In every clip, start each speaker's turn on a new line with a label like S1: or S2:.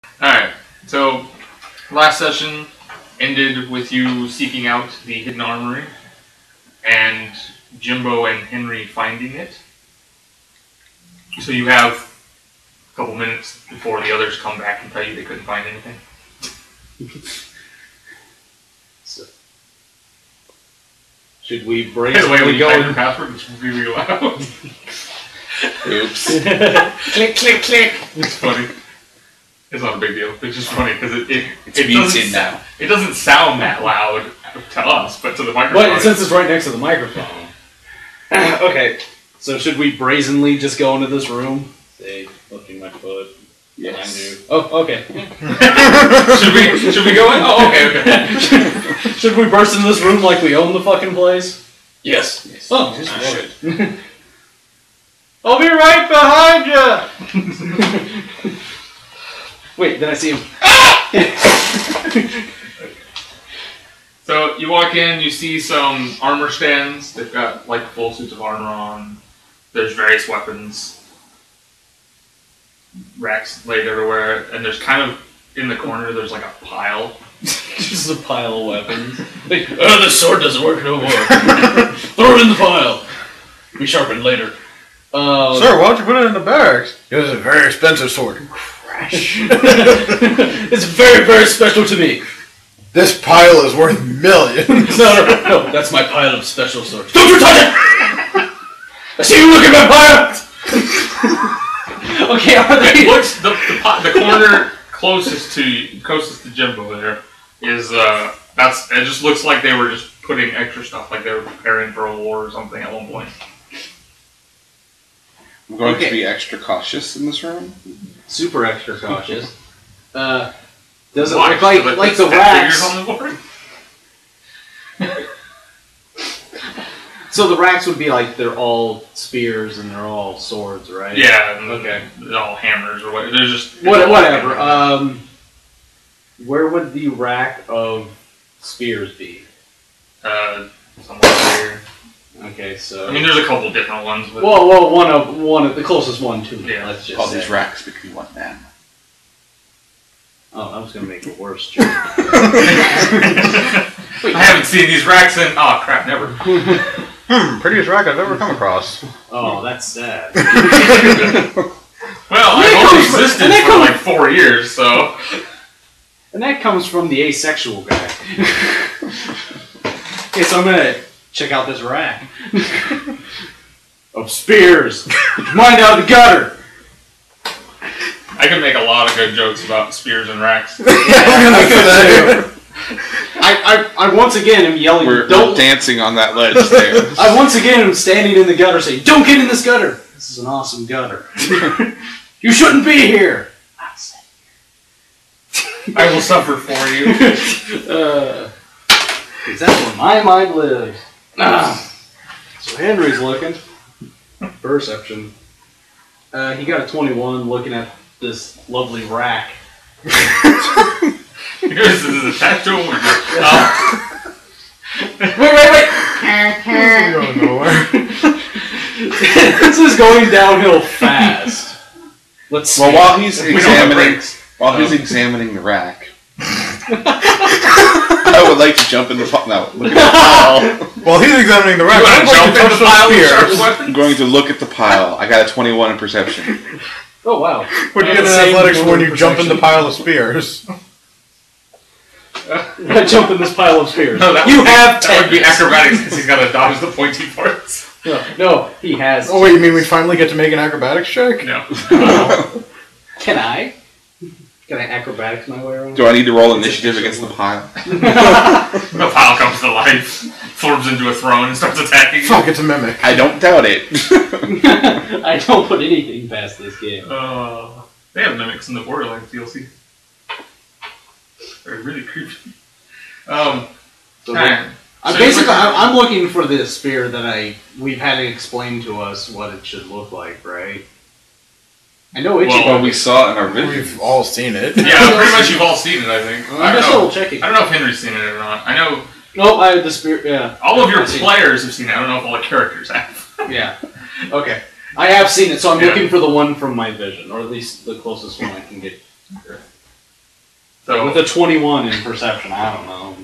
S1: Alright, so last session ended with you seeking out the hidden armory and Jimbo and Henry finding it. So you have a couple minutes before the others come back and tell you they couldn't find anything.
S2: So, should we break?
S1: By the way, when you type your password, it's really loud.
S3: Oops.
S2: Click, click, click.
S1: It's funny. It's not a big deal. It's just funny because it doesn't sound that loud to us, but to the microphone.
S2: But since it's right next to the microphone. Okay, so should we brazenly just go into this room? Say, lifting my foot.
S3: Yes.
S2: Oh, okay.
S1: should we go in? Oh, okay.
S2: Should we burst into this room like we own the fucking place?
S3: Yes.
S2: Oh,
S3: I should.
S2: I'll be right behind you. Wait, did I see him?
S1: So you walk in, you see some armor stands. They've got like full suits of armor on. There's various weapons, racks laid everywhere, and there's kind of in the corner. There's like a pile.
S2: Just a pile of weapons. Like, oh, this sword doesn't work no more. Throw it in the pile. Be sharpened later.
S4: Sir, why don't you put it in the barracks? It was a very expensive sword.
S2: It's very, very special to me.
S4: This pile is worth millions.
S2: No, that's my pile of special swords. Don't you touch it! I see you looking at my pile! Okay, are they...
S1: What's the corner closest to Jimbo there is, it just looks like they were just putting extra stuff, like they were preparing for a war or something at one point.
S3: I'm going to be extra cautious in this room.
S2: Super extra cautious. Does it look like the racks?
S1: On the board?
S2: So the racks would be like they're all spears and they're all swords, right?
S1: Yeah.
S2: Okay.
S1: They're all hammers or whatever. They're just
S2: whatever. Where would the rack of spears be?
S1: Somewhere here.
S2: Okay, so
S1: I mean, there's a couple different ones. But
S2: well, one of the closest one to me.
S1: Yeah.
S2: Let's just
S3: All
S2: say.
S3: these racks between one man.
S2: Oh, I was gonna make it worse. Wait,
S1: I haven't seen these racks in. Oh crap! Never.
S4: Prettiest rack I've ever come across.
S2: Oh, that's sad.
S1: Well, I've only existed for like 4 years, so.
S2: And that comes from the asexual guy. Okay, so I'm gonna check out this rack of spears. Mind out the gutter.
S1: I can make a lot of good jokes about spears and racks.
S2: I once again am yelling.
S3: We're dancing on that ledge there.
S2: I once again am standing in the gutter saying, "Don't get in this gutter. This is an awesome gutter. You shouldn't be here."
S1: I will suffer for you.
S2: Because that's where my mind lives. So Henry's looking. Perception. He got a 21 looking at this lovely rack.
S1: This is attached to him.
S2: Wait.
S4: This is going nowhere.
S2: This is going downhill fast. Let's see.
S3: Well, while he's examining the rack, I would like to jump in the pile. No, look at the pile.
S4: While he's examining the rack,
S1: I'm
S3: going to look at the pile. I got a 21 in perception.
S2: Oh wow.
S4: What do you get in athletics when you jump in the pile of spears?
S2: I jump in this pile of spears.
S1: No,
S2: That
S1: would be acrobatics because he's got to dodge the pointy parts.
S2: No, he has.
S4: Oh wait, you mean we finally get to make an acrobatics check?
S1: No.
S2: Can I? Can I acrobatics my way around?
S3: Do I need to roll initiative against the pile?
S1: The pile comes to life, forms into a throne, and starts attacking you.
S4: Fuck, it's a mimic.
S3: I don't doubt it.
S2: I don't put anything past this game.
S1: They have mimics in the Borderlands DLC. They're really creepy.
S2: I'm looking for this spear that we've had it explained to us what it should look like, right? I know Ichigo.
S3: Well, we saw it in our vision.
S4: We've all seen it.
S1: Yeah, pretty much you've all seen it, I think.
S2: I'm just double checking.
S1: I don't know if Henry's seen it or not. I know.
S2: Nope, I have the spear. Yeah.
S1: All of your players have seen it. I don't know if all the characters have.
S2: Yeah. Okay. I have seen it, so I'm looking for the one from my vision, or at least the closest one I can get.
S1: So
S2: with a 21 in perception, I don't know.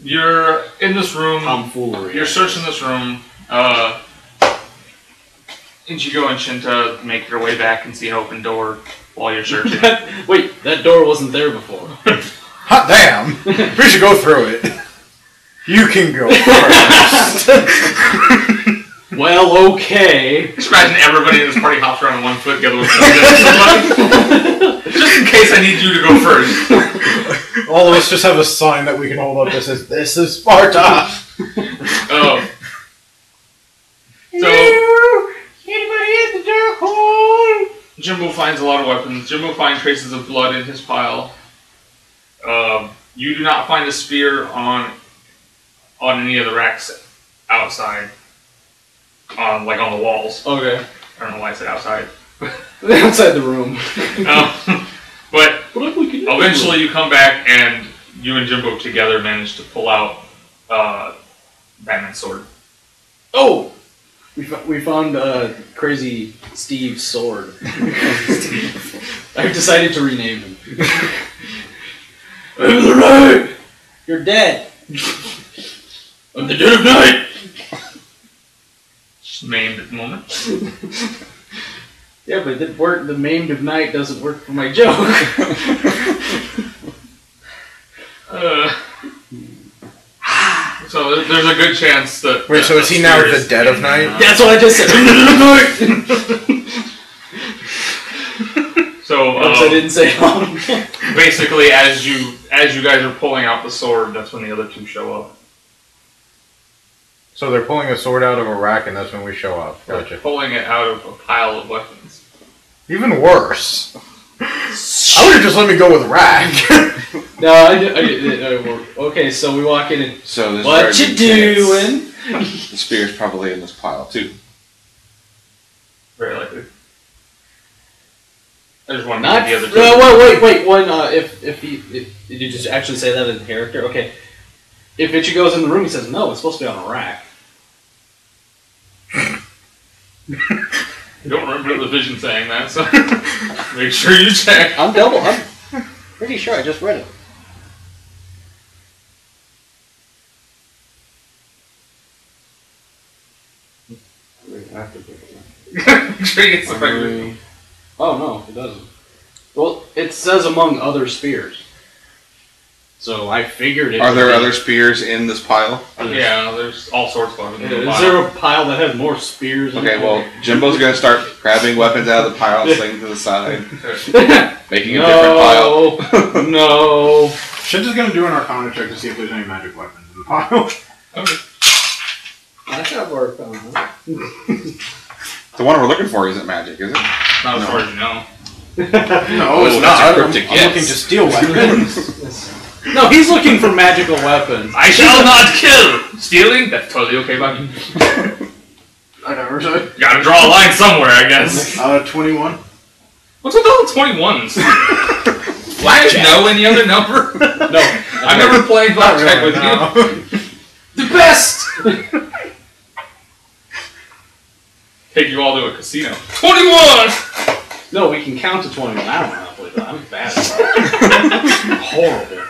S1: You're in this room.
S2: Tomfoolery.
S1: You're searching this room. Ichigo and Shinta make their way back and see an open door while you're searching.
S2: Wait, that door wasn't there before.
S4: Hot damn! We should go through it. You can go first.
S2: Well, okay.
S1: Just imagine everybody in this party hops around on one foot, the other one. Just in case I need you to go first.
S4: All of us just have a sign that we can hold up that says, "This is Sparta."
S1: Oh. So,
S4: anybody in the dark hole?
S1: Jimbo finds a lot of weapons. Jimbo finds traces of blood in his pile. You do not find a spear on any of the racks outside. Like on the walls.
S2: Okay.
S1: I don't know why I said outside.
S2: Outside the room.
S1: But eventually you come back and you and Jimbo together manage to pull out Batman's sword.
S2: Oh! We found Crazy Steve's sword. I've decided to rename him. I'm the night! You're dead! I'm the dead of night!
S1: Just maimed at the moment.
S2: Yeah, but it worked. The maimed of night doesn't work for my joke.
S1: So there's a good chance that...
S4: Wait, so is he now the dead of night?
S2: That's what I just said.
S1: So
S2: I didn't say it.
S1: basically, as you guys are pulling out the sword, that's when the other two show up.
S4: So they're pulling a sword out of a rack, and that's when we show up. Gotcha.
S1: Pulling it out of a pile of weapons.
S4: Even worse. I would have just let me go with rack.
S2: No, okay, so we walk in and...
S3: So there's
S2: what you doing?
S3: The spear's probably in this pile, too.
S1: Very likely. I just want to
S2: Not
S1: get the other two.
S2: No, wait. One, if did you just actually say that in character? Okay. If Ichigo's in the room, he says, no, it's supposed to be on a rack.
S1: I don't remember the vision saying that, so make sure you check.
S5: I'm pretty sure I just read it.
S2: Oh, no, it doesn't. Well, it says among other spears. So I figured it.
S3: Are there other spears in this pile?
S1: Yeah, there's all sorts of weapons.
S2: Is there a pile that has more spears in
S3: Okay,
S2: it?
S3: well, Jimbo's gonna start grabbing weapons out of the pile and slinging to the side, making a different pile.
S2: No.
S4: Shinta's gonna do an Arcana check to see if there's any magic weapons in the pile.
S1: Okay.
S5: That's not work on, huh?
S3: The one we're looking for isn't magic, is it?
S1: Not as far as you know.
S4: No, it's
S3: that's
S4: not.
S3: a
S4: I'm
S3: cryptic
S4: looking
S3: yes.
S4: to steal weapons.
S2: No, he's looking for magical weapons.
S1: I shall not kill! Stealing? That's totally okay by me.
S4: I never said.
S1: Gotta draw a line somewhere, I guess.
S4: 21.
S1: What's with all the 21s? Blackjack? No, any other number?
S2: No.
S1: I've never played blackjack with you. The best! Take you all to a casino. 21!
S2: No, we can count to 21. I don't know how to play that. I'm bad at that. Horrible.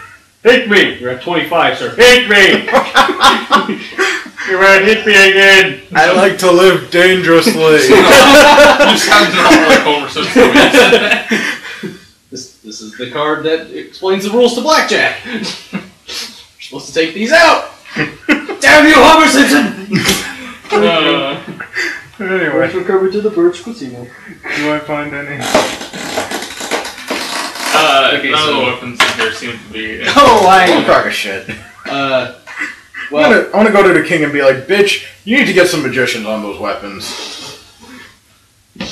S2: Hit me! You're at 25, sir. Hit me! You're gonna hit me again!
S4: I like to live dangerously.
S1: You sound like Homer Simpson.
S2: This is the card that explains the rules to blackjack. You're supposed to take these out! Damn you, Homer Simpson!
S4: Anyway,
S5: Recover to the Birch Casino.
S4: do I find any?
S1: Okay, none of the weapons in here seem to be...
S2: Oh,
S4: Don't crack a shit.
S2: well,
S4: I want to go to the king and be like, bitch, you need to get some magicians on those weapons. I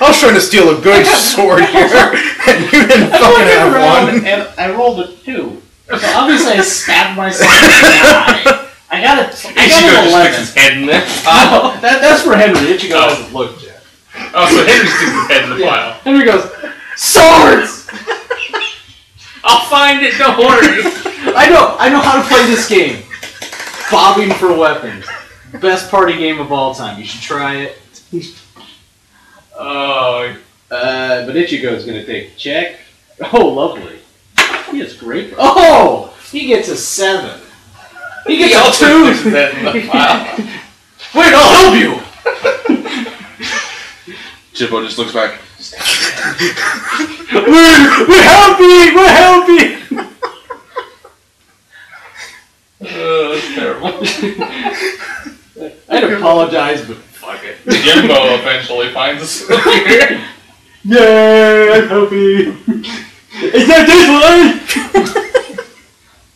S4: was trying to steal a good sword here, and you didn't fucking have one.
S5: And I rolled a 2. So obviously I stabbed myself in the eye. I got an
S1: Ichigo just
S5: 11.
S1: sticks his head in there.
S2: no, that's for Henry. Ichigo hasn't looked yet.
S1: Oh, so Henry sticks his head in the pile.
S2: Henry goes, swords!
S1: I'll find it, don't worry.
S2: I know how to play this game. Bobbing for weapons. Best party game of all time. You should try it.
S1: Oh,
S2: But Ichigo's gonna take a check.
S5: Oh, lovely. He is great. Oh! He gets a 7. He gets a 2! Wait, I'll help you!
S3: Jimbo just looks back.
S5: We're happy! We're happy!
S1: That's terrible.
S5: I'd apologize, but fuck it.
S1: Jimbo eventually finds us here.
S5: Yay! I'm happy! Is that this one?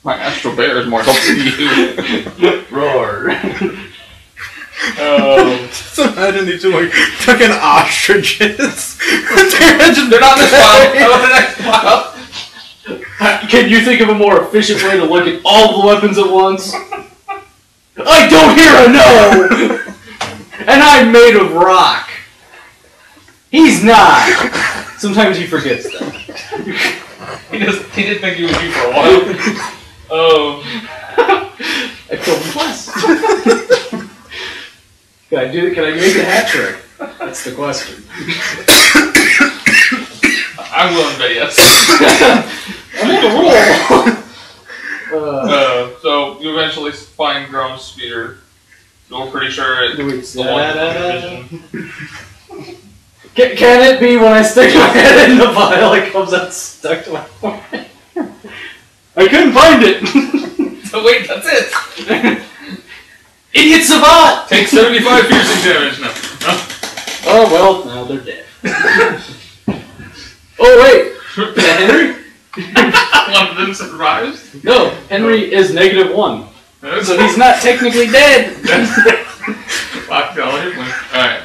S3: My astral bear is more helpful to you.
S5: Roar.
S4: Just imagine these two like fucking ostriches.
S1: They're not this wild. They're the next wild.
S5: Can you think of a more efficient way to look at all the weapons at once? I don't hear a no! And I'm made of rock. He's not. Sometimes he forgets that.
S1: He didn't think he was you for a while. Oh.
S5: I killed him twice. Can I make a hat trick? That's the question.
S1: I'm willing to bet yes.
S5: I made a roll.
S1: So you eventually find Grome's spear. You're pretty sure it's the one division.
S5: Can it be when I stick my head in the vial it comes out stuck to my forehead? I couldn't find it!
S1: So wait, that's it!
S5: Idiot savant!
S1: Take 75 piercing damage now. No.
S5: Oh well, now they're dead. Oh wait! Is that Henry?
S1: One of them survives?
S5: No, Henry is -1. So he's not technically dead!
S1: Fuck, alright.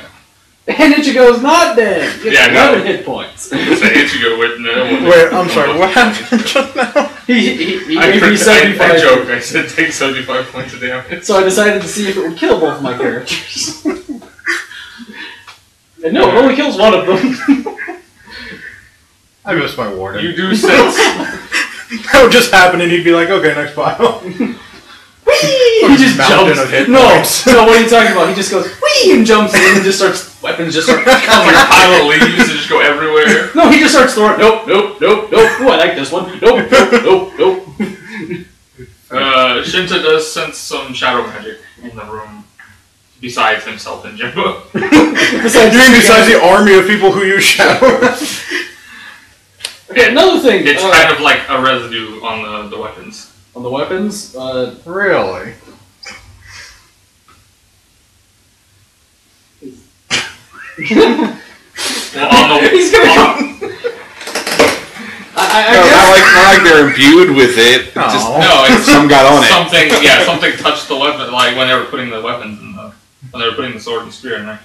S5: And Ichigo's not dead!
S1: Yeah, no.
S5: 11 hit points.
S1: It's an Ichigo with no.
S4: Wait, I'm sorry, what happened just now?
S5: He gave me 75.
S1: I joked, I said take 75 points of damage.
S5: So I decided to see if it would kill both of my characters. And no, it only kills one of them.
S4: I missed my warning.
S1: You do sense.
S4: That would just happen and he'd be like, okay, next pile.
S5: He just
S4: Mountain
S5: jumps.
S4: of hit
S5: No,
S4: points.
S5: no, what are you talking about? He just goes, whee, and jumps in and just starts, weapons just start
S1: Like a
S5: coming out.
S1: pile of leaves that just go everywhere.
S5: No, he just starts throwing, nope. Ooh, I like this one. Nope.
S1: Shinta does sense some shadow magic in the room. Besides himself and Jimbo.
S5: Besides
S4: the army of people who use shadow?
S5: Okay, another thing.
S1: It's kind of like a residue on the weapons.
S5: On the weapons,
S4: Really?
S1: Well, on the
S5: he's gonna come. I guess.
S3: Not like they're imbued with it.
S4: No.
S3: Just
S1: No, it's
S3: some got on it.
S1: something touched the weapon, like when they were putting the weapons in when they were putting the sword and spear in there.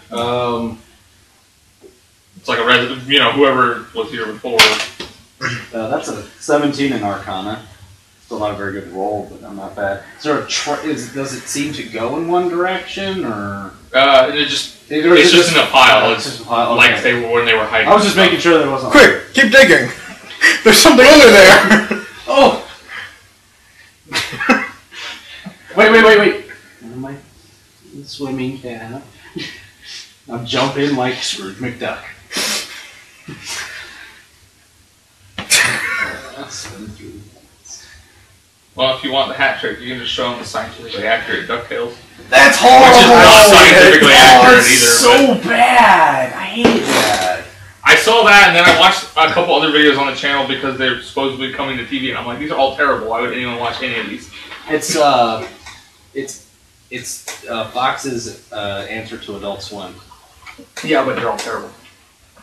S1: It's like a residue, whoever was here before.
S5: That's a 17 in Arcana. Still not a very good roll, but I'm not bad. Is there does it seem to go in one direction, or?
S1: It's just in a pile. It's
S5: just a pile.
S1: like
S5: Okay.
S1: when they were hiding.
S5: I was just making sure there wasn't.
S4: Quick, keep digging. There's something under there.
S5: Oh! Wait. What am I? Swimming cat. Now jump in like Scrooge McDuck.
S1: Well, if you want the hat trick, you can just show them the scientifically accurate DuckTales.
S5: That's horrible!
S1: Which is not scientifically accurate either.
S5: So bad! I hate that.
S1: I saw that, and then I watched a couple other videos on the channel because they're supposedly coming to TV, and I'm like, these are all terrible. Why would anyone watch any of these?
S5: It's Fox's answer to Adult Swim.
S1: Yeah, but they're all terrible.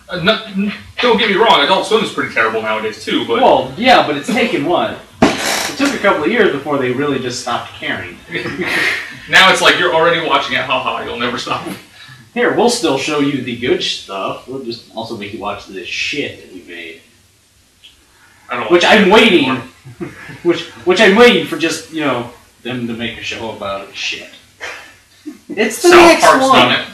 S1: Don't get me wrong, Adult Swim is pretty terrible nowadays too, but...
S5: Well, yeah, but it's taken what? It took a couple of years before they really just stopped caring.
S1: Now it's like, you're already watching it, haha, you'll never stop.
S5: Here, we'll still show you the good stuff. We'll just also make you watch the shit that we made.
S1: I don't
S5: Which
S1: watch
S5: I'm
S1: it
S5: waiting.
S1: anymore.
S5: which I'm waiting for just, them to make a show about shit. It's the
S1: South
S5: next
S1: Park's
S5: one.
S1: done it.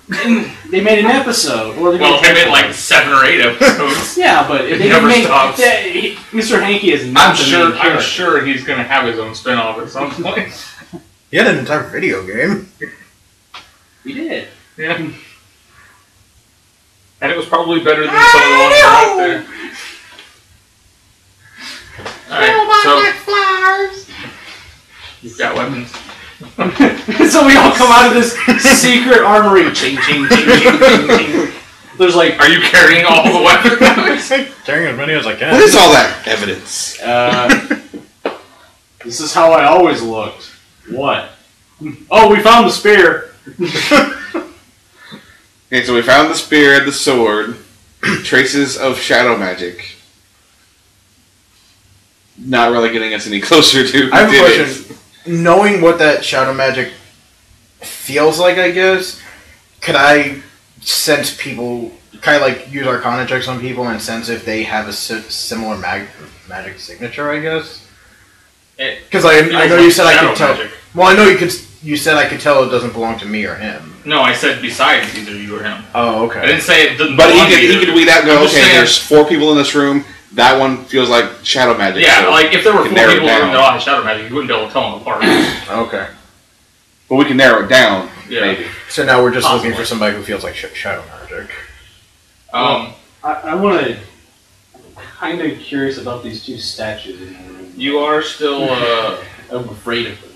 S5: And they made an episode. Or
S1: Well, they made like 7 or 8 episodes.
S5: Yeah, but if they
S1: never
S5: make,
S1: stops.
S5: Mr. Hanky is not the main
S1: I'm
S5: character.
S1: sure he's gonna have his own spin-off at some point.
S4: He had an entire video game.
S5: He did.
S1: Yeah. And it was probably better than some of the ones that are out there. You've got weapons.
S5: So we all come out of this secret armory. Ching, ching, ching, ching, ching, ching. There's like...
S1: Are you carrying all the weapons?
S4: Carrying as many as I can.
S3: What is all that evidence?
S5: This is how I always looked. What? Oh, we found the spear.
S3: Okay, so we found the spear, the sword, traces of shadow magic. Not really getting us any closer to who
S4: I have a
S3: did
S4: question. Knowing what that shadow magic feels like, I guess, could I sense people, kind of like use Arcana checks on people and sense if they have a similar magic signature, I guess? Because I know you said I could tell.
S1: Magic.
S4: Well, I know you said I could tell it doesn't belong to me or him.
S1: No, I said besides either you or him.
S4: Oh, okay.
S1: I didn't say it didn't
S3: But
S1: belong to
S3: he
S1: either.
S3: could weed out and go,
S1: I'm just
S3: okay,
S1: saying-
S3: there's 4 people in this room. That one feels like shadow magic.
S1: Yeah,
S3: so
S1: like if there were
S3: we
S1: 4
S3: can narrow it
S1: people in the room
S3: down.
S1: that all had shadow magic, you wouldn't be able to tell them apart.
S4: Okay.
S3: But we can narrow it down,
S1: Yeah.
S3: maybe.
S4: So now we're just
S1: Possibly.
S4: looking for somebody who feels like shadow magic.
S5: I want to... I'm kind of curious about these 2 statues in the room.
S1: You are still,
S5: I'm afraid of them.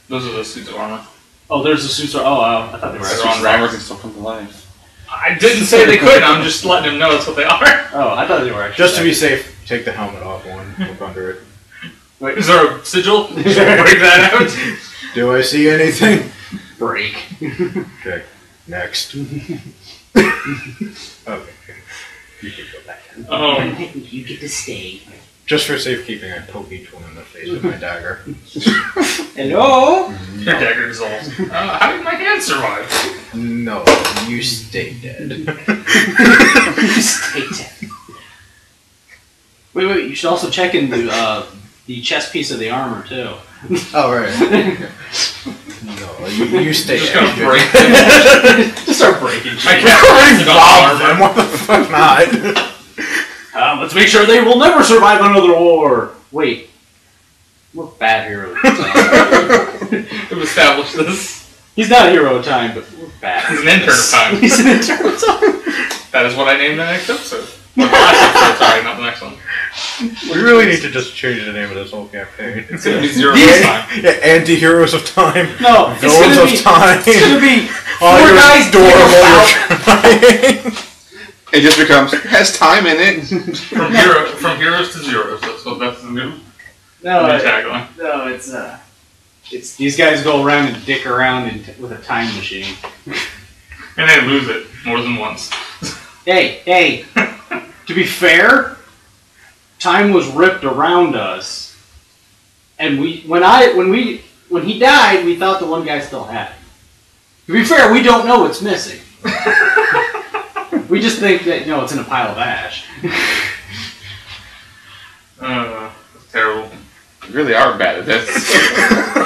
S1: those are the suits of armor.
S5: Oh, there's the suits. Oh, I thought they were
S1: They're
S5: actually...
S1: on racks.
S3: Armor can still come to life.
S1: I didn't say they couldn't, I'm just letting them know that's what they are.
S5: Oh, I thought they were actually...
S4: Just to be safe, take the helmet off one. Look under it.
S1: Wait, is there a sigil? Should I break that out?
S4: Do I see anything?
S5: break.
S4: Okay. Next. Okay. You can go back in.
S5: You get to stay.
S4: Just for safekeeping, I poke each one in the face with my dagger.
S5: Hello?
S1: Your dagger dissolves. How did my hand survive?
S4: No, you stay dead.
S5: You stay dead. Wait, you should also check in the chest piece of the armor, too.
S4: Oh, right. No, you stay
S1: Just
S4: dead.
S1: gonna break them.
S5: Just start breaking shit.
S1: I can't
S4: Rob
S1: break
S4: them, what the fuck not?
S5: Let's make sure they will never survive another war. Wait. We're bad heroes.
S1: We've established this.
S5: He's not a hero of time, but we're bad.
S1: He's an intern of time.
S5: He's an intern of time.
S1: That is what I named the next episode. Or the last episode, sorry, not the next one.
S4: We really need to just change the name of this whole campaign.
S1: It's gonna be zero
S4: Yeah,
S1: time.
S4: yeah, anti-heroes of time.
S5: No, it's
S4: Villains
S5: gonna
S4: of
S5: be,
S4: time.
S5: It's gonna be
S4: Oh,
S5: 4
S4: you're
S5: guys
S4: adorable,
S5: dig a fountain.
S3: It just becomes, has time in it.
S1: From heroes to zeros. That's the new tagline.
S5: No, it's these guys go around and dick around with a time machine.
S1: And they lose it more than once.
S5: Hey, to be fair, time was ripped around us, and when he died, we thought the one guy still had it. To be fair, we don't know what's missing. We just think that it's in a pile of ash.
S1: That's terrible.
S3: You really are bad at this.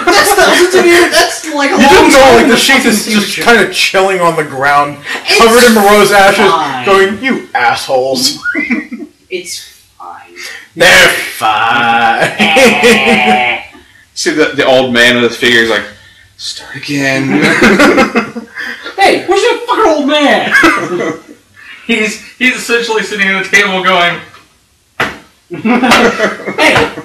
S5: That's like a
S4: You didn't know, like, the sheath is just kind of chilling on the ground, covered in morose ashes,
S5: fine.
S4: going, you assholes.
S5: It's fine.
S4: They're fine.
S3: See the old man with his figures like, start again.
S5: Hey, where's that fucking old man?
S1: He's essentially sitting at the table going,
S5: Hey!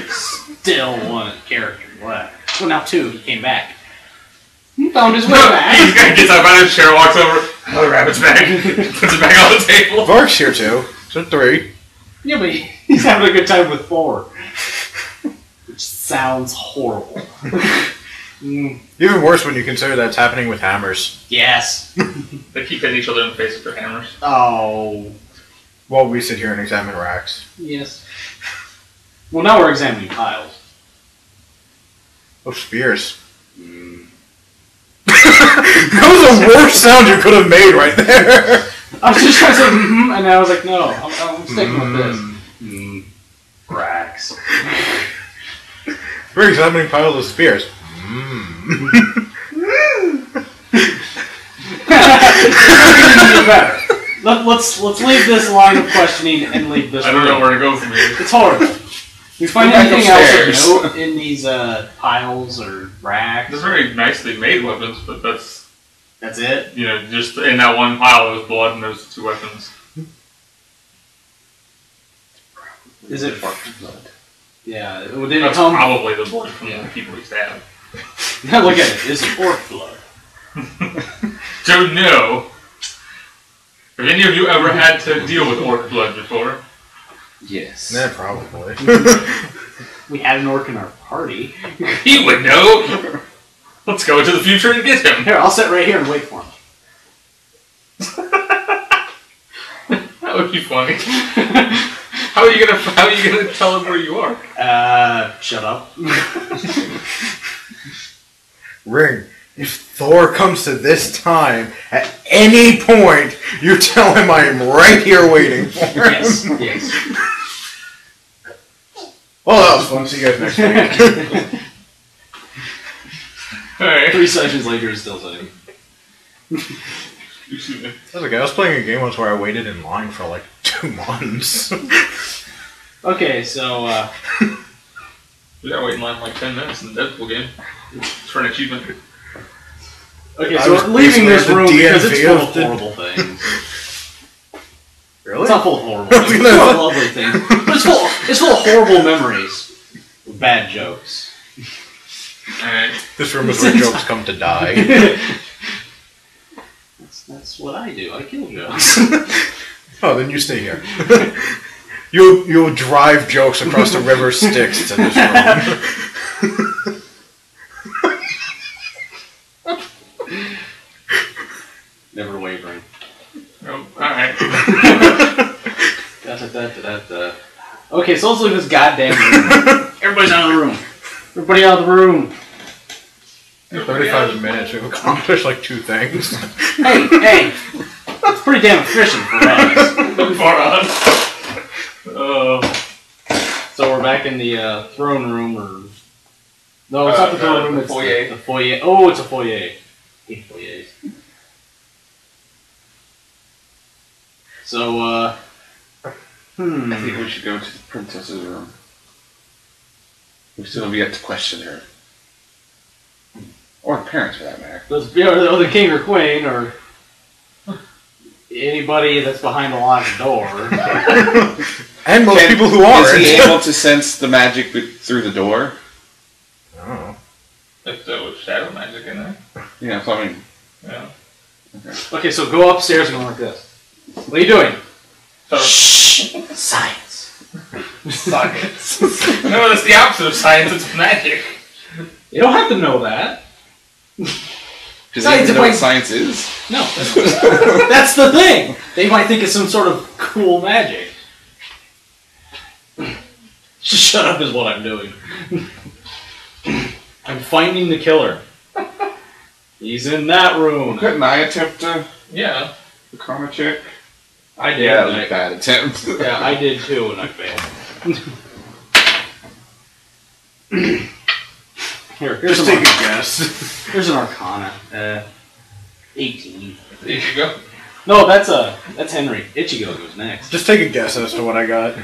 S5: Still one character left. Well, now 2. He came back. He found his way back.
S1: He's gonna get up out of his chair, walks over, another rabbit's bag, puts it back on the table.
S4: Vark's here too. So 3.
S5: Yeah, but he's having a good time with 4. Which sounds horrible.
S4: Even worse when you consider that's happening with hammers.
S5: Yes.
S1: They keep hitting each other in the face with their hammers.
S5: Oh.
S4: While we sit here and examine racks.
S5: Yes. Well, now we're examining piles.
S4: Oh, spears. That was the worst sound you could have made right there.
S5: I was just trying to say, and I was like, no, I'm sticking with this. Racks.
S4: We're examining piles of spears.
S5: Let's leave this line of questioning and leave this.
S1: I don't know where to go from here.
S5: It's horrible. You find
S3: Go back
S5: anything else
S3: upstairs.
S5: of note in these piles or racks?
S1: They're very nicely made weapons, but that's,
S5: That's it.
S1: just in that one pile there was blood and there's 2 weapons.
S5: Is it? Yeah, well, did it
S1: That's
S5: come?
S1: probably the blood from the people he stabbed.
S5: Now look at it. It's orc blood.
S1: Don't know. Have any of you ever had to deal with orc blood before?
S3: Yes.
S4: Yeah, probably.
S5: We had an orc in our party.
S1: He would know! Let's go into the future and get him!
S5: Here, I'll sit right here and wait for him.
S1: That would be funny. How are you gonna tell him where you are?
S5: Shut up.
S4: Ring, if Thor comes to this time, at any point, you tell him I am right here waiting for him.
S5: Yes, yes.
S4: Well, that was fun. See you guys next week.
S1: Alright.
S5: 3 sessions later, he's still sitting.
S4: That's okay. I was playing a game once where I waited in line for like 2 months.
S5: Okay, so,
S1: We gotta wait in line like 10 minutes in the Deadpool game. For an achievement.
S5: okay,
S4: I
S5: so
S4: was
S5: we're leaving this
S4: basically
S5: room
S4: the
S5: because it's
S4: DMV
S5: full
S4: of
S5: of
S4: the-
S5: horrible things.
S4: Really?
S5: It's not full of horrible things. It's full of lovely things. But it's full of horrible memories. With bad jokes.
S1: Alright.
S4: This room is where jokes come to die.
S5: That's what I do. I kill jokes.
S4: Oh, then you stay here. You'll drive jokes across the river Styx to this room.
S5: Never wavering.
S1: Oh, alright.
S5: Da-da-da-da-da-da. Okay, so let's leave this goddamn room. Everybody's out of the room. Everybody out of the room.
S4: In 35 minutes, we've accomplished like 2 things.
S5: Hey! It's pretty damn efficient for us.
S1: For us.
S5: So we're back in the throne room, or... No, it's not the throne room,
S1: the
S5: it's
S1: foyer.
S5: the foyer. Oh, it's a foyer. I hate foyers. So,
S3: I think we should go to the princess's room. We still have yet to question her. Or her parents, for that matter.
S5: or the king or queen, or anybody that's behind a locked door.
S4: And most people who aren't.
S3: Is he able to sense the magic through the door?
S4: Oh.
S1: If there was shadow magic in there.
S3: Yeah, so I mean...
S1: Yeah.
S5: Okay, so go upstairs and go like this. What are you doing?
S1: Shh!
S5: Science.
S1: Science. No, that's the opposite of science, it's magic.
S5: You don't have to know that.
S3: Does
S5: Science
S3: he even know what
S5: is-
S3: science is?
S5: No. That's the thing. They might think it's some sort of cool magic. Shut up is what I'm doing. I'm finding the killer. He's in that room.
S3: Couldn't I attempt to
S1: Yeah.
S3: the karma check?
S5: I did.
S3: Yeah, that was
S5: and
S3: a bad attempt.
S5: yeah, I did too, and I failed. Here's
S4: Just
S5: an
S4: take a guess.
S5: Here's an Arcana. 18.
S1: Ichigo.
S5: No, that's Henry. Ichigo goes next.
S4: Just take a guess as to what I got.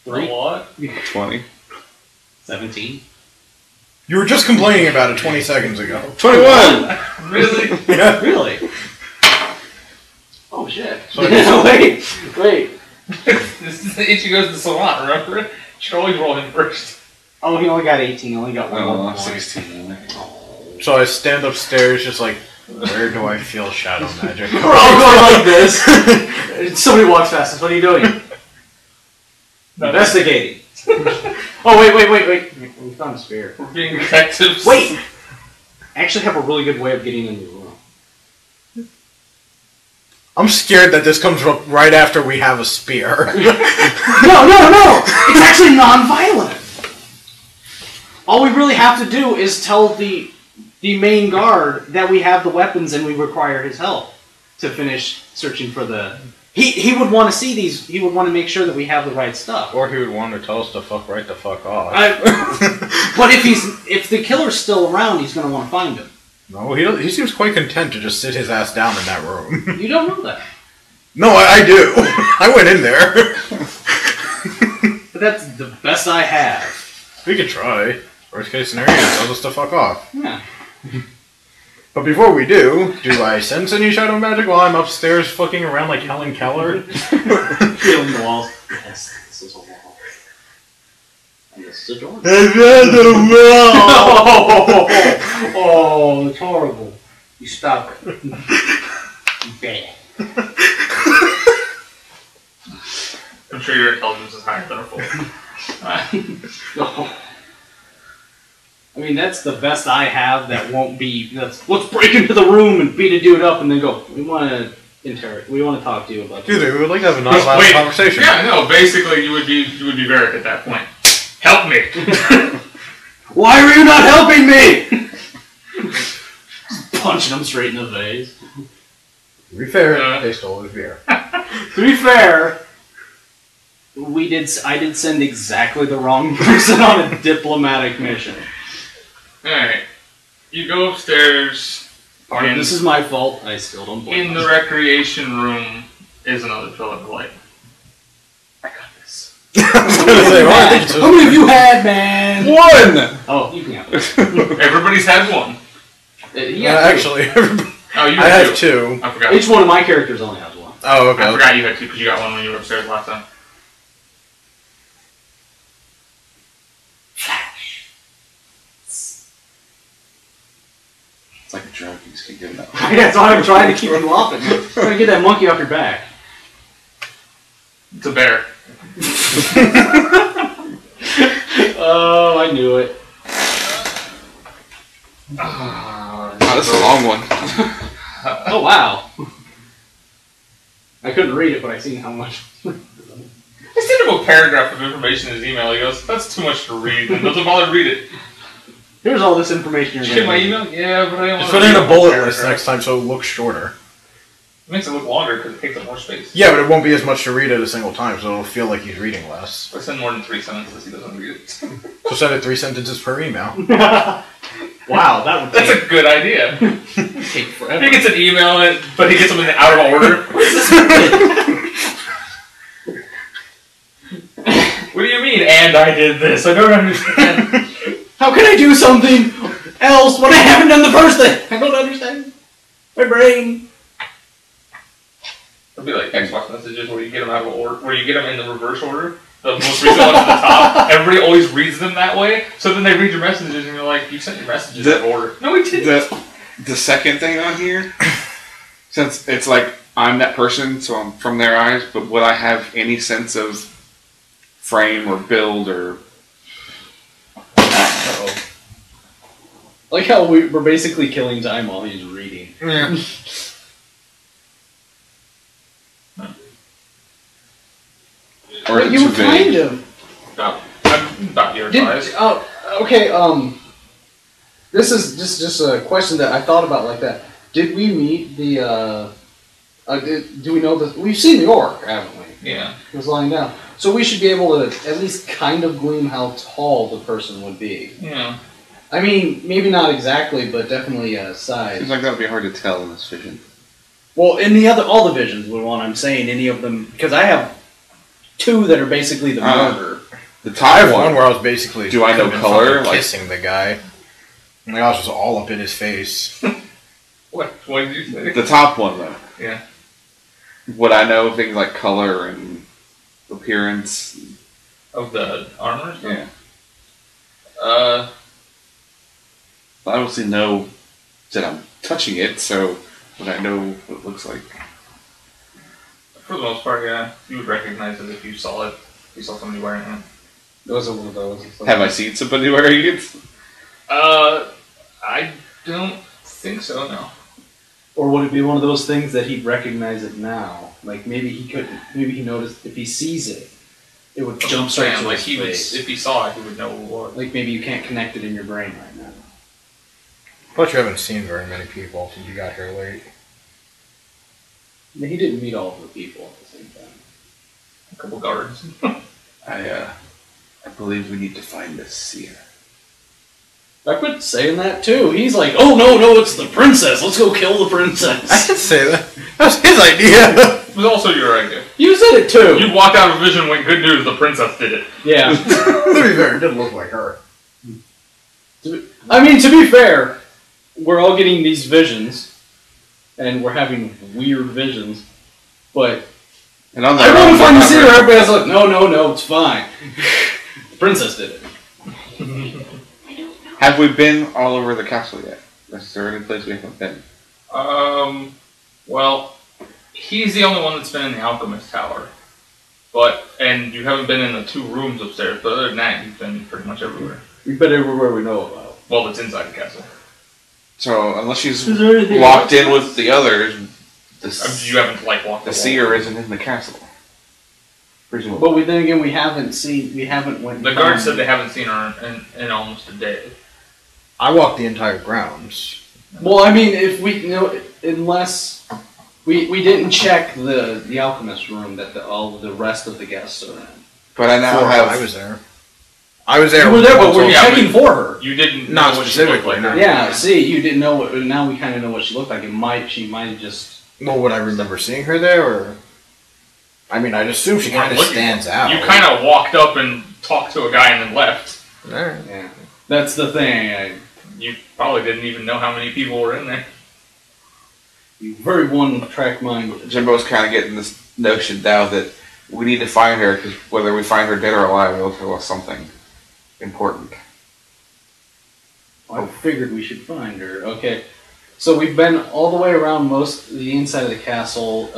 S5: 3.
S1: What?
S3: 20.
S5: 17.
S4: You were just complaining about it 20 seconds ago.
S3: 21!
S1: Really?
S4: Yeah.
S5: Really? Oh shit.
S4: So I guess-
S5: Wait.
S1: Ichigo's the savant, remember? You should always roll him first.
S5: Oh, he only got 18. He only got one
S3: Oh,
S5: point.
S3: 16.
S4: So I stand upstairs just like, where do I feel shadow magic?
S5: We're all going like this. Somebody walks past us. What are you doing? Investigating. Oh, wait. We found a spear.
S1: We're being detectives.
S5: Wait! I actually have a really good way of getting into the room.
S4: I'm scared that this comes right after we have a spear.
S5: No! It's actually non-violent. All we really have to do is tell the main guard that we have the weapons and we require his help to finish searching for the... He would want to see these. He would want to make sure that we have the right stuff.
S4: Or he would want to tell us to fuck right the fuck off.
S5: But if the killer's still around, he's going to want to find him.
S4: No, he seems quite content to just sit his ass down in that room.
S5: You don't know that.
S4: No, I do. I went in there.
S5: But that's the best I have.
S4: We could try. Worst case scenario, he tells us to fuck off.
S5: Yeah.
S4: But before we do I sense any shadow magic while I'm upstairs fucking around like Helen Keller?
S5: Feeling the walls. Yes, this is a wall. And this is a door. Oh, it's horrible. You stop it. Bad.
S1: I'm sure your intelligence is higher than a fool.
S5: I mean, that's the best I have. That won't be. Let's break into the room and beat a dude up, and then go. We want to interrogate. We want to talk to you about.
S4: Dude, we would like to have a non-violent conversation.
S1: Yeah, no. Basically, you would be Varric at that point. Help me.
S5: Why are you not helping me? Punching him straight in the face.
S4: To be fair, they stole his beer.
S5: To be fair, I did send exactly the wrong person on a diplomatic mission.
S1: Alright. You go upstairs. And
S5: This is my fault. I still don't blame
S1: in the recreation room is another pillar of light.
S5: I got this.
S4: I was gonna say, well, I think
S5: How many have you had, man?
S3: 1!
S5: Oh, you can have it.
S1: Everybody's had one.
S4: actually,
S1: Oh, you
S4: I
S1: had
S4: have
S1: two.
S4: two.
S1: I forgot.
S5: Each one of my characters only has one.
S4: Oh, okay.
S1: I forgot you had two because you got one when you were upstairs last time.
S3: It's like a drug, you just keep giving up.
S5: That's why I'm trying to keep you off it. I'm trying to get that monkey off your back.
S1: It's a bear.
S5: Oh, I knew it.
S3: Oh, this is a long one.
S5: Oh, wow. I couldn't read it, but I seen how much.
S1: I sent him a paragraph of information in his email. He goes, "That's too much to read." And doesn't bother to read it.
S5: Here's all this information
S1: Did
S5: you're
S1: you get my
S5: getting.
S1: email? Yeah, but I don't
S4: Just
S1: want
S4: put
S1: to
S4: in a bullet
S1: paragraph.
S4: list next time so it looks shorter.
S1: It makes it look longer because it takes up more space.
S4: Yeah, but it won't be as much to read at a single time, so it'll feel like he's reading less.
S1: If I send more than 3 sentences, he doesn't read it.
S4: So send it 3 sentences per email.
S5: Wow, that would
S1: That's a good idea.
S5: take forever.
S1: He gets an email, but he gets them in out of order. What do you mean, and I did this? I don't understand.
S5: How can I do something else when I haven't done the first thing? I don't understand. My brain.
S1: It'll be like Xbox messages where you get them out of order, where you get them in the reverse order. The most recent ones at the top. Everybody always reads them that way. So then they read your messages and you're like, you sent your messages out of order. No, we didn't.
S3: The second thing on here, since it's like I'm that person, so I'm from their eyes, but would I have any sense of frame or build or...
S5: Uh-oh. Like how we're basically killing time while he's reading.
S4: Yeah.
S3: Or is it
S5: You
S3: too
S5: were kind
S3: vague?
S5: of.
S1: I'm not your advice.
S5: Okay, this is just a question that I thought about like that. Did we meet the, do we know that, we've seen the orc, haven't we?
S1: Yeah.
S5: He was lying down. So we should be able to at least kind of glean how tall the person would be.
S1: Yeah.
S5: I mean, maybe not exactly, but definitely size.
S3: Seems like that would be hard to tell in this vision.
S5: Well, in all the visions, the one I'm saying, any of them, because I have 2 that are basically the murder.
S3: The
S4: I
S3: top
S4: have
S3: one,
S4: one where I was basically
S3: Do I know
S4: been
S3: color?
S4: fucking
S3: Like-
S4: kissing the guy. And I was just all up in his face.
S1: What did you say?
S3: the top one though.
S1: Yeah.
S3: Would I know things like color and appearance?
S1: Of the armor?
S3: Yeah.
S1: Uh,
S3: I obviously know that I'm touching it, so would I know what it looks like?
S1: for the most part, yeah. You would recognize it if you saw it. If you saw somebody wearing it.
S5: Those are one of those.
S3: Have I seen somebody wearing it?
S1: I don't think so, no.
S5: Or would it be one of those things that he'd recognize it now? Like maybe he couldn't. Maybe he noticed if he sees it, it would jump straight to
S1: like
S5: his
S1: he would,
S5: face.
S1: if he saw it, he would know what it was.
S5: Like maybe you can't connect it in your brain right now.
S4: Plus, you haven't seen very many people since you got here late.
S5: But he didn't meet all of the people at the same time.
S1: A couple guards.
S3: I believe we need to find the seer.
S5: I quit saying that too. He's like, oh no, it's the princess. Let's go kill the
S4: I
S5: princess.
S4: didn't say that. That was his idea.
S1: It was also your idea.
S5: You said it too.
S1: You walked out of a vision with good news, the princess did it.
S5: Yeah.
S4: To be fair, it didn't look like her.
S5: I mean, to be fair, we're all getting these visions, and we're having weird visions, but
S3: And on
S5: I want to find the seer. Everybody's like, no, it's fine. The princess did it.
S3: Have we been all over the castle yet? Is there any place we haven't been?
S1: Well, he's the only one that's been in the Alchemist Tower. And you haven't been in the 2 rooms upstairs, but other than that, you've been pretty much everywhere.
S5: We've been everywhere we know about.
S1: Well, it's inside the castle.
S3: So, unless she's
S5: Is there anything
S3: locked
S5: else?
S3: in with the others,
S1: You haven't, like, walked
S3: the
S1: the
S3: seer isn't in the castle. Presumably.
S5: But then again, we haven't went.
S1: The guard said they haven't seen her in almost a day.
S4: I walked the entire grounds.
S5: Well, I mean, if we unless we didn't check the alchemist room that all the rest of the guests are in.
S3: But I now
S4: I
S3: have...
S4: was there. I was there.
S5: You were there, but we're
S1: Yeah,
S5: checking for her.
S1: You didn't
S4: Not
S1: know what she looked
S4: specifically,
S1: like.
S4: no.
S5: Yeah, see, you didn't know what. Now we kind of know what she looked like. She might have just.
S4: Well, would I remember seeing her there, or? I mean, I'd assume she
S1: You weren't
S4: kind of
S1: looking.
S4: stands out.
S1: You kind of walked up and talked to a guy and then left.
S4: Alright.
S5: Yeah, that's the thing.
S1: You probably didn't even know how many people were in there.
S5: You very one-track mind with it.
S3: Jimbo's kind of getting this notion now that we need to find her, because whether we find her dead or alive, it'll tell us something important.
S5: I figured we should find her. Okay, so we've been all the way around most of the inside of the castle.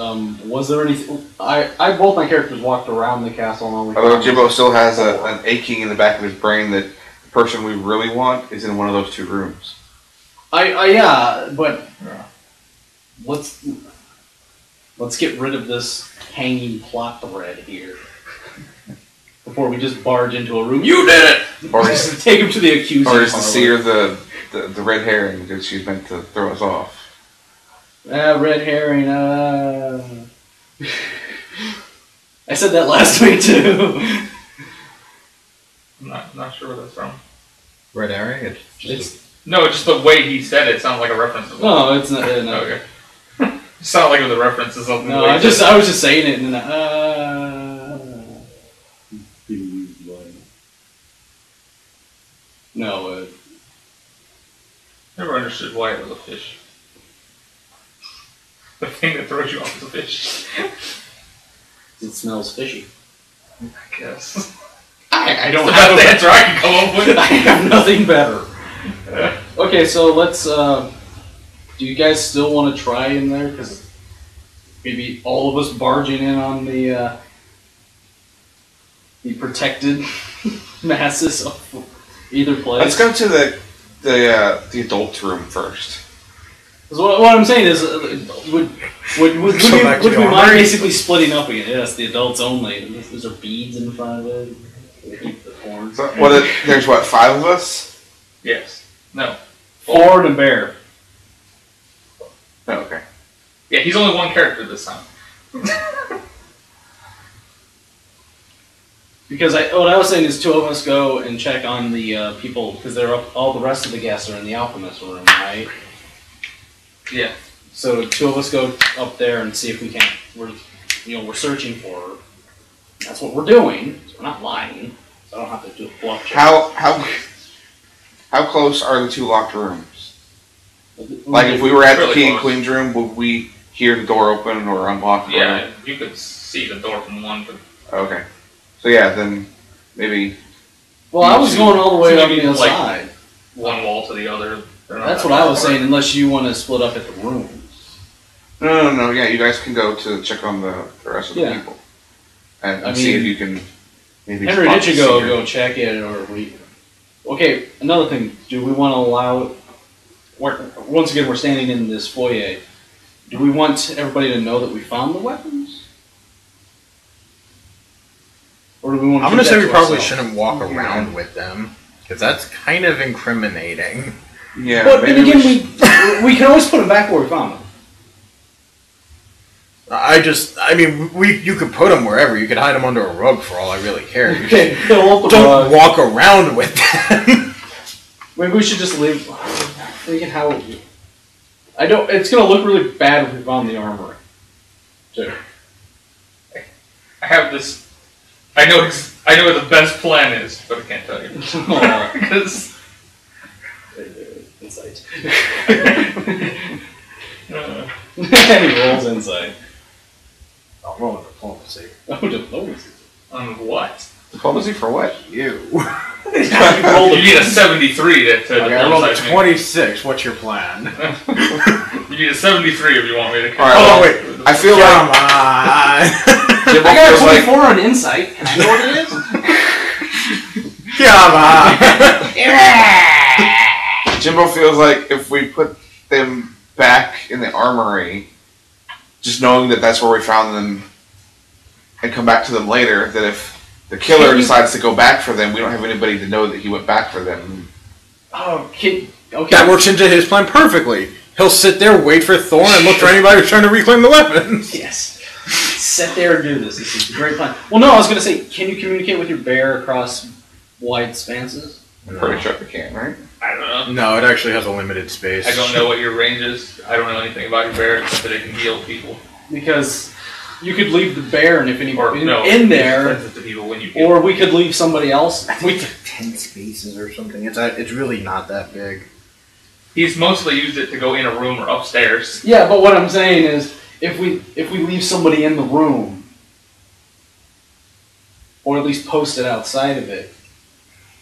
S5: Was there anything? I both my characters walked around the castle and all.
S3: Although Jimbo still has an aching in the back of his brain that the person we really want is in one of those 2 rooms.
S5: Yeah, but
S1: Yeah.
S5: let's get rid of this hanging plot thread here before we just barge into a room. You did it.
S3: Or
S5: Just take him to the accusing.
S3: Or is the
S5: parlor.
S3: seer the red herring because she's meant to throw us off?
S5: Red herring. I said that last week too.
S1: I'm not sure where that's from.
S4: Red herring. It's just.
S1: No, just the way he said it sounds like a reference to something.
S5: No, it's not. No.
S1: Okay. It sounded like it was a reference to something.
S5: No,
S1: the way
S5: I
S1: he said
S5: was just saying it, and then no.
S1: Never understood why it was a fish. The thing that throws you off is a fish.
S5: It smells fishy.
S1: I guess.
S5: I
S1: That's
S5: don't
S1: the
S5: have
S1: best answer I can come up with.
S5: I have nothing better. Okay, so let's. Do you guys still want to try in there? Because maybe all of us barging in on the protected masses of either place.
S3: Let's go to the adult room first.
S5: 'Cause what I'm saying is, would
S4: So back to
S5: we
S4: the
S5: mind
S4: armory?
S5: basically splitting up again? Yes, the adults only. Is there beads in front of it? They keep the horns.
S3: So, there's what, 5 of us?
S1: Yes. No.
S5: Ford and Bear.
S3: Oh, okay.
S1: Yeah, he's only one character this time.
S5: Because what I was saying is 2 of us go and check on the people, because they're up, all the rest of the guests are in the alchemist room, right?
S1: Yeah.
S5: So 2 of us go up there and see if we can. We're searching for her. That's what we're doing. So we're not lying. So I don't have to do a bluff check.
S3: How close are the 2 locked rooms? Like if we were at the
S1: Really
S3: king and
S1: close.
S3: queen's room, would we hear the door open or unlock?
S1: Yeah, you could see the door from one, but
S3: Okay. So yeah, then maybe.
S5: Well, I was going all the way
S1: So
S5: up
S1: maybe,
S5: the other
S1: like,
S5: side.
S1: one wall to the other. They're not
S5: That's
S1: that
S5: what I
S1: far
S5: was
S1: apart.
S5: saying, unless you want to split up at the rooms.
S3: No. Yeah, you guys can go to check on the rest of the
S5: Yeah.
S3: people and
S5: I
S3: see if
S5: mean,
S3: you can maybe.
S5: Henry
S3: spot the
S5: Ichigo
S3: seer.
S5: go check it, or we. Okay, another thing. Do we want to allow? Once again, we're standing in this foyer. Do we want everybody to know that we found the weapons? Or do we want to
S4: I'm
S5: keep
S4: gonna say
S5: that
S4: we
S5: to
S4: probably
S5: ourselves?
S4: shouldn't walk around with them because that's kind of incriminating.
S3: Yeah,
S5: But then
S3: maybe
S5: again,
S3: we should-
S5: we can always put them back where we found them.
S4: You could put them wherever. You could hide them under a rug for all I really care. You
S5: Okay, fill up the
S4: Don't
S5: rug.
S4: walk around with them.
S5: Maybe we should just leave. Thinking how. I don't. It's gonna look really bad if we found the armory. Too.
S1: I have this. I know what the best plan is, but I can't tell you
S5: Aw.
S1: because.
S5: Insight.
S1: Uh,
S5: He rolls insight.
S4: I'll roll a diplomacy.
S5: Oh, diplomacy.
S1: on what?
S3: Diplomacy for what?
S4: You.
S1: You need a 73 to
S4: Okay, I rolled a
S1: diplomatize me.
S4: 26. What's your plan?
S1: You need a 73 if you want me to.
S3: All right,
S4: Oh,
S3: well,
S4: wait.
S3: I feel
S4: Come
S3: like
S4: on.
S3: Jimbo
S5: I got
S3: feels
S5: a
S3: like
S5: 24 on insight. Can I know what it is?
S4: Come on.
S3: Jimbo feels like if we put them back in the armory, just knowing that that's where we found them, and come back to them later, that if the killer decides to go back for them, we don't have anybody to know that he went back for them.
S5: Oh, okay.
S4: That works into his plan perfectly. He'll sit there, wait for Thorn, and look for anybody who's trying to reclaim the weapons.
S5: Yes. Sit there and do this. This is a great plan. Well, no, I was going to say, can you communicate with your bear across wide spances?
S3: I'm pretty sure we can, right?
S1: I don't know.
S4: No, it actually has a limited space.
S1: I don't know what your range is. I don't know anything about your bear except that it can heal people.
S5: Because you could leave the bear and if
S1: Or
S5: anybody
S1: no,
S5: in there,
S1: it's to people when you heal.
S5: or we could leave somebody else.
S4: I think it's like 10 spaces or something. It's really not that big.
S1: He's mostly used it to go in a room or upstairs.
S5: Yeah, but what I'm saying is, if we leave somebody in the room, or at least post it outside of it.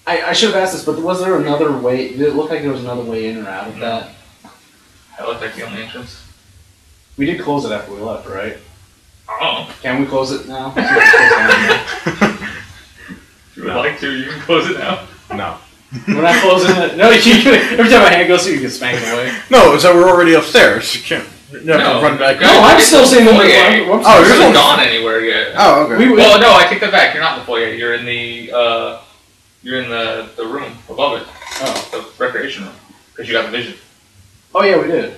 S5: I should have asked this, but was there another way? Did it look like there was another way in or out of that?
S1: That looked like the only entrance.
S5: We did close it after we left, right?
S1: Oh,
S5: Can we close it now?
S1: if you would like to, you can close it now.
S4: No.
S5: We're not closing it. No, every time my hand goes through, you get smacked away.
S4: No, so we're already upstairs. You can't. You have
S1: No,
S4: to run back.
S1: no,
S5: No, I'm still saying that
S1: foyer.
S5: we're
S1: Oh,
S5: still
S1: you're
S5: saying-
S1: not gone anywhere yet.
S4: Oh, okay.
S1: Well, no, I take that back. You're not in the foyer. You're in the room above it,
S5: Oh.
S1: the recreation room, because you got the vision.
S5: Oh yeah, we did.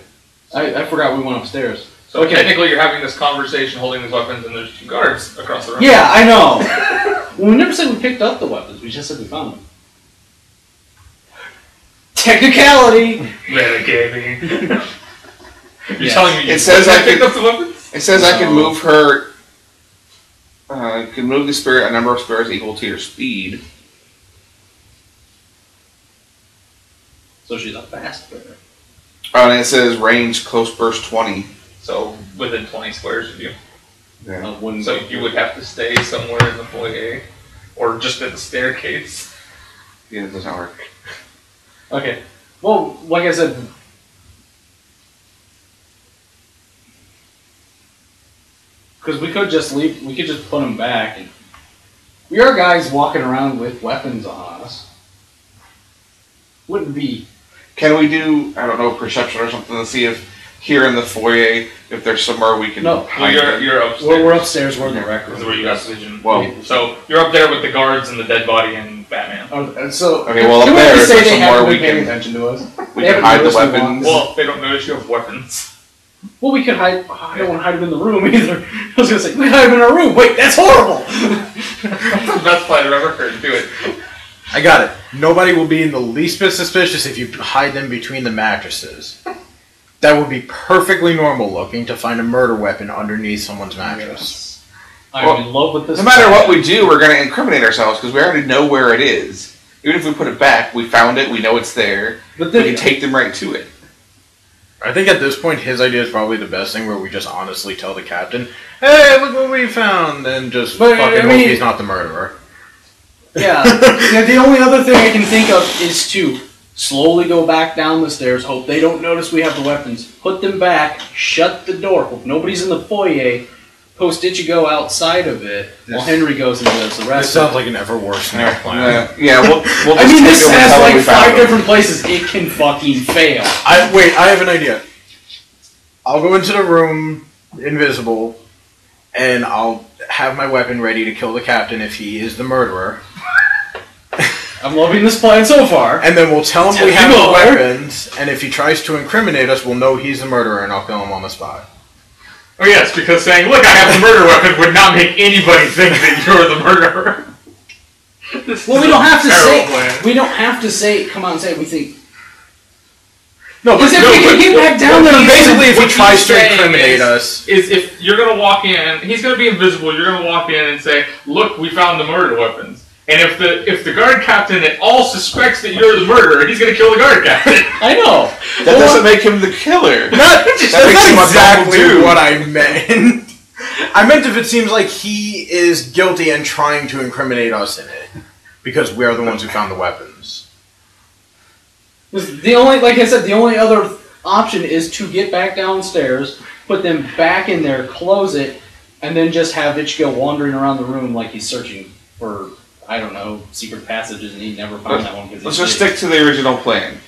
S5: I forgot we went upstairs.
S1: So technically, you're having this conversation, holding these weapons, and there's two guards across the room.
S5: Yeah, I know. Well, we never said we picked up the weapons. We just said we found them. Technicality.
S1: Renegade. You're
S5: Yes.
S1: telling me you
S3: It says I
S1: picked
S3: could-
S1: up the weapons?
S3: It says I can
S5: No.
S3: move her. Can move the spirit a number of squares equal to your speed.
S5: So she's a fast bear.
S3: Oh, and it says range close burst 20.
S1: So within 20 squares of you.
S3: Yeah.
S1: So you would have to stay somewhere in the foyer, or just at the staircase.
S3: Yeah, it doesn't work.
S5: Okay. Well, like I said, because we could just leave. We could just put them back. And we are guys walking around with weapons on us. Wouldn't be.
S3: Can we do, I don't know, perception or something to see if here in the foyer, if there's somewhere we can
S5: No.
S1: Well,
S3: hide them?
S1: you're upstairs.
S5: We're upstairs. We're in the rec
S1: This is
S5: room.
S1: where you got the vision.
S3: Well,
S1: So you're up there with the guards and the dead body and Batman.
S5: Oh, so
S3: Okay, well, up
S5: can we
S3: there,
S5: just
S3: is
S5: say
S3: there
S5: they
S3: somewhere
S5: haven't
S3: we
S5: been paying
S3: can-
S5: attention to us?
S3: we
S5: They
S3: can
S5: haven't
S3: hide the
S5: noticed we
S3: weapons.
S5: walked.
S1: Well, they don't notice you have weapons.
S5: Well, we could hide. I don't want to hide them in the room either. I was gonna say we hide them in our room. Wait, that's horrible.
S1: That's the best plan I've ever heard. Do it.
S4: I got it. Nobody will be in the least bit suspicious if you hide them between the mattresses. That would be perfectly normal looking to find a murder weapon underneath someone's mattress.
S5: I'm
S3: Well,
S5: in love with this.
S3: No matter what we do, we're going to incriminate ourselves because we already know where it is. Even if we put it back, we found it, we know it's there.
S5: But
S3: We
S5: then,
S3: can take them right to it.
S4: I think at this point his idea is probably the best thing where we just honestly tell the captain, hey, look what we found, and just
S5: But,
S4: fucking
S5: I
S4: hope
S5: mean-
S4: he's not the murderer.
S5: yeah, the only other thing I can think of is to slowly go back down the stairs, hope they don't notice we have the weapons, put them back, shut the door, hope nobody's in the foyer, post Ichigo outside of it, while Henry goes and does the
S4: This
S5: rest
S4: sounds
S5: of
S4: like an ever worse snare plan.
S3: Yeah, we'll
S5: it.
S3: just
S5: I mean,
S3: take
S5: this
S3: them and
S5: has
S3: tell them we
S5: like
S3: found
S5: 5
S3: them.
S5: different places it can fucking fail.
S4: I have an idea. I'll go into the room, invisible, and I'll have my weapon ready to kill the captain if he is the murderer.
S5: I'm loving this plan so far.
S4: And then we'll tell him
S5: Tell
S4: we
S5: you
S4: have the
S5: more.
S4: weapons, and if he tries to incriminate us, we'll know he's the murderer, and I'll kill him on the spot.
S1: Oh yes, because saying, "Look, I have the murder weapon," would not make anybody think that you're the murderer. This
S5: Well,
S1: is
S5: we don't
S1: a
S5: have to
S1: terrible
S5: say.
S1: plan.
S5: We don't have to say. Come on, and say it. We think.
S4: No,
S5: Because if we can get back down there,
S4: basically, if he
S1: what
S4: tries
S1: he's
S4: to
S1: saying
S4: incriminate us,
S1: is if you're gonna walk in, he's gonna be invisible. You're gonna walk in and say, "Look, we found the murder weapons." And if the guard captain at all suspects that you're the murderer, he's gonna kill the guard captain.
S5: I know.
S3: That doesn't make him the killer.
S4: that's
S3: makes
S4: not
S3: him a
S4: exactly
S3: double dude.
S4: what I meant. I meant if it seems like he is guilty and trying to incriminate us in it. Because we are the ones who found the weapons.
S5: The only, like I said, the only other option is to get back downstairs, put them back in there, close it, and then just have Ichigo wandering around the room like he's searching for, I don't know, secret passages, and he never found that one.
S3: Let's just stick to the original plan.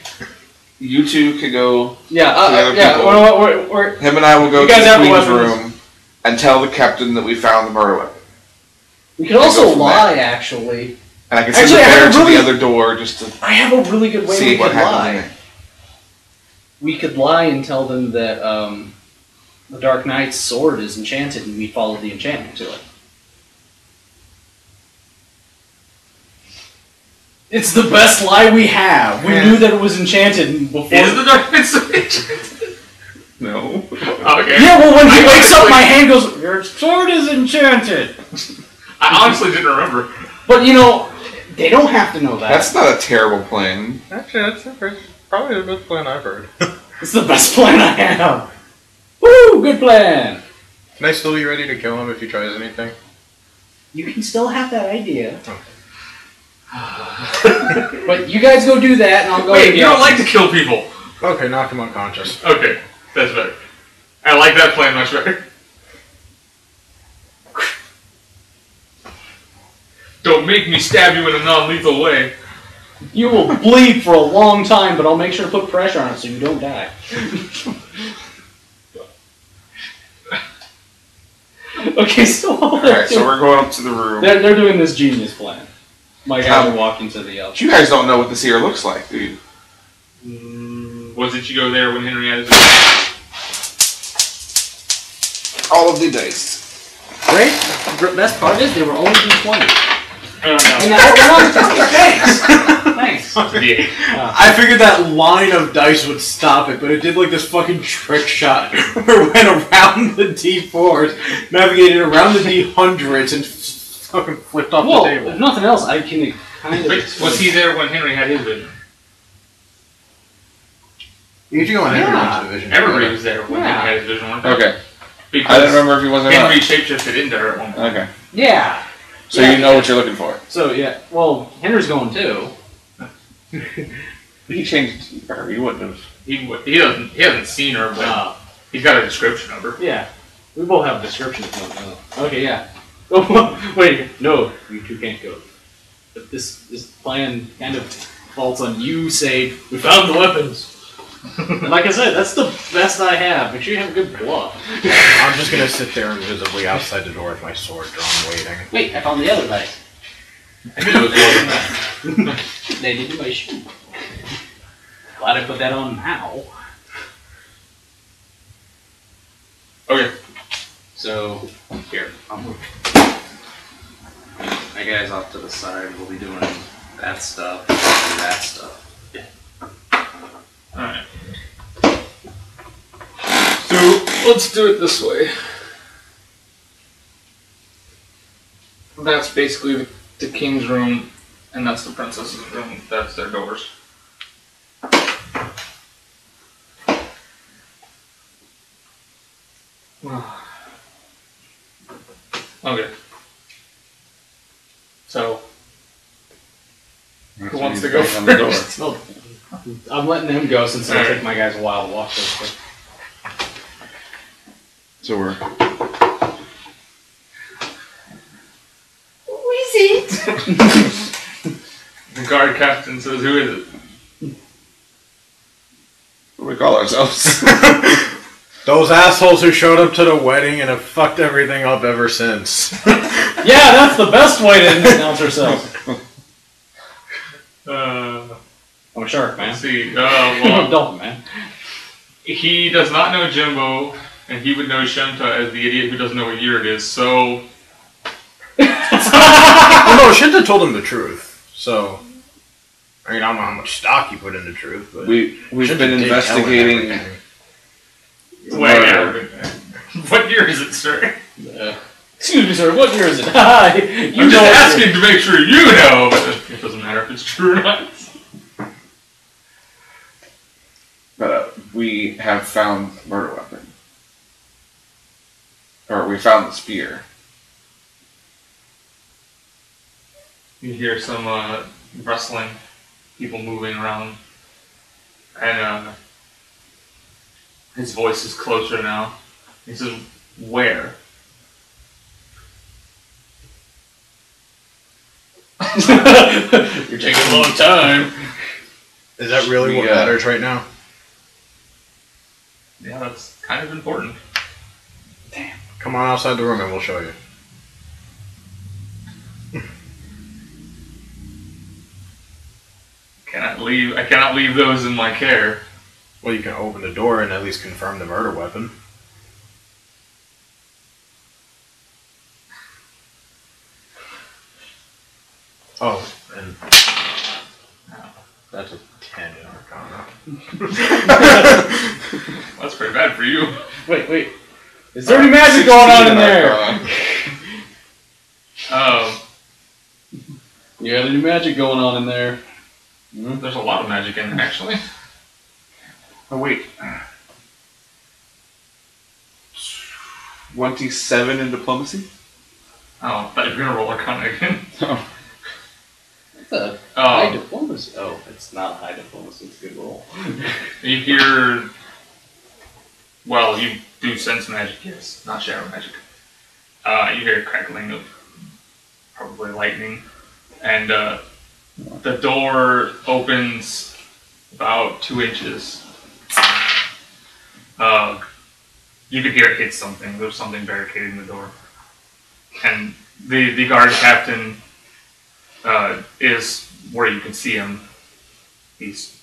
S3: You two could go to the other people. Him and I will go to the Queen's room and tell the captain that we found the murder weapon.
S5: We could also lie, actually.
S3: And I can send the bear to the other door just to
S5: I have a really good way we could lie.
S3: in there.
S5: We could lie and tell them that the Dark Knight's sword is enchanted and we followed the enchantment to it. It's the best lie we have. We knew that it was enchanted before.
S1: Is the Dark Knight's sword enchanted?
S3: No.
S1: Okay.
S5: Yeah, well, when he wakes up, my hand goes, "Your sword is enchanted."
S1: I honestly didn't remember.
S5: But, you know, they don't have to know that.
S3: That's not a terrible plan.
S2: Actually, that's probably the best plan I've heard.
S5: It's the best plan I have. Woo! Good plan.
S2: Can I still be ready to kill him if he tries anything?
S5: You can still have that idea. But you guys go do that, and I'll go.
S1: Wait, you don't like to kill people.
S2: Okay, knock him unconscious.
S1: Okay, that's better. I like that plan much better. Don't make me stab you in a non-lethal way.
S5: You will bleed for a long time, but I'll make sure to put pressure on it so you don't die. Okay, so
S3: Alright, so we're going up to the room.
S5: They're doing this genius plan. My guys are walking to the
S3: You guys don't know what the seer looks like, do you?
S1: Was Ichigo there when Henry had his...
S3: All of the dice.
S5: Great. The best part is they were only D20.
S1: Oh, no.
S5: And now thanks.
S1: D8.
S4: I figured that line of dice would stop it, but it did like this fucking trick shot where it went around the D4s, navigated around the D100s, and fucking flipped off the table.
S5: If nothing else, I can kind of...
S1: Wait, was he there when Henry had his vision?
S4: Ichigo and Henry went to the vision.
S1: Everybody was there when Henry had his vision, weren't they?
S3: Okay.
S1: Because
S3: I didn't remember if he wasn't
S1: Henry shapeshifted into her at one point.
S3: Okay.
S5: Yeah.
S3: So you know what you're looking for.
S5: So, yeah. Well, Henry's going too.
S3: He changed her. He wouldn't have.
S1: He hasn't seen her, but he's got a description of her.
S5: Yeah. We both have descriptions. Okay, yeah. Oh, wait, no, you two can't go. But this plan kind of falls on you, Sage. We found the weapons. And like I said, that's the best I have. Make sure you have a good bluff.
S4: I'm just gonna sit there invisibly outside the door with my sword drawn, waiting.
S5: Wait, I found the other dice.
S1: I knew it was more than that.
S5: They didn't my shoe. Glad I put that on now.
S1: Okay.
S5: So, here, I'll move. My guys off to the side will be doing that stuff and that stuff.
S1: Alright. So, let's do it this way. That's basically the king's room, and that's the princess's room. That's their doors. Okay. So, who wants to go first?
S5: No, I'm letting them go since it'll take my guys a while to walk this quick.
S3: So we're.
S5: Who is it?
S1: The guard captain says, "Who is it?"
S3: What do we call ourselves?
S4: Those assholes who showed up to the wedding and have fucked everything up ever since.
S5: Yeah, that's the best way to announce ourselves. I'm a shark, man.
S1: Let's see.
S5: I'm a dolphin, man.
S1: He does not know Jimbo, and he would know Shinta as the idiot who doesn't know what year it is. So,
S4: Well, no, Shinta told him the truth. So, I mean, I don't know how much stock you put into truth, but
S3: we've
S4: Shinta
S3: been
S4: did tell him
S3: investigating.
S4: everything.
S1: What year is it, sir?
S5: Excuse me, sir, what year is it? Hi! You
S1: I'm just
S5: know
S1: asking to make sure you know, but it doesn't matter if it's true or not.
S3: But we have found a murder weapon. Or we found the spear.
S1: You hear some rustling, people moving around, and his voice is closer now. He says, "Where?"
S5: You're taking a long time.
S4: Is that really what matters right now?
S1: Yeah, that's kind of important.
S4: Damn. Come on outside the room and we'll show you.
S1: I cannot leave those in my care.
S4: Well, you can open the door and at least confirm the murder weapon. Oh, and that's a 10 in Arcana.
S1: That's pretty bad for you.
S5: Wait. Is there any magic going on in there? You got any magic going on in there?
S1: There's a lot of magic in there, actually.
S3: Oh, wait. 27 in diplomacy?
S1: Oh, I thought you were going to roll Arcana again.
S3: Oh.
S5: It's a high diplomacy. Oh, it's not a high diplomacy. It's a good roll.
S1: You hear... Well, you do sense magic, yes. Not shadow magic. You hear a crackling of probably lightning. And the door opens about 2 inches. You could hear it hit something. There's something barricading the door. And the guard captain is where you can see him. He's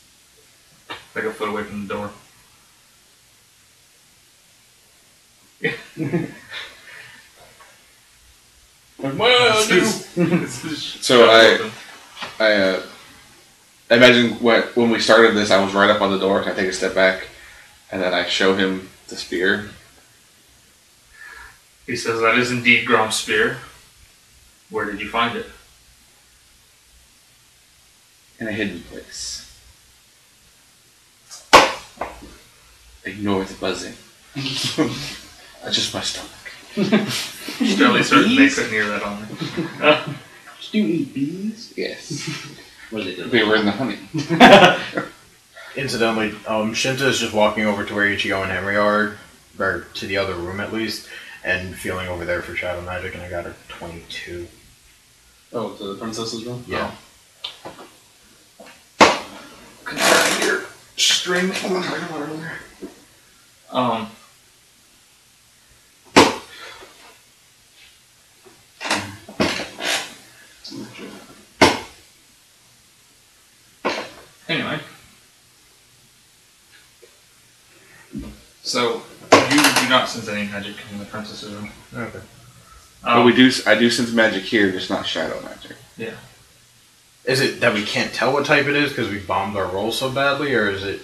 S1: like a foot away from the door.
S3: So I imagine when we started this, I was right up on the door. Can I take a step back, and then I show him the spear?
S1: He says, "That is indeed Grom's spear. Where did you find it?"
S3: In a hidden place. Ignore the buzzing. That's just my stomach.
S1: Fairly certain they couldn't hear that on me.
S5: Do you eat bees?
S3: Yes.
S5: What do they do?
S3: They were in the honey.
S4: Incidentally, Shinta is just walking over to where Ichigo and Henry are, or to the other room at least, and feeling over there for shadow magic, and I got her 22.
S5: Oh, to the princess's room?
S4: Yeah.
S3: Concerning your string that you were talking about earlier.
S1: Anyway. So, you do not sense any magic in the princess's room.
S4: Okay.
S3: But I do sense magic here, just not shadow magic.
S1: Yeah.
S4: Is it that we can't tell what type it is because we bombed our roll so badly, or is it...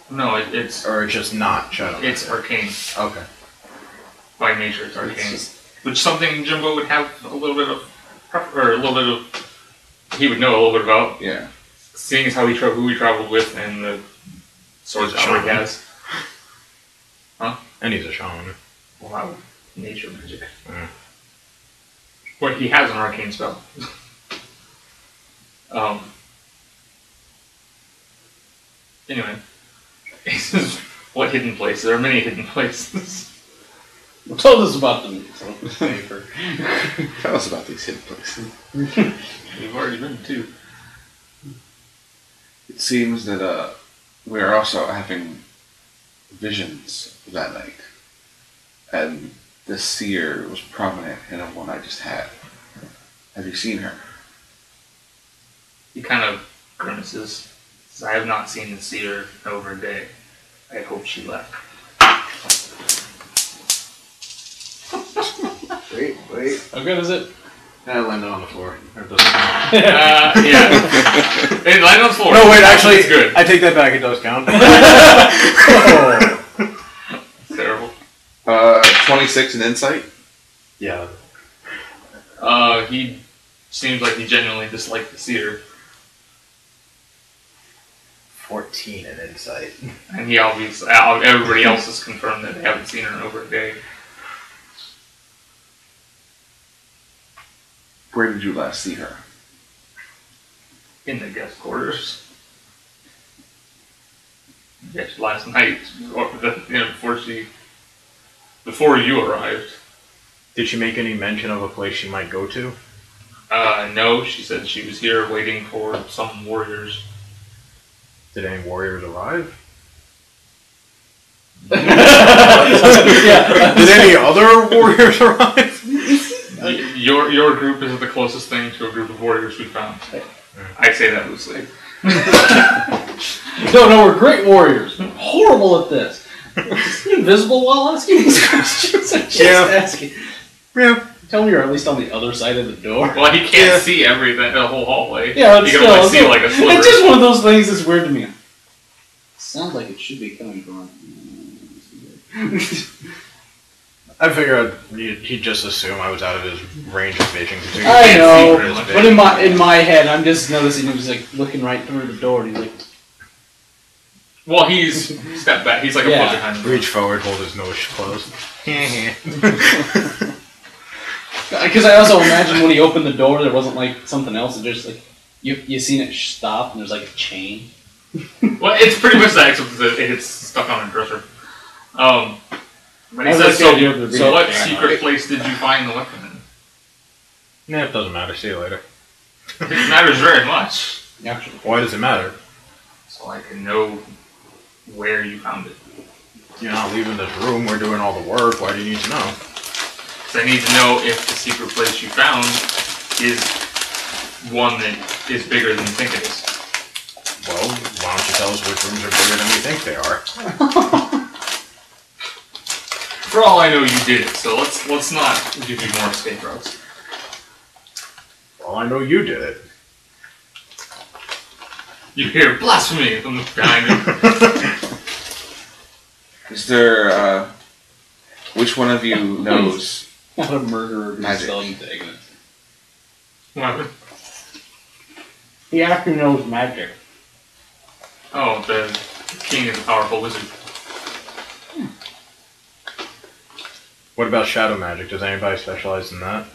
S1: No, it's...
S4: Or it's just not shadow magic?
S1: It's arcane.
S4: Okay.
S1: By nature, it's arcane. Which something Jimbo would have a little bit of... Or a little bit of... He would know a little bit about.
S3: Yeah.
S1: Seeing as how who he traveled with and the swords power he has. Huh?
S4: And he's a shaman.
S1: Wow. Nature magic.
S4: Mm.
S1: What he has an arcane spell. Anyway. This is what hidden place? There are many hidden places.
S5: Well, tell us about them.
S3: Tell us about these hidden places.
S1: We've already been to.
S3: It seems that we are also having visions that night. And the seer was prominent in the one I just had. Have you seen her?
S1: He kind of grimaces. Says, I have not seen the seer in over a day. I hope she left.
S4: Wait.
S5: How good is it?
S4: I landed on the floor.
S1: Yeah. It landed on the floor.
S4: No, wait, actually,
S1: it's good.
S4: I take that back. It does count.
S1: It's terrible.
S3: 26 in insight?
S4: Yeah.
S1: He seems like he genuinely disliked the seer.
S4: 14 in insight.
S1: And he obviously, everybody else has confirmed that they haven't seen her in over a day.
S3: Where did you last see her?
S1: In the guest quarters. Yes, last night, before you arrived.
S4: Did she make any mention of a place she might go to?
S1: No, she said she was here waiting for some warriors.
S4: Did any warriors arrive?
S5: Yeah.
S4: Did any other warriors arrive?
S1: Your group is the closest thing to a group of warriors we found. I say that loosely.
S5: No, we're great warriors. We're horrible at this. Is he invisible while asking these questions? I'm just asking.
S4: Yeah.
S5: Tell me you're at least on the other side of the door.
S1: Well, he can't see everything, the whole hallway.
S5: Yeah,
S1: he can only see like a sliver.
S5: It's just one of those things that's weird to me. Sounds like it should be coming from.
S4: I figured he'd just assume I was out of his range of vision.
S5: I know, but in my head, I'm just noticing he was like looking right through the door, and he's like.
S1: Well, he's stepped back. He's like a foot behind him.
S4: Reach forward, hold his nose closed.
S5: Because I also imagine when he opened the door, there wasn't like something else. It just like you seen it stop, and there's like a chain.
S1: Well, it's pretty much that, except that it's stuck on a dresser. But he
S5: I
S1: says,
S5: like the idea of the
S1: so what
S5: reach.
S1: secret place did you find the weapon in?
S4: Nah, it doesn't matter. See you later.
S1: It matters very much.
S5: Actually,
S4: Why does it matter?
S1: So I can know where you found it.
S4: You're not leaving this room. We're doing all the work. Why do you need to know?
S1: So I need to know if the secret place you found is one that is bigger than you think it is.
S4: Well, why don't you tell us which rooms are bigger than we think they are?
S1: For all I know, you did it. So let's not give you more escape routes.
S4: Well, I know you did it.
S1: You hear blasphemy from behind you.
S3: Is there, which one of you knows
S5: not a murderer who's
S3: magic?
S5: selling to ignorance.
S1: What?
S5: He actually knows magic.
S1: Oh, the king is a powerful wizard.
S4: What about shadow magic? Does anybody specialize in that?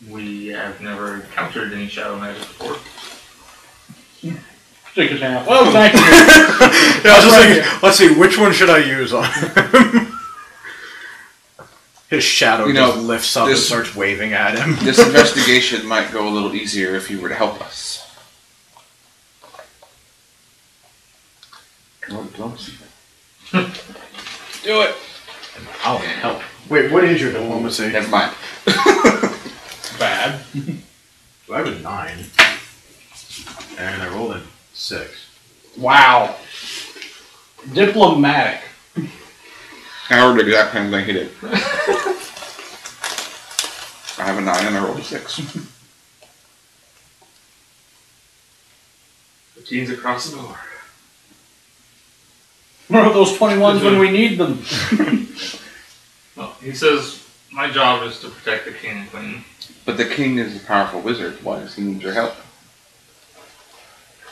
S1: We have never encountered any shadow magic before.
S5: Shake his hand. Well, thank you.
S4: Yeah, I was just thinking, let's see, which one should I use on him? His shadow just lifts up and starts waving at him.
S3: This investigation might go a little easier if you were to help us.
S5: Do it.
S4: I'll help. Wait, what is your diplomacy?
S3: Never mind.
S5: Bad.
S4: I have a 9. And I rolled a 6.
S5: Wow. Diplomatic.
S3: I rolled the exact same thing he did. I have a 9 and I rolled a 6.
S1: 15's across the board.
S5: Where are those 21s when we need them?
S1: Well, he says, my job is to protect the king and queen.
S3: But the king is a powerful wizard. Why does he need your help?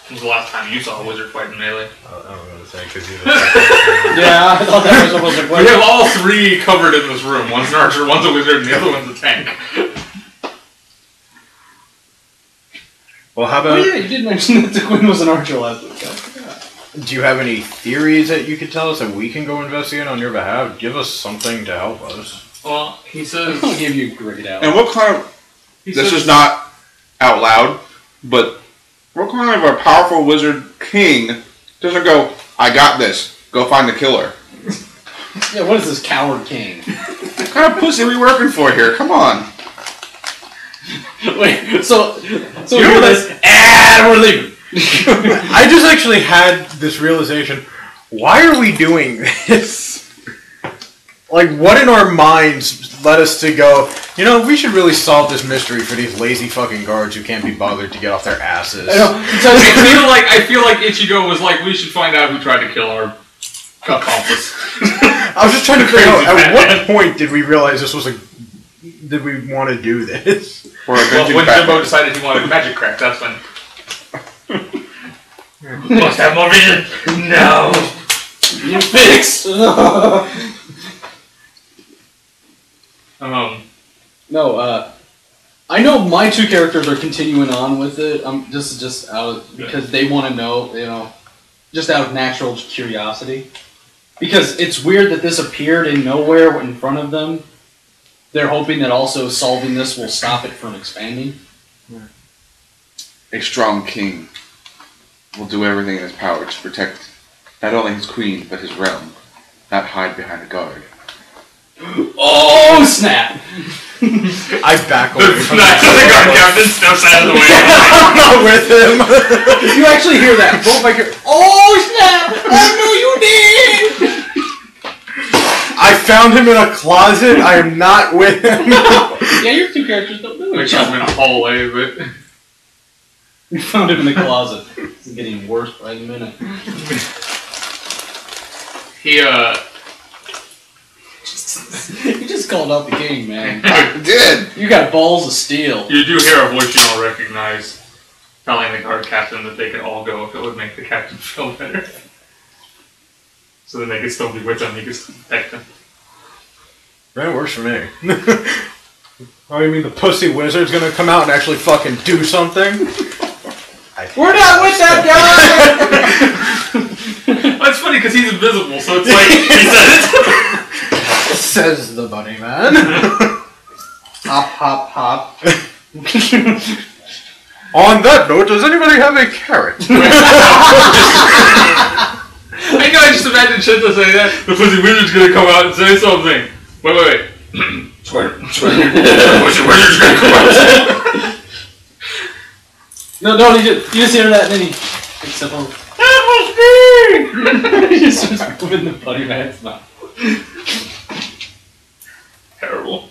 S1: When was the last time you saw a wizard fight in melee?
S4: I was going to say, because he's a
S5: Yeah, I thought that was almost a
S1: We
S5: question.
S1: have all three covered in this room. One's an archer, one's a wizard, and the other one's a tank.
S4: Well, how
S5: Oh
S4: about...
S5: yeah, you did mention that the queen was an archer last week.
S4: Do you have any theories that you could tell us that we can go investigate on your behalf? Give us something to help us.
S1: Well, he says...
S5: I'll give you a grade out.
S3: And what kind of... This is not out loud, but what kind of a powerful wizard king doesn't go, I got this, go find the killer?
S5: Yeah, what is this coward king?
S3: What kind of pussy are we working for here? Come on.
S5: Wait, so
S1: You
S5: hear
S1: know
S5: this, and we're leaving.
S4: I just actually had this realization. Why are we doing this? Like, what in our minds led us to go, you know, we should really solve this mystery for these lazy fucking guards who can't be bothered to get off their asses.
S5: I know.
S1: I feel like Ichigo was like, we should find out who tried to kill our accomplice.
S4: I was just trying to figure out, at what point did we realize this was did we want to do this?
S3: Or
S1: Well, when Jimbo decided he wanted magic crack, that's when... Must have more vision! No!
S5: You fix.
S1: Um,
S5: No, I know my two characters are continuing on with it. Just out because they want to know, just out of natural curiosity. Because it's weird that this appeared in nowhere in front of them. They're hoping that also solving this will stop it from expanding.
S3: A strong king will do everything in his power to protect not only his queen, but his realm. Not hide behind a guard.
S5: Oh, snap!
S4: I back away from
S1: the guard captain steps out of the way.
S4: I'm not with him.
S5: You actually hear that. Both my characters. Oh, snap! I know you did!
S4: I found him in a closet. I am not with him.
S5: Yeah, your two characters don't know
S1: I
S5: each
S1: found him
S5: other.
S1: in a hallway, but
S5: You found him in the closet. It's getting worse by the minute.
S1: he
S5: You just called out the king, man.
S3: I did!
S5: You got balls of steel.
S1: You do hear a voice you don't recognize telling the guard captain that they can all go if it would make the captain feel better. So then they can still be with them, you can still protect them.
S4: That works for me. Oh, you mean the pussy wizard's gonna come out and actually fucking do something?
S5: We're not with that guy!
S1: Well, it's funny because he's invisible, so it's like, he says it.
S4: Says the bunny man.
S5: Hop, hop, hop.
S4: On that note, does anybody have a carrot?
S1: I know, I just imagine Shinta saying that. The pussy wizard's gonna come out and say something. Wait. Pussy wizard's gonna come out.
S5: No, you just hear that and then he picks up all. That was me! He just starts moving the bunny man's mouth.
S1: Terrible.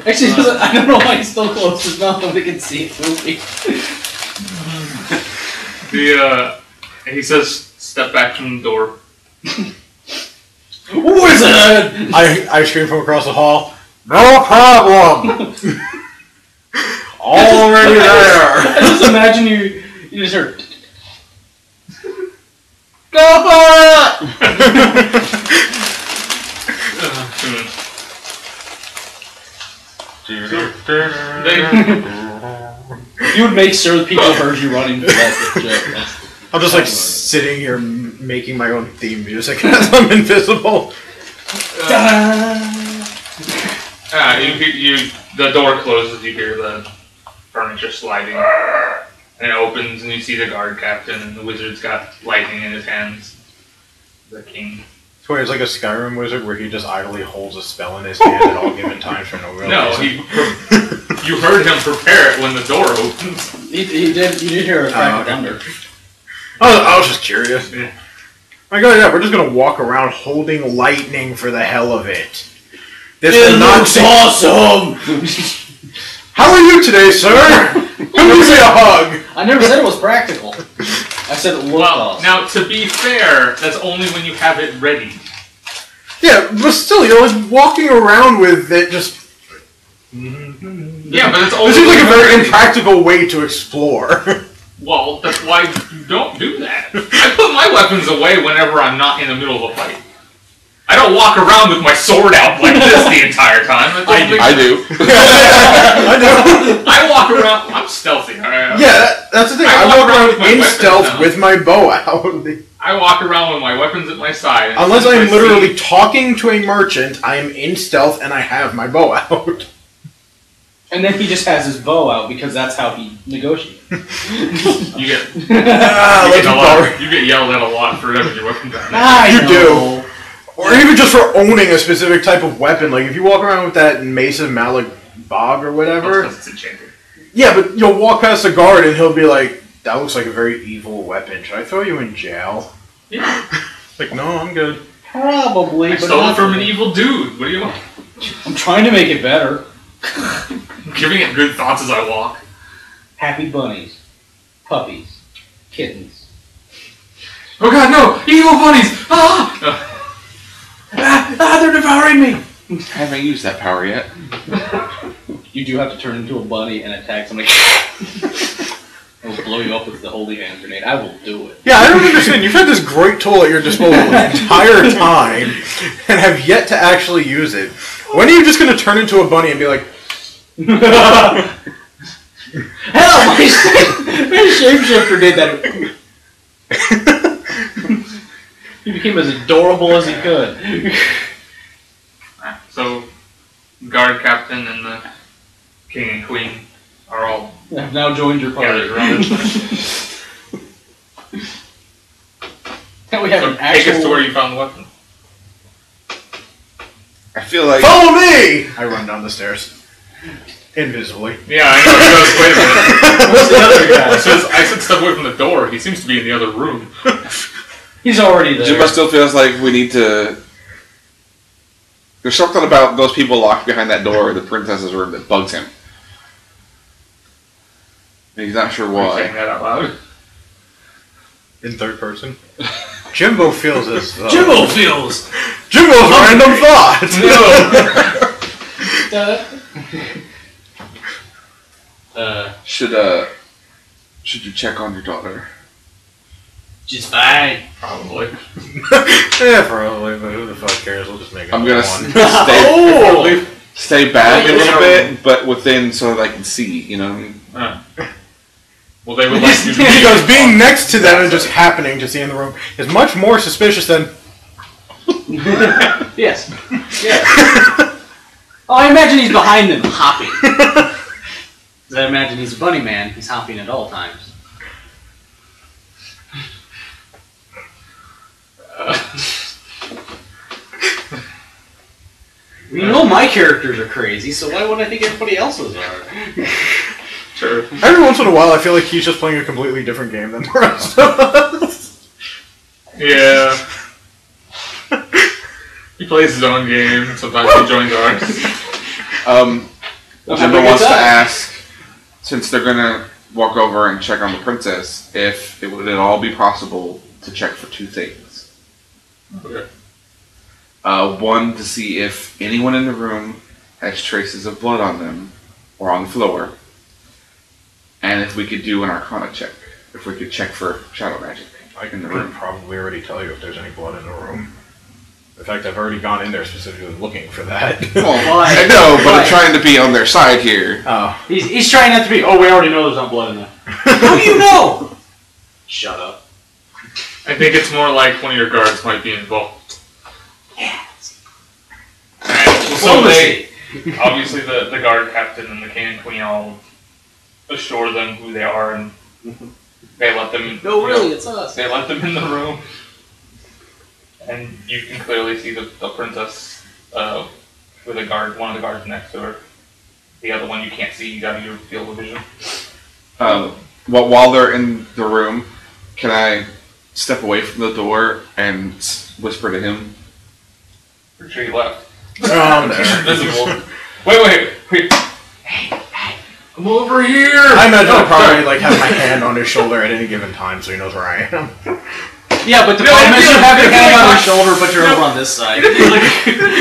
S5: Actually, I don't know why he still closed his mouth when they can see it moving.
S1: He says, step back from the door.
S5: Wizard!
S4: I scream from across the hall. No problem. Already there.
S5: I just imagine you just heard. Go for You would make sure that people heard you running for that.
S4: I'm just like sitting here making my own theme music as I'm invisible.
S1: The door closes, you hear the furniture sliding, and it opens, and you see the guard captain, and the wizard's got lightning in his hands. The king.
S4: So it's like a Skyrim wizard where he just idly holds a spell in his hand at all given times for no real
S1: No,
S4: reason.
S1: you heard him prepare it when the door opens.
S5: He did. You did hear a crack of thunder.
S4: I was just curious.
S1: Yeah.
S4: My God, yeah, we're just gonna walk around holding lightning for the hell of it. This
S5: It
S4: will not
S5: looks
S4: be-
S5: awesome.
S4: How are you today, sir? Give me a hug.
S5: I never said it was practical. I said it looked
S1: Well,
S5: awesome.
S1: now to be fair, that's only when you have it ready.
S4: Yeah, but still, you're like walking around with it just.
S1: Yeah, but it's only.
S4: This seems like a
S1: when you have
S4: very
S1: it ready.
S4: impractical way to explore.
S1: Well, that's why you don't do that. I put my weapons away whenever I'm not in the middle of a fight. I don't walk around with my sword out like this the entire time.
S3: I do.
S4: I know.
S1: I walk around. I'm stealthy.
S4: Yeah, that's the thing. I walk around in stealth with my bow out.
S1: I walk around with my weapons at my side.
S4: Unless I'm literally talking to a merchant, I am in stealth and I have my bow out.
S5: And then he just has his bow out because that's how he negotiates.
S1: You get
S4: Let's
S1: you get yelled at a lot for having your weapons out.
S4: You do. Or even just for owning a specific type of weapon. Like, if you walk around with that Mace of Malik Bog or whatever.
S1: Because it's enchanted.
S4: Yeah, but you'll walk past a guard and he'll be like, that looks like a very evil weapon. Should I throw you in jail?
S1: Yeah.
S4: Like, no, I'm good.
S5: Probably,
S1: I
S5: but
S1: stole it
S5: not
S1: from an
S5: really.
S1: evil dude. What do you want?
S5: I'm trying to make it better.
S1: I'm giving it good thoughts as I walk.
S5: Happy bunnies, puppies, kittens.
S1: Oh god, no! Evil bunnies! Ah!
S5: They're devouring me!
S3: I haven't used that power yet.
S5: You do have to turn into a bunny and attack somebody. I will blow you up with the holy hand grenade. I will do it.
S4: Yeah, I don't understand. You've had this great tool at your disposal the entire time and have yet to actually use it. When are you just going to turn into a bunny and be like,
S5: Hell, my shapeshifter did that. He became as adorable as he could.
S1: So, guard captain and the king and queen are all
S5: I've now joined your party.
S1: gathered around it.
S5: Now we have
S1: So
S5: an
S1: take us to where
S5: actual.
S1: you found the weapon.
S3: I feel like
S4: Follow me! I run down the stairs. Invisibly.
S1: Yeah, I know. He goes, wait a minute.
S5: What's the other
S1: He
S5: guy?
S1: says, I said step away from the door. He seems to be in the other room.
S5: He's already there.
S3: Jimbo still feels like we need to. There's something about those people locked behind that door in the princess's room that bugs him. And he's not sure
S1: Are you saying
S3: why.
S1: that out loud?
S4: In third person. Jimbo feels as though.
S5: Jimbo feels.
S4: Jimbo's random thoughts!
S3: Should you check on your daughter?
S5: She's fine.
S1: Probably.
S4: Yeah, probably, but who the fuck cares? We'll just make it
S3: I'm gonna
S4: one.
S3: stay back a little bit, but within so that I can see. You know what I mean?
S1: Well, they would like you to
S4: Because being next to them and just happening to see in the room is much more suspicious than.
S5: Yes. Yes. Oh, I imagine he's behind them, hopping. 'Cause I imagine he's a bunny man. He's hopping at all times. You know my characters are crazy, so why would I think everybody else's are?
S1: Sure.
S4: Every once in a while, I feel like he's just playing a completely different game than the rest of us.
S1: Yeah. He plays his own game. Sometimes he joins ours.
S3: Jimbo wants to ask, since they're gonna walk over and check on the princess, if it would at all be possible to check for two things.
S1: Okay.
S3: One, to see if anyone in the room has traces of blood on them or on the floor, and if we could do an Arcana check, if we could check for shadow magic
S4: I
S3: in the
S4: can
S3: room.
S4: probably already tell you if there's any blood in the room. In fact, I've already gone in there specifically looking for that.
S3: Well,
S5: Why?
S3: I know, but
S5: Why?
S3: I'm trying to be on their side here.
S4: Oh.
S5: He's trying not to be. Oh, we already know there's not blood in there. How do you know? Shut up.
S1: I think it's more like one of your guards might be involved.
S5: Yeah.
S1: Alright, so they, obviously the guard captain and the king and queen all assure them who they are and they let them,
S5: No, really, it's us.
S1: they let them in the room. And you can clearly see the princess with a guard, one of the guards next to her. The other one you can't see, you gotta use your field of vision.
S3: While they're in the room, can I step away from the door and whisper to him?
S1: Pretty sure you left.
S4: Oh,
S1: He's invisible. Wait. Hey, I'm over here!
S4: I imagine
S1: Oh,
S4: I probably
S1: sorry.
S4: like have my hand on his shoulder at any given time, so he knows where I am.
S5: Yeah, but the
S1: No,
S5: problem
S1: I
S5: is
S1: feel
S5: you have your
S1: like-
S5: hand on
S1: I
S5: his
S1: feel
S5: shoulder, but you're
S1: No.
S5: over on this side.
S1: It'd be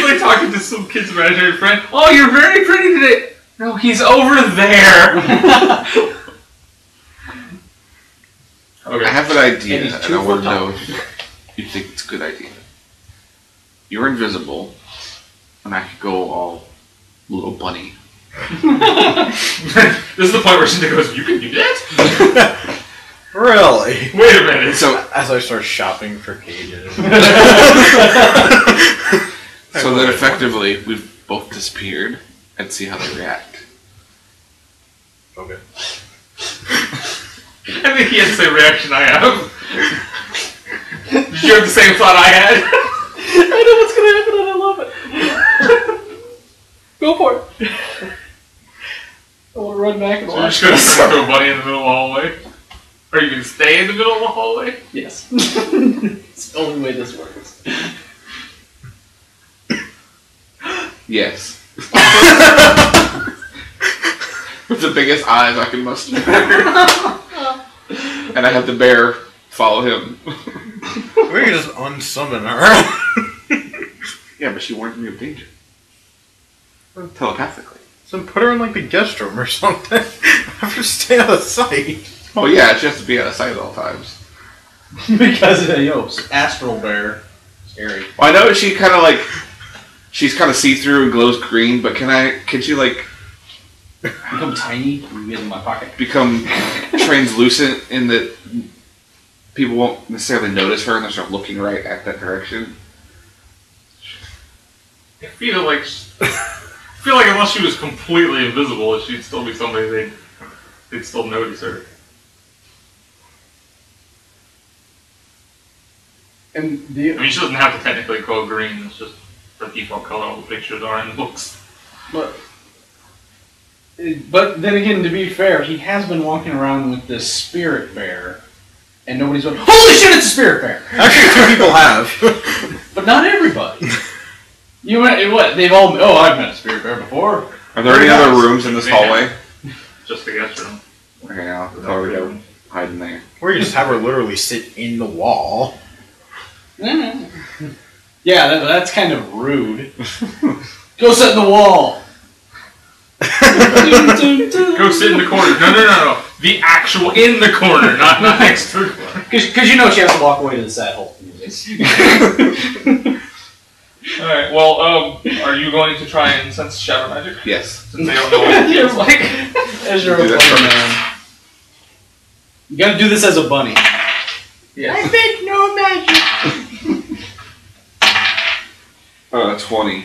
S1: like talking to some kid's imaginary friend. Oh, you're very pretty today. No, he's over there.
S3: I
S1: Okay.
S3: have an idea,
S5: And he's
S3: and
S5: 2
S3: I want
S5: foot
S3: to know
S5: tall.
S3: if you think it's a good idea. You're invisible, and I could go all little bunny.
S1: This is the point where Shinta goes, you can do that?
S4: Really?
S1: Wait a minute.
S3: So
S4: As I start shopping for cages.
S3: that effectively we've both disappeared and see how they react.
S4: Okay.
S1: I think he has the same reaction I have. Did you have the same thought I had?
S5: I know what's gonna happen and I love it. Go for it. I want to run back and
S1: So you're
S5: watch.
S1: just gonna throw a bunny in the middle of the hallway? Or you can stay in the middle of the hallway?
S5: Yes. It's the only way this works.
S3: Yes. With the biggest eyes I can muster. And I have the bear follow him.
S4: We can just unsummon her.
S3: Yeah, but she warned me of danger. Telepathically.
S4: So put her in like the guest room or something. Have her stay out of sight.
S3: Oh yeah, she has to be out of sight at all times.
S5: Because astral bear. Scary.
S3: Well, I know she kind of like, she's kind of see-through and glows green, but can she like
S5: Become tiny and get in my pocket.
S3: become translucent in that people won't necessarily notice her unless they're looking right at that direction.
S1: I feel like unless she was completely invisible, she'd still be somebody they'd still notice her.
S5: And
S1: I mean, she doesn't have to technically go green. It's just the default color all the pictures are in the books.
S5: But then again, to be fair, he has been walking around with this spirit bear, and nobody's going, "Holy shit, it's a spirit bear!"
S4: Actually, 2 people have.
S5: But not everybody. You went, what? They've all. Oh, I've met a spirit bear before.
S3: Are there any other rooms in this hallway?
S1: Just the guest room.
S3: Okay, I'll probably go hide in there.
S4: Or you just have her literally sit in the wall.
S5: Yeah, that's kind of rude. Go sit in the wall.
S1: Go sit in the corner. No. The actual in the corner, not next to the corner.
S5: Because you know she has to walk away to the sad hole music.
S1: Alright, well, are you going to try and sense shadow magic?
S3: Yes.
S1: Since they don't know what it
S5: You're
S1: feels like.
S5: as you're a
S3: Do that
S5: bunny
S3: for me.
S5: man. You gotta do this as a bunny.
S1: Yes.
S5: make no magic.
S3: 20.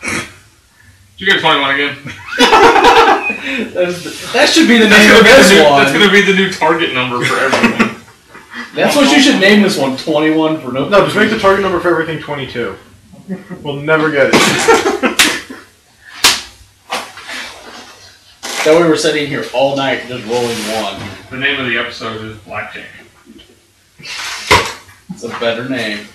S1: Did you get a 21 again?
S5: That should be the name of this one.
S1: That's going to be the new target number for everyone.
S5: That's what you should name this one. 21 for no.
S4: No, just make the target number for everything 22. We'll never get it.
S5: That way we're sitting here all night just rolling one.
S1: The name of the episode is Blackjack.
S5: It's a better name.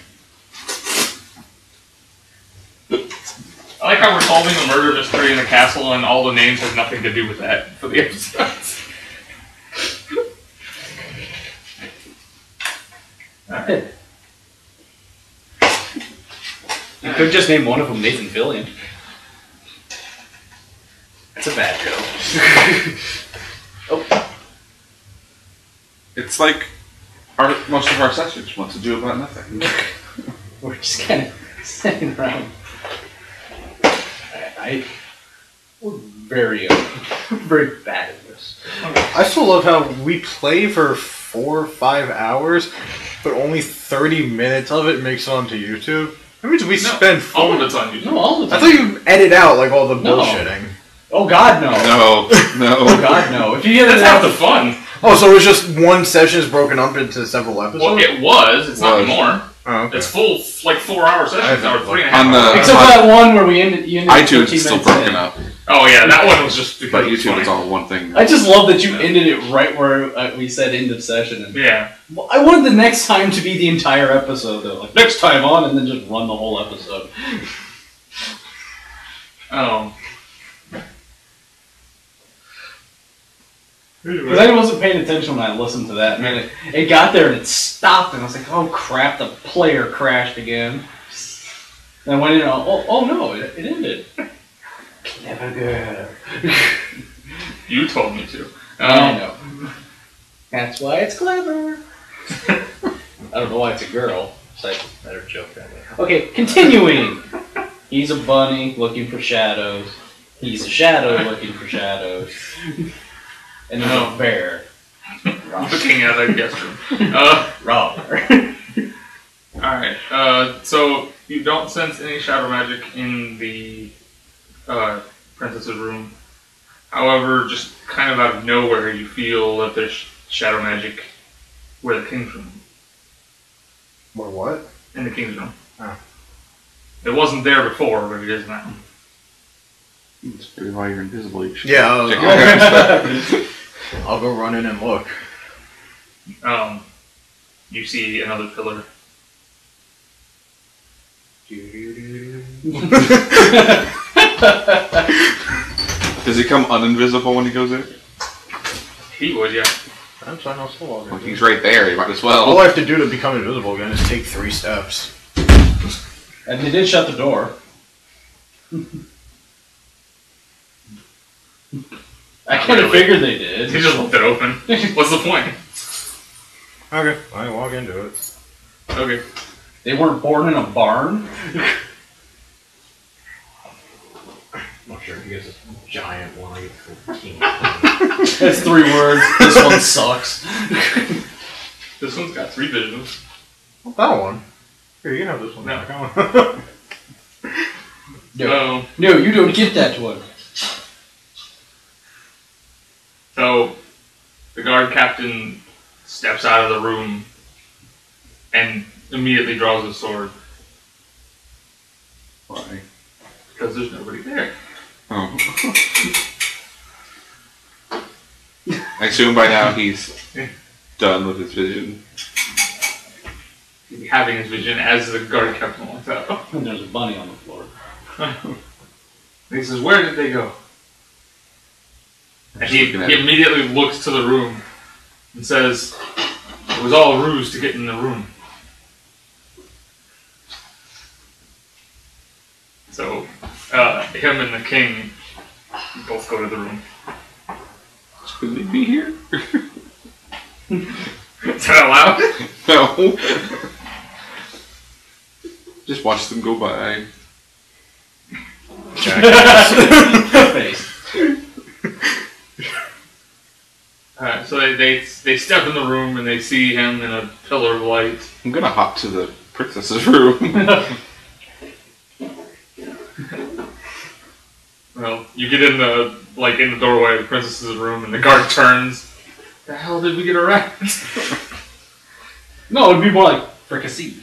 S1: I like how we're solving a murder mystery in a castle and all the names have nothing to do with that for the episodes. Alright.
S5: You could just name one of them Nathan Fillion. That's a bad joke. Oh.
S3: It's like most of our sessions want to do about nothing.
S5: We're just kind of sitting around. We're very bad at this.
S4: I still love how we play for 4 or 5 hours, but only 30 minutes of it makes it onto YouTube. That means we spend
S1: all of it's on YouTube.
S5: No, all the
S4: I
S5: time.
S4: thought you edit out like all the
S5: No.
S4: bullshitting.
S5: Oh God, no.
S3: No.
S5: Oh God, no. If you get
S1: That's
S5: it
S1: half
S5: out
S1: the fun.
S4: Oh, so it's just one session is broken up into several episodes?
S1: Well, it was. It's not anymore.
S4: Oh, okay.
S1: It's full, like 4 hour sessions or 3.5
S3: On the-
S1: hours.
S5: except for that one where you ended
S3: iTunes
S5: 15
S3: is still
S5: minutes
S3: broken
S5: in.
S3: up,
S1: Oh yeah, that one was just because
S3: but
S1: it was
S3: YouTube
S1: funny.
S3: is all one thing.
S5: I just love that you ended it right where we said end of session. And
S1: Yeah.
S5: well, I wanted the next time to be the entire episode, though. Like, next time on, and then just run the whole episode.
S1: Oh.
S5: Because I wasn't paying attention when I listened to that. Man, it got there and it stopped, and I was like, oh crap, the player crashed again. And I went in and oh no, it ended. Clever girl.
S1: You told me to.
S5: I know. That's why it's clever. I don't know why it's a girl. So I better joke that way. Okay, continuing. He's a bunny looking for shadows. He's a shadow looking for shadows. And then a bear.
S1: Looking at a guest room.
S5: Robber.
S1: Alright, so you don't sense any shadow magic in the princess's room. However, just kind of out of nowhere, you feel that there's shadow magic where the king's room.
S4: Or what?
S1: In the king's room.
S4: Oh.
S1: It wasn't there before, but it is now.
S3: It's pretty why you're invisible. You should
S4: Yeah,
S3: check your stuff.
S4: I'll go run in and look.
S1: You see another pillar.
S3: Does he come uninvisible when he goes in?
S1: He would, yeah.
S4: I'm fine, I'll still walk in.
S3: Like he's right there. You might as
S4: All
S3: well.
S4: I have to do to become invisible again is take 3 steps.
S5: And they did shut the door. I kind of figured they did.
S1: He just left it open. What's the point?
S4: Okay, I walk into it.
S1: Okay.
S5: They weren't born in a barn.
S4: Not sure.
S2: gets a giant one. I get 14.
S5: That's 3 words. This one sucks.
S1: This one's got 3 visions.
S4: That one. Here, you can have this one.
S1: No.
S5: No. No, you don't get that one.
S1: So, the guard captain steps out of the room and immediately draws his sword.
S3: Why?
S1: Because there's nobody there.
S3: Oh. I assume by now he's done with his vision.
S1: He's having his vision as the guard captain walks out.
S5: And there's a bunny on the floor.
S1: And he says, "Where did they go?" And he
S3: Just looking at it.
S1: immediately looks to the room and says, "It was all a ruse to get in the room." So, him and the king both go to the room.
S3: Should they be here?
S1: Is that allowed?
S3: No. Just watch them go by.
S5: Face.
S1: So they step in the room and they see him in a pillar of light.
S3: I'm gonna hop to the princess's room.
S1: Well, you get in the doorway of the princess's room and the guard turns. The hell did we get around?
S5: No, it'd be more like fricassee.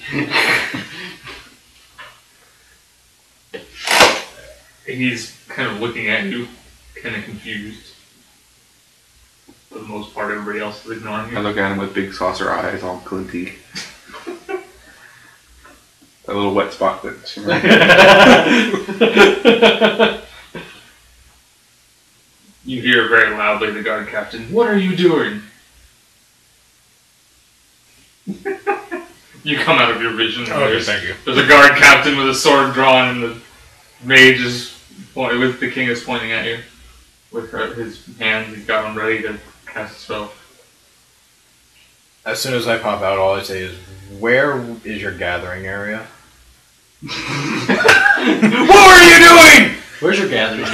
S1: He's kind of looking at you, kind of confused. For the most part, everybody else is ignoring
S3: I
S1: you.
S3: look at him with big saucer eyes, all glinty. A little wet spot that shimmers.
S1: You hear very loudly the guard captain, "What are you doing?" You come out of your vision. And
S4: Okay, thank you.
S1: There's a guard captain with a sword drawn, and the mage is with the king is pointing at you with his hands. He's got them ready to cast a spell.
S4: As soon as I pop out, all I say is, "Where is your gathering area?"
S1: What are you doing?
S5: Where's your gathering?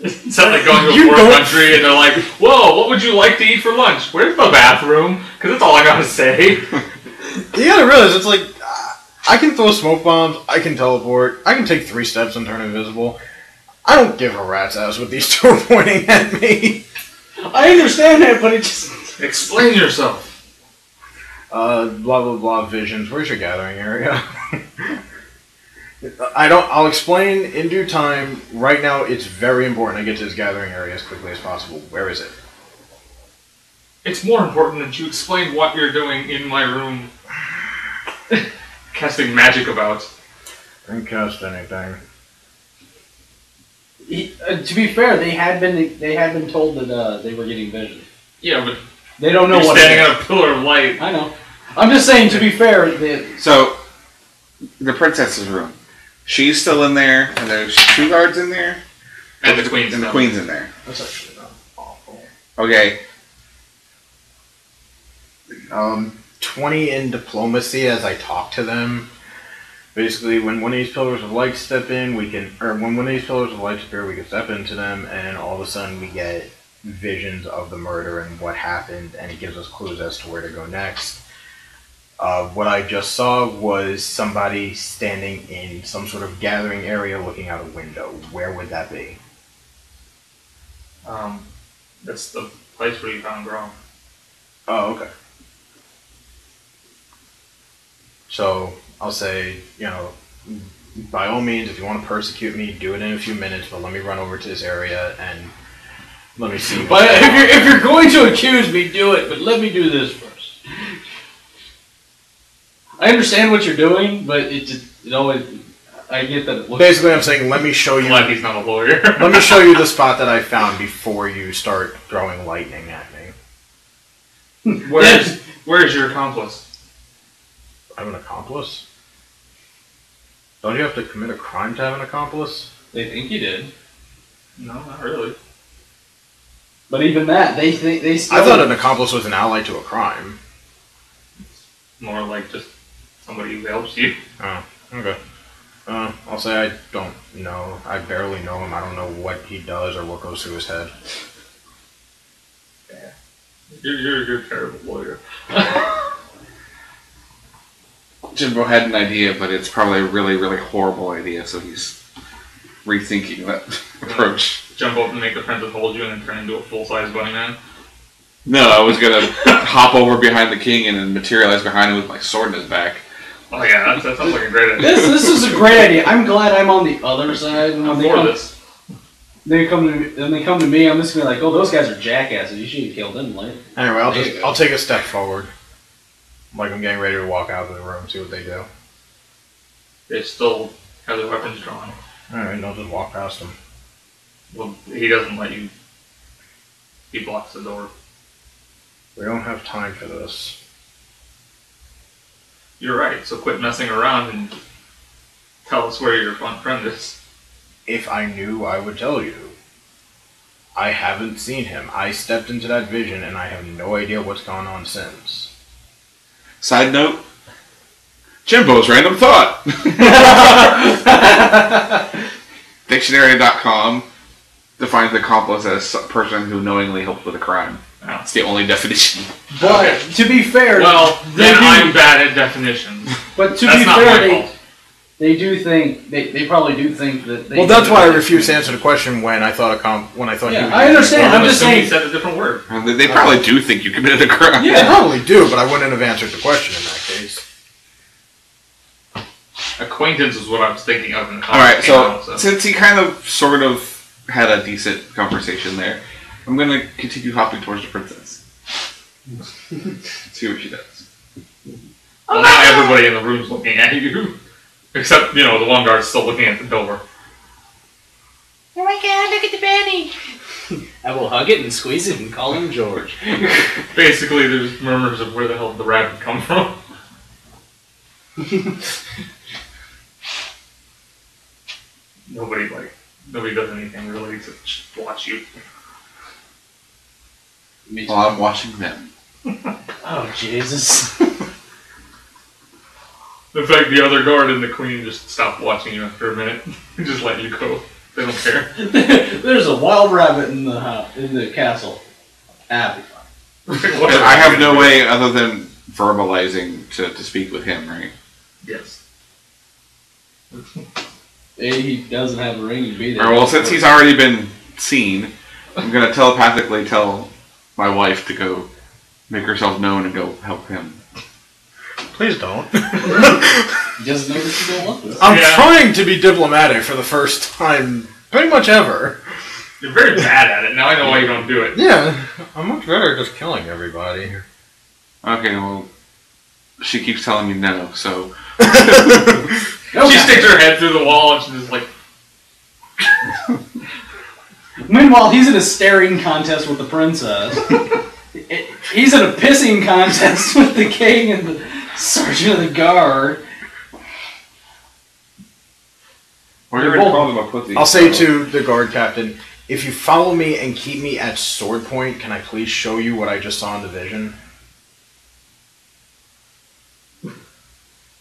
S1: It's not like going to a
S4: You
S1: foreign
S4: don't-
S1: country and they're like, "Whoa, what would you like to eat for lunch? Where's the bathroom?" Because that's all I gotta say.
S4: You gotta realize, it's like, I can throw smoke bombs, I can teleport, I can take 3 steps and turn invisible. I don't give a rat's ass what these two are pointing at me.
S5: I understand that, but it just...
S1: Explain yourself.
S4: Blah blah blah visions, where's your gathering area? I'll explain in due time. Right now, it's very important I get to this gathering area as quickly as possible. Where is it?
S1: It's more important that you explain what you're doing in my room. Casting magic about.
S4: Didn't cast anything.
S5: to be fair, they had been told that they were getting vision.
S1: Yeah, but
S5: They don't know
S1: you're
S5: what
S1: standing
S5: it
S1: on a pillar of light.
S5: is. I know. I'm just saying, to be fair,
S3: So, the princess's room. She's still in there, and there's 2 guards in there,
S1: And the queen's
S3: and the
S1: still.
S3: queen's in there.
S4: That's actually not awful.
S3: Okay.
S4: 20 in diplomacy as I talk to them. Basically, when one of these pillars of light step in, when one of these pillars of light appear, we can step into them, and all of a sudden we get visions of the murder and what happened, and it gives us clues as to where to go next. What I just saw was somebody standing in some sort of gathering area looking out a window. Where would that be?
S1: That's the place where you found Grom.
S4: Oh, okay. So, I'll say, by all means, if you want to persecute me, do it in a few minutes, but let me run over to this area and let me see.
S5: But if you're going to accuse me, do it. But let me do this first. I understand what you're doing, but it always. I get that it looks.
S4: Basically, I'm saying, let me show you.
S1: Like he's not a lawyer.
S4: Let me show you the spot that I found before you start throwing lightning at me.
S1: Where's your accomplice?
S4: I'm an accomplice? Don't you have to commit a crime to have an accomplice?
S5: They think you did,
S1: No, not really.
S5: but even that, they think they still.
S4: I thought an accomplice was an ally to a crime.
S1: More like just somebody who helps you.
S4: Oh, okay. I'll say I don't know. I barely know him. I don't know what he does or what goes through his head.
S1: Yeah. You're a terrible lawyer.
S3: Jimbo had an idea, but it's probably a really, really horrible idea, so he's rethinking that approach.
S1: Jump up and make the princess hold you and then turn into a full-size bunny man?
S3: No, I was gonna hop over behind the king and then materialize behind him with my sword in his back.
S1: Oh yeah, that sounds like a great idea.
S5: This is a great idea. I'm glad I'm on the other side. And when they come to me, I'm just gonna be like, oh, those guys are jackasses. You should have killed them, like.
S4: Anyway, I'll take a step forward. Like I'm getting ready to walk out of the room, see what they do.
S1: They still have their weapons drawn.
S4: Alright, I'll just walk past them.
S1: Well, he doesn't let you. He blocks the door.
S4: We don't have time for this.
S1: You're right, so quit messing around and tell us where your friend is.
S4: If I knew, I would tell you. I haven't seen him. I stepped into that vision and I have no idea what's gone on since.
S3: Side note, Jimbo's random thought. Dictionary.com defines accomplice as a person who knowingly helped with a crime. That's the only definition.
S5: But to be fair,
S1: well, then I'm bad at definitions.
S5: But to
S1: that's
S5: be
S1: not
S5: fair,
S1: my fault.
S5: they do think they probably do think that.
S4: Well, that's why I refused to answer the question when I thought
S5: Yeah, I understand. I'm just saying.
S1: He said a different word.
S3: They probably do think you committed a crime.
S4: Yeah, they probably do, but I wouldn't have answered the question in that case.
S1: Acquaintance is what I was thinking of.
S3: Alright, so since he kind of, sort of, had a decent conversation there, I'm gonna continue hopping towards the princess. See what she does.
S1: Well, now everybody in the room's looking at you. Except, the one guard's still looking at the door.
S6: Oh my god, look at the bunny!
S5: I will hug it and squeeze it and call him George.
S1: Basically, there's murmurs of where the hell did the rabbit come from. Nobody does anything really except just watch you.
S3: While I'm watching them.
S5: Oh, Jesus.
S1: In fact, the other guard and the queen just stopped watching you after a minute. Just let you go. They don't care.
S5: There's a wild rabbit in the house, in the castle. Happy fun.
S3: I have no way other than verbalizing to speak with him, right?
S1: Yes.
S5: He doesn't have a ring to be there.
S3: Alright, well, since he's already been seen, I'm going to telepathically tell my wife to go make herself known and go help him.
S4: Please don't.
S5: He doesn't know that you don't want this.
S4: I'm trying to be diplomatic for the first time pretty much ever.
S1: You're very bad at it. Now I know why you don't do it.
S4: Yeah, I'm much better at just killing everybody.
S3: Okay, well, she keeps telling me no, so...
S1: She sticks her head through the wall and she's just like...
S5: Meanwhile, he's in a staring contest with the princess. He's in a pissing contest with the king and the sergeant of the guard.
S4: I'll say to the guard captain, if you follow me and keep me at sword point, can I please show you what I just saw in the vision?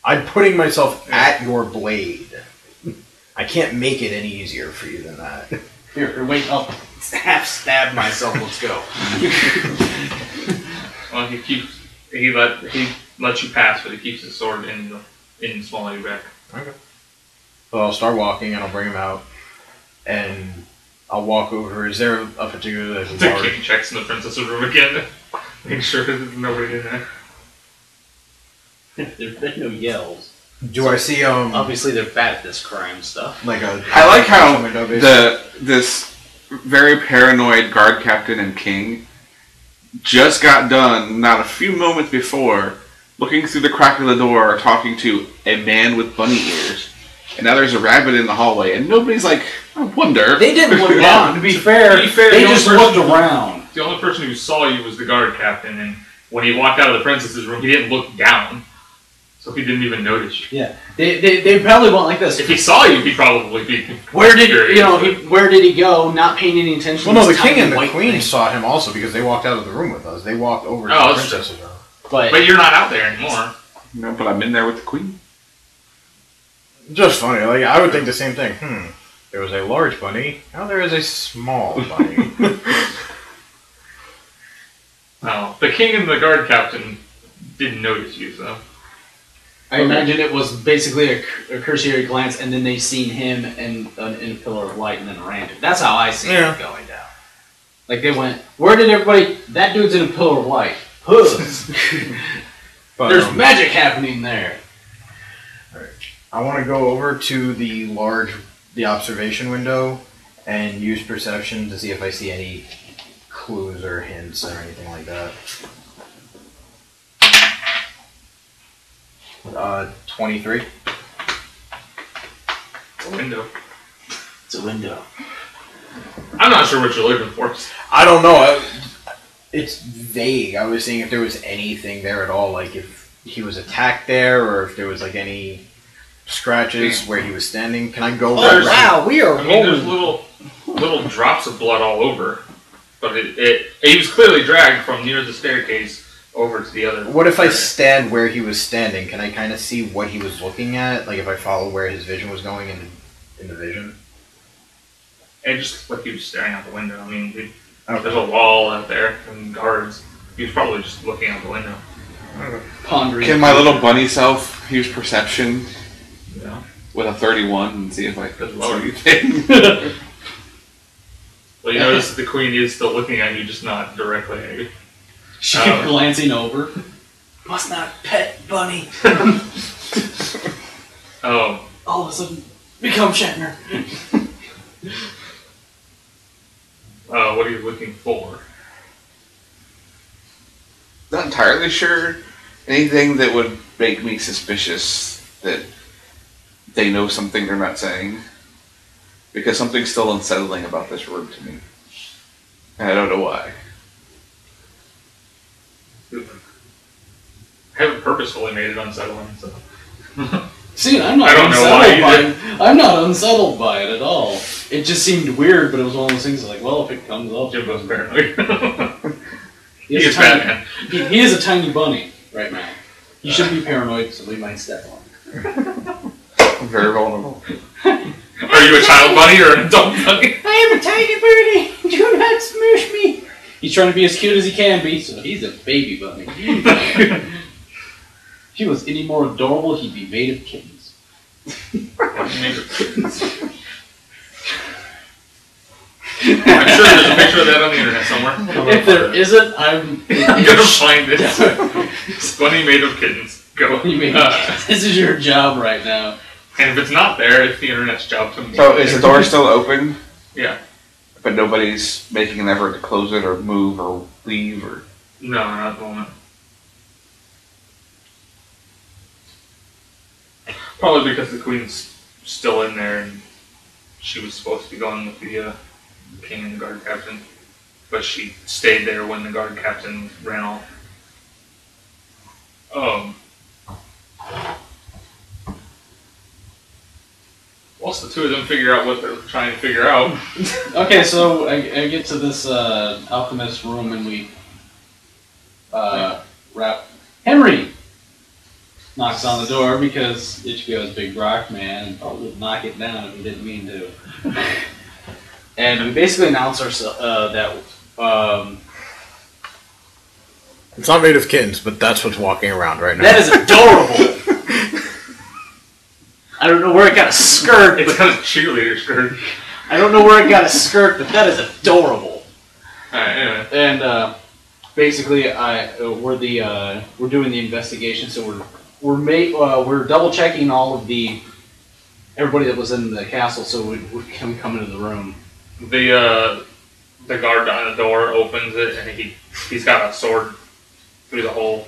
S4: I'm putting myself at your blade. I can't make it any easier for you than that.
S5: Here, wait, I'll half stab myself. Let's go.
S1: Well, he lets you pass, but he keeps the sword in small of your back.
S4: Okay. So I'll start walking and I'll bring him out, and I'll walk over. Is there a particular
S1: The king checks in the princess's room again. Make sure there's nobody in there.
S5: There's been no yells.
S4: Do I see
S5: Obviously, they're bad at this crime stuff.
S4: like a?
S3: I like how this very paranoid guard captain and king just got done, not a few moments before, looking through the crack of the door, talking to a man with bunny ears. And now there's a rabbit in the hallway, and nobody's like, I wonder.
S5: They didn't look down. To be fair, they just looked around.
S1: The only person who saw you was the guard captain, and when he walked out of the princess's room, he didn't look down. So he didn't even notice you.
S5: Yeah, they probably went like this.
S1: If he saw you, he'd probably be.
S5: Where did where did he go? Not paying any attention.
S4: Well, no,
S5: to
S4: the king and the queen
S5: thing.
S4: saw him also because they walked out of the room with us. They walked over to the princess's room.
S1: But you're not out there anymore.
S3: No, but I'm in there with the queen.
S4: Just funny. Like I would think the same thing. There was a large bunny. Now there is a small bunny.
S1: Well, the king and the guard captain didn't notice you, so.
S5: I imagine it was basically a cursory glance, and then they seen him in a pillar of light, and then ran to. That's how I see it going down. Like they went, where did everybody? That dude's in a pillar of light. There's magic happening there.
S4: I want to go over to the observation window and use perception to see if I see any clues or hints or anything like that. 23.
S1: It's a window.
S5: It's a window.
S1: I'm not sure what you're looking for.
S4: I don't know. It's vague. I was seeing if there was anything there at all, like if he was attacked there or if there was like any scratches where he was standing. Can I go?
S1: Oh
S5: wow, we are.
S1: I mean, there's little drops of blood all over, but he was clearly dragged from near the staircase over to the other.
S4: What if I stand where he was standing? Can I kind of see what he was looking at? Like if I follow where his vision was going in the vision?
S1: And just like he was staring out the window. I mean, there's a wall out there and guards. He was probably just looking out the window.
S5: Pondering.
S3: Can my little bunny self use perception
S1: Yeah.
S3: with a 31 and see if I could
S1: Lower.
S3: see anything?
S1: Well, you notice that the queen is still looking at you, just not directly at you.
S5: She kept glancing over. Must not pet bunny.
S1: Oh.
S5: All of a sudden, become Shatner.
S1: What are you looking for?
S3: Not entirely sure. Anything that would make me suspicious that they know something they're not saying. Because something's still unsettling about this room to me. And I don't know why.
S1: I haven't purposefully made it unsettling, so.
S5: See, I'm not
S1: I don't know
S5: unsettled
S1: why
S5: by it. I'm not unsettled by it at all. It just seemed weird, but it was one of those things like, well, if it comes up.
S1: Jimbo's paranoid.
S5: He
S1: He is Batman.
S5: He is a tiny bunny right now. He shouldn't be paranoid, so we might step on him.
S3: I'm very vulnerable.
S1: Are you a child bunny or an adult bunny?
S6: I am a tiny birdie. Do not smush me.
S5: He's trying to be as cute as he can be, so he's a baby bunny. If he was any more adorable, he'd be made of kittens.
S1: I'm sure there's a picture of that on the internet somewhere.
S5: If there isn't, I'm
S1: gonna find it. Bunny made of kittens. Go.
S5: This is your job right now.
S1: And if it's not there, it's the internet's job to.
S3: So is the door still open?
S1: Yeah.
S3: But nobody's making an effort to close it or move or leave or...
S1: No, not at the moment. Probably because the queen's still in there and she was supposed to be going with the king and the guard captain. But she stayed there when the guard captain ran off. Once the two of them figure out what they're trying to figure out.
S5: Okay, so I get to this alchemist room and we wrap. Henry knocks on the door because Ichigo is big rock man and probably would knock it down if he didn't mean to. And we basically announce ourselves that
S4: It's not made of kittens, but that's what's walking around right now.
S5: that is adorable. I don't know where it got a skirt.
S1: It's got a cheerleader skirt.
S5: I don't know where it got a skirt, but that is adorable.
S1: Alright, anyway.
S5: And basically, we're doing the investigation, so we're double checking all of everybody that was in the castle, so we can come into the room.
S1: The guard on the door opens it and he's got a sword through the hole.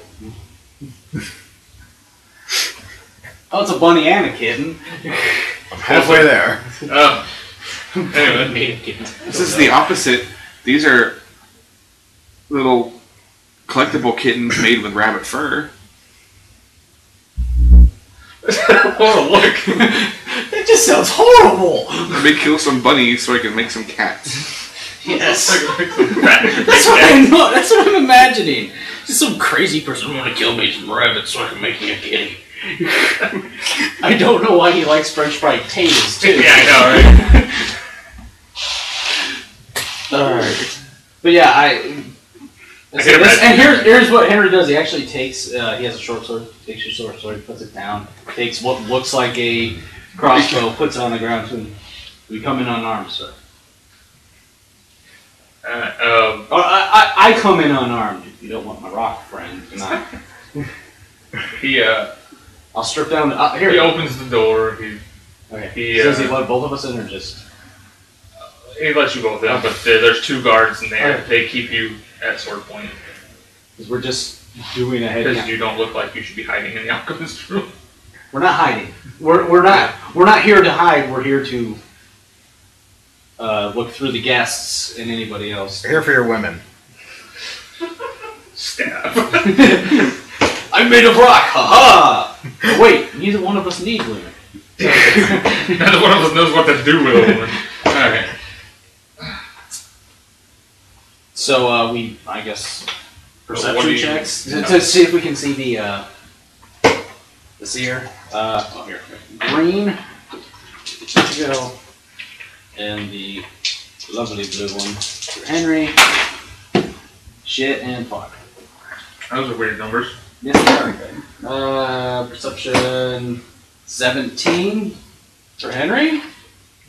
S5: Oh, it's a bunny and a kitten.
S4: I'm halfway there.
S1: Anyway.
S3: This is the opposite. These are little collectible kittens made with rabbit fur.
S1: Oh, look.
S5: That just sounds horrible.
S3: Let me kill some bunnies so I can make some cats.
S5: Yes.
S1: That's
S5: That's what I'm imagining. Just some crazy person want to kill me some rabbits so I can make me a kitty. I don't know why he likes French fried potatoes too.
S1: Yeah, I know, right?
S5: Alright. But yeah, and here's what Henry does. He actually takes, he has a short sword, takes your short sword, puts it down, takes what looks like a crossbow, puts it on the ground, and we come in unarmed, sir. I come in unarmed if you don't want my rock friend. Not. I'll strip down. Here.
S1: He opens the door.
S5: Does he let both of us in or just?
S1: He lets you both in, but there's 2 guards in there. Okay. They keep you at sword point.
S5: Because we're just doing a head
S1: Because
S5: count.
S1: you don't look like you should be hiding in the alchemist room.
S5: We're not hiding. We're not here to hide. We're here to look through the guests and anybody else.
S4: We're here for your women.
S1: Stab.
S5: I'm made of rock. Ha ha. Wait, neither one of us need women.
S1: Neither one of us knows what to do with a woman. All right.
S5: So I guess, perception checks
S1: No.
S5: to see if we can see the seer. Here, green, Ichigo, and the lovely blue one for Henry. Shit and fuck.
S1: Those are weird numbers.
S5: Yes, they are. Perception 17 for Henry.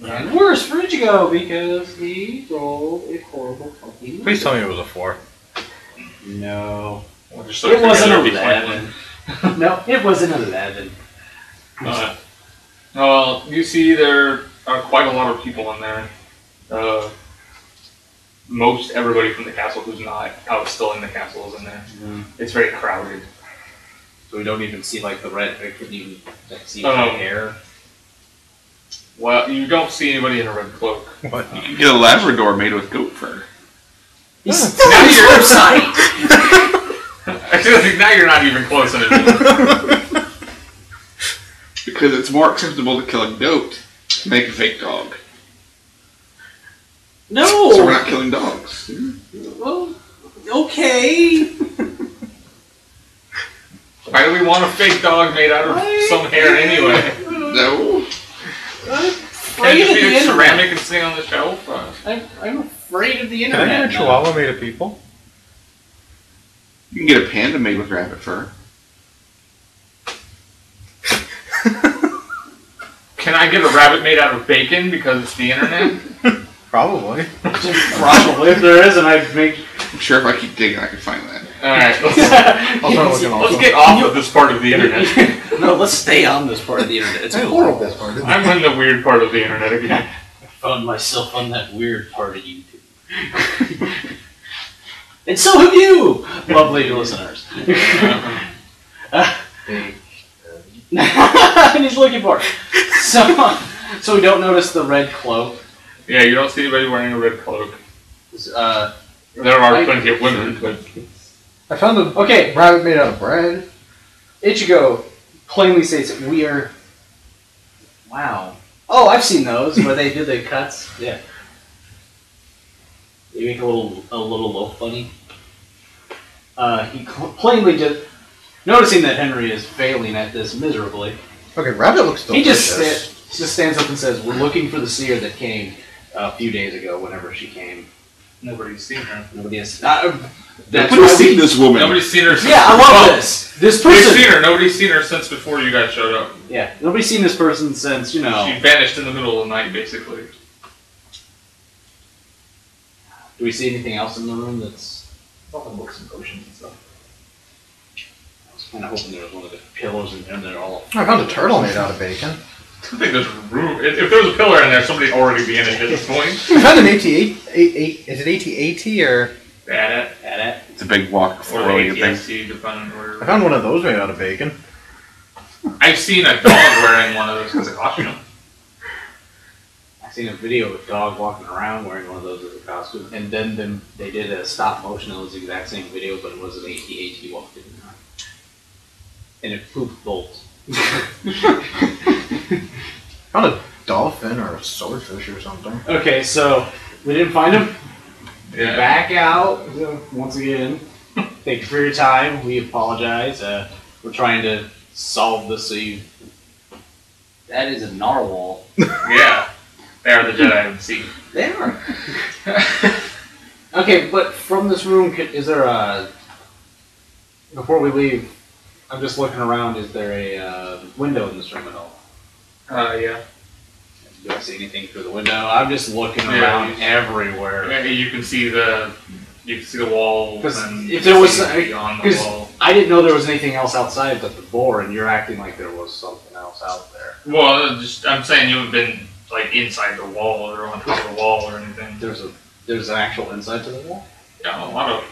S5: And worse for Ichigo because he rolled a horrible fucking.
S4: Please tell me it was a 4.
S5: No.
S1: We'll just
S5: It wasn't
S1: together,
S5: 11. No, it wasn't 11.
S1: Well, you see there are quite a lot of people in there. Most everybody from the castle who's not out still in the castle is in there.
S5: Mm.
S1: It's very crowded.
S5: So we don't even see like the red. We couldn't even see the hair.
S1: Well, you don't see anybody in a red cloak.
S4: What?
S3: You can get a Labrador made with goat fur.
S5: He's still on his website.
S1: Actually, now you're not even close anymore.
S3: Because it's more acceptable to kill a goat to make a fake dog.
S5: No.
S3: So we're not killing dogs.
S5: Well, okay.
S1: Why do we want a fake dog made out of some hair anyway?
S3: No.
S1: Can't you just be ceramic and stay on the shelf?
S5: I'm afraid of the
S4: Can I
S5: internet.
S4: get a chihuahua made of people?
S3: You can get a panda made with rabbit fur.
S1: Can I get a rabbit made out of bacon because it's the internet?
S4: Probably.
S5: Probably. If there isn't, I'd make.
S3: I'm sure if I keep digging, I can find that.
S1: Alright, let's get off of this part of the internet.
S5: No, let's stay on this part of the internet. It's horrible. This part of
S1: I'm in the weird part of the internet again.
S5: I found myself on that weird part of YouTube. And so have you, lovely listeners. And he's looking for it. So we don't notice the red cloak.
S1: Yeah, you don't see anybody wearing a red cloak. There are plenty of women, but...
S4: I found a rabbit made out of bread.
S5: Ichigo plainly states we are... Wow. Oh, I've seen those where they do the cuts. Yeah. You make a little loaf funny. He plainly just... Noticing that Henry is failing at this miserably.
S4: Okay, rabbit looks delicious.
S5: He just stands up and says, we're looking for the seer that came a few days ago, whenever she came.
S1: Nobody's seen her.
S5: Nobody has...
S3: Nobody's seen this woman.
S1: Nobody's seen her since...
S5: Yeah, I love this! This person...
S1: They've seen her. Nobody's seen her since before you guys showed up.
S5: Yeah, nobody's seen this person since, you know...
S1: She vanished in the middle of the night, basically.
S5: Do we see anything else in the room that's...
S1: Often books and potions and stuff.
S5: I was kind of hoping there was one of the pillows in there that are all...
S4: I found a turtle made out of bacon.
S1: I think there's room. If there was a pillar in there, somebody'd already be in it at this point.
S4: I found an AT-8. Is it AT-AT or...
S5: At
S3: It's a big walk
S1: Or
S3: floating thing.
S1: ATST, depending on where...
S4: I found one of those made out of bacon.
S1: I've seen a dog wearing one of those as a costume.
S5: I've seen a video of a dog walking around wearing one of those as a costume, and then they did a stop motion. It was the exact same video, but it was an AT-AT walked in. And it pooped bolts.
S4: Found a dolphin or a swordfish or something.
S5: Okay, so we didn't find him.
S1: Yeah.
S5: Back out once again. Thank you for your time. We apologize. We're trying to solve this eve. That is a narwhal.
S1: Yeah, they are the Jedi of the sea.
S5: They are. Okay, but from this room, is there a... Before we leave, I'm just looking around, is there a window in this room at all?
S1: Yeah.
S5: Do I see anything through the window? I'm just looking around everywhere.
S1: Yeah, you can see the wall.
S5: Because if there was...
S1: beyond the wall.
S5: I didn't know there was anything else outside but the door, and you're acting like there was something else out there.
S1: Well, I'm saying you haven't been like inside the wall or on top of the wall or anything.
S5: There's an actual inside to the wall?
S1: Yeah, a lot of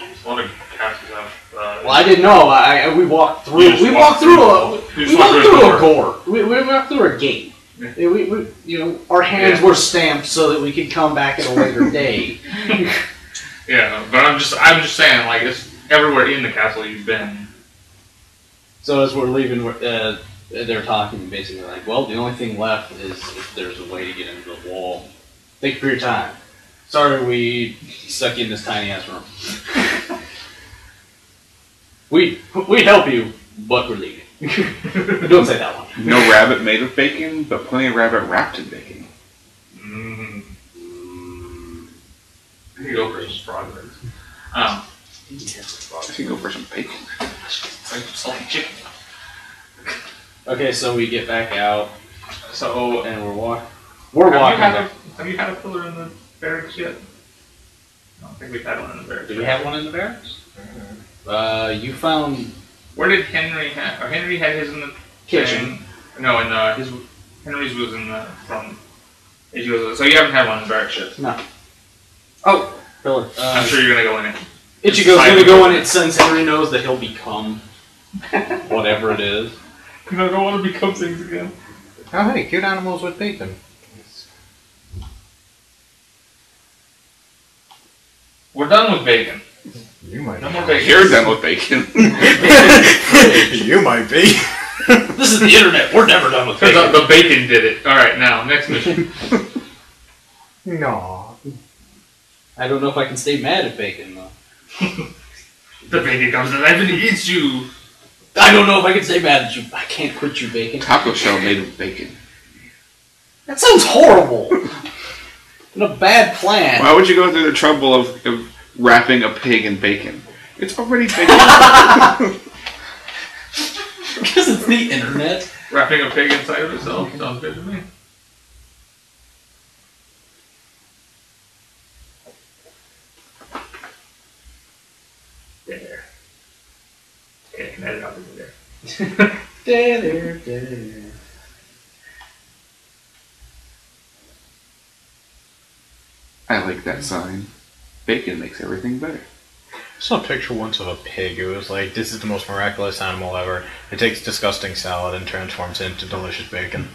S1: castles have.
S5: Well, I didn't know. We walked through. We walked through a door. We walked through a gate. Yeah. Our hands were stamped so that we could come back at a later day.
S1: Yeah, but I'm just saying, like, it's everywhere in the castle you've been.
S5: So as we're leaving, they're talking basically like, well, the only thing left is if there's a way to get into the wall. Thank you for your time. Sorry we stuck you in this tiny ass room. We'd help you, but we're leaving. Don't say that one.
S3: No rabbit made of bacon, but plenty of rabbit wrapped in bacon.
S1: I could go for some frog legs.
S3: I could go for some bacon.
S1: Like salty chicken.
S5: Okay, so we get back out. And we're walking.
S1: Have you had a pillar in the barracks yet? I don't think we've had one in the barracks.
S5: Do we have one in the barracks? You found...
S1: Where did Henry have... Henry had his in the
S5: kitchen.
S1: No, Henry's was in the front. So you haven't had one in the barracks yet?
S5: No. Oh, pillar.
S1: I'm sure you're going to go in it.
S5: Ichigo's going to go in it since Henry knows that he'll become whatever it is.
S1: Because I don't want to become things again.
S4: Oh, hey, cute animals with bacon.
S1: We're done with bacon.
S4: You might
S1: No
S4: be.
S1: more bacon.
S3: You're done with bacon.
S4: You might be.
S5: This is the internet. We're never done with
S1: Turns
S5: bacon.
S1: out the bacon did it. Alright, now, next mission.
S4: No.
S5: I don't know if I can stay mad at bacon, though.
S1: The bacon comes alive and eats you.
S5: I don't know if I can stay mad at you. I can't quit your bacon.
S3: Taco shell made of bacon.
S5: That sounds horrible. And a bad plan.
S3: Why would you go through the trouble of wrapping a pig in bacon? It's already bacon.
S5: Because it's the internet.
S1: Wrapping a pig inside of itself sounds good to me. There. Okay, I can edit out the there.
S3: I like that sign. Bacon makes everything better.
S4: I saw a picture once of a pig. It was like, this is the most miraculous animal ever. It takes disgusting salad and transforms it into delicious bacon.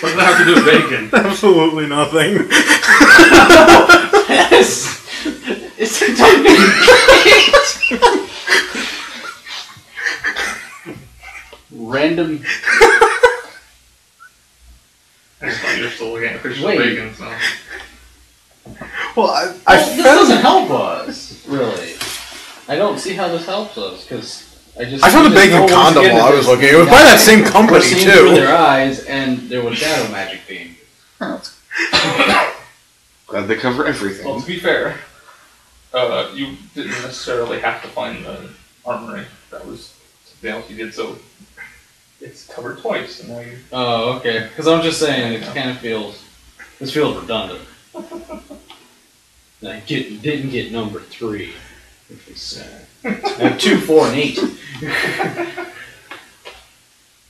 S1: What does that have to do with bacon?
S4: Absolutely nothing.
S5: It's a totally random.
S1: I just thought you were still looking at pictures of
S5: Wait.
S1: bacon, so.
S4: Well,
S5: This doesn't help us, really. I don't see how this helps us, because
S4: I found a bacon condom while I was looking. It was by that same company,
S5: Seen
S4: too.
S5: through their eyes, and there was shadow magic theme.
S3: Glad they cover everything.
S1: Well, to be fair, you didn't necessarily have to find the armory. That was something else you did, so it's covered twice, and now you...
S5: Oh, okay. Because I'm just saying, it kind of feels... This feels redundant. I didn't get number 3, which was sad. I have 2, 4, and 8.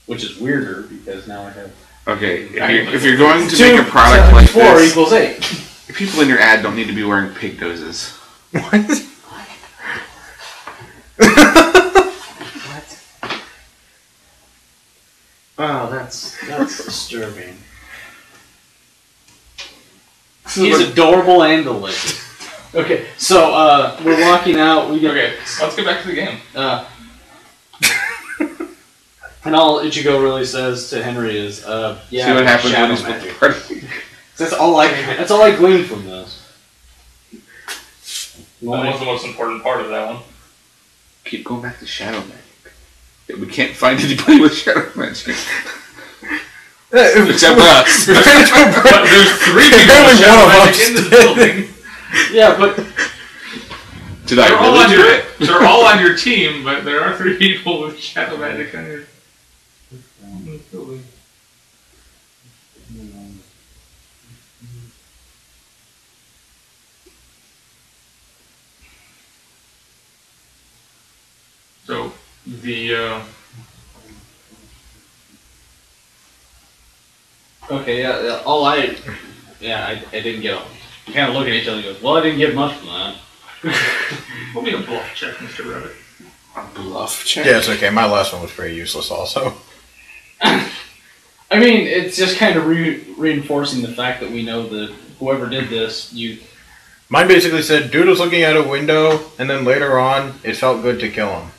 S5: Which is weirder, because now I have...
S3: Okay, if you're going to make a product
S5: 7,
S3: like
S5: 4
S3: this,
S5: equals 8.
S3: people in your ad don't need to be wearing pig noses.
S4: What?
S5: Wow, that's disturbing. He's adorable and delicious. Okay, so we're walking out.
S1: Okay, let's get back to the game.
S5: And all Ichigo really says to Henry is, yeah,
S3: See what happens when
S5: shadow
S3: you split the
S5: magic.
S3: party.
S5: That's all I gleaned from this.
S1: That was the most important part of that one.
S3: Keep going back to shadow magic. We can't find anybody with shadow magic. Except us.
S1: But there's 3 people with shadow magic in this building.
S5: Yeah, but
S3: Did I really do it?
S1: They're all on your team, but there are 3 people with shadow magic on your building. So the
S5: okay, yeah. All I didn't get. We kind of look at each other and go, well, I didn't get much from that.
S1: We'll be a bluff check, Mr. Rabbit.
S3: A bluff check?
S4: Yeah, it's okay. My last one was pretty useless also.
S5: I mean, it's just kind of reinforcing the fact that we know that whoever did this,
S4: Mine basically said, dude was looking out a window, and then later on, it felt good to kill him.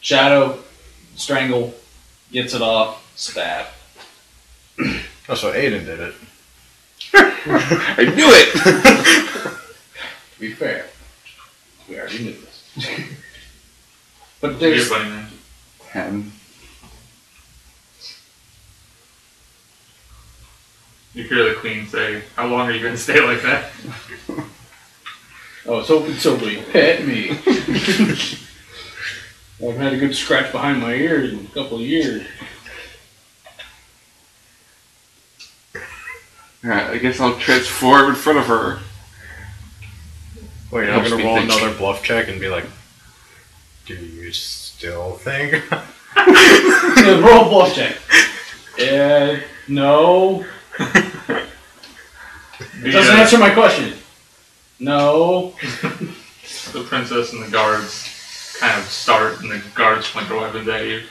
S5: shadow, strangle, gets it off, stab.
S4: Oh, so Aiden did it.
S3: I knew it!
S5: To be fair, we already knew this. But
S1: You're
S5: there's...
S1: funny, man.
S3: 10.
S1: You hear the queen say, "How long are you going to stay like that?"
S5: Oh, so somebody pet me. I've had a good scratch behind my ears in a couple of years.
S3: Alright, I guess I'll transform in front of her.
S4: Wait, I'm
S3: Helps
S4: gonna
S3: me
S4: roll
S3: think.
S4: another bluff check and be like, do you still think?
S5: Yeah, roll a bluff check. No. It doesn't answer my question. No.
S1: The princess and the guards kind of start, and the guards point their weapons at you.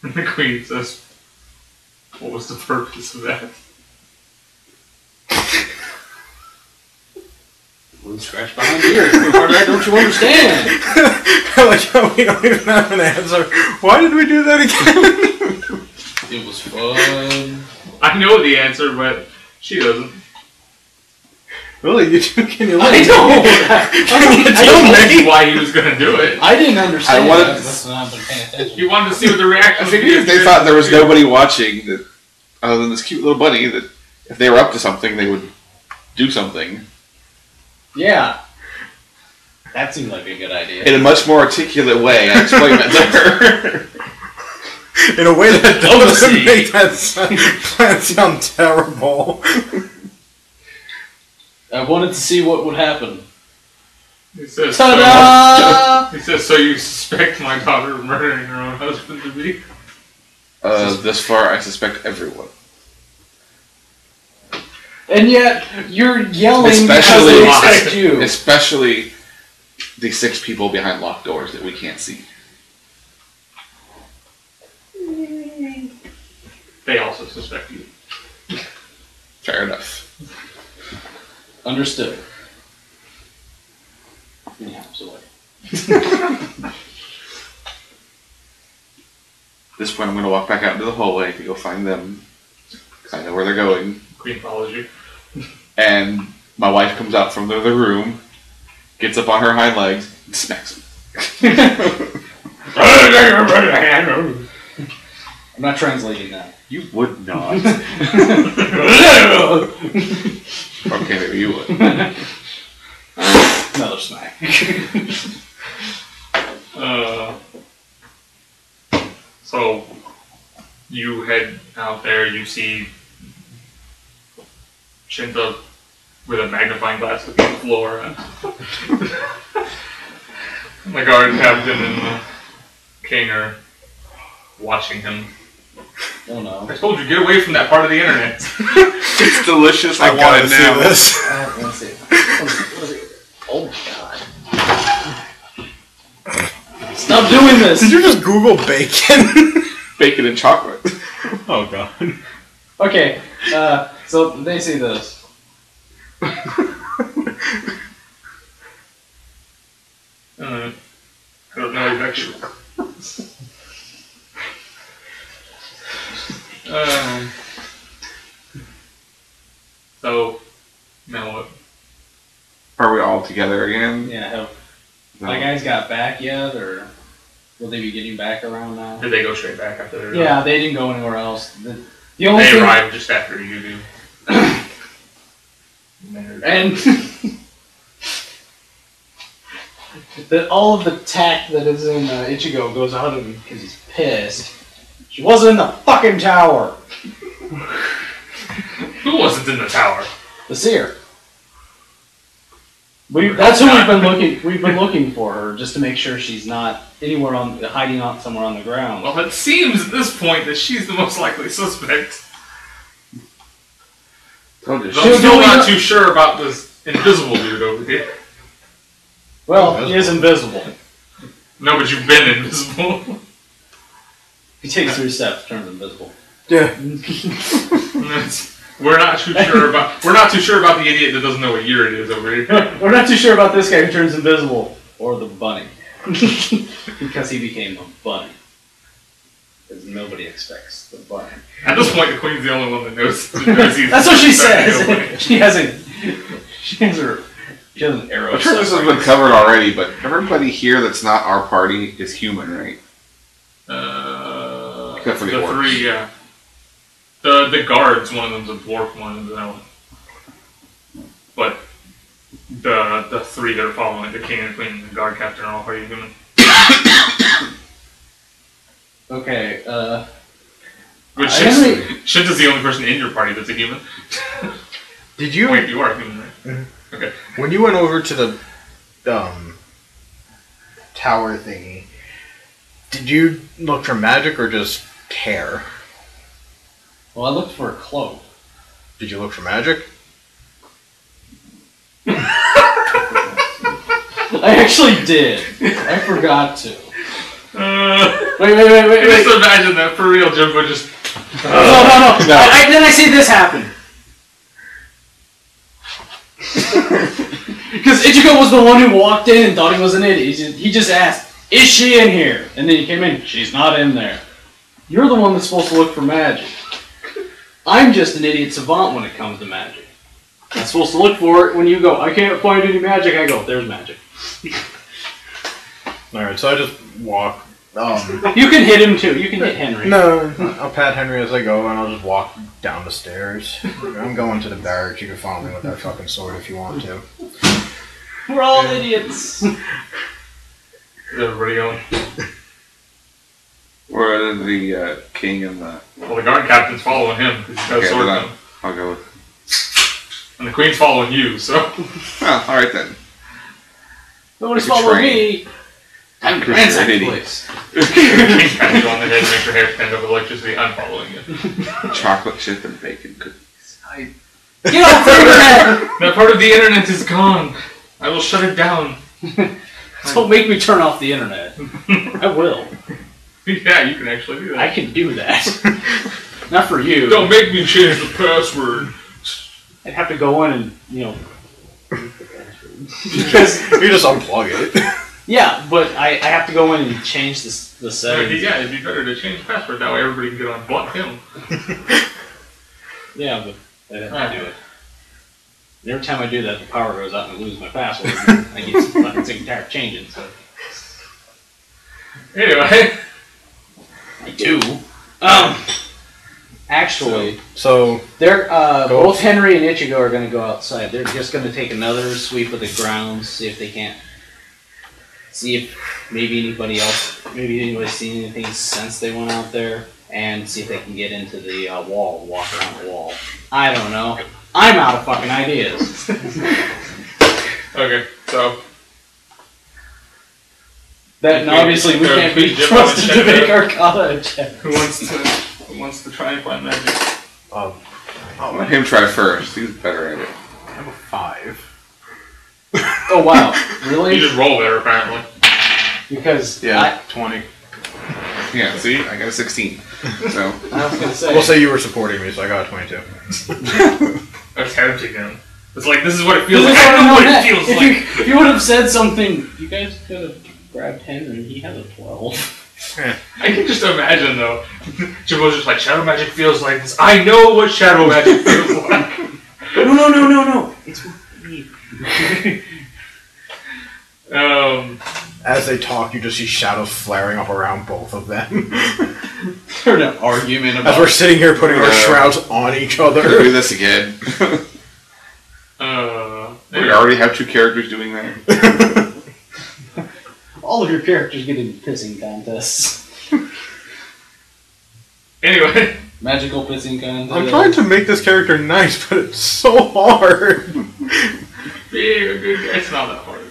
S1: And the queen says, "What was the purpose of that?"
S5: One scratch behind the ears. What part of that don't you understand?
S4: Like how we don't even have an answer. Why did we do that again?
S5: It was fun.
S1: I know the answer, but she doesn't.
S4: Really? You two, can you
S5: I know.
S1: I told you why he was going to do it.
S5: I didn't understand.
S3: I wanted
S5: that.
S3: to-
S5: That's not I've been paying attention.
S1: He wanted to see what the reaction
S3: I
S1: would be.
S3: figured if they thought there was nobody watching, that other than this cute little bunny, that if they were up to something, they would do something.
S5: Yeah. That seemed like a good idea.
S3: In a much more articulate way, I explained that to her.
S4: In a way that doesn't
S5: see.
S4: make that sound terrible.
S5: I wanted to see what would happen.
S1: He says,
S5: Ta-da!
S1: He says, "So you suspect my daughter of murdering her own husband to be?"
S3: This far, I suspect everyone.
S5: And yet, you're yelling because
S3: Especially,
S5: they expect you.
S3: especially the 6 people behind locked doors that we can't see.
S1: They also suspect you.
S3: Fair enough.
S5: Understood. Yeah, absolutely.
S3: At this point, I'm going to walk back out into the hallway to go find them. Because I know where they're going.
S1: Queen follows you.
S3: And my wife comes out from the other room, gets up on her hind legs, and smacks him.
S5: I'm not translating that.
S3: You would not. Okay, maybe you would.
S5: Another smack.
S1: So you head out there. You see Shinta with a magnifying glass looking at the floor. The guard captain and the king are watching him.
S5: Oh no.
S1: I told you, get away from that part of the internet.
S3: It's delicious. I want
S4: gotta
S3: it
S4: see
S3: now.
S4: this.
S5: Let's see. What is it? Oh my god. Stop doing this!
S4: Did you just Google bacon?
S3: Bacon and chocolate.
S4: Oh god.
S5: Okay, so they see this.
S1: I don't know exactly.
S3: together again.
S5: Yeah, have
S3: No.
S5: my guys got back yet, or will they be getting back around now?
S1: Did they go straight back after they're
S5: Yeah,
S1: done?
S5: they didn't go anywhere else. The only
S1: They
S5: thing,
S1: arrived just after you do.
S5: and that all of the tact that is in Ichigo goes out of him because he's pissed. She wasn't in the fucking tower.
S1: Who wasn't in the tower?
S5: The seer. That's who we've been looking for her, just to make sure she's not anywhere hiding out somewhere on the ground.
S1: Well, it seems at this point that she's the most likely suspect.
S3: Told you.
S1: Though I'm still not too sure about this invisible dude over here.
S5: Well, he is invisible.
S1: No, but you've been invisible.
S5: He takes 3 steps, turns invisible.
S4: Yeah.
S1: We're not too sure about the idiot that doesn't know what year it is over here.
S5: We're not too sure about this guy who turns invisible, or the bunny. Because he became a bunny. Because nobody expects the bunny.
S1: At this point, the queen's the only one that knows.
S5: That's what she says. She has an arrow.
S3: I'm sure this has been covered already, but everybody here that's not our party is human, right? Except for the orcs.
S1: 3, yeah. The guards, one of them's a dwarf, one of them's an elf. But the 3 that are following, the king and queen and the guard captain, are all pretty human.
S5: Okay,
S1: Which Shinta's the only person in your party that's a human.
S4: Did you?
S1: Wait, you are human, right?
S4: Mm-hmm.
S1: Okay.
S4: When you went over to the tower thingy, did you look for magic or just hair?
S5: well, I looked for a cloak.
S4: Did you look for magic?
S5: I actually did. I forgot to. Wait.
S1: Just imagine that for real, Jimbo just.
S5: No. Then I see this happen. Because Ichigo was the one who walked in and thought he was an idiot. He just asked, "Is she in here?" And then he came in. She's not in there. You're the one that's supposed to look for magic. I'm just an idiot savant when it comes to magic. I'm supposed to look for it when you go, "I can't find any magic." I go, "There's magic."
S4: Alright, so I just walk.
S5: You can hit him too. You can hit Henry.
S4: No, I'll pat Henry as I go and I'll just walk down the stairs. I'm going to the barracks. You can follow me with that fucking sword if you want to.
S5: We're all idiots.
S1: Is everybody going?
S3: Or the king and the...
S1: Well, the guard captain's following him because he's got a sword
S3: then
S1: gun.
S3: I'll go with...
S1: And the queen's following you, so.
S3: Well, alright then.
S5: Nobody's
S3: Like a
S5: following
S3: train.
S5: me. I'm the ransack the place.
S1: The king taps you on the head and makes your hair stand up with electricity. I'm following you.
S3: Chocolate chip and bacon cookies.
S5: Get off the internet!
S1: That part of the internet is gone. I will shut it down.
S5: Don't make me turn off the internet. I will.
S1: Yeah, you can actually do that.
S5: I can do that. Not for you.
S1: Don't make me change the password.
S5: I'd have to go in and, because
S4: You just unplug it.
S5: yeah, but I have to go in and change the settings.
S1: Yeah, it'd be better to change the password. That way everybody can get on. Block him.
S5: Yeah, but I'd have to do it. And every time I do that, the power goes out and I lose my password. I get fucking sick and tired of changing, so.
S1: Anyway.
S5: I do. Actually,
S4: So,
S5: they're both Henry and Ichigo are going to go outside. They're just going to take another sweep of the grounds, see if they can't. See if maybe anybody's seen anything since they went out there, and see if they can get into the wall, walk around the wall. I don't know. I'm out of fucking ideas.
S1: Okay, so.
S5: That obviously we can't be trusted to make Arcana check.
S1: Who wants to try and find magic?
S3: I'll let him try first. He's better at it.
S4: I have a 5.
S5: Oh wow, really?
S1: You just roll there, apparently.
S5: Because
S4: 20.
S3: Yeah, see? I got a 16. So.
S5: I was gonna say.
S4: We'll say you were supporting me, so I got a 22.
S1: That's tempting him. It's like, this is what it feels
S5: This
S1: like.
S5: is
S1: I
S5: what
S1: know what
S5: I'm
S1: it feels
S5: if
S1: like.
S5: If you would have said something, you guys could have grabbed Henry. He has a 12.
S1: I can just imagine, though. Jimbo's just like, shadow magic feels like this. I know what shadow magic feels like.
S5: No. It's me.
S4: As they talk, you just see shadows flaring up around both of them.
S5: They're in an argument about.
S4: As we're sitting here putting our shrouds on each other.
S3: Do this again. We already have 2 characters doing that.
S5: All of your characters get into pissing contests.
S1: Anyway.
S5: Magical pissing contest.
S4: I'm trying to make this character nice, but it's so hard.
S1: Being a good guy, it's not that hard.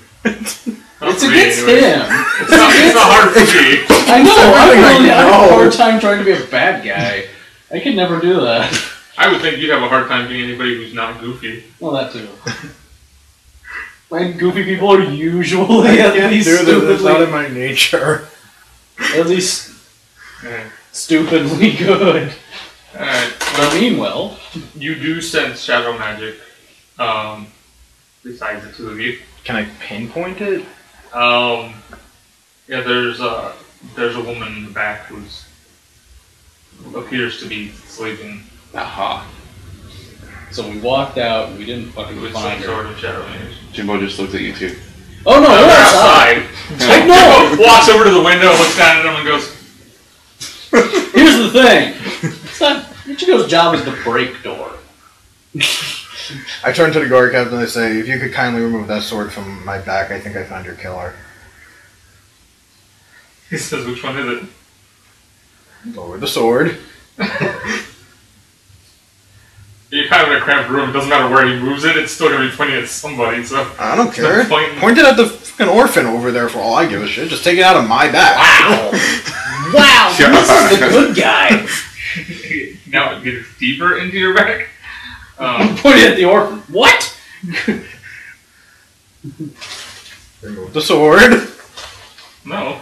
S5: It's against him.
S1: It's not hard for me.
S5: I know. I really have
S4: know.
S5: a hard time trying to be a bad guy. I could never do that.
S1: I would think you'd have a hard time being anybody who's not goofy.
S5: Well, that too. And goofy people are usually
S4: I can't do this. It's not in my nature.
S5: At least stupidly good.
S1: Alright.
S5: I mean well.
S1: You do sense shadow magic. Besides the 2 of you.
S4: Can I pinpoint it?
S1: Yeah, there's a woman in the back who appears to be sleeping.
S3: Aha.
S5: So we walked out and we didn't fucking
S1: With
S5: find
S1: some
S5: her.
S1: sort of shadow mage.
S3: Jimbo just looked at you too.
S5: Oh no, we're outside. I know!
S1: Jimbo walks over to the window, looks down at him, and goes,
S5: Here's the thing. It's not Ichigo's job is to break door.
S4: I turn to the guard captain and I say, if you could kindly remove that sword from my back, I think I found your killer.
S1: he says, which one is it?
S4: Lower the sword.
S1: You're kind of in a cramped room, it doesn't matter where he moves it, it's still going to be pointing at somebody, so...
S4: I don't
S1: There's no
S4: care.
S1: point.
S4: Point it at the fucking orphan over there for all I give a shit. Just take it out of my back.
S5: Wow! Wow! This is the good guy.
S1: Now it gets deeper into your back.
S5: Point it at the orphan. What?
S4: Remove the sword.
S1: No.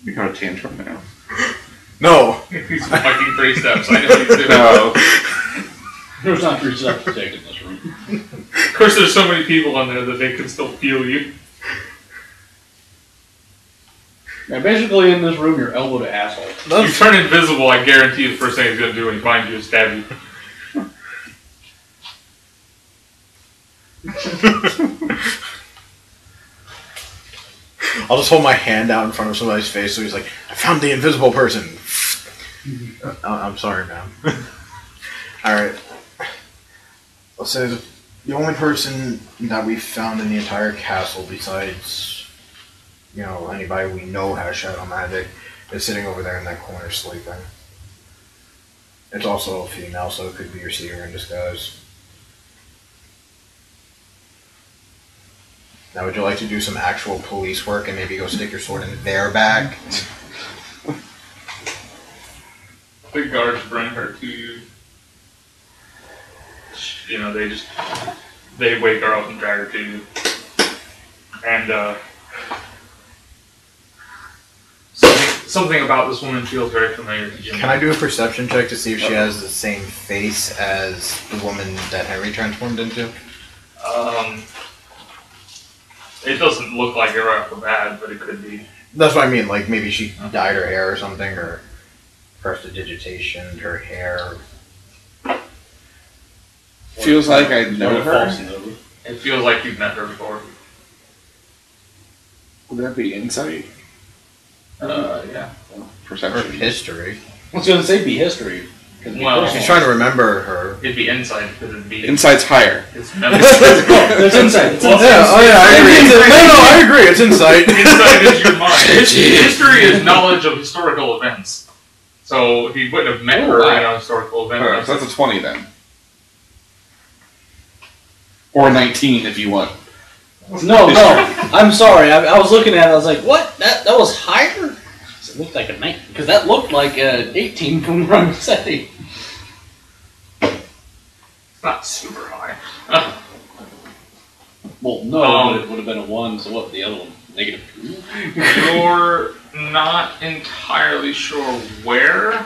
S3: You got a tantrum now.
S4: No.
S1: He's fucking 3 steps. I know he's doing
S3: No.
S5: There's not 3 steps to take in this room.
S1: Of course, there's so many people on there that they can still feel you.
S5: Now, basically, in this room, you're elbow to asshole.
S1: You turn invisible, I guarantee the first thing he's going to do when he finds you is stab you.
S4: I'll just hold my hand out in front of somebody's face so he's like, I found the invisible person. I'm sorry, ma'am. Alright. I'll say the only person that we found in the entire castle besides, you know, anybody we know has shadow magic is sitting over there in that corner sleeping. It's also a female, so it could be your seer in disguise. Now, would you like to do some actual police work and maybe go stick your sword in their back?
S1: The guards bring her to you. You know, they wake her up and drag her to you. And, something about this woman feels very familiar to Jim.
S4: Can I do a perception check to see if she has the same face as the woman that Henry transformed into?
S1: It doesn't look like it right off the bat, but it could be.
S4: That's what I mean, like maybe she dyed her hair or something, or prestidigitation, her hair.
S3: Feels like I know her.
S1: It feels like you've met her before.
S3: Would that be insight?
S1: Yeah.
S4: Or
S3: Perception.
S4: history.
S5: I was going to say be history.
S1: Well,
S4: She's trying to remember her.
S1: It'd be insight because it'd be
S3: Insight's higher.
S1: It's memory.
S5: There's insight. It's
S1: Well,
S5: insight.
S4: I agree. It's insight.
S1: Insight is your mind. History is knowledge of historical events. So he wouldn't have met her in a historical event.
S3: So that's a 20 then. Or 19 if you want.
S5: No, I'm sorry. I was looking at it. I was like, what? That was higher? It looked like a 19. Because that looked like an 18 from where I'm setting.
S1: It's not super high.
S5: Well, no, but it would have been a 1. So what? The other one? -2?
S1: You're not entirely sure where,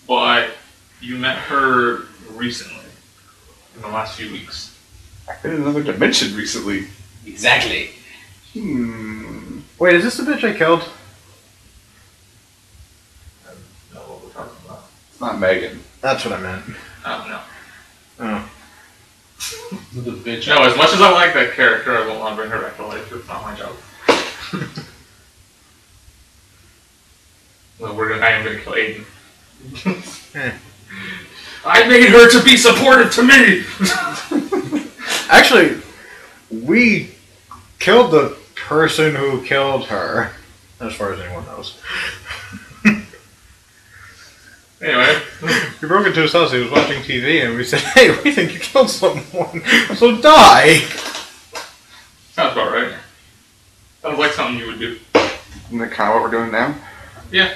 S1: but you met her recently, in the last few weeks.
S3: I've been in another dimension recently.
S5: Exactly.
S4: Wait, is this the bitch I killed?
S1: I don't know what we're talking about.
S3: It's not Megan.
S4: That's what I meant.
S1: Oh, no.
S4: Oh.
S5: The bitch.
S1: No, as much as I like that character, I won't want to bring her back to life. It's not my job. Well, I am going to kill Aiden. I made her to be supportive to me!
S4: Actually, we killed the person who killed her, as far as anyone knows.
S1: Anyway.
S4: We broke into his house, he was watching TV, and we said, hey, we think you killed someone, so die!
S1: Sounds about right. Sounds like something you would do.
S3: Isn't that kind of what we're doing now?
S1: Yeah.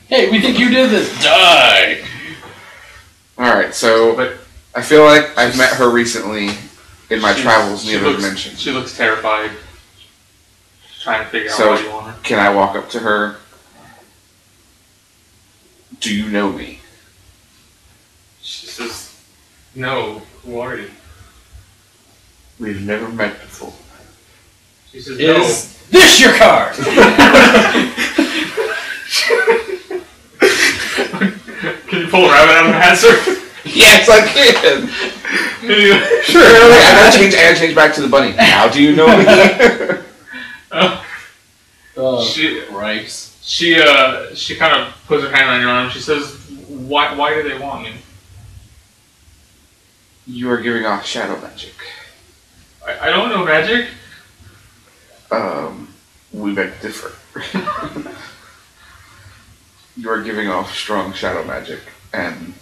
S5: Hey, we think you did this. Die!
S3: Alright, so
S1: But
S3: I feel like I've met her recently in my travels in the other dimension.
S1: She looks terrified. She's trying to figure out
S3: So,
S1: why you want her.
S3: can I walk up to her? Do you know me?
S1: She says, no, who are you?
S3: We've never met before.
S1: She says,
S5: Is this your card?
S1: Can you pull a rabbit out of a hat, sir?
S3: Yes, I can!
S1: Sure.
S3: Okay, I gotta change back to the bunny. How do you know me?
S5: Ripes.
S1: She kind of puts her hand on your arm. She says, why do they want me?
S3: You are giving off shadow magic.
S1: I don't know magic.
S3: We beg to differ. You are giving off strong shadow magic, and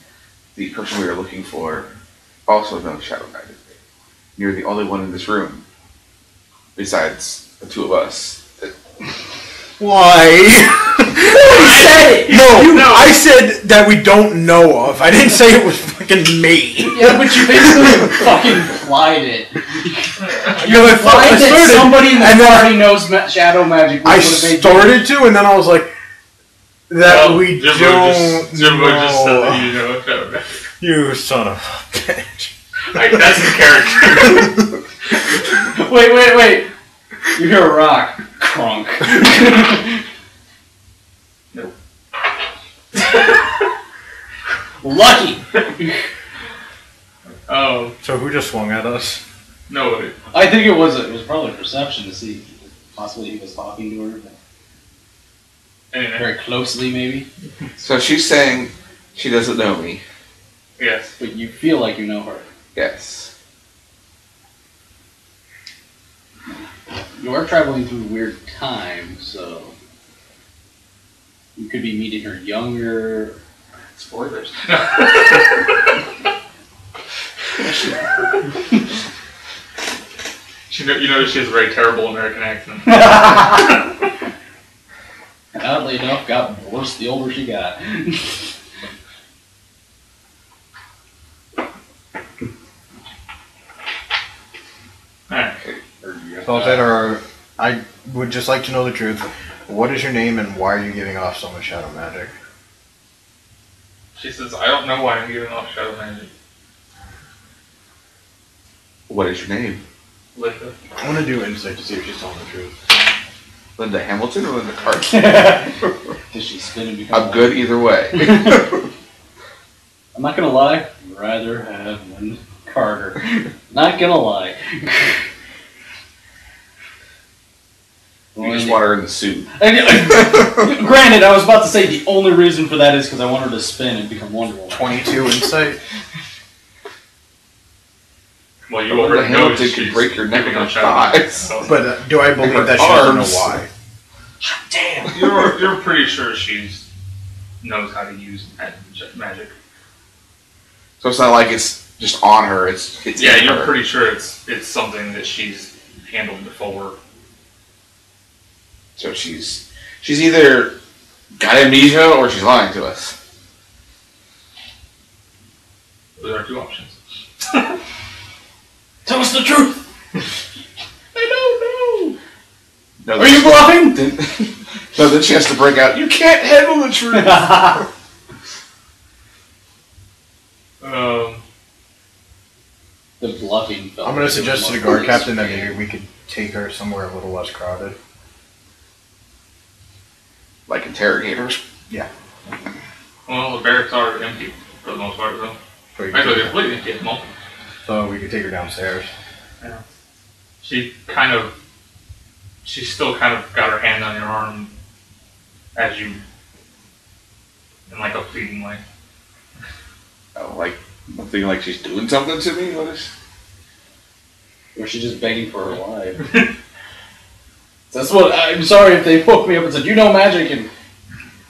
S3: the person we are looking for also knows shadow magic. You're the only one in this room, besides the two of us.
S4: Why? I said it! No, I said that we don't know of. I didn't say it was fucking me.
S5: Yeah, but you basically fucking implied it. You
S4: I
S5: implied that
S4: started,
S5: somebody in the
S4: and then
S5: party knows shadow magic.
S4: I started to, and then I was like, that we
S1: Jimbo
S4: don't
S1: Jimbo
S4: know.
S1: just said that you know shadow magic.
S4: You son of a bitch.
S1: That's the character.
S5: Wait. You hear a rock. Crunk.
S1: Nope.
S5: Lucky.
S1: Oh,
S4: So who just swung at us?
S1: nobody.
S5: I think it was probably perception to see possibly he was talking to her
S1: Anyway,
S5: very closely maybe.
S3: So she's saying she doesn't know me.
S1: yes.
S5: But you feel like you know her.
S3: Yes.
S5: You are traveling through weird times, so you could be meeting her younger.
S1: Spoilers. You know she has a very terrible American accent.
S5: Oddly enough, got worse the older she got.
S1: Alright.
S4: So I'll say to her, I would just like to know the truth. What is your name and why are you giving off so much shadow magic?
S1: She says, I don't know why I'm giving off shadow magic.
S3: What is your name?
S1: Linda.
S4: I want to do insight to see if she's telling the truth.
S3: Linda Hamilton or Linda Carter?
S5: Does she spin and become
S3: I'm good either way.
S5: I'm not gonna lie, I'd rather have Linda Carter. Not gonna lie.
S3: You just want her in the suit.
S5: Granted, I was about to say the only reason for that is because I want her to spin and become Wonder Woman.
S4: 22 insight?
S1: Well, you
S3: Linda
S1: already know
S3: Hamilton
S1: she's
S3: can break your neck
S1: giving
S3: and
S1: off shadow magic,
S3: thighs.
S1: so-
S4: But do I believe
S3: Her
S4: that she doesn't know
S3: arms.
S4: why?
S5: Damn!
S1: You're pretty sure she knows how to use magic.
S3: So it's not like it's just on her, it's
S1: Yeah,
S3: in
S1: you're
S3: her.
S1: pretty sure it's something that she's handled before.
S3: So she's either got amnesia or she's lying to us.
S1: Those are two options.
S5: Tell us the truth!
S1: I don't know.
S3: No,
S5: Are you bluffing?
S3: No, then she has to break out, you can't handle the truth!
S5: The bluffing felt
S4: I'm going to
S5: like it
S4: suggest to
S5: was
S4: the guard
S5: more
S4: captain that
S5: scary.
S4: maybe we could take her somewhere a little less crowded.
S3: Like interrogators.
S1: Well, the barracks are empty. For the most part, though.
S4: So we can
S1: Actually,
S4: take
S1: they're
S4: her-
S1: completely capable.
S4: so we could take her downstairs.
S1: She's still kind of got her hand on your arm as you, in like a pleading way.
S3: Oh, like, something like she's doing something to me? What is...
S5: Or she's just begging for her life. That's what, I'm sorry if they woke me up and said, you know magic, and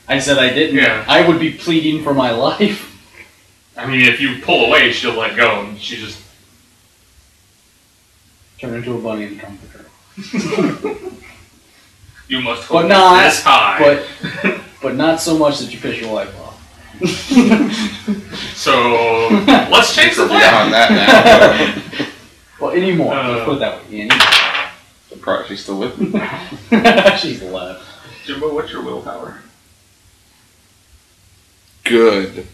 S5: I said I didn't.
S1: Yeah.
S5: I would be pleading for my life.
S1: I mean, if you pull away, she'll let go, and she just...
S5: Turn into a bunny and comfort her.
S1: You must
S5: But
S1: hold
S5: not,
S1: this high.
S5: but not so much that you piss your wife off.
S1: So, let's change the
S3: Beyond
S1: plan.
S3: that now.
S5: Well, anymore. Let's put it that way.
S3: Surprised she's still with me.
S5: She's left.
S1: Jimbo, what's your willpower?
S3: Good.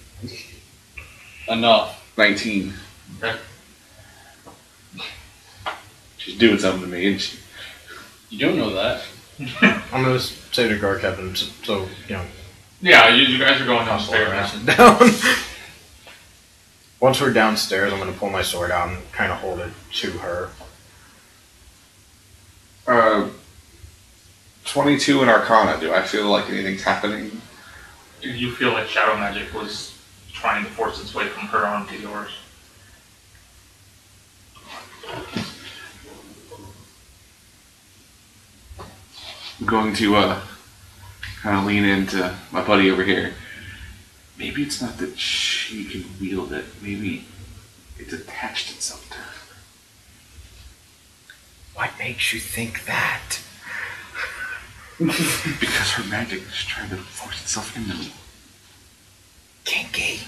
S5: Enough.
S3: 19.
S1: Okay.
S3: She's doing something to me, isn't she?
S5: You don't know that.
S4: I'm gonna say to guard captain, so you know.
S1: Yeah, you guys are going
S4: Hustle
S1: downstairs
S4: her
S1: now.
S4: ass down. Once we're downstairs, I'm gonna pull my sword out and kind of hold it to her.
S3: 22 in Arcana. Do I feel like anything's happening?
S1: You feel like shadow magic was trying to force its way from her arm to yours.
S3: I'm going to kind of lean into my buddy over here. Maybe it's not that she can wield it. Maybe it's attached itself to her.
S4: What makes you think that?
S3: Because her magic is trying to force itself into me.
S4: Kinky.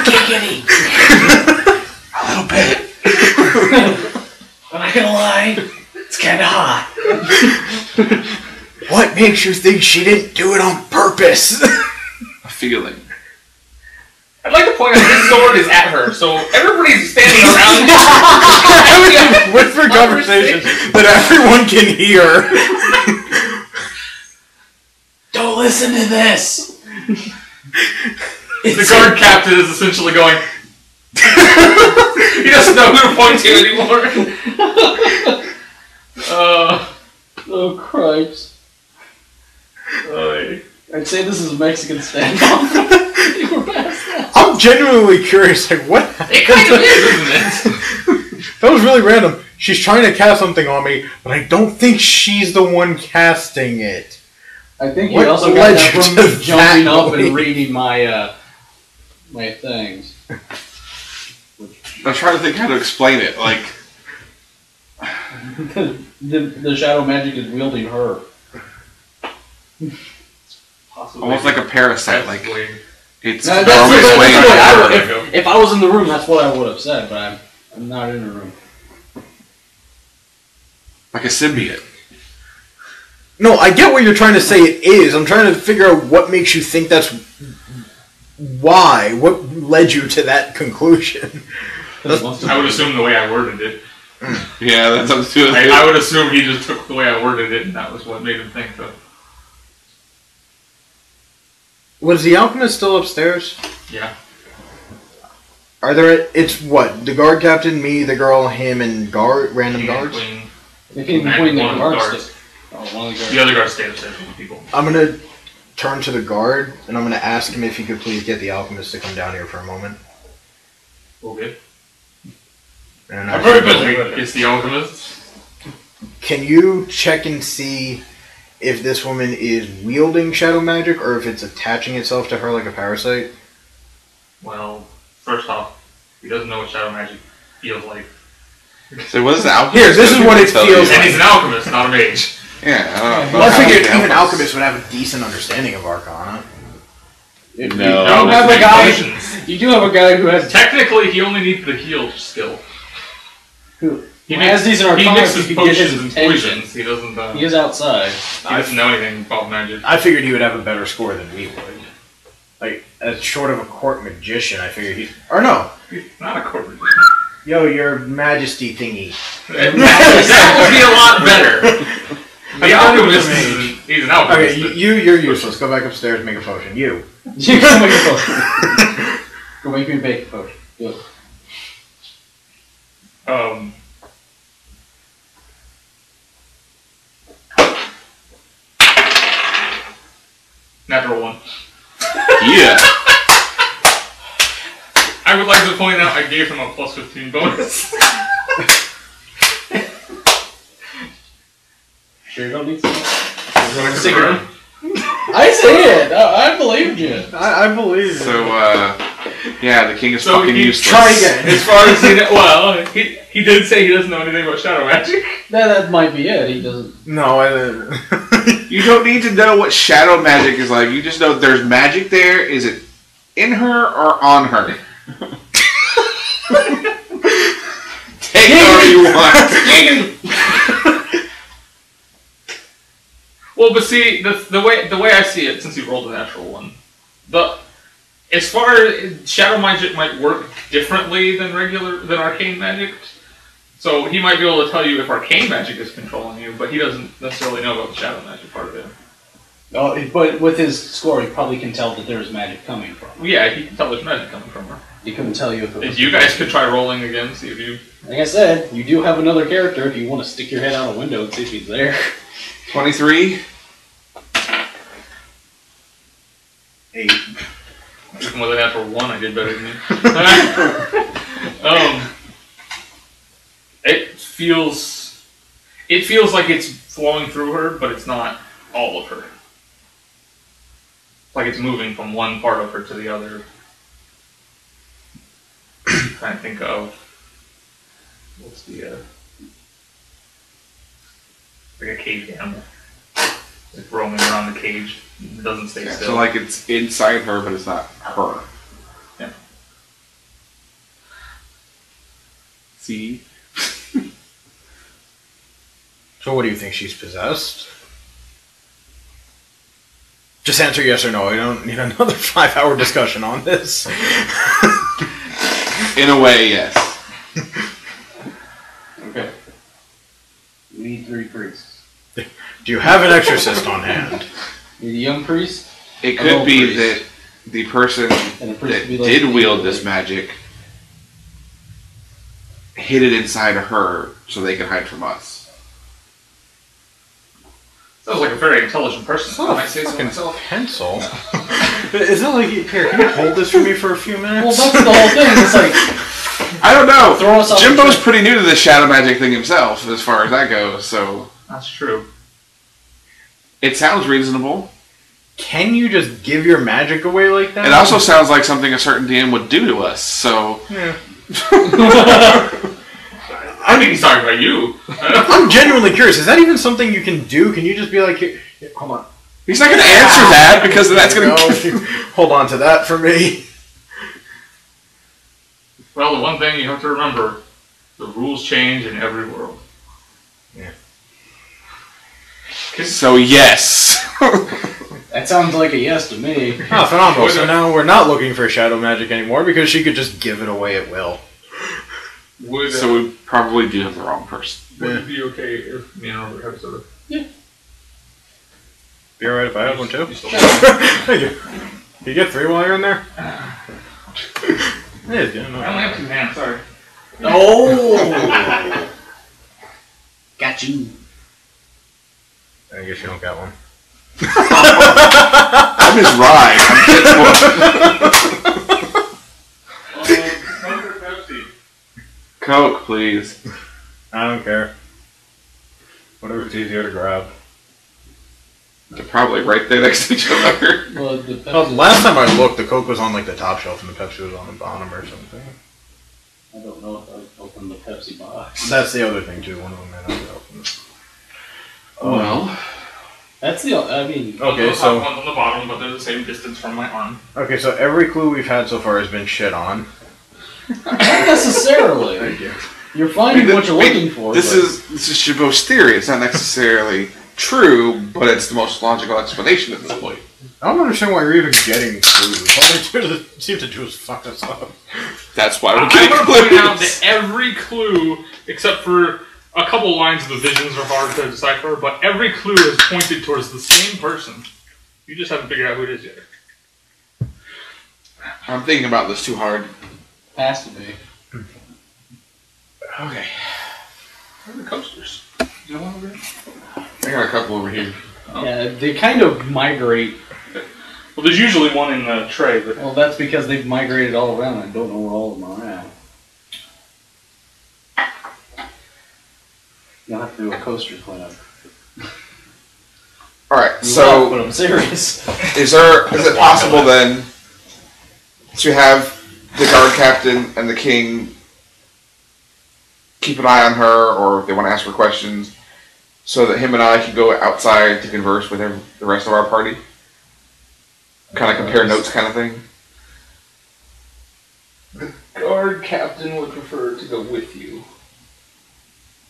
S6: Giggity.
S3: A little bit.
S6: I'm not gonna lie, it's kinda hot.
S4: What makes you think she didn't do it on purpose?
S3: A feeling.
S1: I'd like to point out this sword is at her, so everybody's standing around.
S4: Whisper conversation that everyone can hear.
S6: Don't listen to this.
S1: The guard captain is essentially going. He doesn't know who to point to anymore.
S5: Oh, Christ. I'd say this is a Mexican standoff. I think we're past that.
S4: I'm genuinely curious, like, what
S1: It kind of is, isn't it?
S4: That was really random. She's trying to cast something on me, but I don't think she's the one casting it.
S5: I think
S4: What
S5: you also
S4: led
S5: got that
S4: you
S5: from
S4: to
S5: me jumping
S4: that
S5: up
S4: way?
S5: and reading my my things.
S3: I'm trying to think how to explain it. Like,
S5: the shadow magic is wielding her.
S1: Possibly.
S3: almost like a parasite. Like,
S1: Possibly.
S3: it's
S5: That's
S3: arm
S5: the
S3: its way
S5: way
S3: into
S5: I
S3: her.
S5: would, if I was in the room, that's what I would have said, but I'm not in the room.
S3: Like a symbiote.
S4: No, I get what you're trying to say it is. I'm trying to figure out what makes you think that's why. What led you to that conclusion?
S1: I would assume the way I worded it.
S3: Yeah, that's up to it.
S1: I would assume he just took the way I worded it, and that was what made him think so.
S4: Was the alchemist still upstairs?
S1: Yeah.
S4: Are there? It's what? The guard captain, me, the girl, him, and random
S1: King and
S4: guards.
S1: Queen,
S5: They can
S1: and
S5: point the
S1: one of the
S5: guards.
S1: guards.
S5: One of the guards.
S1: The other guards stayed upstairs with the people.
S4: I'm gonna turn to the guard and I'm gonna ask him if he could please get the alchemist to come down here for a moment.
S1: All good.
S4: And
S1: I'm very busy. It's the alchemist.
S4: Can you check and see if this woman is wielding shadow magic or if it's attaching itself to her like a parasite?
S1: Well, first off, he doesn't know what shadow magic feels like.
S3: So what is the alchemist?
S4: Here, this is what it
S3: Tell
S4: feels
S3: you.
S1: And he's an alchemist, not a mage.
S3: Yeah, I don't know.
S4: Well, I
S3: How
S4: figured
S3: can
S4: even
S3: alchemists-
S4: alchemists would have a decent understanding of Arcana.
S3: No.
S5: You do
S1: No,
S5: have a
S1: it's
S5: guy.
S1: potions.
S5: You do have a guy who has
S1: Technically, he only needs the heal skill.
S5: who
S1: He
S5: has decent
S1: He
S5: arcana.
S1: mixes
S5: He can get his
S1: potions and
S5: attention.
S1: poisons. He doesn't.
S5: He is outside.
S1: He doesn't know anything about magic.
S4: I figured he would have a better score than we would. Like, as short of a court magician, I figured he... Or no,
S1: He's not a corporate.
S4: yo, your majesty thingy.
S1: That would be a lot better. The
S4: I thought he was
S1: alchemist
S4: a mage.
S1: he's an alchemist.
S4: Okay, you're useless. Go back upstairs and make a potion. You.
S5: You go make a potion. Go make me a bacon potion. Do it.
S1: Natural 1.
S3: Yeah.
S1: I would like to point out I gave him a plus 15 bonus.
S5: Sure you don't need some?
S1: Stick around.
S5: I see it! I believed you.
S4: I believe you.
S3: So, yeah, the king is fucking
S1: he
S3: useless.
S4: Try again.
S1: As far as he well, he did say he doesn't know anything about shadow magic.
S5: That might be it. He doesn't.
S4: No, I didn't.
S3: You don't need to know what shadow magic is like. You just know there's magic there. Is it in her or on her? Take whatever you want.
S1: Well, but see, the way I see it, since you rolled a natural 1, as far as shadow magic might work differently than arcane magic. So he might be able to tell you if arcane magic is controlling you, but he doesn't necessarily know about the shadow magic part of it.
S5: Oh, but with his score, he probably can tell that there's magic coming from her.
S1: Yeah, he can tell there's magic coming from her.
S5: He couldn't tell you if it was.
S1: You guys could try rolling again, see if you.
S5: Like I said, you do have another character if you want to stick your head out a window and see if he's there.
S3: 23.
S4: 8.
S1: Even with a natural 1, I did better than you. It feels like it's flowing through her, but it's not all of her. Like it's moving from one part of her to the other. I'm trying to think of what's the like a cage animal, like roaming around the cage. It doesn't stay still.
S3: So like it's inside her, but it's not her.
S1: Yeah.
S3: See?
S4: So what do you think? She's possessed? Just answer yes or no. I don't need another 5-hour discussion on this.
S3: In a way, yes.
S5: Okay. We need 3 priests.
S4: Do you have an exorcist on hand?
S5: You need a young priest?
S3: It
S5: An
S3: could
S5: old
S3: be
S5: priest.
S3: that the person
S5: And the priest
S3: that
S5: could be like
S3: did
S5: the-
S3: wield this magic hid it inside of her so they could hide from us.
S1: Sounds like a very intelligent person.
S4: It's
S1: I
S4: not
S1: might
S4: a
S1: say so
S4: fucking
S1: myself.
S4: pencil. It's not like, here, can you hold this for me for a few minutes?
S5: Well, that's the whole thing. It's like,
S3: I don't know.
S5: Throw us off
S3: Jimbo's
S5: the-
S3: pretty new to this shadow magic thing himself, as far as that goes, so
S1: That's true.
S3: it sounds reasonable.
S4: Can you just give your magic away like that?
S3: It also sounds like something a certain DM would do to us, so...
S4: Yeah.
S1: I think he's talking about you.
S4: I'm genuinely curious. Is that even something you can do? Can you just be like, here, hold on.
S3: He's not going to answer that, because that's going
S4: No,
S3: to...
S4: hold on to that for me.
S1: Well, the one thing you have to remember, the rules change in every world.
S4: Yeah.
S3: So, yes.
S5: that sounds like a yes to me.
S4: Oh, phenomenal. So now we're not looking for shadow magic anymore because she could just give it away at will.
S1: Would,
S3: So we probably do have the wrong person.
S1: would it be okay if me and Robert have sort of...
S4: Be alright if I have one too?
S1: You still
S4: Thank you. Can you get 3 while you're in there? Yeah, yeah, no.
S1: I only have 2 hands, sorry.
S5: Oh! Got you.
S4: I guess you don't got one.
S3: I'm his ride. Coke, please.
S4: I don't care. Whatever's easier to grab.
S3: They're probably right there next to each other.
S5: Well, the
S4: Oh, last time I looked, the Coke was on like the top shelf and the Pepsi was on the bottom or something.
S5: I don't know if I opened the Pepsi box.
S4: That's the other thing too. one of them may not be open.
S3: Well,
S5: That's the. I mean.
S4: Okay,
S1: Those
S4: so
S1: ones on the bottom, but they're the same distance from my arm.
S4: okay, so every clue we've had so far has been shit on.
S5: Not necessarily.
S4: Thank you.
S5: You're finding what you're looking for.
S3: This
S5: but-
S3: is Shibo's theory. It's not necessarily true, but it's the most logical explanation at this point.
S4: I don't understand why you're even getting clues. All they seem to do is fuck us up.
S3: That's why we're
S1: I'm
S3: getting
S1: going to point out
S3: clues.
S1: that every clue, except for a couple lines of the visions are hard to decipher, but every clue is pointed towards the same person. You just haven't figured out who it is yet.
S3: I'm thinking about this too hard.
S5: Has to be.
S3: Okay.
S1: Where are the coasters? You know one over here?
S3: I got a couple over here.
S1: Oh.
S5: Yeah, they kind of migrate.
S1: Well, there's usually one in the tray, but
S5: Well, that's because they've migrated all around. I don't know where all of them are at. You'll have to do a coaster cleanup.
S3: Alright,
S5: But
S3: so
S5: I'm serious.
S3: is it possible then to have the guard captain and the king keep an eye on her, or if they want to ask her questions, so that him and I can go outside to converse with the rest of our party? Kind of compare notes kind of thing?
S1: the guard captain would prefer to go with you.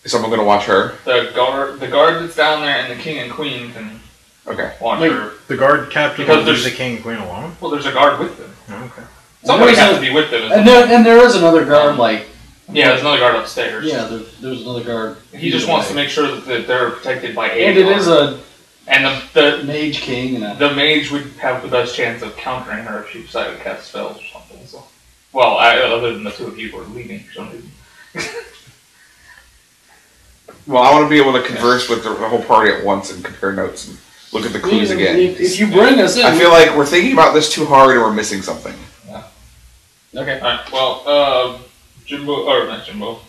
S3: Is someone going to watch her?
S1: The guard that's down there, and the king and queen can
S3: Okay.
S1: watch
S4: Wait.
S1: her.
S4: The guard captain
S1: Because
S4: will leave
S1: there's-
S4: the king and queen alone?
S1: Well, there's a guard with them.
S4: Oh, okay.
S1: Somebody
S5: There's
S1: has
S5: a-
S1: to be with them.
S5: And there is another guard, like,
S1: Yeah, there's another guard upstairs.
S5: yeah, there's another guard.
S1: He just wants to make sure that they're protected by a
S5: And it
S1: guard.
S5: is a
S1: And the
S5: mage king and a...
S1: the mage would have the best chance of countering her if she decided to cast spells or something. So, well, other than the two of you who are leaving for some reason.
S3: Well, I want to be able to converse with the whole party at once and compare notes and look at the clues again.
S5: If you bring us in...
S3: I feel like we're thinking about this too hard and we're missing something.
S5: Okay.
S1: Alright, well, not Jimbo.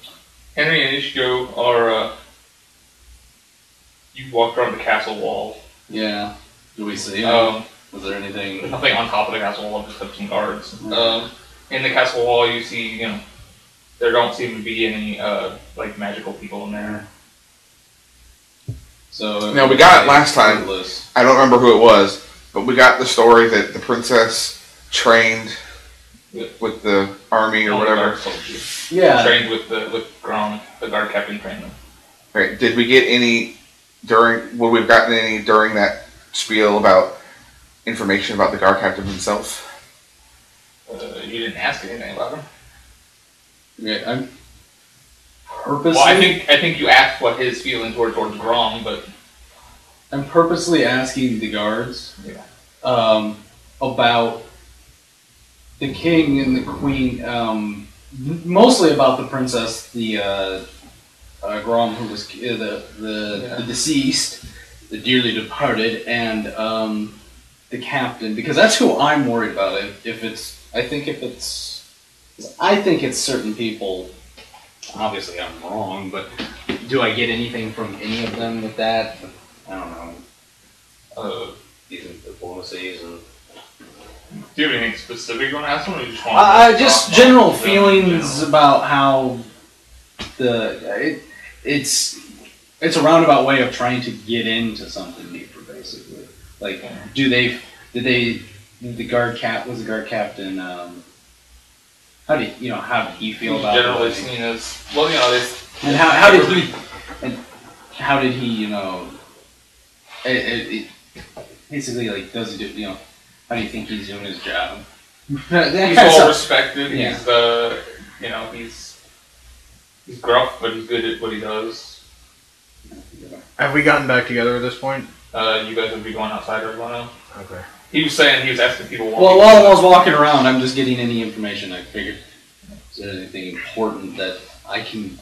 S1: Henry and Ichigo are, you walked around the castle wall.
S5: Yeah. Do we see him? Was there
S1: There's
S5: anything...
S1: nothing on top of the castle wall, just have some guards. In the castle wall, you see, there don't seem to be any, like, magical people in there.
S5: So...
S3: Now, we got it last time.
S5: List.
S3: I don't remember who it was, but we got the story that the princess trained with the army or whatever.
S5: Yeah.
S1: Trained with Grom, the guard captain trained them.
S3: Right. Did we get any would we have gotten any during that spiel about information about the guard captain himself?
S1: You didn't ask anything about him.
S5: Yeah, I'm purposely...
S1: Well, I think you asked what his feelings were towards Grom, but
S5: I'm purposely asking the guards about the king and the queen, mostly about the princess, the Grom, who was the deceased, the dearly departed, and the captain, because that's who I'm worried about. I think it's certain people. Obviously, I'm wrong, but do I get anything from any of them with that? I don't know. These diplomacies and.
S1: do you have anything specific you want to ask them, or you just want
S5: Just general feelings about how it's a roundabout way of trying to get into something deeper, basically. Like, was the guard captain? How did he feel about
S1: generally
S5: it?
S1: seen as well,
S5: And how did he basically, like, does he do, how do you think he's doing his job?
S1: he's well respected.
S5: Yeah.
S1: He's gruff, but he's good at what he does.
S4: Have we gotten back together at this point?
S1: You guys would be going outside or going out.
S4: Okay.
S1: He was asking people.
S5: Well, while I was walking around, I'm just getting any information. I figured, is there anything important that I can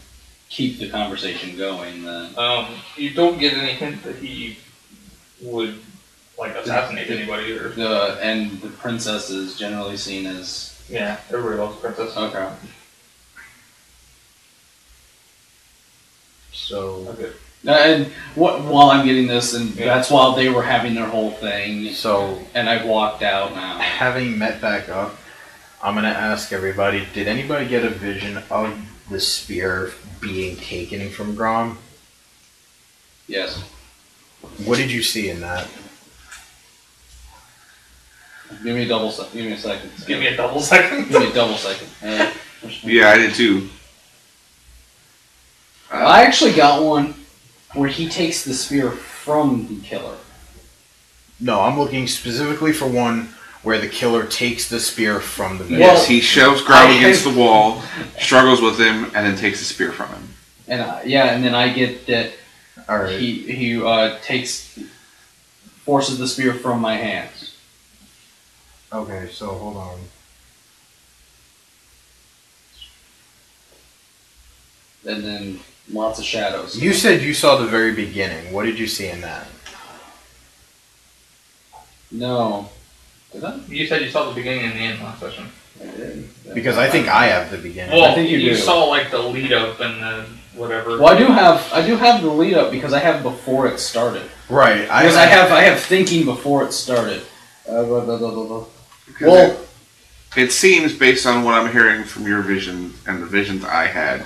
S5: keep the conversation going?
S1: You don't get any hint that he would assassinate anybody either.
S5: And the princess is generally seen as...
S1: Yeah, everybody loves Princess.
S5: Okay.
S4: So...
S1: Okay.
S5: And while I'm getting this, and that's while they were having their whole thing,
S4: So...
S5: and I've walked out now.
S4: Having met back up, I'm gonna ask everybody, did anybody get a vision of the spear being taken from Grom?
S5: Yes.
S4: What did you see in that?
S5: Give me a second.
S1: Give me a double second.
S5: Give me a double second.
S3: Yeah, I did too.
S5: I actually got one where he takes the spear from the killer.
S4: No, I'm looking specifically for one where the killer takes the spear from the victim.
S3: Yes, he shoves Grom against the wall, struggles with him, and then takes the spear from him.
S5: And and then I get that
S4: Alright.
S5: he forces the spear from my hands.
S4: Okay, so hold on.
S5: and then lots of shadows.
S4: You said you saw the very beginning. What did you see in that?
S5: No. Did I?
S1: You said you saw the beginning and the end last session.
S5: I did.
S4: Because I think I have the beginning.
S1: Well,
S5: I think you do.
S1: saw like the lead up and the whatever.
S5: Well, I do have the lead up because I have before it started.
S4: Right.
S5: Because I have thinking before it started. Well,
S3: It seems, based on what I'm hearing from your vision and the visions I had,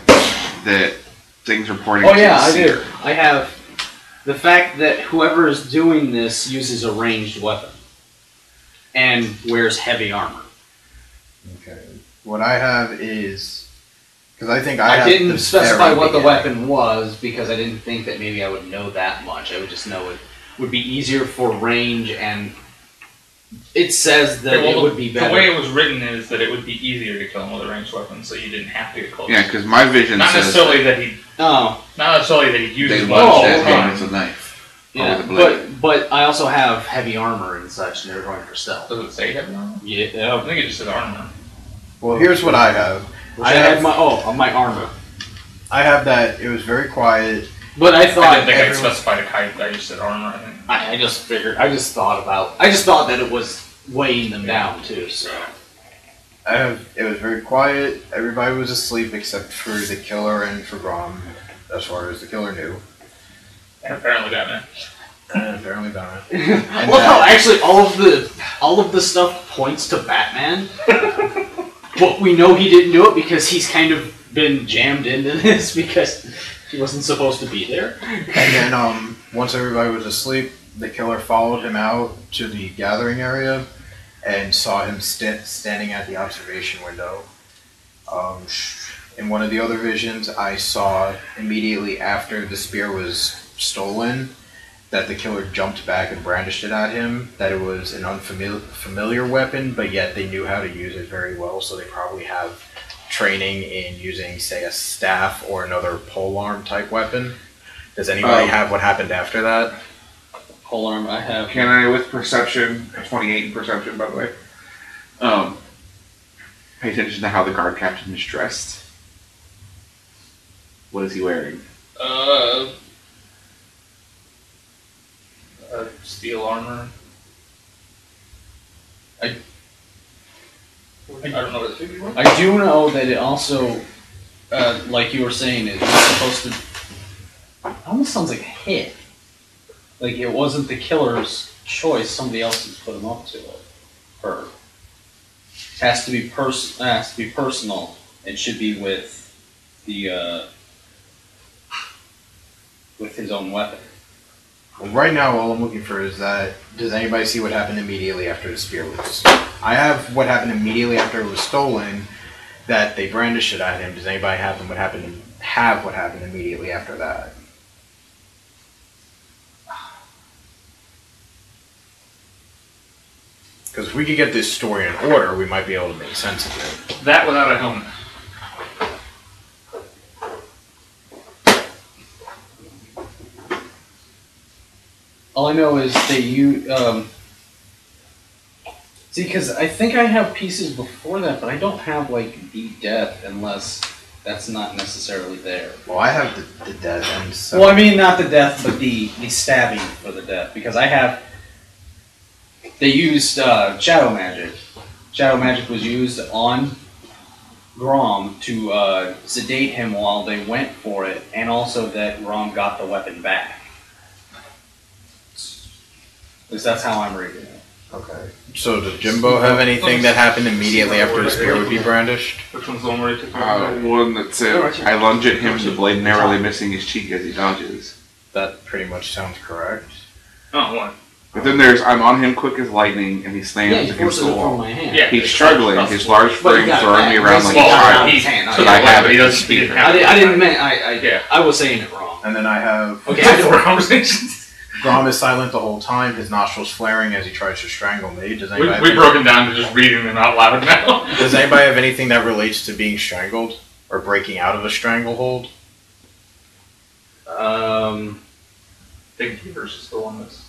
S3: that things are pointing to the
S5: I do.
S3: seer.
S5: I have the fact that whoever is doing this uses a ranged weapon and wears heavy armor.
S4: Okay. What I have is because I think I have
S5: didn't
S4: the
S5: specify
S4: very
S5: what the
S4: beginning.
S5: weapon was because I didn't think that maybe I would know that much. I would just know it would be easier for range, and it says that it would be better.
S1: The way it was written is that it would be easier to kill him with a ranged weapon, so you didn't have to get close.
S3: Yeah, because my vision
S1: not
S3: says
S1: necessarily that he,
S5: Oh,
S1: not necessarily that he uses
S3: they
S1: one
S3: lunge
S1: all
S3: that
S1: the
S3: hand
S1: time.
S3: as a knife.
S5: yeah,
S3: Or with a blade.
S5: but I also have heavy armor and such, and they're going for stealth.
S1: Does it say heavy armor? I
S5: Yeah,
S1: think it just said armor.
S4: Well, here's what I have.
S5: I had my armor,
S4: I have that it was very quiet.
S5: but I thought
S1: I didn't think I
S4: everyone-
S1: specified a kite. I just said armor. I think.
S5: I just thought that it was weighing them down too. So
S4: It was very quiet. Everybody was asleep except for the killer and for Grom, as far as the killer knew.
S1: And apparently Batman.
S4: And apparently Donna.
S5: I love how actually all of the stuff points to Batman. But we know he didn't do it because he's kind of been jammed into this because he wasn't supposed to be there.
S4: And then once everybody was asleep, the killer followed him out to the gathering area and saw him standing at the observation window. In one of the other visions, I saw immediately after the spear was stolen that the killer jumped back and brandished it at him, that it was an unfamiliar weapon, but yet they knew how to use it very well, so they probably have training in using, say, a staff or another polearm type weapon. Does anybody have what happened after that?
S5: Polearm, I have.
S3: Can I, with perception, 28 in perception, by the way, pay attention to how the guard captain is dressed? What is he wearing?
S1: Steel armor. I don't know what the figure was.
S5: I do know that it also, like you were saying, it was supposed to. It almost sounds like a hit. Like it wasn't the killer's choice; somebody else has put him up to it. Her. It has to be personal. It should be with the with his own weapon.
S4: Well, right now, all I'm looking for is that, does anybody see what happened immediately after the spear was... I have what happened immediately after it was stolen, that they brandished it at him. Does anybody have what happened immediately after that? Because if we could get this story in order, we might be able to make sense of it.
S1: That without a helmet.
S5: All I know is that you see, because I think I have pieces before that, but I don't have like the death unless that's not necessarily there.
S4: Well, I have the death, and so...
S5: Well, I mean not the death, but the stabbing for the death, because I have. They used shadow magic. Shadow magic was used on Grom to sedate him while they went for it, and also that Grom got the weapon back. At least that's how I'm reading it.
S4: Okay. So does Jimbo have anything that happened immediately after the spear would be brandished?
S1: Which one's the one where it took
S3: One that said, I lunge at him, the blade narrowly missing his cheek as he dodges.
S4: That pretty much sounds correct.
S1: Oh, one.
S3: But then there's, I'm on him quick as lightning, and he slams
S5: Yeah, he
S3: against
S5: forces
S3: the
S5: it from
S3: wall.
S5: my hand.
S1: Yeah.
S3: He's struggling, his large
S5: But
S3: frame
S5: he got it
S3: throwing me
S5: back.
S3: around like a
S5: Basically, got it out
S3: child.
S5: of his hand.
S3: But I have
S1: he
S3: it.
S1: doesn't speak.
S5: I didn't mean
S1: Yeah.
S5: I was saying it wrong.
S4: And then I have...
S5: Okay,
S1: Four conversations.
S4: Grom is silent the whole time, his nostrils flaring as he tries to strangle me. Does anybody
S1: We've broken down to just reading them out loud now.
S4: Does anybody have anything that relates to being strangled? Or breaking out of a stranglehold?
S1: Big Keepers is the one that's...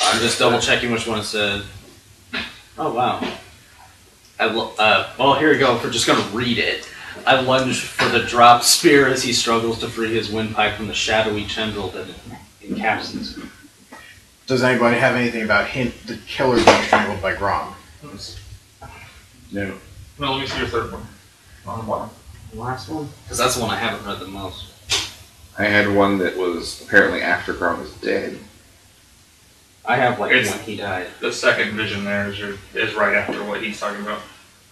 S5: I'm just double checking which one it said. Oh wow. Well, here we go. We're just gonna read it. I lunge for the drop spear as he struggles to free his windpipe from the shadowy tendril that encapsulates him.
S4: Does anybody have anything about the killer being strangled by Grom?
S2: No.
S1: No, let me see your third one. On the bottom.
S5: The last one? Because that's the one I haven't read the most.
S3: I had one that was apparently after Grom was dead.
S5: I have like
S1: It's-
S5: when he died.
S1: The second vision there is right after what he's talking about.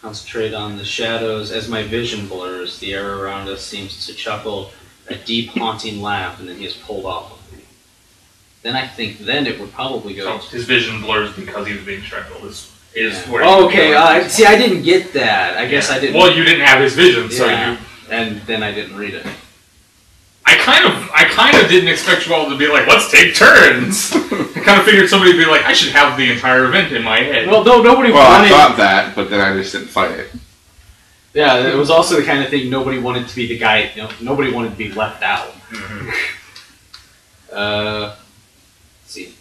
S5: Concentrate on the shadows. As my vision blurs, the air around us seems to chuckle a deep, haunting laugh, and then he is pulled off of me. Then I think it would probably
S1: So
S5: go...
S1: his vision blurs because he was being strangled. Is
S5: Yeah.
S1: where
S5: Oh, okay, see, I didn't get that. I guess I didn't...
S1: Well, you didn't have his vision, so
S5: Yeah.
S1: you.
S5: And then I didn't read it.
S1: I kind of didn't expect you all to be like, let's take turns. I kind of figured somebody would be like, I should have the entire event in my head.
S5: Well, no, nobody
S3: Well, I
S5: wanted...
S3: thought that, but then I just didn't fight it.
S5: Yeah, it was also the kind of thing nobody wanted to be the guy... nobody wanted to be left out.
S1: Mhm.
S5: Let's see.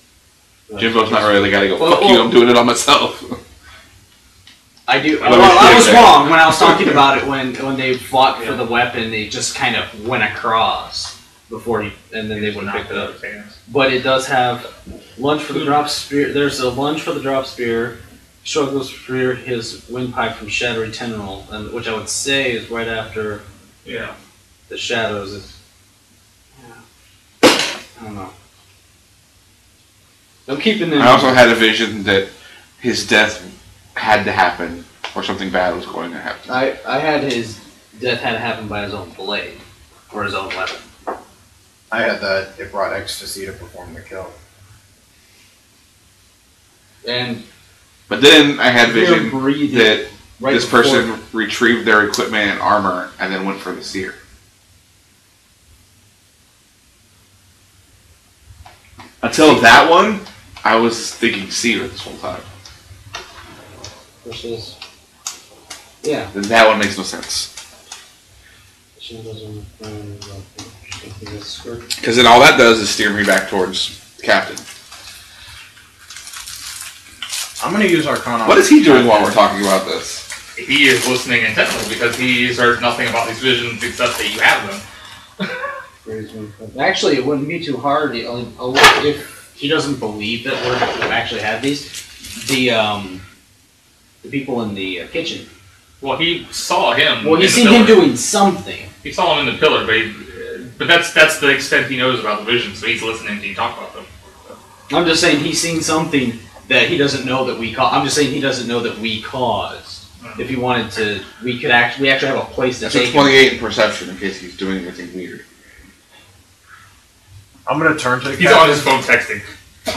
S3: Jimbo's not really the guy to go,
S5: Well,
S3: fuck you, I'm doing it on myself.
S5: I do.
S3: Let me
S5: Well, I
S3: see
S5: was
S3: it.
S5: wrong when I was talking about it when they fought for the weapon. They just kind of went across before and then they wouldn't pick it up. But it does have lunge for the drop spear. There's a lunge for the drop spear. Struggles to free his windpipe from shadowy tendril, and which I would say is right after
S1: Yeah.
S5: the shadows. I don't know. I'm keeping them.
S3: I also had a vision that his death had to happen, or something bad was going to happen.
S5: I had his death had to happen by his own blade or his own weapon.
S4: I had that it brought ecstasy to perform the kill.
S5: And
S3: But then I had
S5: You're
S3: vision
S5: breathing
S3: that
S5: right
S3: this
S5: before-
S3: person retrieved their equipment and armor and then went for the seer. Until that one, I was thinking seer this whole time.
S5: versus yeah.
S3: Then that one makes no sense. Because then all that does is steer me back towards the captain.
S4: I'm gonna use Arcana.
S3: What is he doing while we're talking about this?
S1: He is listening intently because he's heard nothing about these visions except that you have them.
S5: Actually, it wouldn't be too hard if he doesn't believe that we actually have these. The people in the kitchen.
S1: Well, he saw him.
S5: Well, he's
S1: in the
S5: seen him
S1: pillar.
S5: doing something.
S1: He saw him in the pillar, but that's the extent he knows about the visions. So he's listening to you talk about them.
S5: I'm just saying he's seen something that he doesn't know that we caused. I'm just saying he doesn't know that we caused. If he wanted to, we actually have a place to
S3: That's
S5: take
S3: a
S5: him.
S3: 28 in perception in case he's doing anything weird.
S4: I'm gonna turn to the
S1: He's
S4: captain.
S1: on his phone texting.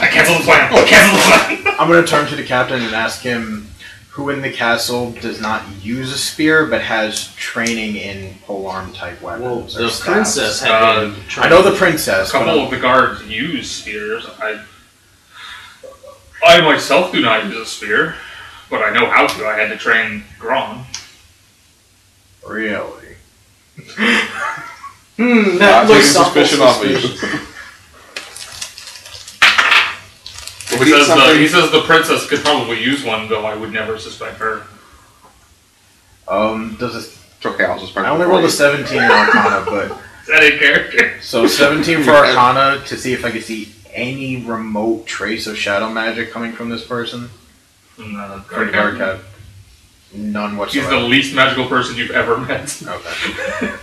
S1: I cancel the plan. Cancel the plan.
S4: I'm gonna turn to the captain and ask him who in the castle does not use a spear but has training in polearm type
S5: Well,
S4: weapons. or
S5: the
S4: staves.
S5: princess had been.
S4: I know the princess.
S1: A
S4: But
S1: couple of the guards use spears. I myself do not use a spear, but I know how to. I had to train Gron.
S4: really,
S5: That
S3: Not
S5: looks
S3: taking suspicion off of you.
S1: He says the princess could probably use one, though I would never suspect her.
S4: does it?
S3: It's okay, I'll just
S4: I only rolled a 17 in Arcana, but
S1: Is that in character?
S4: so 17 for Arcana to see if I could see any remote trace of shadow magic coming from this person.
S1: No,
S4: For the guard cap, none
S1: He's
S4: whatsoever.
S1: the least magical person you've ever met.
S4: Okay.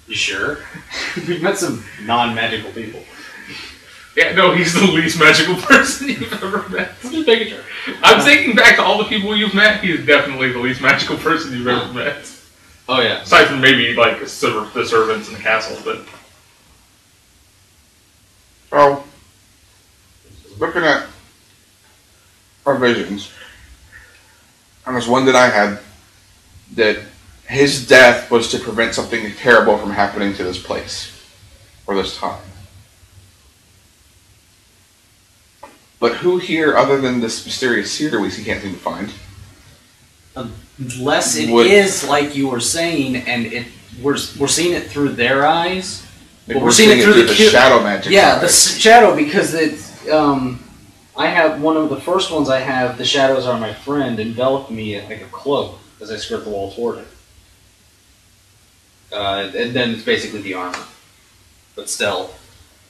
S5: You sure? We've met some non-magical people.
S1: Yeah, no, he's the least magical person you've ever met.
S5: I'm just making sure.
S1: I'm thinking back to all the people you've met, he's definitely the least magical person you've ever met.
S5: Oh yeah.
S1: Aside from maybe, like, the servants in the castle, but...
S3: Oh, looking at our visions, and there's one that I had that his death was to prevent something terrible from happening to this place or this time. But who here, other than this mysterious seer we can't seem to find?
S5: Unless it
S3: Would-
S5: is like you were saying, and we're seeing it through their eyes.
S3: Like,
S5: Well, we're seeing it through the
S3: shadow magic.
S5: Yeah, the
S3: side.
S5: shadow, because I have one of the first ones I have, the shadows are my friend, enveloped me like a cloak as I skirt the wall toward it. and then it's basically the armor. But still,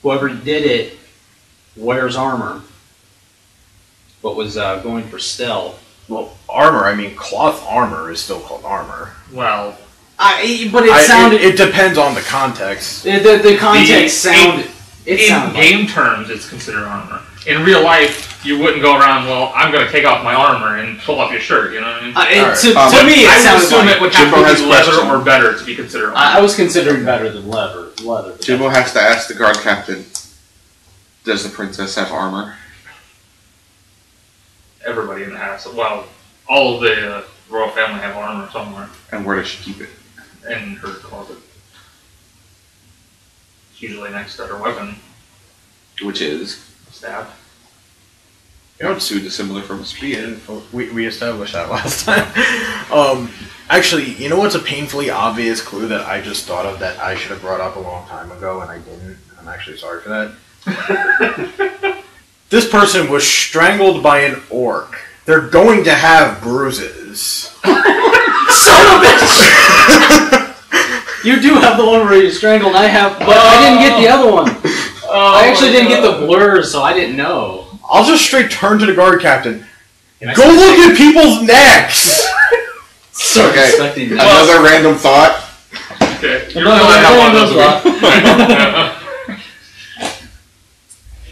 S5: whoever did it wears armor, but was going for stealth.
S4: Well, armor, I mean, cloth armor is still called armor.
S1: Well,
S5: But it sounded.
S4: It depends on the context.
S5: The context sounded.
S1: in game terms, it's considered armor. In real life, you wouldn't go around, well, I'm going to take off my armor and pull off your shirt, you know what I mean?
S5: To me,
S1: I
S5: it
S1: would
S5: sounded
S1: assume
S5: like
S1: it would have
S3: Jimbo
S1: to
S3: has
S1: be
S3: a
S1: leather
S3: question.
S1: or better to be considered armor.
S5: I was considering better than leather. But
S3: Jimbo has to ask the guard captain, does the princess have armor?
S1: Everybody in the house, well, all of the royal family have armor somewhere
S3: And where does she keep it?
S1: in her closet. It's usually next to her weapon,
S3: Which is
S1: staff.
S3: not too dissimilar from a spear.
S4: We established that last time. Actually, you know what's a painfully obvious clue that I just thought of that I should have brought up a long time ago and I didn't? I'm actually sorry for that. This person was strangled by an orc. They're going to have bruises.
S5: son of a bitch! You do have the one where you're strangled. I have, but I didn't get the other one. I actually didn't get the blurs, so I didn't know.
S4: I'll just straight turn to the guard captain.
S5: Can I
S4: Go look at people's necks!
S5: So
S3: Okay.
S5: expecting
S3: Another random thought.
S1: Okay, you
S5: Another
S1: really have one of
S5: random
S1: those.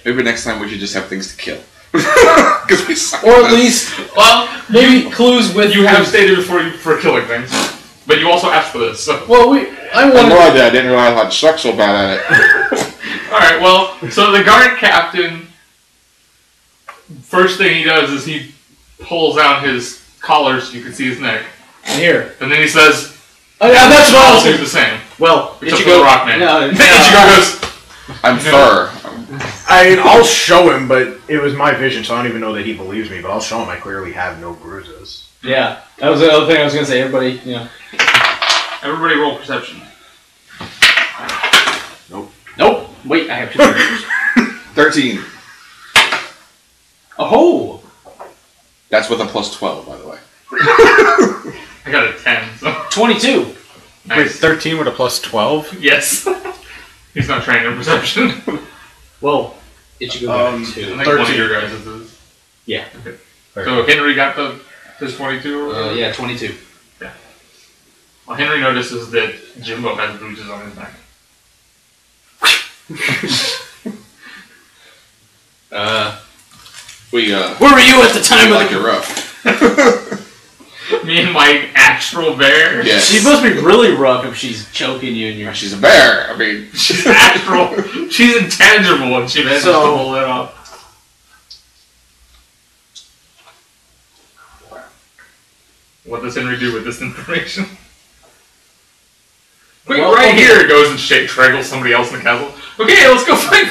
S3: Maybe next time we should just have things to kill. Because we suck
S5: Or
S3: at
S5: at
S3: this.
S5: least,
S1: Well,
S5: maybe clues with
S1: you have stated before for killing things, but you also asked for this. So.
S5: Well, I
S3: I
S5: wanted.
S3: know I did. I didn't realize I'd suck so bad at it.
S1: All right. Well, so the guard captain, first thing he does is he pulls out his collar so you can see his neck,
S5: Here.
S1: and then he says,
S5: Oh, yeah, that's what I
S1: "I'll
S5: was
S1: do
S5: thinking.
S1: the same."
S5: Well,
S1: Except for the rock man.
S5: No,
S1: Ichigo goes,
S3: I'm fur.
S4: I mean, I'll show him, but it was my vision, so I don't even know that he believes me, but I'll show him I clearly have no bruises.
S5: Yeah, that was the other thing I was gonna say. Everybody,
S1: "Everybody roll perception."
S5: Nope. Wait, I have 2 fingers.
S3: 13.
S5: Oh.
S3: That's with a plus 12, by the way.
S1: I got a 10. So
S5: 22.
S4: Wait,
S1: nice.
S4: 13 with a plus 12?
S1: Yes. He's not trained in perception.
S5: Well, Ichigo got
S1: I
S5: 2.
S1: think one
S4: 13.
S1: of your guys is.
S5: Yeah.
S1: Okay. So Henry got his 22. Or whatever?
S5: Yeah, 22.
S1: Well, Henry notices that Jimbo has bruises on his neck.
S5: Where were you at the time
S3: like
S5: of
S3: you're rough.
S1: Me and my astral bear.
S3: Yes.
S5: She must be really rough if she's choking you in your.
S3: She's a bear. I mean,
S1: She's astral. She's intangible and she manages to pull it off. What does Henry do with this information? Wait,
S5: Well,
S1: right
S5: okay.
S1: here goes and strangles somebody else in the castle. Okay, let's go fight.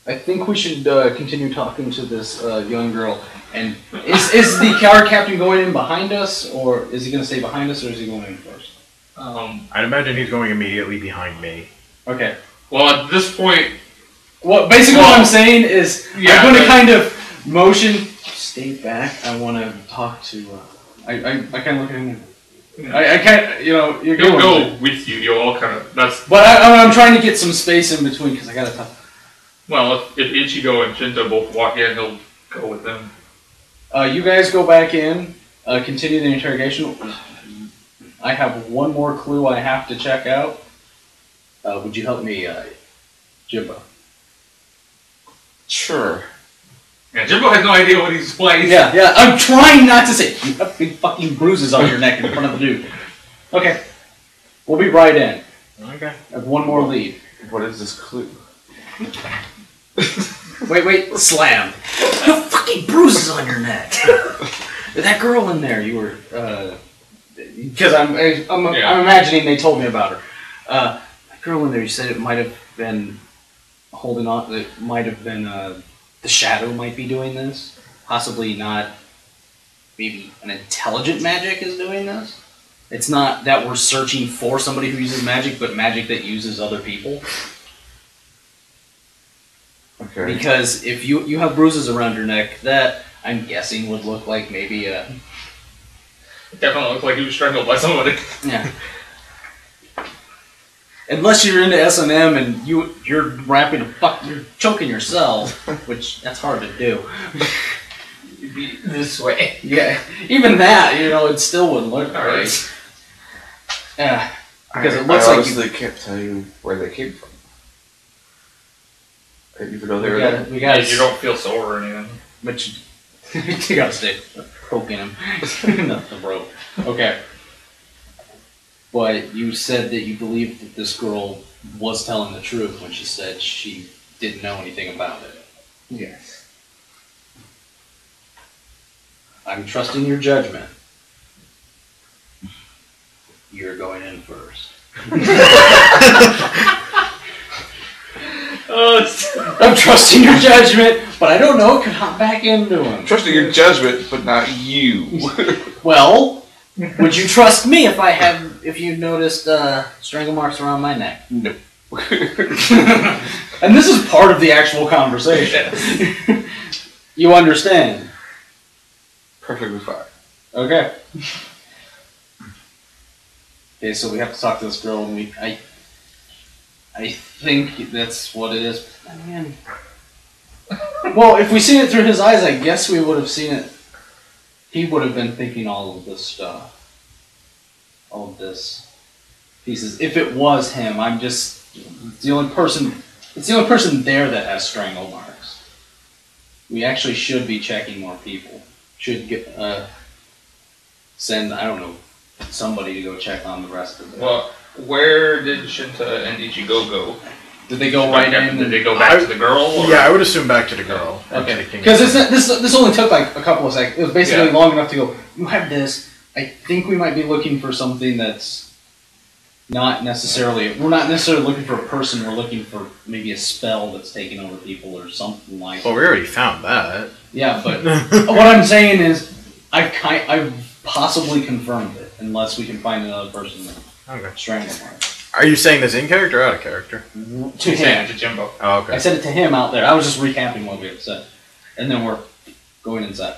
S5: I think we should continue talking to this young girl. And is the guard captain going in behind us, or is he going to stay behind us, or is he going in first?
S4: I'd imagine he's going immediately behind me.
S5: Okay.
S1: Well, at this point,
S5: Well, basically what I'm saying is
S1: yeah,
S5: I'm going to
S1: but-
S5: kind of motion. Stay back. I want to talk to. I kind of look at him. I can't. You're
S1: he'll
S5: going.
S1: go with you. You'll all kind of. That's
S5: But I'm trying to get some space in between because I got to talk.
S1: well. If Ichigo and Shinta both walk in, he'll go with them.
S5: You guys go back in. Continue the interrogation. I have one more clue I have to check out. Would you help me, Jimbo?
S3: sure.
S1: Yeah, Jimbo has no idea what he's playing.
S5: Yeah. I'm trying not to say you have big fucking bruises on your neck in front of the dude. Okay. We'll be right in.
S4: Okay.
S5: I have one more lead.
S3: What is this clue?
S5: Wait. Slam. You have fucking bruises on your neck. That girl in there, you were, because I'm imagining they told me about her. That girl in there, you said it might have been holding on, it might have been, the shadow might be doing this. Possibly not, maybe an intelligent magic is doing this. It's not that we're searching for somebody who uses magic, but magic that uses other people.
S3: Okay.
S5: Because if you have bruises around your neck, that I'm guessing would look like maybe
S1: It definitely looked like he was strangled by somebody.
S5: Yeah. Unless you're into S&M and you're wrapping you're choking yourself, which that's hard to do.
S1: You'd be this way.
S5: Yeah, even that, it still wouldn't look right. Yeah, because it looks
S3: I
S5: like
S3: honestly can't tell you where they came from. I didn't even know they were there.
S5: we got.
S1: You don't feel sore or anything.
S5: But you gotta stay poking him. Not the rope. Okay. But you said that you believed that this girl was telling the truth when she said she didn't know anything about it.
S1: Yes.
S5: I'm trusting your judgment. You're going in first. I'm trusting your judgment, but I don't know. Could hop back into him.
S3: Trusting your judgment, but not you.
S5: Well, would you trust me if you noticed strangle marks around my neck?
S3: No.
S5: And this is part of the actual conversation. You understand?
S3: Perfectly fine.
S5: Okay. Okay, so we have to talk to this girl, and I think that's what it is. Man. Well, if we seen it through his eyes, I guess we would have seen it. He would have been thinking all of this stuff. All of this pieces. If it was him, it's the only person there that has strangle marks. We actually should be checking more people. Should get send, I don't know, somebody to go check on the rest of them.
S1: Well, where did Shinta and Ichigo go?
S5: Did they go right in?
S1: Did they go back to the girl? Or?
S4: Yeah, I would assume back to the girl.
S5: Okay. Because this only took like a couple of seconds. It was basically long enough to go, you have this. I think we might be looking for something that's not necessarily... We're not necessarily looking for a person. We're looking for maybe a spell that's taking over people or something like that.
S4: Well, we already found that.
S5: Yeah, but what I'm saying is I've possibly confirmed it, unless we can find another person that strangled Mark.
S4: Are you saying this in character or out of character?
S5: To him.
S1: To Jimbo.
S4: Oh, okay.
S5: I said it to him out there. I was just recapping what we had said. And then we're going inside.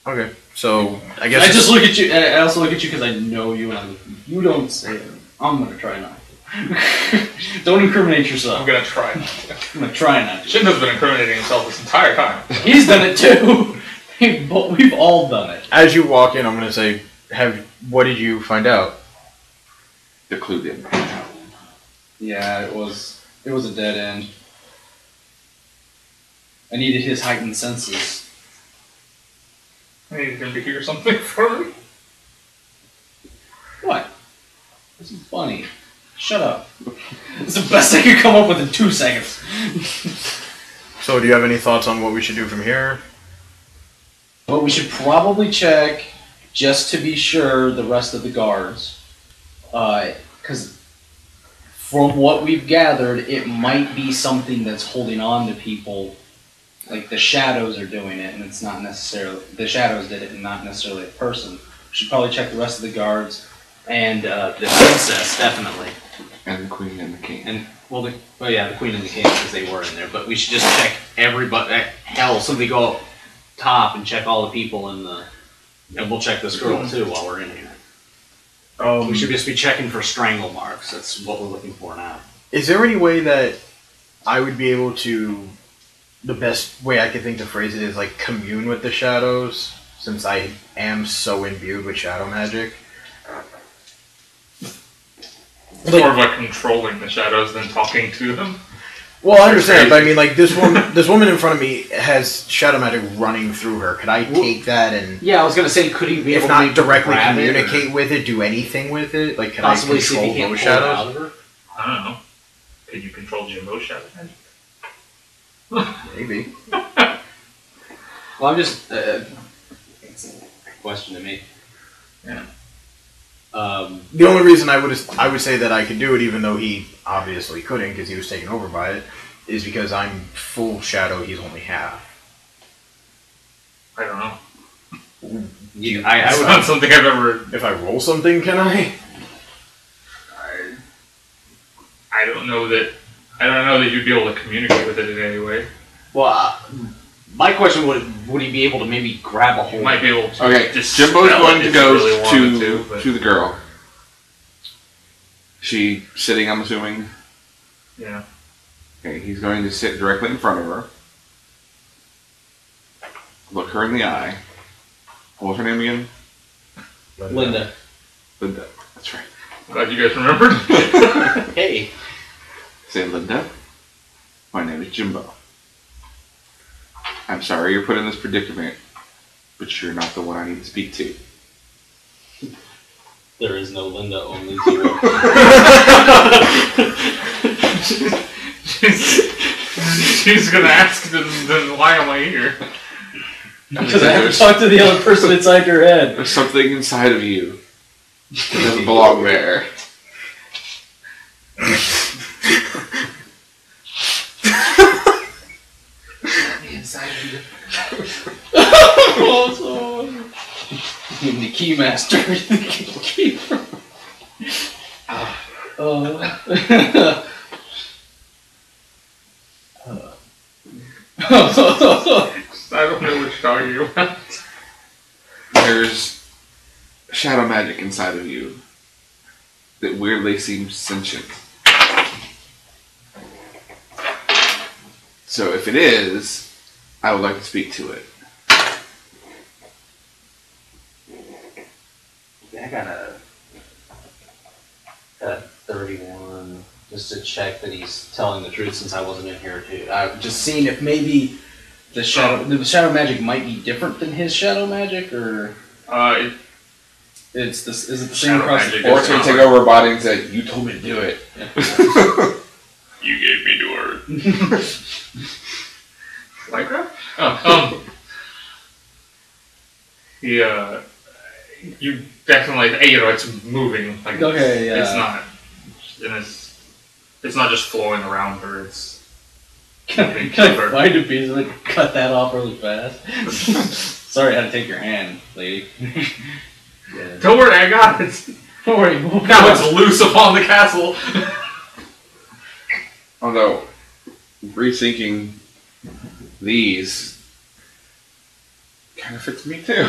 S4: Okay, so I guess...
S5: I just look at you, I also look at you because I know you, and I'm like, you don't say it. I'm going to try not to. Don't incriminate yourself.
S1: I'm going to try not to.
S5: I'm going to try not to.
S1: Shinta's been incriminating himself this entire time.
S5: He's done it too. We've all done it.
S4: As you walk in, I'm going to say, what did you find out?
S3: The clue didn't.
S5: Yeah, it was a dead end. I needed his heightened senses.
S1: I needed him to hear something from me.
S5: What? This is funny. Shut up. It's the best I could come up with in 2 seconds.
S4: So do you have any thoughts on what we should do from here?
S5: Well, we should probably check, just to be sure, the rest of the guards. Because from what we've gathered, it might be something that's holding on to people. Like the shadows are doing it, and it's not necessarily... The shadows did it, and not necessarily a person. We should probably check the rest of the guards. And the princess, definitely.
S3: And the queen and the king.
S5: And, the queen and the king, because they were in there. But we should just check everybody. Hell, somebody go up top and check all the people in the... And we'll check this girl, too, while we're in here. We should just be checking for strangle marks. That's what we're looking for now.
S4: Is there any way that I would be able to... The best way I could think to phrase it is, like, commune with the shadows, since I am so imbued with shadow magic?
S1: It's more of like controlling the shadows than talking to them.
S4: Well, I understand, but I mean, like, this woman in front of me has shadow magic running through her. Could I take that and...
S5: Yeah, I was going to say, could he be
S4: if
S5: able
S4: not
S5: to
S4: directly
S5: grab
S4: communicate with it, do anything with it? Like, could
S5: possibly
S4: I
S5: see if he
S4: control
S5: can't
S4: those
S5: pull it
S4: shadows?
S5: out of her?
S1: I don't know. Could you control Jimbo's shadow magic?
S4: Maybe.
S5: Well, I'm just... it's a question to me.
S1: Yeah.
S4: The only reason I would say that I could do it, even though he obviously couldn't because he was taken over by it, is because I'm full shadow, he's only half.
S1: I don't know.
S5: I
S1: It's not something I've ever...
S4: If I roll something, can I?
S1: I don't know that you'd be able to communicate with it in any way.
S5: Well, My question would he be able to maybe grab a hold?
S1: You might be able to.
S3: Okay,
S1: dispel
S3: Jimbo's going
S1: it
S3: to
S1: if
S3: go
S1: you really wanted
S3: to
S1: but-
S3: the girl. She sitting, I'm assuming.
S1: Yeah.
S3: Okay, he's going to sit directly in front of her. Look her in the eye. What was her name again?
S5: Linda.
S3: Linda. That's right.
S1: Glad you guys remembered.
S5: Hey.
S3: Say, Linda, my name is Jimbo. I'm sorry you're put in this predicament, but you're not the one I need to speak to.
S5: There is no Linda, only Zero.
S1: She's gonna ask, then why am I here?
S5: Because I haven't talked to the other person inside your head.
S3: There's something inside of you that doesn't belong there.
S5: The keymaster. The keeper.
S1: I don't know what you're talking about.
S3: There's shadow magic inside of you that weirdly seems sentient. So if it is, I would like to speak to it.
S5: I got a 31 just to check that he's telling the truth since I wasn't in here too. I've just seen if maybe the shadow magic might be different than his shadow magic, or is it the same
S1: Shadow
S5: across
S1: magic
S5: the
S3: Or
S5: board?
S3: it's going to take over a body and say, you told me to do it.
S1: You gave me the word. Minecraft? Oh, you definitely, you know, it's moving. Like,
S5: Okay, yeah.
S1: It's not, and it's not just flowing around her. It's
S5: Can
S1: moving
S5: I
S1: to her.
S5: find a piece of it? Cut that off really fast. Sorry, I had to take your hand, lady. Yeah.
S1: Don't worry, I got it.
S5: Don't worry.
S1: Now it's loose upon the castle.
S3: Although, rethinking these kind of fits me too.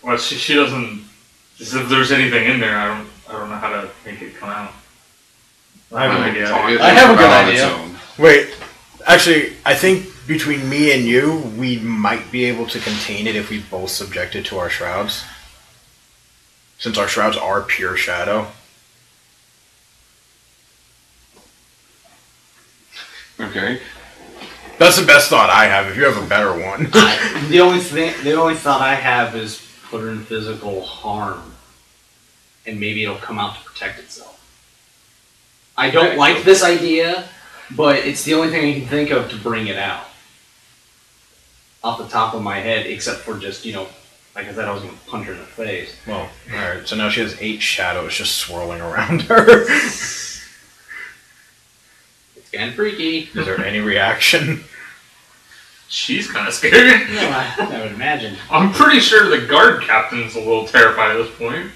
S1: Well, she doesn't. If there's anything in there, I don't know how to make it come out. I have an idea.
S5: I have a good
S3: On its
S5: idea.
S3: own.
S4: Wait, actually, I think between me and you, we might be able to contain it if we both subject it to our shrouds. Since our shrouds are pure shadow.
S3: Okay.
S4: That's the best thought I have. If you have a better one.
S5: The only thought I have is put her in physical harm, and maybe it'll come out to protect itself. I don't like this idea, but it's the only thing I can think of to bring it out. Off the top of my head, except for just, like I said, I was going to punch her in the face.
S4: Well, alright, so now she has 8 shadows just swirling around her.
S5: It's kind of freaky.
S4: Is there any reaction?
S1: She's kind of scary.
S5: No, I would imagine.
S1: I'm pretty sure the guard captain's a little terrified at this point.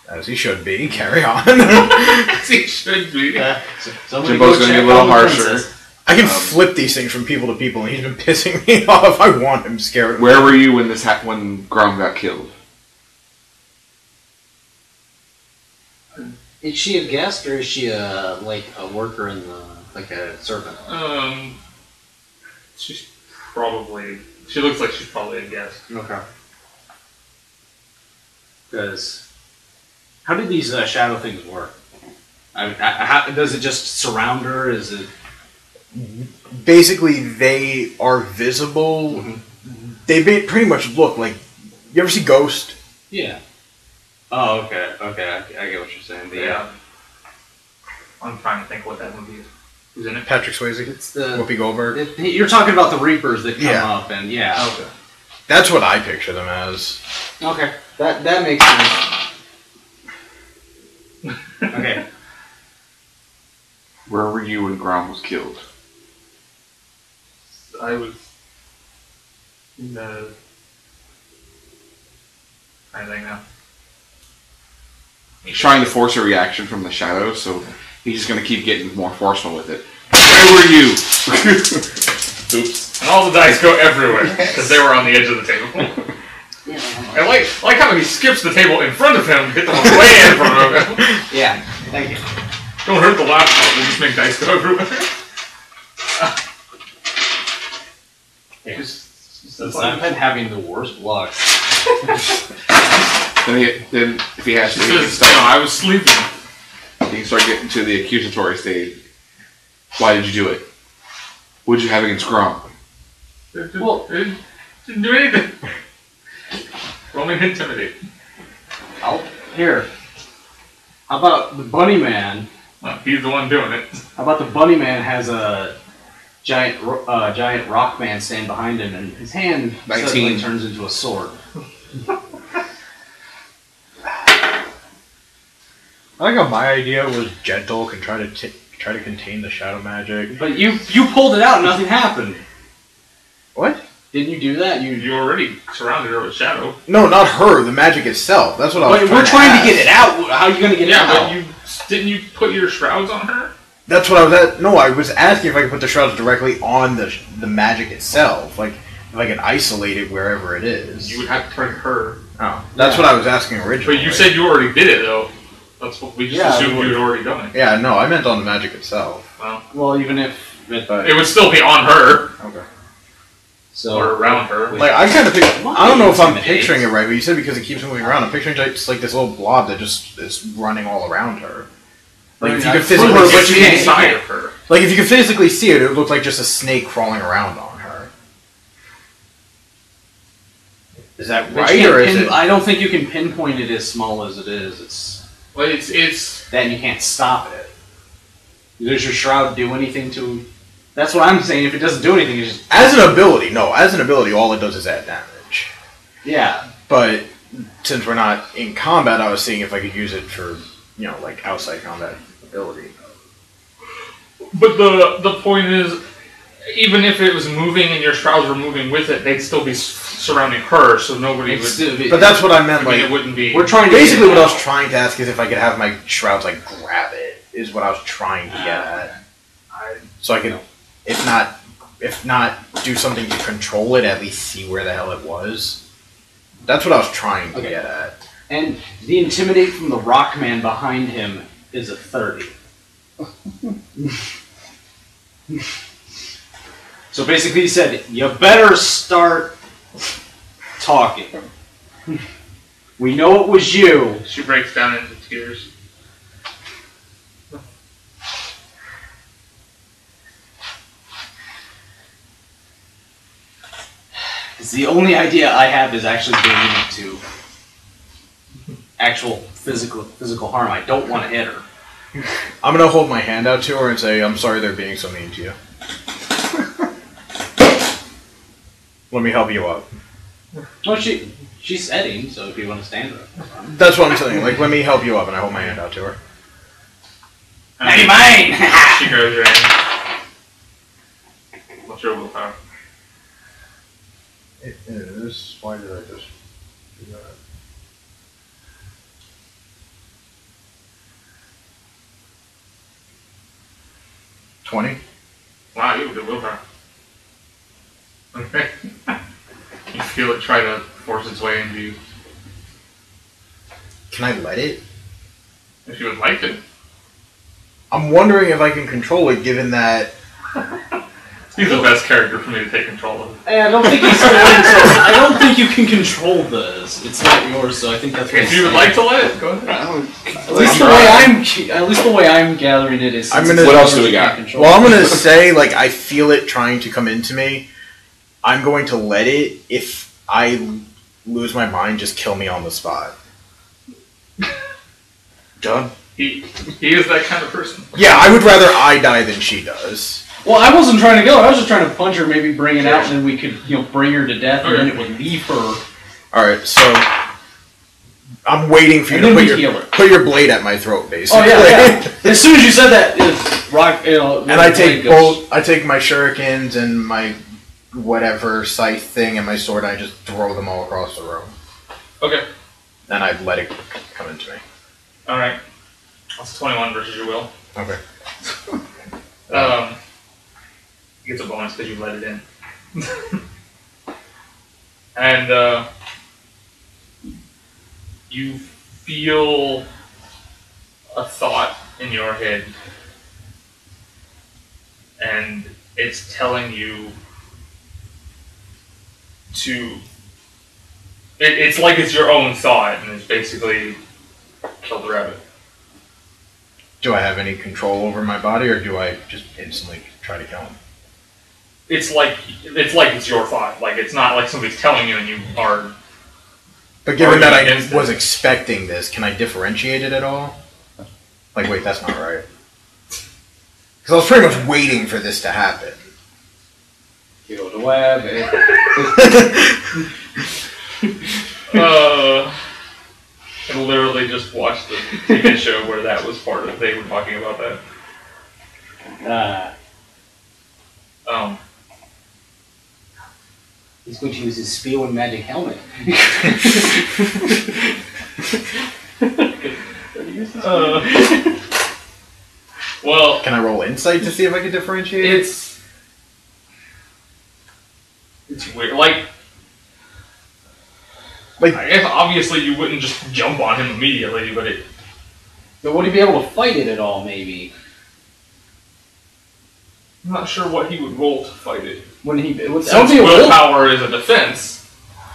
S4: As he should be. Carry on.
S1: As he should be.
S5: Somebody
S3: Jimbo's gonna
S5: check
S3: get a little
S5: on the
S3: harsher.
S5: princess.
S4: I can flip these things from people to people, and he's been pissing me off. I want him scared.
S3: Where were you when when Grom got killed?
S5: Is she a guest or is she a worker in the a servant?
S1: She looks like she's probably a guest.
S5: Okay. Because how did these shadow things work? How, does it just surround her? Is it
S4: Basically, they are visible. They pretty much look like. You ever see Ghost?
S5: Yeah. Oh, okay. Okay, I get what you're saying. But yeah.
S1: I'm trying to think what that movie is. Who's in it?
S4: Patrick Swayze.
S5: It's the
S4: Whoopi Goldberg.
S5: you're talking about the Reapers that come
S4: Yeah.
S5: up, and yeah.
S1: Okay.
S4: That's what I picture them as.
S5: Okay, that makes sense. Okay.
S3: Where were you when Grom was killed?
S1: I was in the. I think now.
S3: He's trying to force a reaction from the shadows, so he's just going to keep getting more forceful with it. Where were you?
S1: Oops. And all the dice go everywhere because they were on the edge of the table. I like how he skips the table in front of him, hit them way in front of him.
S5: Yeah, thank you.
S1: Don't hurt the laptop, they just make dice go everywhere.
S5: I've been having the worst luck.
S3: Then if he has to,
S1: She says, I was sleeping.
S3: you can start getting to the accusatory stage. Why did you do it? What did you have against Grom?
S1: Well, it didn't do anything. Roll me an intimidate.
S5: Here. How about the bunny man?
S1: Well, he's the one doing it.
S5: How about the bunny man has a giant rock man stand behind him, and his hand
S3: 19.
S5: suddenly turns into a sword.
S4: I like how my idea was gentle, can try to contain the shadow magic.
S5: But you pulled it out and nothing happened.
S4: What?
S5: Didn't you do that?
S1: You already surrounded her with shadow.
S4: No, not her. The magic itself. That's what I was.
S5: We're trying to get it out. How are you going to get it out?
S1: Yeah, but didn't you put your shrouds on her?
S4: That's what I was at. No, I was asking if I could put the shrouds directly on the magic itself, like if I could isolate it wherever it is.
S1: You would have to turn her.
S4: Oh, that's what I was asking originally.
S1: But you said you already did it, though. That's what we just assumed you had already done it.
S4: Yeah, no, I meant on the magic itself.
S5: Well, even if
S1: it would still be on her.
S4: Okay.
S5: So
S1: or around her.
S4: Like I kind of think I don't know if I'm picturing it right, but you said because it keeps moving around. I'm picturing just like this little blob that just is running all around her. Like if you could physically
S1: see inside of her.
S4: Like if you could physically see it, it would look like just a snake crawling around on her. Is that right, or is it?
S5: I don't think you can pinpoint it as small as it is.
S1: Well, it's
S5: then you can't stop it. Does your shroud do anything to? That's what I'm saying. If it doesn't do anything, it's just
S4: as an ability. No, as an ability, all it does is add damage.
S5: Yeah,
S4: but since we're not in combat, I was seeing if I could use it for like outside combat ability.
S1: But the point is, even if it was moving and your shrouds were moving with it, they'd still be surrounding her, so nobody would.
S4: But that's what I meant. Like
S1: it wouldn't be.
S5: We're trying.
S4: Basically, what I was trying to ask is if I could have my shrouds like grab it. Is what I was trying to get at. So I could, if not, do something to control it. At least see where the hell it was. That's what I was trying to get at.
S5: And the intimidate from the rock man behind him is a 30. So basically he said, you better start talking. We know it was you.
S1: She breaks down into tears.
S5: Because the only idea I have is actually bringing it to actual physical harm. I don't want to hit her.
S4: I'm gonna hold my hand out to her and say, "I'm sorry they're being so mean to you. Let me help you up."
S5: Well, she's setting, so if you want to stand her.
S4: That's what I'm saying. Like, let me help you up, and I hold my hand out to her.
S5: Hey, mine!
S1: She goes your hand. What's your willpower?
S4: It is. Why did I just do that? $20.
S1: Wow, you have a good willpower. Okay. You feel it try to force its way into you.
S4: Can I let it?
S1: If you would like to.
S4: I'm wondering if I can control it, given that.
S1: He's the best character for me to take control of.
S5: Hey, I don't think he's going to. I don't think you can control this. It's not yours, so I think that's what
S1: If you would like to let it, go ahead.
S5: At least the way I'm gathering it is.
S3: What else do we got?
S4: Well, I'm gonna say, like, I feel it trying to come into me. I'm going to let it. If I lose my mind, just kill me on the spot.
S3: Done.
S1: He is that kind of person.
S4: Yeah, I would rather I die than she does.
S5: Well, I wasn't trying to go. I was just trying to punch her, maybe bring it out, and then we could, bring her to death, and then it would leave her.
S4: Alright, so I'm waiting for you to put your blade at my throat, basically.
S5: Oh yeah. As soon as you said that, rock.
S4: And I take I take my shurikens and my whatever scythe thing and my sword, and I just throw them all across the room.
S1: Okay.
S4: And I let it come into me.
S1: Alright. That's 21 versus your will.
S4: Okay.
S1: He gets a bonus because you let it in. And you feel a thought in your head, and it's telling you to. It's like it's your own thought, and it's basically kill the rabbit.
S4: Do I have any control over my body, or do I just instantly try to kill him?
S1: It's like it's your thought. Like it's not like somebody's telling you, and you are.
S4: But given that I
S1: against
S4: was
S1: it.
S4: expecting this, can I differentiate it at all? Like, wait, that's not right. Because I was pretty much waiting for this to happen.
S5: Kill the web.
S1: I literally just watched the TV show where that was part of. They were talking about that.
S5: He's going to use his Spiel and Magic Helmet.
S1: Well,
S4: Can I roll insight to see if I can differentiate it?
S1: it's weird. Like,
S4: Like,
S1: I guess obviously you wouldn't just jump on him immediately, but it.
S5: But would he be able to fight it at all, maybe?
S1: I'm not sure what he would roll to fight it.
S5: When he... It would,
S1: Since willpower is a defense.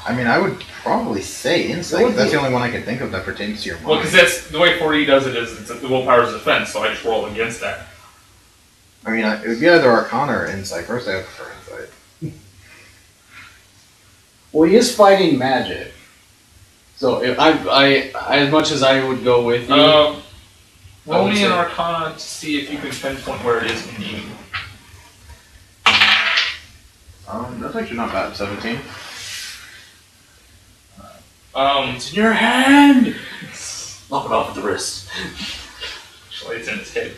S4: I mean, I would probably say insight. That's the only one I can think of that pertains to your mind.
S1: Well, because that's the way 4E does it is the willpower is a defense, so I just roll against that.
S4: I mean, it would be either Arcana or Insight. First, I have prefer Insight.
S5: Well, he is fighting magic. So, if I as much as I would go with you...
S1: roll me an Arcana to see if you can pinpoint where it is in you.
S4: That's actually not bad. 17.
S1: It's in your hand!
S6: Knock it off at the wrist.
S1: Actually, it's in his head.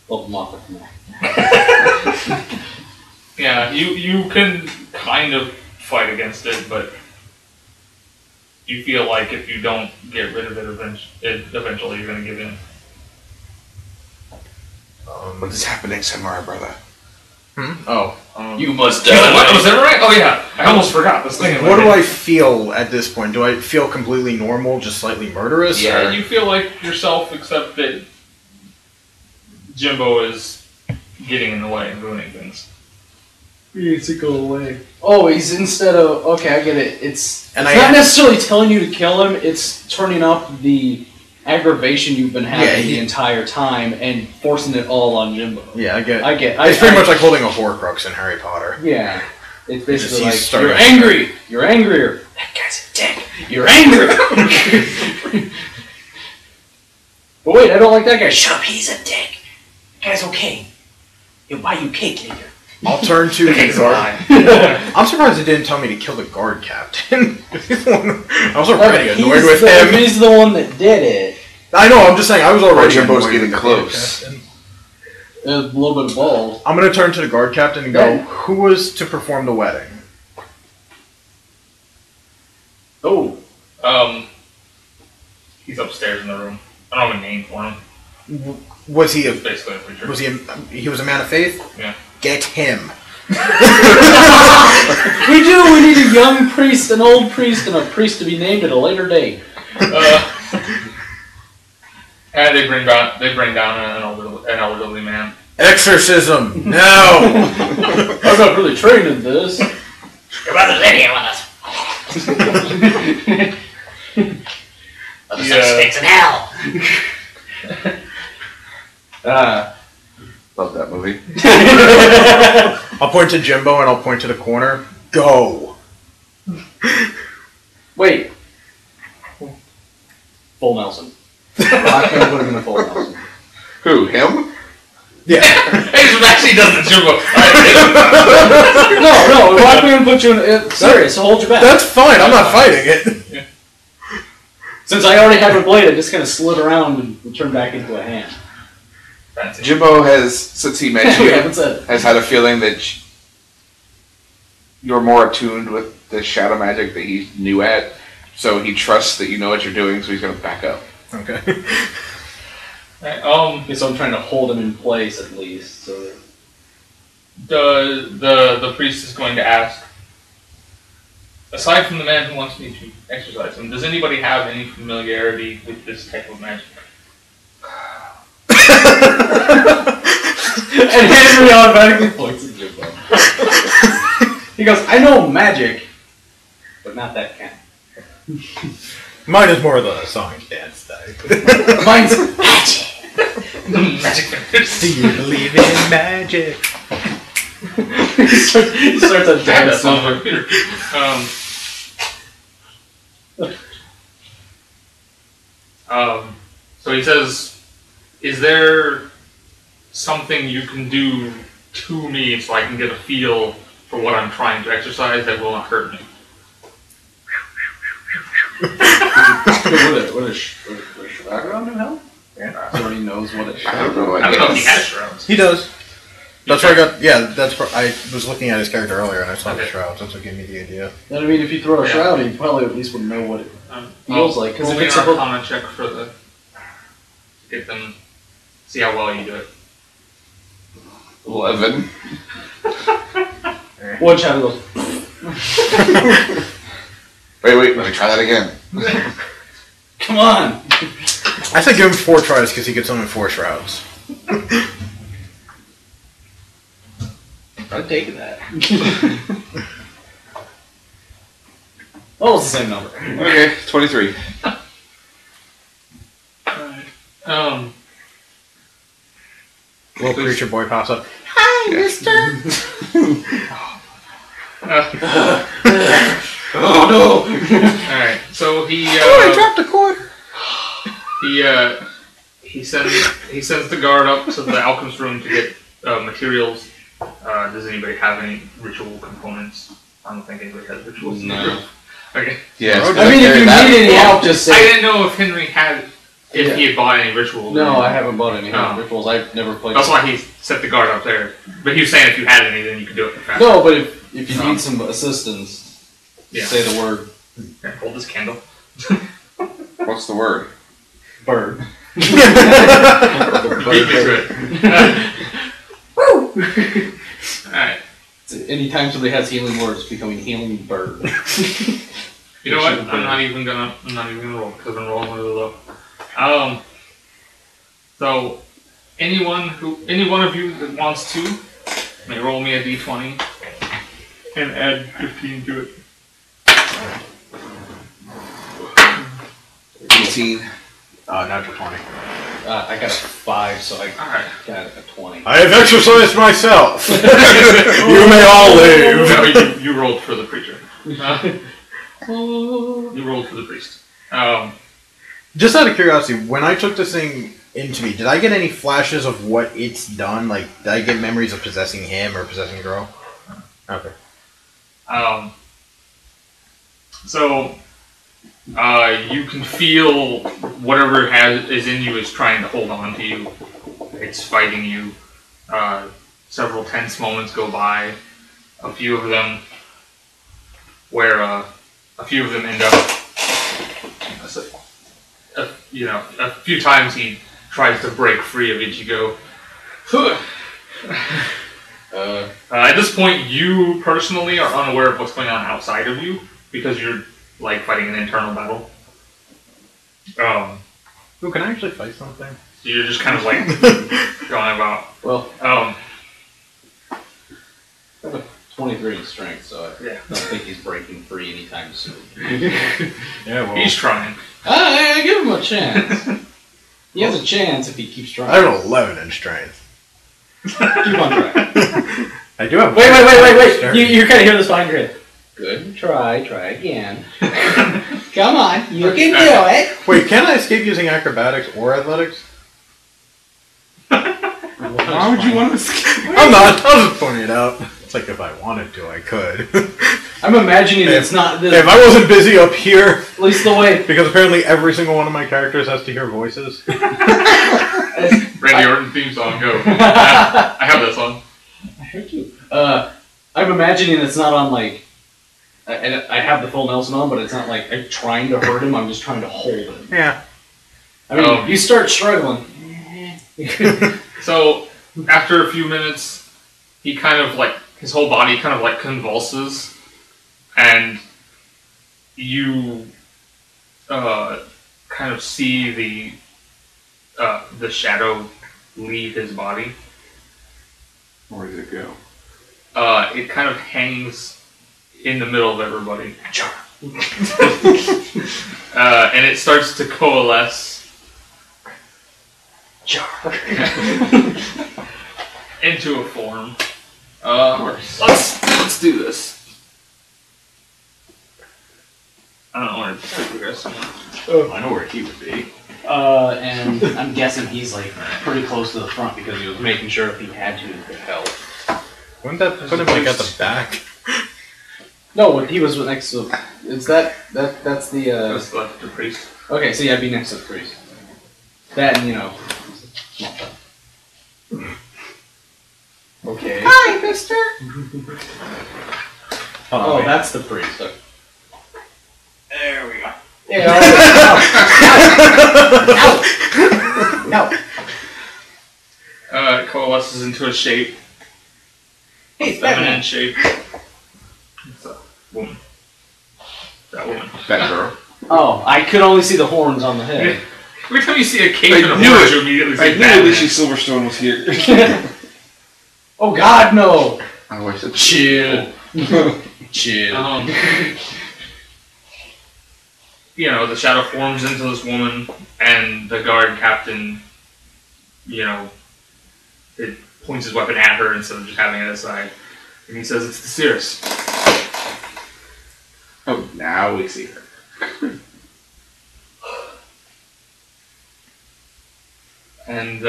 S5: Pull him off with me.
S1: Yeah, you can kind of fight against it, but you feel like if you don't get rid of it, eventually you're going to give in.
S3: What is happening, Samurai brother?
S6: You must
S1: Yeah,
S6: die.
S1: what? Was that right? Oh yeah, I almost forgot this thing.
S4: What do I feel at this point? Do I feel completely normal, just slightly murderous?
S1: Yeah,
S4: or-
S1: you feel like yourself, except that Jimbo is getting in the way and ruining things.
S5: He needs to go away. Oh, he's instead of... Okay, I get it. It's
S4: And
S5: not necessarily telling you to kill him, it's turning up the aggravation you've been having the entire time and forcing it all on Jimbo.
S4: Yeah, I get.
S5: It's
S4: It's pretty much like holding a Horcrux in Harry Potter.
S5: Yeah. It's basically
S4: He's
S5: like,
S4: starting
S5: you're
S4: to-
S5: angry! You're angrier! That guy's a dick! You're angry! But wait, I don't like that guy.
S6: Shut up, he's a dick. That guy's okay. He'll buy you cake later.
S4: I'll turn to the
S6: Cake's
S4: guard.
S6: alive.
S4: I'm surprised it didn't tell me to kill the guard captain. I was
S5: Okay,
S4: already annoyed
S5: he's
S4: with
S5: the,
S4: him.
S5: He's the one that did it.
S4: I know. I'm just saying. I was already
S3: Jimbo's
S4: annoyed
S3: getting
S4: with the
S3: close.
S4: guard captain.
S5: A little bit of both.
S4: I'm gonna turn to the guard captain and go.
S5: Yeah.
S4: Who was to perform the wedding?
S5: Oh.
S1: He's upstairs in the room. I don't have a name for him.
S4: Was he a?
S1: He's basically a preacher.
S4: Was he? He was a man of faith.
S1: Yeah.
S4: Get him.
S5: We do! We need a young priest, an old priest, and a priest to be named at a later date.
S1: And they bring down an elderly man.
S4: Exorcism. No.
S5: I'm not really trained in this.
S6: Your brother's in here with us. Other
S1: Yeah.
S6: suspects in hell.
S3: Love that movie.
S4: I'll point to Jimbo and I'll point to the corner. Go.
S5: Wait. Full Nelson. I can't put him in a full Nelson.
S3: Who? Him?
S4: Yeah.
S1: He actually does the Jimbo.
S5: No, if I'm going to put you in... serious, so hold your back.
S4: That's fine. I'm not fighting it.
S5: Since I already have a blade, I just kind of slid around and turned back into a hand.
S1: Fancy.
S3: Jimbo has, since he met
S5: We
S3: you,
S5: haven't said it.
S3: has had a feeling that you're more attuned with the shadow magic that he's new at, so he trusts that you know what you're doing, so he's going to back up.
S4: Okay.
S1: Alright,
S5: So I'm trying to hold him in place at least. So
S1: the priest is going to ask, aside from the man who wants me to exercise him, does anybody have any familiarity with this type of magic?
S5: and Henry automatically points at Jimbo. He goes, I know magic, but not that kind.
S4: Mine is more the song and dance type.
S5: Mine's magic.
S1: Magic fingers.
S4: Do you believe in magic?
S5: he starts a
S1: I have that
S5: dance
S1: song on
S5: number.
S1: my computer. So he says, is there something you can do to me so I can get a feel for what I'm trying to exercise that will not hurt me?
S5: What a shroud around him help?
S1: Yeah.
S5: So he knows what it
S3: I don't know.
S1: I don't know if he has shrouds.
S4: He does. That's where I got. Yeah, that's. I was looking at his character earlier and I saw the
S1: Okay.
S4: shrouds. That's what gave me the idea.
S5: Then I mean, if you throw a
S1: Yeah.
S5: shroud, he probably at least would know what it feels like. Because
S1: Roll
S5: if
S1: me
S5: it's
S1: an
S5: supposed,
S1: Arcana check for the get them, see how well you do it.
S3: 11.
S5: one shadow goes.
S3: Wait, let me try that again.
S5: Come on.
S4: I said give him 4 tries because he gets summon 4 shrouds.
S5: I'm taking that. Almost the same number.
S3: Okay, 23.
S1: Alright.
S4: Little preacher boy pops up.
S5: Oh no!
S1: Alright, so he
S4: Oh, I dropped a quarter.
S1: he sends the guard up to the alchemist room to get materials. Does anybody have any ritual components? I don't think anybody has rituals.
S5: No.
S1: Okay.
S3: Yeah.
S5: I mean, if you need any help, just
S1: I
S5: say.
S1: didn't know if Henry had, if he had bought any rituals.
S5: No, I haven't bought any
S1: No.
S5: rituals. I've never played.
S1: That's why he set the guard up there. But he was saying if you had any, then you could do it faster.
S5: No, but if you need some assistance,
S1: Yeah.
S5: say the word
S1: Here, hold this candle.
S3: What's the word?
S5: bird.
S1: Beat me to it. Alright.
S5: Anytime somebody has healing words, becoming healing bird.
S1: You know what? I'm not even gonna roll because I've been rolling really low. So any one of you that wants to may roll me a d20 and add 15 to it.
S3: 18.
S4: Natural 20.
S5: I got a 5, so I
S1: Alright.
S5: got a 20.
S4: I have exercised myself. You may all leave.
S1: No, you rolled for the preacher. You rolled for the priest.
S4: Just out of curiosity, when I took this thing into me, did I get any flashes of what it's done? Like, did I get memories of possessing him or possessing the girl? Okay.
S1: So you can feel whatever is in you is trying to hold on to you. It's fighting you. Several tense moments go by. A few of them end up. A few times he tries to break free of Ichigo. At this point, you personally are unaware of what's going on outside of you because you're like fighting an internal battle.
S4: Ooh, can I actually fight something?
S1: So you're just kind of like going about.
S5: Well,
S1: Um,
S5: I have a 23 in strength, so I
S1: Yeah.
S5: don't think he's breaking free anytime soon.
S4: Yeah, well.
S1: he's trying.
S5: I give him a chance. He has a chance if he keeps trying.
S4: I have an 11 in strength.
S5: Keep on trying.
S4: I do have.
S5: Wait. You're kind of hear this behind your head. Good. Try again. Come on, you can do it.
S4: Wait, can I escape using acrobatics or athletics?
S5: Why would you want to escape?
S4: I'm not. I was just pointing it out. It's like if I wanted to, I could.
S5: I'm imagining it's not this.
S4: If I wasn't busy up here,
S5: At least the way.
S4: because apparently every single one of my characters has to hear voices.
S1: Randy Orton theme song, go. I have that song.
S5: I heard you. I'm imagining it's not on like. And I have the full Nelson on, but it's not like I'm trying to hurt him. I'm just trying to hold him.
S4: Yeah.
S5: I mean, you start struggling.
S1: So, after a few minutes, he kind of like, his whole body kind of like convulses, and you kind of see the shadow leave his body.
S3: Where did it go?
S1: It kind of hangs in the middle of everybody. And it starts to coalesce into a form. Let's do this. I don't know where to progress.
S4: I know where he would be.
S5: And I'm guessing he's like pretty close to the front because he was making sure if he had to help.
S4: Wouldn't that put him like at the back?
S5: No, he was next to. Is that's the
S1: That's the priest.
S5: Okay, so yeah, be next to the priest. That and Okay.
S4: Hi, mister!
S5: Oh, that's the priest. Okay.
S4: There we go.
S5: Yeah.
S4: No.
S1: It coalesces into a shape.
S4: Hey,
S1: Feminine shape. It's a woman. That woman.
S3: That girl.
S5: Oh, I could only see the horns on the head.
S1: Every time you see a cape
S3: I
S1: in a
S3: knew
S1: horse,
S3: it.
S1: you immediately
S3: I
S1: say
S3: knew
S1: Batman.
S3: Alicia Silverstone was here.
S5: Oh God, no!
S3: Oh, I said
S5: Chill. Chill.
S1: You know, the shadow forms into this woman, and the guard captain, it points his weapon at her instead of just having it aside. And he says, "It's the Cirrus."
S3: Oh, now we see her.
S1: And,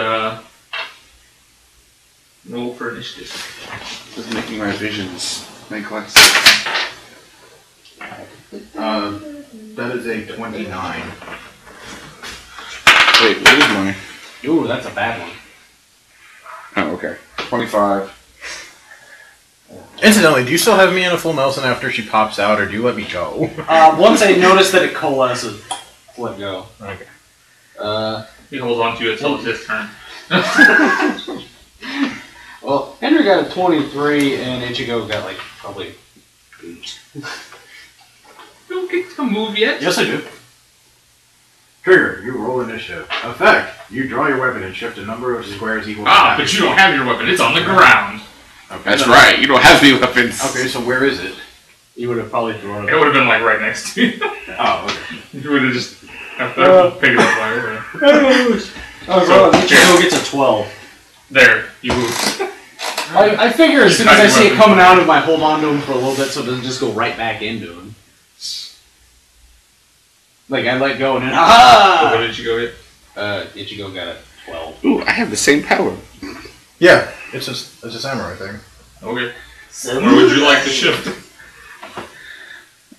S1: roll for initiative.
S3: Just making my visions make less.
S4: That is a 29.
S3: Wait, what is mine?
S5: Ooh, that's a bad one.
S3: Oh, okay. 25.
S4: Incidentally, do you still have me in a full Nelson after she pops out, or do you let me go?
S5: Once I notice that it coalesces, let go.
S4: Okay.
S1: He holds on to it until it's his turn.
S5: Well, Henry got a 23, and Ichigo got like probably 8.
S1: You don't get to move yet.
S4: Yes, I do. Trigger, you roll initiative. Effect, you draw your weapon and shift a number of squares equal to half.
S1: But you don't have your weapon. It's on the ground.
S4: Okay.
S3: That's right, you don't have any weapons.
S4: Okay, so where is it?
S5: You would have probably drawn
S1: It would have been like right next to you.
S4: Oh, okay.
S1: You would have just picked it up by over.
S5: Oh,
S1: So,
S5: Ichigo gets a 12.
S1: There, you move.
S5: I figure as soon as I see it coming out of him, I hold on to him for a little bit so it doesn't just go right back into him. Like, I let go and then,
S1: So
S5: ha!
S1: what did you go get?
S5: Ichigo got a 12.
S3: Ooh, I have the same power.
S4: Yeah, it's a samurai thing.
S1: Okay. Where would you like to shift?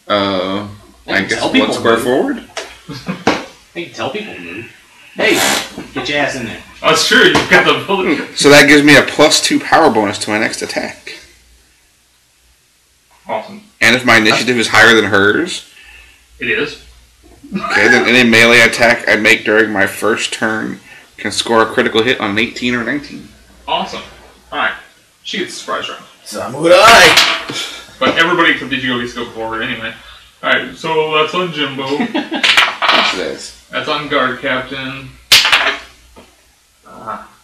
S3: I guess
S5: tell
S3: 1
S5: people
S3: square
S5: move.
S3: forward?
S5: Hey, tell people to move. Hey, get your ass in there.
S1: Oh, it's true. You've got the bullet.
S3: So that gives me a +2 power bonus to my next attack.
S1: Awesome.
S3: And if my initiative is higher than hers,
S1: It is.
S3: okay, then any melee attack I make during my first turn can score a critical hit on an 18 or 19.
S1: Awesome. Alright. She gets a surprise round.
S4: Samurai!
S1: But everybody except Ichigo gets to go forward anyway. Alright, so that's on Jimbo.
S3: Yes, it is.
S1: That's on guard captain.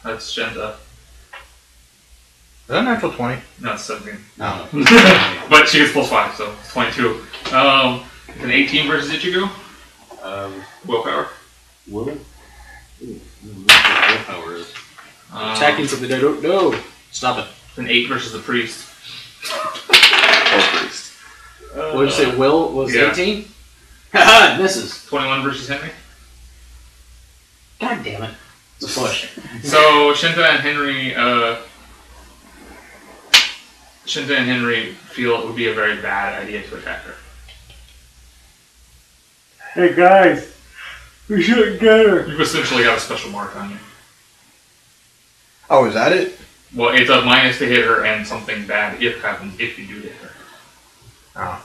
S1: That's Shinta.
S4: Is that a natural 20?
S1: No, it's 17.
S5: No.
S1: But she gets +5, so it's 22. An 18 versus Ichigo. Willpower.
S5: Will? Ooh, I don't know what willpower is. Attacking something I don't know. Stop it.
S1: An 8 versus the priest.
S3: Or priest.
S5: What did you say? Will was
S1: yeah.
S5: 18? Haha, misses.
S1: 21 versus Henry.
S5: God damn it. It's a push.
S1: So Shinta and Henry feel it would be a very bad idea to attack her.
S2: Hey guys, we shouldn't get her.
S1: You've essentially got a special mark on you.
S4: Oh, is that it?
S1: Well, it's a minus to hit her and something bad happens if you do hit her.
S4: Oh.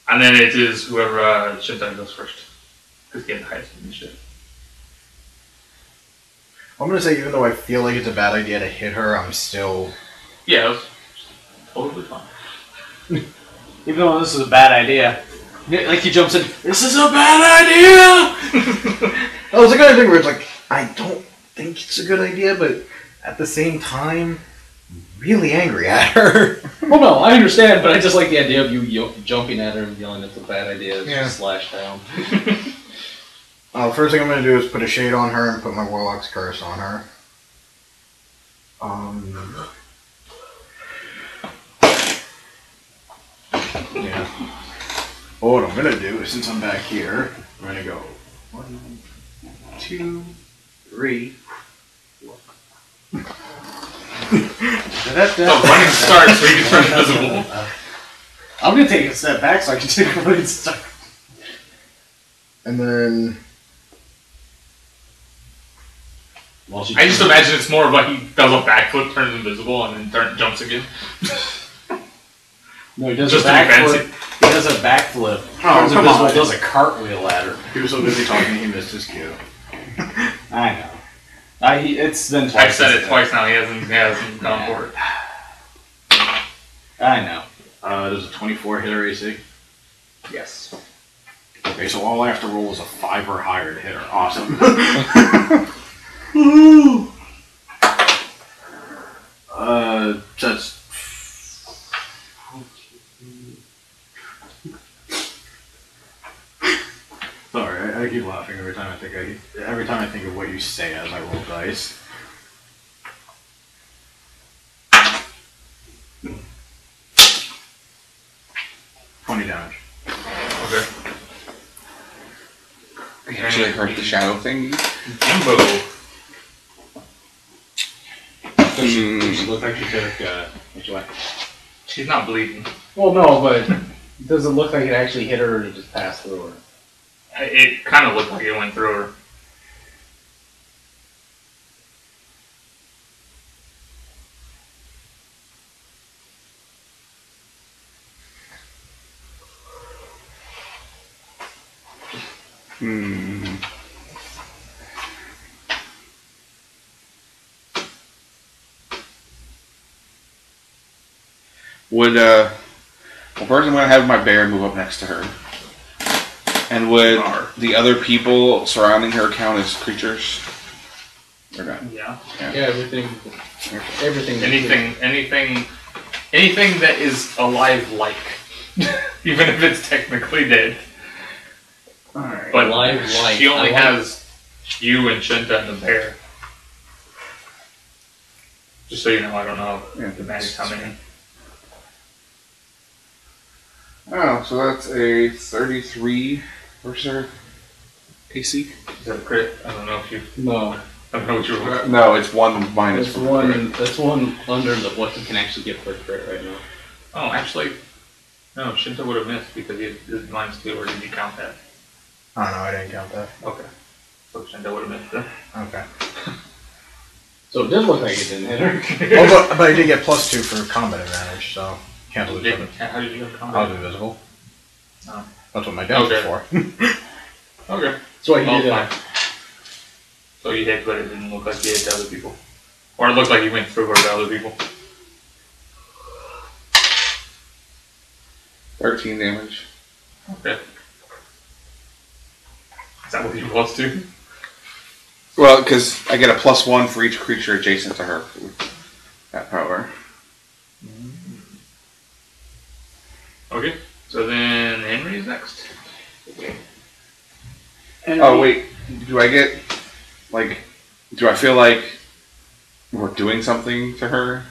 S1: And then it is whoever Shinta goes first. Because he has the highest initiative.
S4: I'm gonna say, even though I feel like it's a bad idea to hit her, I'm still.
S1: Yeah, that's totally fine.
S5: Even though this is a bad idea. Like he jumps in, this is a bad idea!
S4: That was the kind of thing where it's like, I don't think it's a good idea, but at the same time, really angry at her.
S5: Well, no, I understand, but I just like the idea of you jumping at her and yelling it's a bad idea.
S4: Yeah.
S5: Just slash down.
S4: First thing I'm going to do is put a shade on her and put my Warlock's Curse on her. Yeah. What I'm going to do is, since I'm back here, I'm going to go 1, 2, 3, 4.
S1: So running start so you can turn invisible.
S5: I'm going to take a step back so I can take a running start.
S4: And then...
S1: I just imagine it's more of like he does a backflip, turns invisible, and then jumps again.
S5: No, he does
S1: Just
S5: a
S1: to be
S5: backflip. He does a backflip. Turns
S4: come
S5: invisible,
S4: on.
S5: does a cartwheel at her.
S4: He was so busy talking, he missed his cue.
S5: I know. It's been twice.
S1: I've said it twice now. He hasn't gone for it.
S5: I know.
S4: Does a 24 hit her AC?
S1: Yes.
S4: Okay, so all I have to roll is a 5 or higher to hit her. Awesome. That's... Sorry, I keep laughing every time I think of what you say as I roll dice. Damage.
S1: Okay.
S3: I actually hurt the shadow thing.
S1: Jimbo.
S5: She looked like she took what you want.
S1: She's not bleeding.
S5: Well, no, but does it look like it actually hit her or did it just pass through her?
S1: It kind of looked like it went through her.
S3: Would well, first I'm gonna have my bear move up next to her. And would the other people surrounding her count as creatures? Or not?
S1: Yeah.
S5: Yeah, everything.
S1: Anything that is alive, like, even if it's technically dead.
S5: Alright.
S1: But
S5: Alive, like.
S1: she only has you and Shinta and the bear. Just so you know, I don't know the magic how many.
S3: Oh, so that's a 33 versus AC?
S1: Is that a crit? I don't know if you.
S5: No.
S1: I don't know what you're.
S3: No, it's 1 minus
S5: That's
S3: from
S5: one.
S3: crit.
S5: That's one under what you can actually get for a crit right now.
S1: Oh, actually, no. Shinta would have missed because he had -2, or did you count that?
S4: I don't know, I didn't count that.
S1: Okay. So Shinta would have missed it.
S4: Okay.
S5: So it did look like it didn't hit her.
S4: Oh, but I did get +2 for combat advantage, so cancel each other.
S1: How did you have
S4: I
S1: combat?
S4: was invisible.
S1: Oh.
S4: That's what my damage is for.
S1: Okay.
S5: That's why he
S1: Well,
S5: did
S1: fine. So you hit, but it didn't look like you hit to other people. Or it looked like you went through her to other people.
S3: 13 damage.
S1: Okay. Is that what you +2?
S3: Well, because I get a +1 for each creature adjacent to her with that power.
S1: Okay. So then Henry is next.
S3: Oh, wait. Do I get, like, do I feel like we're doing something to her?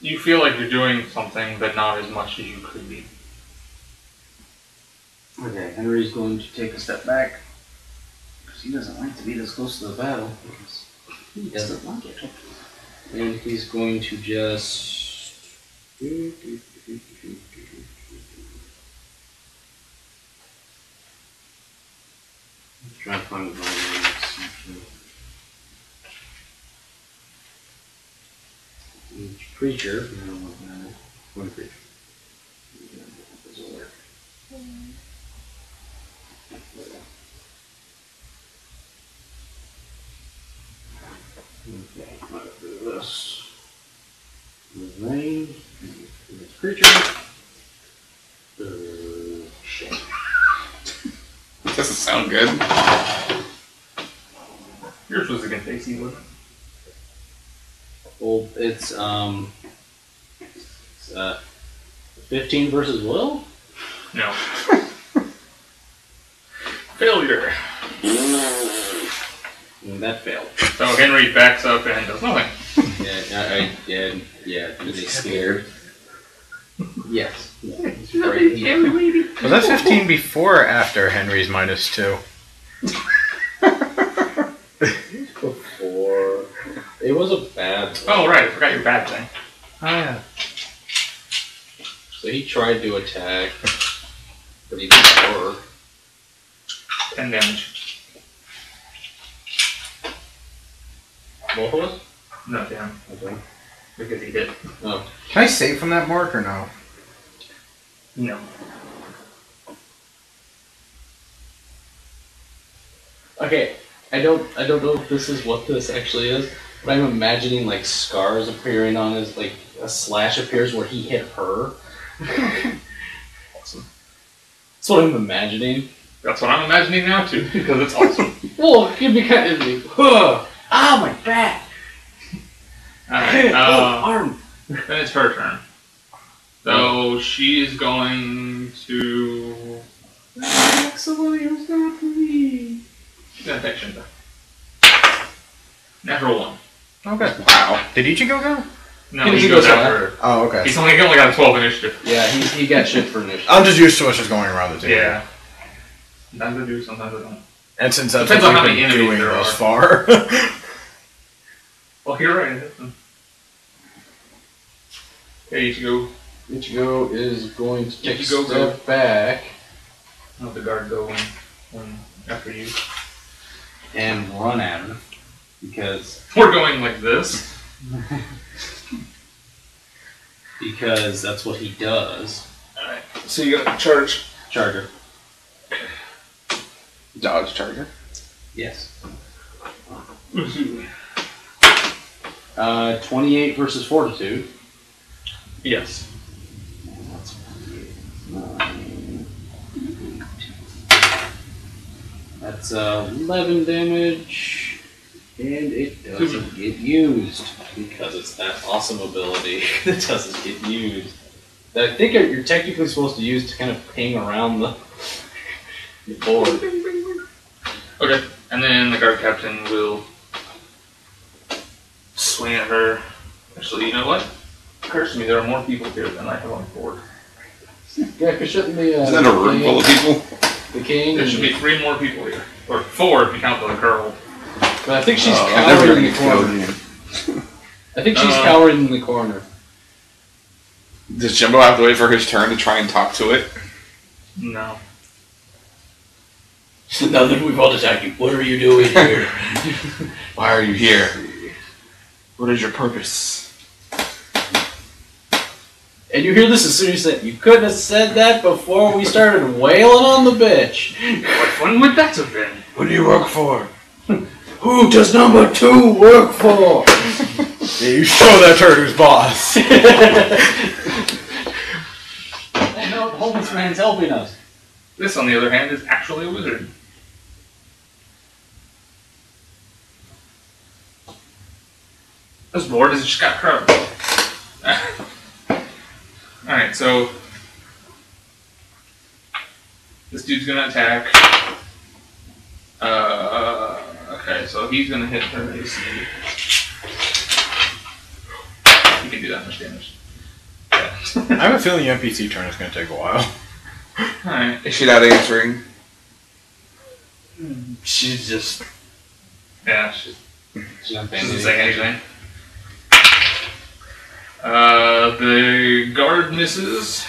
S1: You feel like you're doing something, but not as much as you could be.
S5: Okay, Henry's going to take a step back. Because he doesn't like to be this close to the battle. Because he doesn't like it. And he's going to just... Try to find the wrong each creature. I don't want that. One creature. That doesn't work. creature. Shit.
S3: Doesn't sound good.
S1: Yours was against AC, wasn't it?
S5: Well, it's 15 versus will?
S1: No. Failure.
S5: That failed.
S1: So Henry backs up and does nothing.
S5: Yeah, really scared. Yes.
S4: Was that 15 before or after Henry's -2?
S5: Before. It was a bad thing.
S1: Oh, right. I forgot your bad thing.
S4: Oh, yeah.
S5: So he tried to attack, but he didn't work.
S1: 10 damage.
S5: Both of us?
S1: No, damn.
S5: Okay.
S1: Because he hit.
S5: Oh.
S4: Can I save from that mark or no?
S1: No.
S5: Okay, I don't know if this is what this actually is, but I'm imagining like scars appearing on his, like a slash appears where he hit her.
S1: Awesome.
S5: That's what I'm imagining.
S1: That's what I'm imagining now, too, because it's awesome.
S5: Well, give me kind of like, huh, ah, my back.
S1: Alright,
S5: Arm.
S1: then it's her turn. So she's going to...
S5: Somebody who's not for me.
S1: She's going to attack Shinta. Natural 1.
S4: Okay.
S3: Wow.
S4: Did Ichigo go?
S1: No,
S5: He
S1: he
S5: goes
S1: goes after her.
S4: Oh, okay.
S1: He only got a 12 initiative.
S5: Yeah, he got shit for initiative.
S4: I'm just used to us just going around the table.
S1: Yeah. Sometimes I do, sometimes I don't.
S4: And since that's
S1: Depends
S4: what
S1: on
S4: we've
S1: how
S4: been
S1: many enemies
S4: doing
S1: there
S4: thus
S1: are.
S4: far.
S1: Well, you're right. Okay, Ichigo.
S5: Ichigo is going to take a
S1: Ichigo
S5: step back
S1: Let the guard go when after you.
S5: and run at him because
S1: We're going like this.
S5: that's what he does.
S1: Alright, so you got charge.
S5: Charger.
S3: Dodge charger.
S5: Yes. 28 versus Fortitude.
S1: Yes.
S5: That's 11 damage, and it doesn't get used because it's that awesome ability that doesn't get used. That I think you're technically supposed to use to kind of ping around the board.
S1: Okay, and then the guard captain will swing at her. Actually, you know what? Occurs to me there are more people here than I have on board.
S5: Yeah, because shouldn't the
S3: Isn't that a room full of people?
S5: the king?
S1: There should be 3 more people here. Or 4 if you count the girl.
S5: But I think she's
S3: I'm never
S5: cowering
S3: gonna
S5: in the
S3: get killed
S5: corner.
S3: again.
S5: I think she's cowering in the corner.
S3: Does Jimbo have to wait for his turn to try and talk to it?
S1: No.
S6: Now that we've all attacked you, what are you doing here?
S3: Why are you here? What is your purpose?
S5: And you hear this as soon as you said, you couldn't have said that before we started wailing on the bitch.
S1: What fun would that have been?
S6: What do you work for? Who does number 2 work for?
S4: Yeah, you show that turd who's boss.
S5: I know the homeless man's helping us.
S1: This, on the other hand, is actually a wizard. This board has just got curved. Alright, so this dude's gonna attack. Okay, so he's gonna hit her AC. He can do that much damage. Yeah.
S4: I have a feeling the NPC turn is going to take a while.
S1: Alright.
S3: Is she not answering?
S6: She's just...
S1: Yeah, she
S5: She's not
S1: doesn't say anything. The guard misses.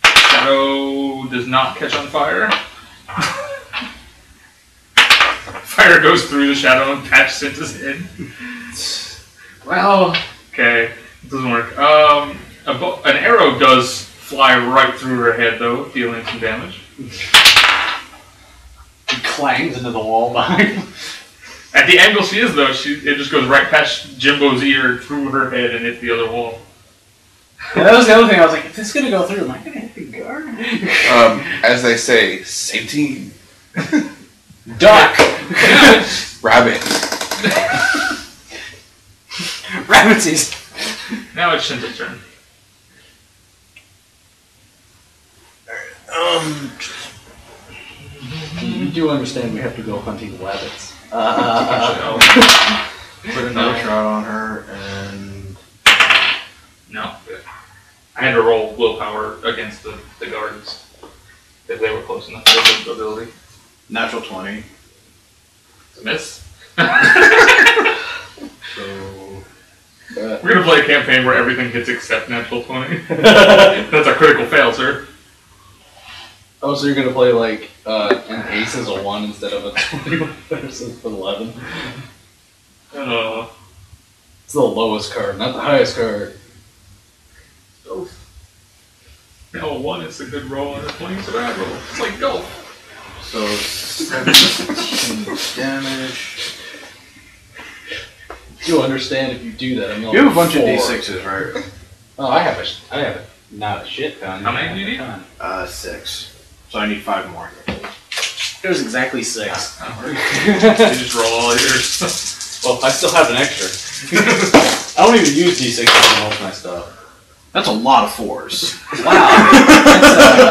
S1: Shadow does not catch on fire. Fire goes through the shadow and patches into his head. Well, okay, it doesn't work. An arrow does fly right through her head, though, dealing some damage.
S5: He clangs into the wall behind him.
S1: At the angle she is, though, it just goes right past Jimbo's ear, through her head, and hits the other wall.
S5: Yeah, that was the other thing. I was like, if this is gonna go through, am I gonna hit the guard?
S3: As they say, same team.
S5: Duck!
S3: Rabbit.
S5: Rabbitsies!
S1: Now it's Shinta's turn.
S5: You do understand we have to go hunting rabbits.
S4: Put another shroud on her, and
S1: No. I had to roll willpower against the guards. If they were close enough to the ability.
S4: natural 20.
S1: It's a miss.
S4: So
S1: We're gonna play a campaign where everything hits except natural 20. That's a critical fail, sir.
S5: Oh, so you're gonna play like an ace as a 1 instead of a 20 versus 11? It's the lowest card, not the highest card.
S1: No, a 1 is a good roll and a 20 is a bad roll. It's like golf.
S4: So 17 damage.
S5: You understand if you do that? I'm
S4: You have a bunch of D6s, right?
S5: Oh, I have not a shit ton.
S1: How many do you need?
S4: 6. So I need 5 more.
S5: It was exactly 6.
S1: You just roll all yours.
S5: Well, I still have an extra. I don't even use D6 to roll my stuff.
S4: That's a lot of 4s.
S5: Wow.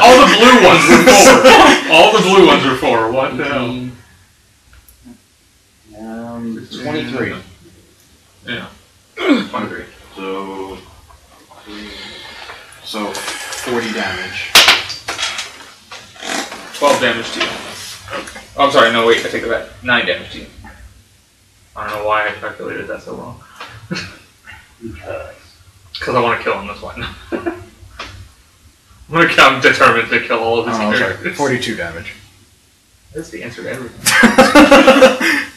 S1: All the blue ones were 4. All the blue ones were 4. What the hell?
S5: 23.
S1: Yeah. 23.
S4: So 40 damage.
S1: 12 damage to you. Okay. Oh, I'm sorry. No, wait. I take it back. 9 damage to you. I don't know why I calculated that so wrong. Because I want to kill him, that's why. I'm determined to kill all of his characters.
S4: 42 damage.
S1: That's the answer to everything.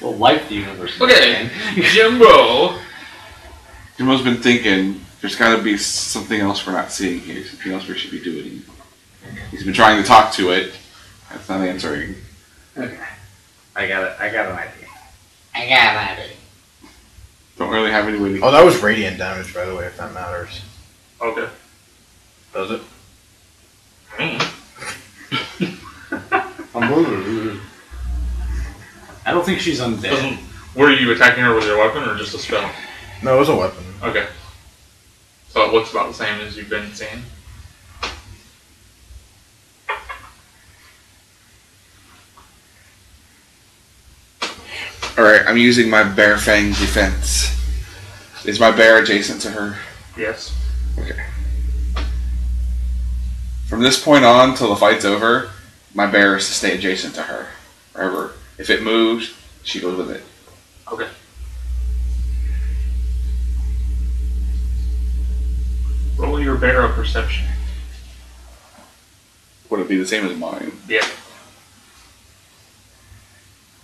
S5: Well, like the universe.
S1: Okay, Jimbo.
S3: Jimbo's been thinking, there's gotta be something else we're not seeing here, something else we should be doing. He's been trying to talk to it. That's not answering.
S6: Okay. I got an idea.
S3: Don't really have any way to...
S4: Oh, that was radiant damage, by the way, if that matters.
S1: Okay.
S4: Does it?
S5: I don't think she's undead.
S1: Were you attacking her with your weapon or just a spell?
S4: No, it was a weapon.
S1: Okay. So it looks about the same as you've been seeing.
S3: Alright, I'm using my bear fang defense. Is my bear adjacent to her?
S1: Yes.
S3: Okay. From this point on till the fight's over, my bear is to stay adjacent to her. Wherever. If it moves, she goes with it.
S1: Okay. Roll your bear a perception.
S3: Would it be the same as mine?
S1: Yeah.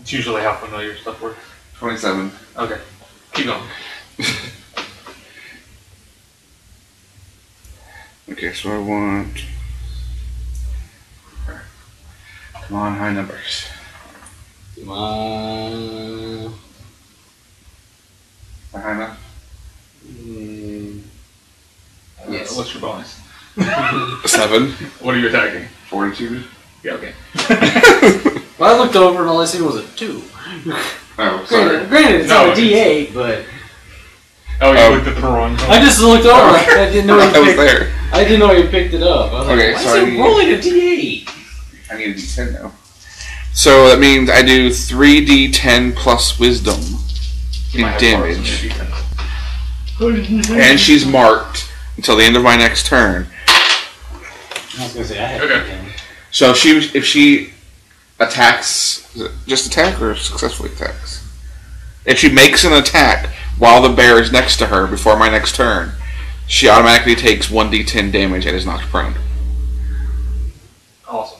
S1: It's usually how familiar stuff works.
S3: 27.
S1: Okay. Keep going.
S3: Okay, so I want... Come on, high numbers.
S5: Come on.
S3: High enough?
S1: Yes. What's your bonus?
S3: 7.
S1: What are you attacking?
S3: Fortitude.
S1: Yeah, okay.
S5: Well, I looked over and all I seen was a 2.
S3: Oh, sorry.
S5: Granted, it's
S1: No,
S5: not a D8, but
S1: Oh, you looked at the wrong.
S5: I just looked over. I didn't know
S3: I
S5: you
S3: was
S5: picked.
S3: there.
S5: I didn't know you picked it up. I was
S3: Okay,
S5: like,
S3: so
S5: why
S3: I
S5: is it
S3: need-
S5: rolling a D8?
S3: I need a D10 now. So that means I do 3d10 plus wisdom
S1: You
S3: in
S1: might have borrowed
S3: damage.
S1: some D10.
S3: And she's marked until the end of my next turn.
S5: I was gonna say I had
S1: Okay.
S5: D10.
S3: So if she attacks, is it just attack or successfully attacks? If she makes an attack while the bear is next to her before my next turn, she automatically takes 1d10 damage and is knocked prone.
S1: Awesome.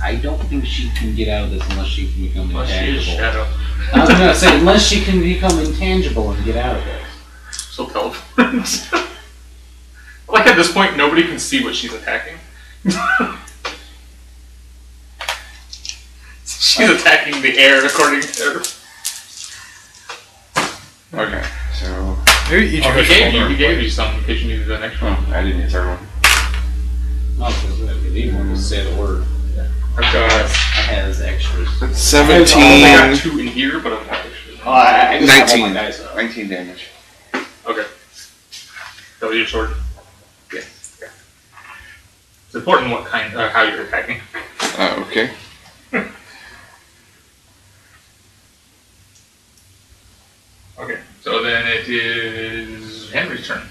S5: I don't think she can get out of this unless she can become
S1: Unless she is
S5: intangible.
S1: Shadow.
S5: I was gonna say unless she can become intangible and get out of this.
S1: She'll teleport. Like at this point, nobody can see what she's attacking. She's attacking the air according to her.
S3: Okay, so
S1: He gave you some in case you needed an extra one.
S3: I didn't need a third one.
S5: Oh, because if you need one, just say the word.
S1: I've got
S5: Has extras.
S3: That's
S1: I only
S3: 17.
S1: got 2 in here, but I've got extras.
S5: Oh, I just have all my
S3: 19.
S5: dice up.
S3: 19 damage.
S1: Okay. That was your sword?
S3: Yes.
S1: Okay. It's important what kind, how you're attacking.
S3: Okay.
S1: Okay, so then it is Henry's turn.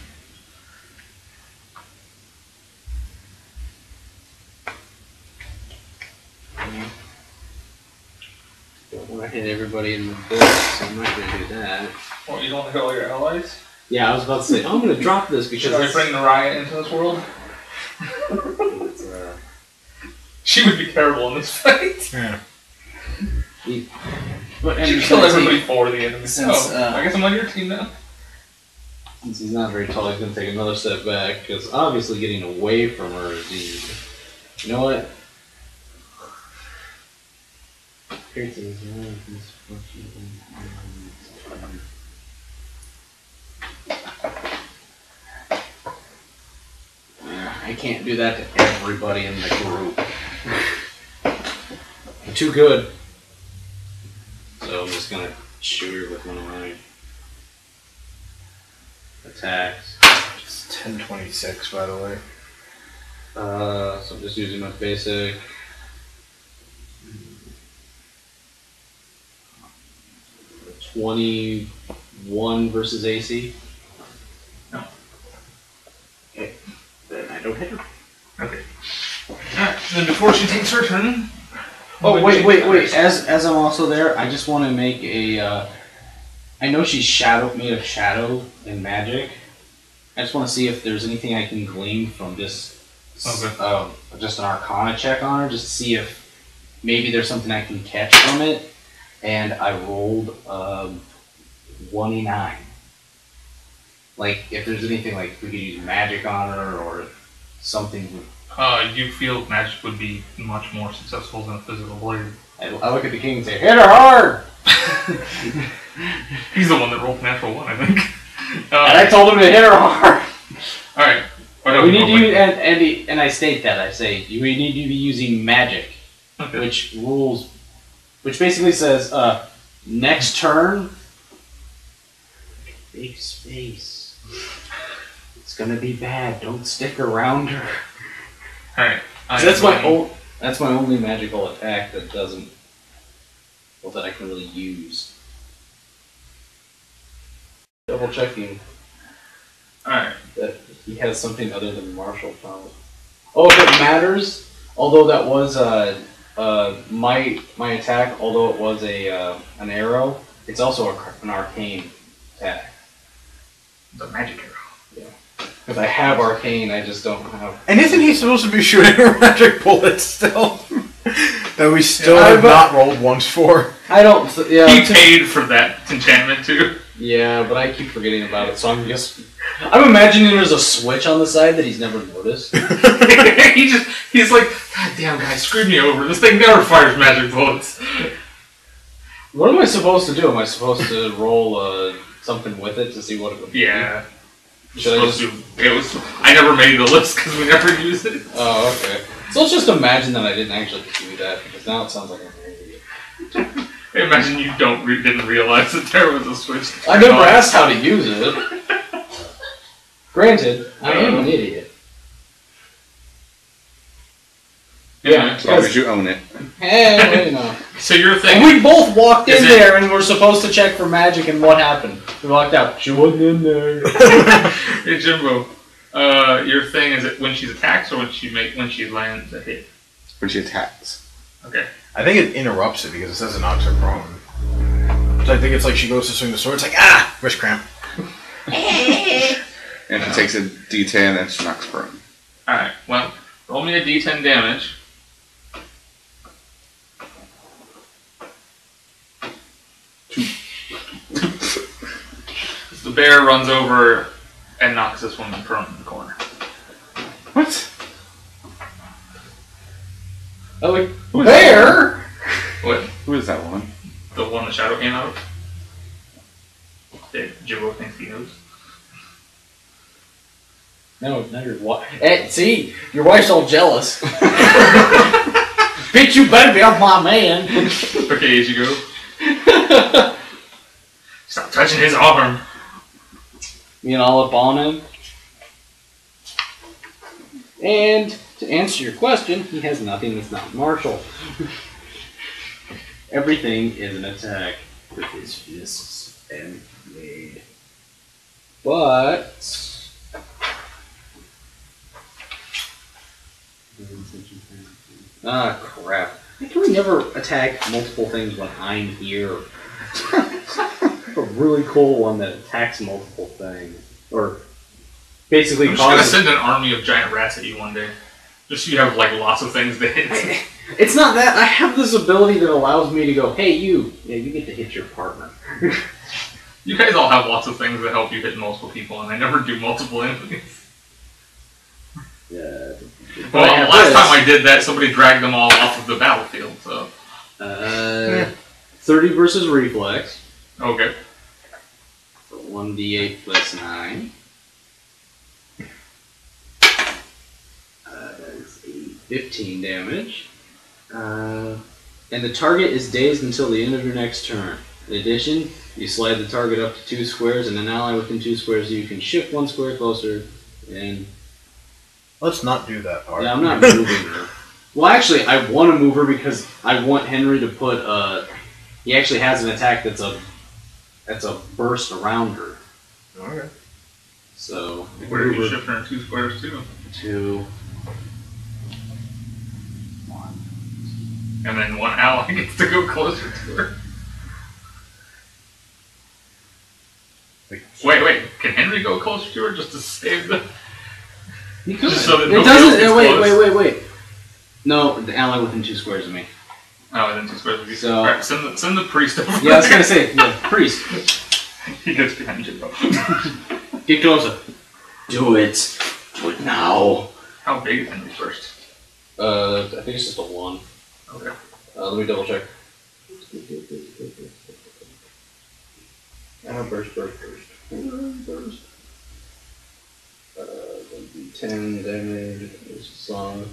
S5: Don't want to hit everybody in the books, so I'm not going to do that.
S1: Well, you don't want to hit all your allies?
S5: Yeah, I was about to say, I'm going to drop this because
S1: Should I bring the riot into this world?
S5: it's,
S1: She would be terrible in this fight.
S4: Yeah.
S5: but
S1: She'd
S5: and
S1: kill
S5: since
S1: everybody for the enemy.
S5: since,
S1: I guess I'm on your team now.
S5: Since he's not very tall, he's going to take another step back because obviously getting away from her is easy. You know what? I can't do that to everybody in the group. I'm too good. So I'm just gonna shoot her with one of my attacks.
S4: It's 1026, by the way.
S5: So I'm just using my basic. Uh, 21 versus AC.
S1: No.
S5: Okay. Then I don't hit her.
S1: Okay. Alright, then before she takes her turn...
S5: Oh, wait. As I'm also there, I just want to make a, I know she's made of shadow and magic. I just want to see if there's anything I can glean from just, just an Arcana check on her, just to see if maybe there's something I can catch from it. And I rolled, 29. Like, if there's anything, like, we could use magic on her, or something.
S1: You feel magic would be much more successful than a physical blade.
S5: I look at the king and say, "Hit her hard!"
S1: He's the one that rolled natural 1, I think.
S5: And I told him to hit her hard.
S1: Alright.
S5: We need you, and I state that. I say, we need you to be using magic,
S1: Okay.
S5: which basically says, next turn, big space. It's gonna be bad. Don't stick around her.
S1: Alright.
S5: That's my only magical attack that doesn't, that I can really use. Double checking
S1: Alright.
S5: that he has something other than martial power. Oh, if it matters, although that was my attack, although it was an arrow, it's also an arcane attack.
S1: The magic arrow.
S5: Because I have arcane, I just don't have.
S4: And isn't he supposed to be shooting magic bullets still? That we still have not rolled once for.
S5: I don't. Yeah.
S1: He paid for that enchantment too.
S5: Yeah, but I keep forgetting about it, so I'm imagining there's a switch on the side that he's never noticed.
S1: he's like, God damn guy, screwed me over. This thing never fires magic bullets.
S5: What am I supposed to do? Am I supposed to roll something with it to see what it would be?
S1: Yeah.
S5: Should I just?
S1: I never made the list because we never used it.
S5: Oh, okay. So let's just imagine that I didn't actually do that, because now it sounds like I'm an idiot.
S1: Imagine you didn't realize that there was a switch.
S5: I never asked how to use it. Granted, I am an idiot.
S1: Yeah.
S3: As long as you own it.
S5: Hey, you know.
S1: So your thing.
S5: And we both walked in
S1: Is it-
S5: there and we're supposed to check for magic, and what happened? We walked out. She wasn't in there.
S1: Hey Jimbo, your thing is it when she attacks or when she lands a hit?
S3: When she attacks.
S1: Okay.
S4: I think it interrupts it because it says it knocks her prone. So I think it's like she goes to swing the sword, it's like, wrist cramp.
S3: And it takes a D10 and she knocks prone.
S1: Alright, well, roll me a D10 damage. The bear runs over and knocks this woman prone in the corner.
S3: What?
S5: I'm like, bear?
S1: What?
S3: Who is that woman?
S1: The one the shadow came out of. That Jimbo thinks he knows.
S5: No, your wife. Hey, see, your wife's all jealous. Bitch, you better be off my man.
S1: Okay, Ichigo. Stop touching his arm.
S5: Me and all up on him. And to answer your question, he has nothing that's not martial. Everything is an attack with his fists and blade. But ah, crap. I can never attack multiple things when I'm here. A really cool one that attacks multiple things. Or basically
S1: I'm just gonna
S5: causes...
S1: send an army of giant rats at you one day. Just so you have like lots of things to hit.
S5: It's not that. I have this ability that allows me to go, hey, you. Yeah, you get to hit your partner.
S1: You guys all have lots of things that help you hit multiple people, and I never do multiple enemies.
S5: Yeah.
S1: Well, last time I did that, somebody dragged them all off of the battlefield, so...
S5: 30 versus reflex.
S1: Okay.
S5: So 1d8 plus 9. That is 15 damage. And the target is dazed until the end of your next turn. In addition, you slide the target up to 2 squares, and an ally within 2 squares, you can shift 1 square closer, and...
S4: Let's not do that part.
S5: Yeah, I'm not moving her. Well, actually, I want to move her because I want Henry to put he actually has an attack that's a burst around her.
S4: Okay.
S5: So
S1: Where are you shifting her 2 squares to?
S5: 2.
S1: And then one ally gets to go closer to her. Wait. Can Henry go closer to her just to save the...
S5: You could.
S1: Just so that
S5: It
S1: nobody
S5: doesn't.
S1: else gets close?
S5: Wait. No, the ally within 2 squares of me.
S1: Oh, within 2 squares of you.
S5: So-
S1: Alright, send the priest over
S5: Yeah, I was gonna say, yeah, priest.
S1: He gets behind Jimbo.
S5: Get closer. Do it. Do it now.
S1: How big is Henry first?
S5: I think it's just a 1.
S1: Okay.
S5: Let me double check. Burst. 10 damage. There's a song.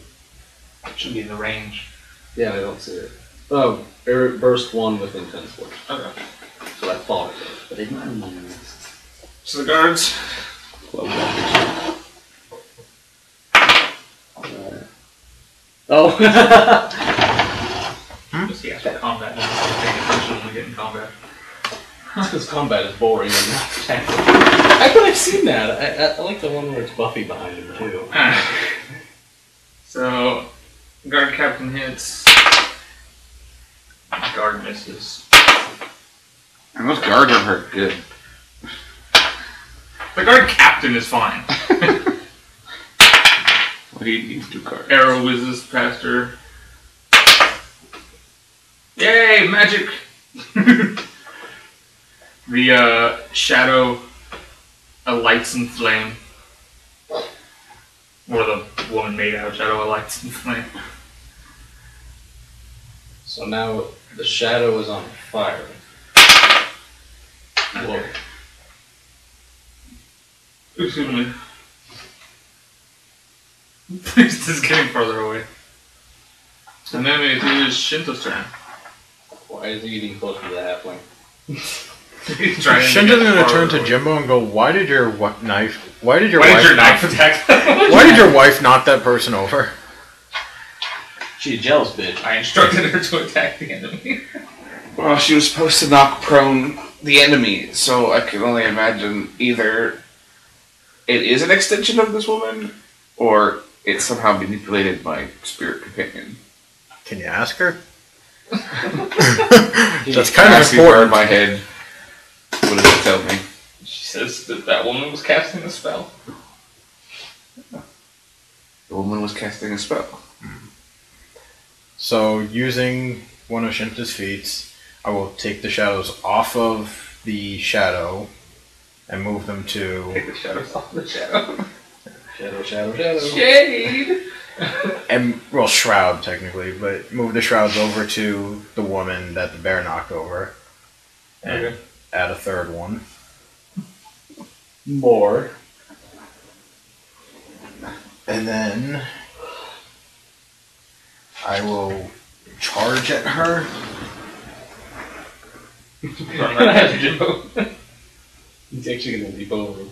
S1: Should be in the range.
S5: Yeah, I don't see it. Oh, burst 1 within 10 squares.
S1: Okay.
S5: So I thought it was, but it didn't.
S1: So the guards.
S5: Oh.
S1: Just yeah, for combat. Just paying attention when we get in combat.
S5: Because combat is boring and not tactical. I thought I've seen that. I like the one where it's Buffy behind him, too.
S1: Alright. So, guard captain hits. Guard misses.
S3: And those guards are hurt good.
S1: The guard captain is fine.
S3: What do you need to do, guards?
S1: Arrow whizzes past her. Yay, magic! The shadow alights in flame. Or the woman made out of shadow alights in flame.
S5: So now the shadow is on fire. Whoa.
S1: Excuse me. The priest is getting further away. And then it is Shinta's turn.
S5: Why is he getting closer to the halfling?
S1: He's trying
S4: Shinta's
S1: get
S4: gonna turn
S1: farther
S4: to
S1: away.
S4: Jimbo and go, Why did your knife
S1: attack?
S4: Why did your wife knock that person over?
S5: She a jealous bitch.
S1: I instructed her to attack the enemy.
S3: Well, she was supposed to knock prone the enemy, so I can only imagine either it is an extension of this woman, or it somehow manipulated my spirit companion.
S4: Can you ask her? That's kind of
S3: Asking her in
S4: important.
S3: my head. What does it tell me?
S1: She says that that woman was casting a spell.
S3: The woman was casting a spell.
S4: So, using one of Shinta's feats, I will take the shadows off of the shadow and move them to...
S1: Take the shadows off the shadow.
S5: Shadow.
S1: Shade!
S4: And, well, shroud, technically, but move the shrouds over to the woman that the bear knocked over. And
S1: Okay.
S4: add a third one.
S5: More.
S4: And then I will charge at her.
S1: Run right past Jimbo.
S5: He's actually gonna leap over.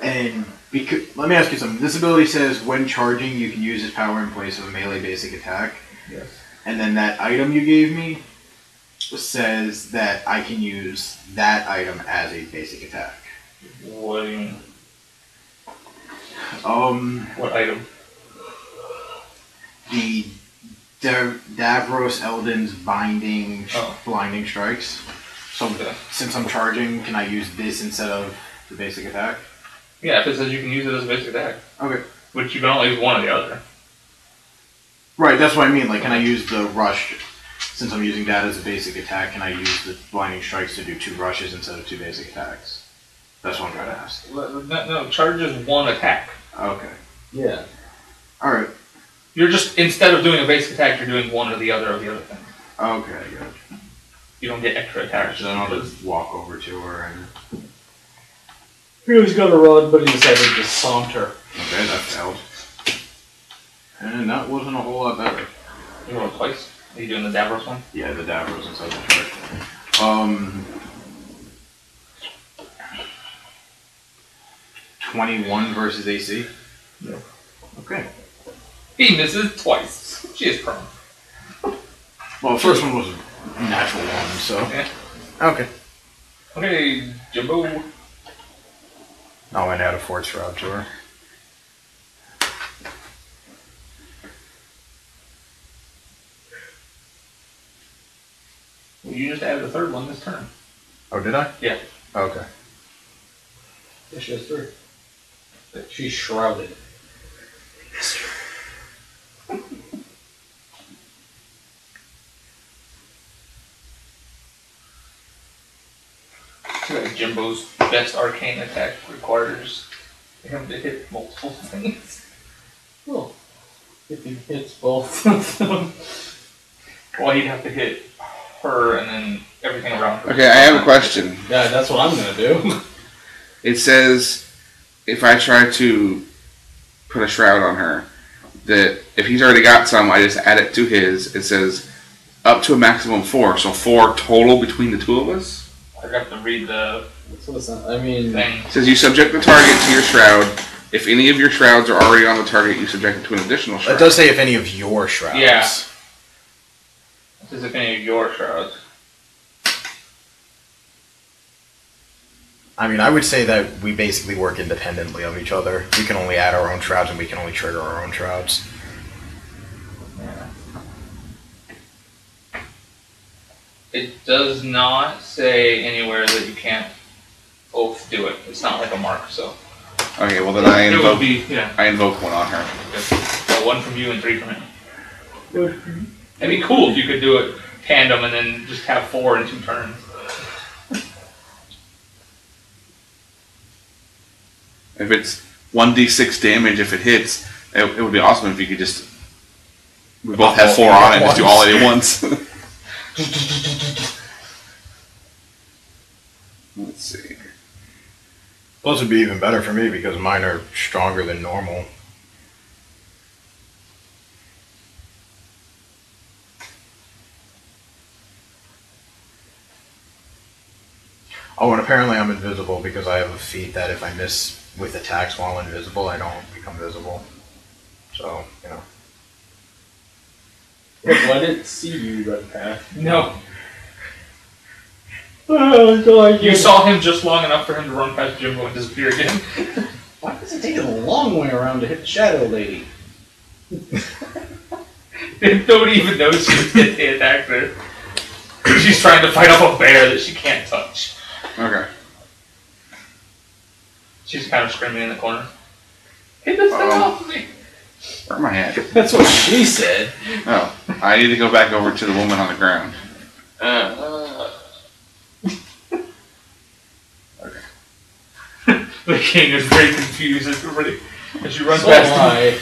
S4: And let me ask you something. This ability says when charging, you can use this power in place of a melee basic attack.
S1: Yes.
S4: And then that item you gave me says that I can use that item as a basic attack.
S1: What do you mean?
S4: What
S1: item?
S4: The Davros Eldon's binding blinding strikes. So since I'm charging, can I use this instead of the basic attack?
S1: Yeah, if it says you can use it as a basic attack.
S4: Okay.
S1: Which you can only use one or the other.
S4: Right, that's what I mean. Like, can I use the rush, since I'm using that as a basic attack, can I use the blinding strikes to do 2 rushes instead of 2 basic attacks? That's what I'm trying to ask.
S1: No, charge is one attack.
S4: Okay.
S5: Yeah.
S4: Alright.
S1: You're just, instead of doing a basic attack, you're doing one or the other thing.
S4: Okay, good.
S1: You don't get extra attacks.
S4: So then I'll just walk over to her and...
S5: He was gonna run, but he decided to saunter.
S4: Okay, that failed. And that wasn't a whole lot better.
S1: You rolled twice. Are you doing the Davros one?
S4: Yeah, the Davros inside the chart. 21 versus AC?
S1: Yeah.
S4: Okay.
S1: He misses twice. She is prone.
S4: Well, the first one was a natural one, so...
S1: Yeah.
S4: Okay.
S1: Okay, Jimbo.
S4: I'll add a Fort Shroud to her.
S1: You just added a third one this turn.
S4: Oh, did I?
S1: Yeah.
S4: Okay.
S5: Yeah, she has 3. She's shrouded.
S1: Jimbo's best arcane attack requires him to hit multiple things.
S5: Oh. If he hits both of them.
S1: Well, he'd have to hit her and then everything around her.
S3: Okay, I have a question.
S5: Yeah, that's what I'm gonna do.
S3: It says if I try to put a shroud on her, that if he's already got some, I just add it to his. It says up to a maximum 4, so 4 total between the 2 of us.
S1: I got to read the
S5: That's what it's not. I mean,
S1: thing.
S3: It says you subject the target to your shroud. If any of your shrouds are already on the target, you subject it to an additional shroud.
S4: It does say if any of your shrouds.
S1: Yeah. This is if any of your shrouds.
S4: I mean, I would say that we basically work independently of each other. We can only add our own shrouds and we can only trigger our own shrouds.
S1: Yeah. It does not say anywhere that you can't both do it. It's not like a mark, so.
S3: Okay, well then I
S1: It would
S3: invoke.
S1: be, yeah.
S3: I invoke one on her.
S1: So 1 from you and 3 from him. It'd be cool if you could do it tandem and then just have 4 in 2 turns.
S3: If it's 1d6 damage, if it hits, it would be awesome if you could just. We both have 4 on it and just do all of it at once. Let's see.
S4: Those would be even better for me because mine are stronger than normal. Oh, and apparently I'm invisible because I have a feat that if I miss with attacks while invisible, I don't become visible. So, you know.
S5: look, I didn't see you run past.
S1: No.
S5: Oh,
S1: You saw him just long enough for him to run past Jimbo and disappear again.
S5: Why does it take a long way around to hit the shadow lady?
S1: Nobody even knows she attacked her. She's trying to fight off a bear that she can't touch.
S3: Okay.
S1: She's kind of screaming in the corner. Hit this thing off of me!
S3: Where am I at?
S5: That's what she said.
S3: Oh, I need to go back over to the woman on the ground.
S1: The king is very confused. Everybody. As you run
S5: So
S1: past him.
S5: I.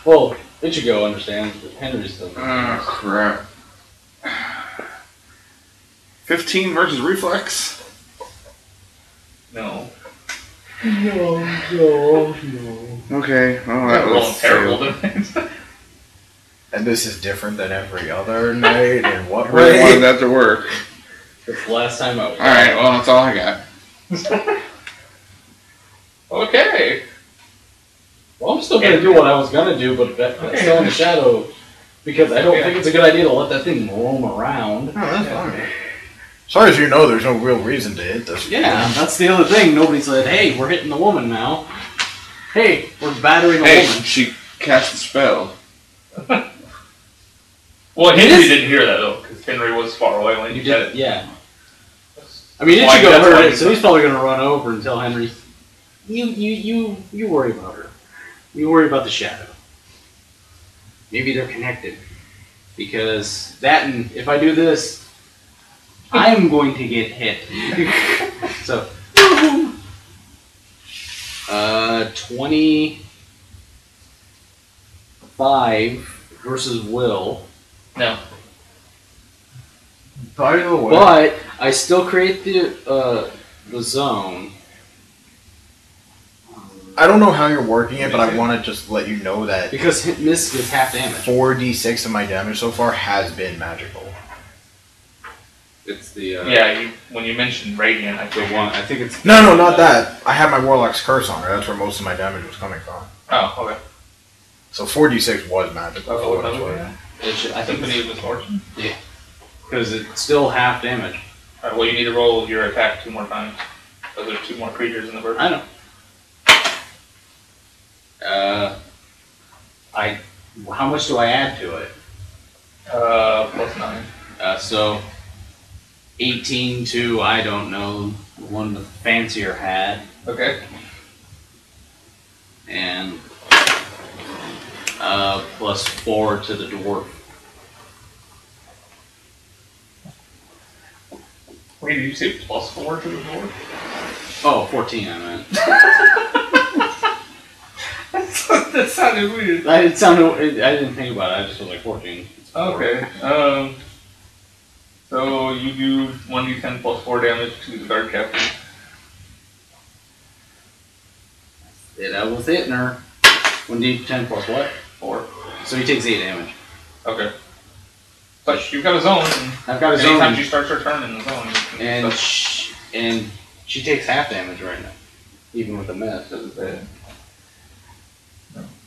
S5: Well, Ichigo understands, but Henry still doesn't.
S3: Oh, crap. 15 versus reflex?
S1: No.
S5: No.
S3: Okay, well, that
S1: Rolling
S3: was
S1: terrible,
S3: failed.
S1: didn't it?
S4: And this is different than every other night. And what
S3: Really wanted
S4: way?
S3: that to work.
S5: It's the last time out.
S3: Alright, well, that's all I got.
S1: Okay.
S5: Well, I'm still gonna do what I was gonna do, but that's still in the shadow. Because I don't think it's a good idea to let that thing roam around.
S4: Oh, that's fine. As far as you know, there's no real reason to hit this.
S5: Yeah, that's the other thing. Nobody said, hey, we're hitting the woman now. Hey, we're battering a
S3: Hey,
S5: woman.
S3: she cast a spell.
S1: Well, Henry didn't hear that though, because Henry was far away when
S5: You
S1: he said
S5: did,
S1: it.
S5: yeah. I mean,
S1: Why-
S5: Ichigo
S1: that's why
S5: heard
S1: he
S5: it, so he's probably gonna run over and tell Henry, you worry about her. You worry about the shadow. Maybe they're connected. Because that and if I do this, I'm going to get hit. So 25 versus Will.
S1: No.
S4: By the way,
S5: But I still create the zone.
S4: I don't know how you're working it, but I want to just let you know that
S5: Because Miss gets half damage.
S4: 4d6 of my damage so far has been magical.
S5: It's the
S1: Yeah, when you mentioned Radiant, I
S5: the
S1: think
S5: one. I think it's
S4: No, not that. I have my Warlock's Curse on her. That's where most of my damage was coming from.
S1: Oh, okay.
S4: So 4d6 was magical.
S1: Oh,
S4: for what it's
S1: another
S4: worth.
S1: one?
S5: It should, I think
S1: Symphony of Misfortune?
S5: because it's still half damage.
S1: Alright, well, you need to roll your attack 2 more times. Because there's 2 more creatures in the version.
S5: I know. How much do I add to it?
S1: Plus 9.
S5: So 18 to I don't know, one with fancier hat,
S1: Okay.
S5: and plus 4 to the dwarf.
S1: Wait, did you say plus 4 to the dwarf?
S5: Oh, 14 I meant.
S1: That sounded weird.
S5: I didn't think about it. I just was like 14.
S1: Okay. So you do 1d10 plus 4 damage to the guard captain.
S5: Yeah, that was hitting her. 1d10 plus what?
S1: 4.
S5: So he takes 8 damage.
S1: Okay. But you've got a zone.
S5: I've got a
S1: Anytime
S5: zone.
S1: she starts her turn in the zone. you can
S5: And
S1: do stuff.
S5: she takes half damage right now, even with the miss. Doesn't say it.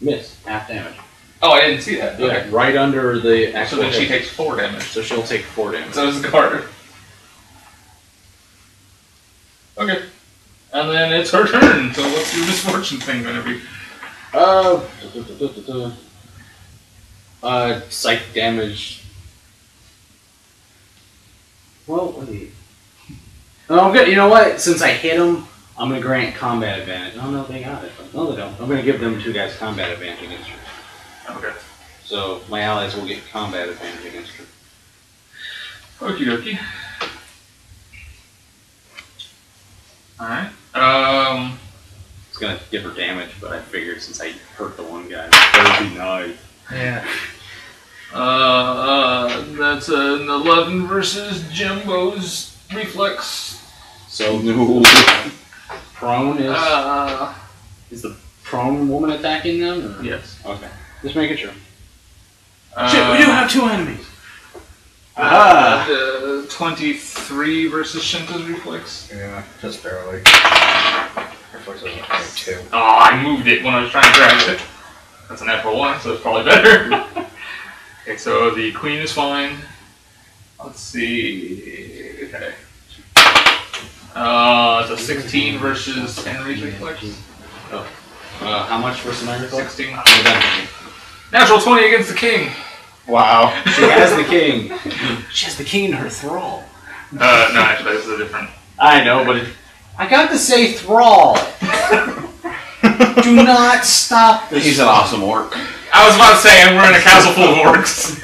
S5: Miss half damage.
S1: Oh, I didn't see that. Okay.
S5: Right under the
S1: So
S5: actual.
S1: then she
S5: hit.
S1: takes 4 damage.
S5: So she'll take 4 damage.
S1: So does the guard. Okay. And then it's her turn. So what's your misfortune thing gonna be?
S5: Psych damage. Well, what do you? Oh, I'm good. You know what? Since I hit him, I'm gonna grant combat advantage. Oh no, they got it. No, they don't. I'm gonna give them 2 guys combat advantage against her.
S1: Okay.
S5: So my allies will get combat advantage against her.
S1: Okie dokie. Alright.
S5: It's gonna give her damage, but I figured since I hurt the one guy, that would be nice.
S1: Yeah. That's an 11 versus Jimbo's reflex.
S5: So
S3: No.
S5: prone is the prone woman attacking them? Or?
S1: Yes.
S5: Okay. Just making sure.
S2: Shit, we do have 2 enemies.
S1: 23 versus Shinta's reflex.
S4: Yeah, just barely. Reflex was 22.
S1: Oh, I moved it when I was trying to grab it. That's a natural 1, so it's probably better. Okay, so the queen is fine. Let's see. Okay. It's a 16 versus Henry's reflex.
S5: How much versus my reflex?
S1: 16.
S5: Oh, definitely.
S1: Natural 20 against the king.
S4: Wow.
S5: She has the king. She has the king in her thrall.
S1: No, actually, this is a different.
S5: I know, but I got to say thrall. Do not stop this.
S3: He's an awesome orc.
S1: I was about to say, we're in a castle full of orcs.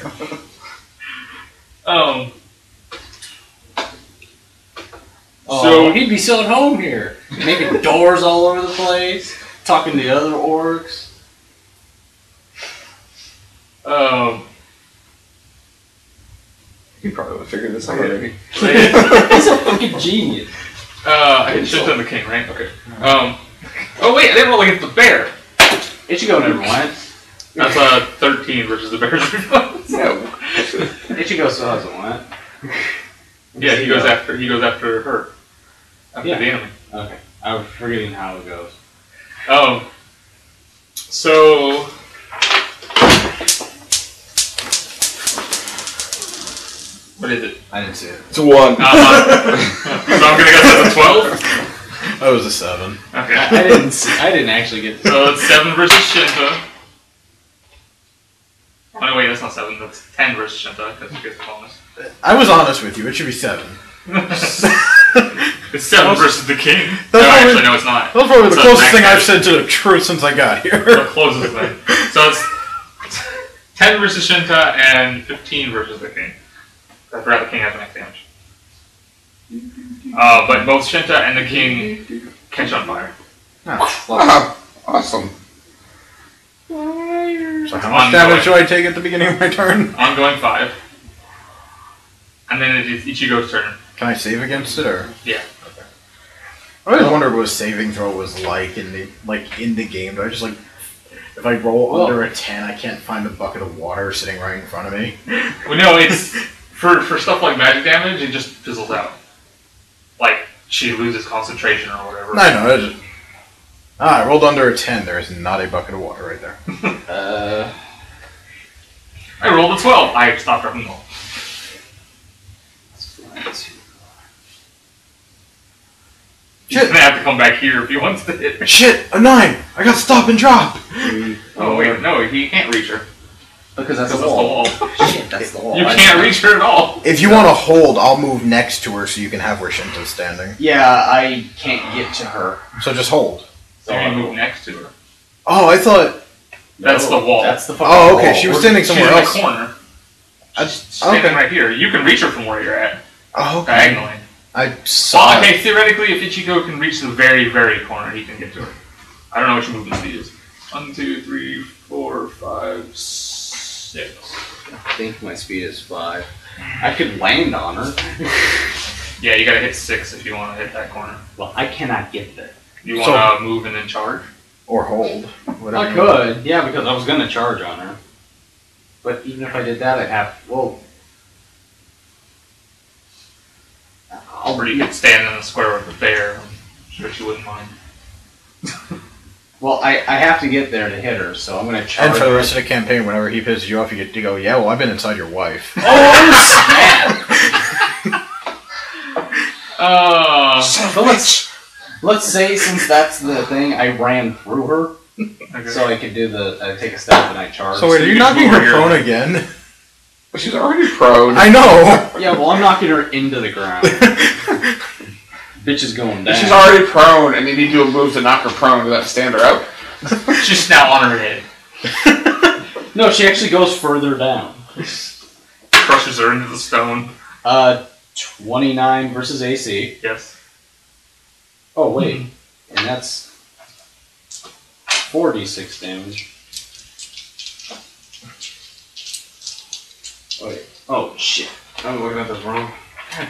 S5: So he'd be so at home here, making doors all over the place. talking to the other orcs.
S3: You probably would have figured this out already.
S5: He's a fucking genius.
S1: I hit Shinta and the king, right? Okay. Oh wait, I didn't roll against the bear.
S5: Ichigo never went.
S1: That's 13 versus the bear's reflex.
S3: Yeah.
S5: Ichigo still hasn't went.
S1: Yeah, he goes after her. After
S5: Yeah.
S1: the enemy.
S5: Okay. I was forgetting how it goes.
S1: So what is it?
S4: I didn't see it.
S3: It's a 1.
S1: So I'm gonna guess that's a 12.
S4: That was a 7.
S1: Okay.
S5: I didn't actually get.
S1: So it's 7 versus Shinta. Oh no, wait, that's not 7. That's 10 versus Shinta because you get the bonus.
S4: I was honest with you. It should be 7.
S1: It's 7 versus the king.
S4: That's
S1: No,
S4: probably-
S1: actually, no, it's not.
S4: That was probably the
S1: So
S4: closest
S1: max
S4: thing I've
S1: damage.
S4: said to the truth since I got
S1: The
S4: here.
S1: closest thing. So it's 10 versus Shinta and 15 versus the king. I forgot the king has max damage. But both Shinta and the king catch on fire.
S3: Ah, awesome.
S4: So how much damage do I take at the beginning of my turn?
S1: Ongoing 5. And then it is Ichigo's turn.
S4: Can I save against it, or?
S1: Yeah.
S4: I always wondered what a saving throw was like in the game. Do I just if I roll under a 10, I can't find a bucket of water sitting right in front of me?
S1: Well, no, it's for stuff like magic damage, it just fizzles out. Like she loses concentration or whatever.
S4: I know. I rolled under a 10. There is not a bucket of water right there.
S1: I rolled a 12. I stopped dropping roll. He's gonna have to come back here if he wants to hit.
S4: Shit, a 9! I got stop and drop!
S1: Oh wait, no, he can't reach her.
S5: Because that's
S1: Because
S5: the
S1: that's the
S5: wall.
S1: wall.
S5: Shit, that's the wall.
S1: You can't reach her at all.
S4: If you want to hold, I'll move next to her so you can have where Shinta's standing.
S5: Yeah, I can't get to her.
S4: So just hold.
S1: So you move next to her.
S4: Oh, I thought...
S1: That's the wall.
S5: That's the fucking
S4: Oh, okay,
S5: wall.
S4: she was standing
S1: She's
S4: somewhere
S1: in
S4: else.
S1: the corner.
S4: I-
S1: She's standing
S4: okay.
S1: right here. You can reach her from where you're at.
S4: Oh, okay.
S1: Diagonally.
S4: I saw
S1: Well,
S4: it.
S1: okay, theoretically, if Ichigo can reach the very, very corner, he can get to her. I don't know what your movement speed is. 1, 2, 3, 4, 5, 6.
S5: I think my speed is 5. I could land on her.
S1: Yeah, you gotta hit 6 if you want to hit that corner.
S5: Well, I cannot get there.
S1: You want to move and then charge?
S4: Or hold. Whatever
S5: I
S4: you want.
S5: could, yeah, because I was gonna charge on her. But even if I did that, I'd have. Well,
S1: Or you could stand in the square with the bear. I'm sure she wouldn't mind.
S5: well, I have to get there to hit her, so I'm gonna charge.
S4: And for the
S5: her.
S4: rest of the campaign, whenever he pisses you off, you get to go, yeah, well, I've been inside your wife.
S5: But let's say since that's the thing, I ran through her,
S1: Okay.
S5: so I could do I take a step and I charge.
S4: So wait, are
S1: you
S4: you
S1: can
S4: knocking
S1: move
S4: her
S1: her
S4: prone again?
S3: But she's already prone.
S4: I know!
S5: Yeah, well, I'm knocking her into the ground. Bitch is going down.
S3: She's already prone, and you need to do a move to knock her prone to that stand her out.
S1: She's now on her head.
S5: No, she actually goes further down.
S1: Crushes her into the stone.
S5: 29 versus AC.
S1: Yes.
S5: Oh, wait. And that's 4d6 damage. Wait. Oh, shit.
S2: I'm looking at this wrong.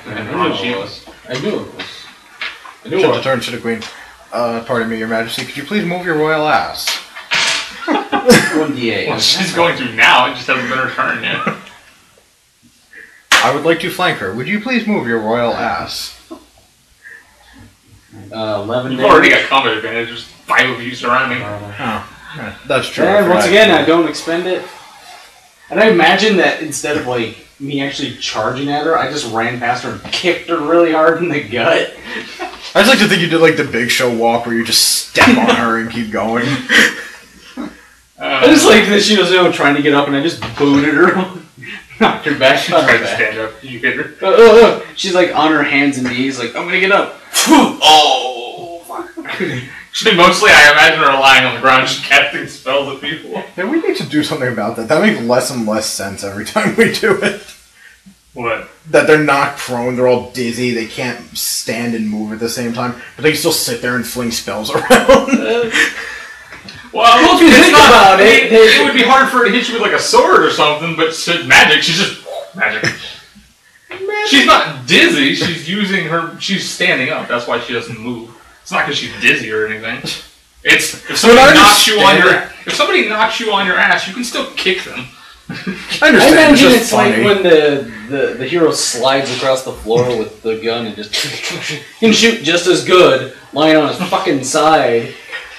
S1: And
S5: I
S1: wrong
S5: knew it
S1: shield.
S5: was. I knew it was. I knew
S4: Should
S5: it
S4: have turned to the queen. Pardon me, your majesty, could you please move your royal ass?
S5: 1d8.
S1: Well, she's going to now. It just hasn't been her turn yet.
S4: I would like to flank her. Would you please move your royal ass?
S5: 11
S1: You've
S5: damage.
S1: already got combat advantage. There's 5 of you surrounding.
S4: Oh, yeah, that's true.
S5: And
S4: I
S5: once
S4: forgot.
S5: again, I don't expend it. And I imagine that instead of like me actually charging at her, I just ran past her and kicked her really hard in the gut.
S4: I just like to think you did like the Big Show walk where you just step on her and keep going.
S5: I just like that she was trying to get up and I just booted her, knocked her back.
S1: She tried to stand up. You hit her.
S5: She's like on her hands and knees, like I'm gonna get up.
S1: Oh, fuck. Mostly, I imagine her lying on the ground, just casting spells at people.
S4: Yeah, we need to do something about that. That makes less and less sense every time we do it.
S1: What?
S4: That they're knocked prone, they're all dizzy, they can't stand and move at the same time, but they can still sit there and fling spells around.
S1: Well,
S5: if you think about it,
S1: it would be hard for her to hit you with like a sword or something, but magic, she's just magic. She's not dizzy, she's standing up, that's why she doesn't move. It's not because she's dizzy or anything. It's if somebody knocks you on your ass, you can still kick them.
S5: I imagine it's like when the hero slides across the floor with the gun and just can shoot just as good lying on his fucking side.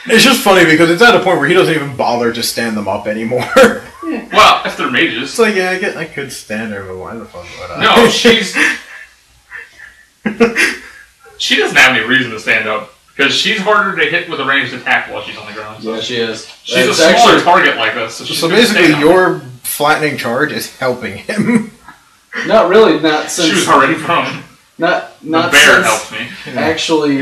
S4: It's just funny because it's at a point where he doesn't even bother to stand them up anymore.
S1: Yeah. Well, if they're mages.
S4: It's like, yeah, I could stand there, but why the fuck would I?
S1: No, she doesn't have any reason to stand up. Because she's harder to hit with a ranged attack while she's on the ground. So.
S5: Yeah, she is.
S1: She's a smaller target like this.
S4: So basically, your flattening charge is helping him.
S5: Not really. Not since
S1: she was already prone.
S5: Not
S1: the bear
S5: since
S1: helped me.
S5: Actually,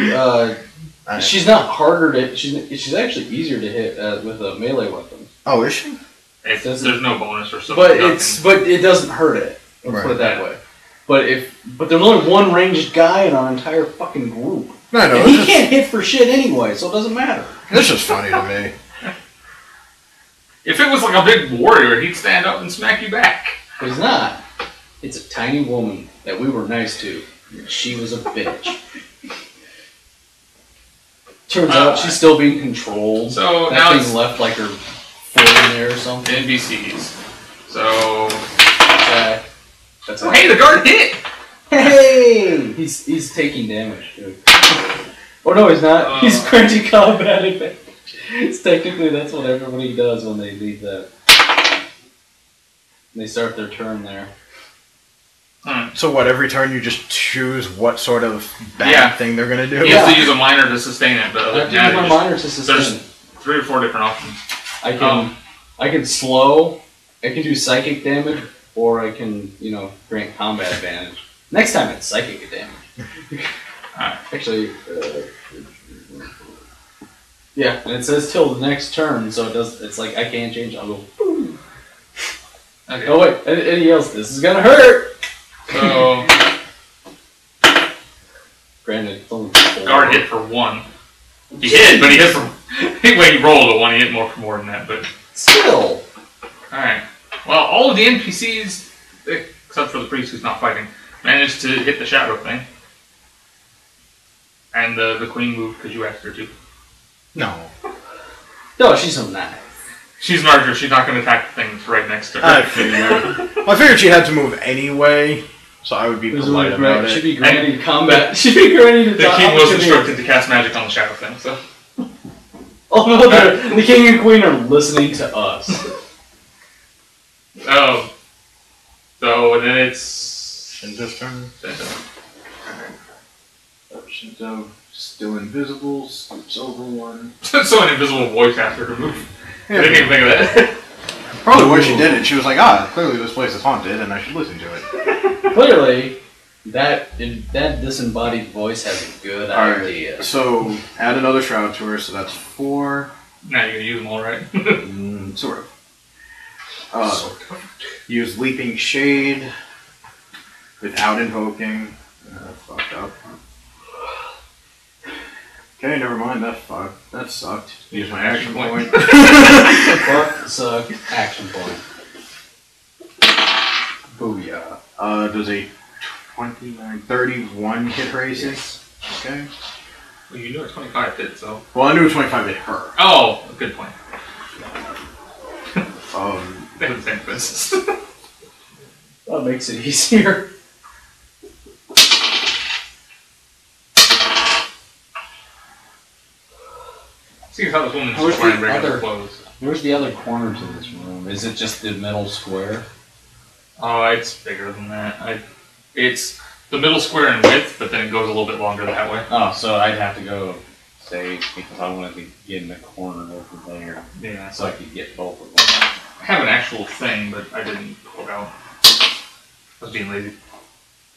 S5: she's not harder to. She's actually easier to hit with a melee weapon.
S4: Oh, is she?
S1: There's no bonus or something.
S5: But it doesn't hurt it. Let's put it that way. But there's only one ranged guy in our entire fucking group.
S4: No,
S5: and he can't hit for shit anyway, so it doesn't matter.
S4: It's just funny to me.
S1: If it was like a big warrior, he'd stand up and smack you back.
S5: But he's not. It's a tiny woman that we were nice to. And she was a bitch. Turns out she's still being controlled.
S1: So
S5: that
S1: now
S5: thing left like her foot in there or something.
S1: NPCs. So.
S5: That's
S1: hey, the guard hit!
S5: Hey! He's taking damage, dude. Oh no, he's not. He's granting combat advantage. It's technically that's what everybody does when they leave that. They start their turn there.
S4: So what? Every turn you just choose what sort of bad thing they're gonna do.
S1: You have to use a minor to sustain it, but other than that,
S5: a minor to sustain.
S1: There's 3 or 4 different options.
S5: I can slow. I can do psychic damage, or I can grant combat advantage. Next time it's psychic damage. Actually, yeah, and it says till the next turn, so it does. It's like I can't change. I'll go. Boom. Okay. Oh wait, anything else? This is gonna hurt.
S1: So,
S5: granted, it's only 4.
S1: Guard hit for 1. He hit, but he hit for. He rolled a 1. He hit more than that, but
S5: still.
S1: All right. Well, all of the NPCs, except for the priest who's not fighting, managed to hit the shadow thing. And the queen moved because you asked her to.
S4: No,
S5: she's so nice.
S1: She's an archer. She's not going to attack the things right next to her.
S4: I figured she had to move anyway, so I would be polite about it.
S5: She'd be granted combat. She'd be granted
S1: the king was instructed to cast magic on the shadow thing, so.
S5: Oh no, the king and queen are listening to us.
S1: Oh. So then it's
S4: Shinta's turn. Shinta still invisible, scoops over one.
S1: So an invisible voice after her move. I didn't even think of that.
S4: Probably why she did it. She was like, clearly this place is haunted and I should listen to it.
S5: Clearly, that disembodied voice has a good idea.
S4: Right, so add another shroud to her, so that's 4.
S1: Now you're going to use them all, right?
S4: Sort of. Use Leaping Shade without invoking. Fucked up. Okay, never mind, that sucked. Use my action point.
S5: Fuck, suck, action point.
S4: Booyah. Does a 31 hit her AC?
S5: Yes.
S4: Okay.
S1: Well, you knew a 25 hit, so.
S4: Well, I knew a 25 hit her.
S1: Oh, good point.
S4: They
S1: have the same business.
S5: That makes it easier.
S1: See how this woman's just wearing regular clothes.
S5: Where's the other corner to this room? Is it just the middle square?
S1: Oh, it's bigger than that. It's the middle square in width, but then it goes a little bit longer that way.
S5: Oh, so I'd have to go, say, because I wanted to get in the corner over there.
S1: Yeah.
S5: So I could get both of them.
S1: I have an actual thing, but I didn't pull it out. I was being lazy.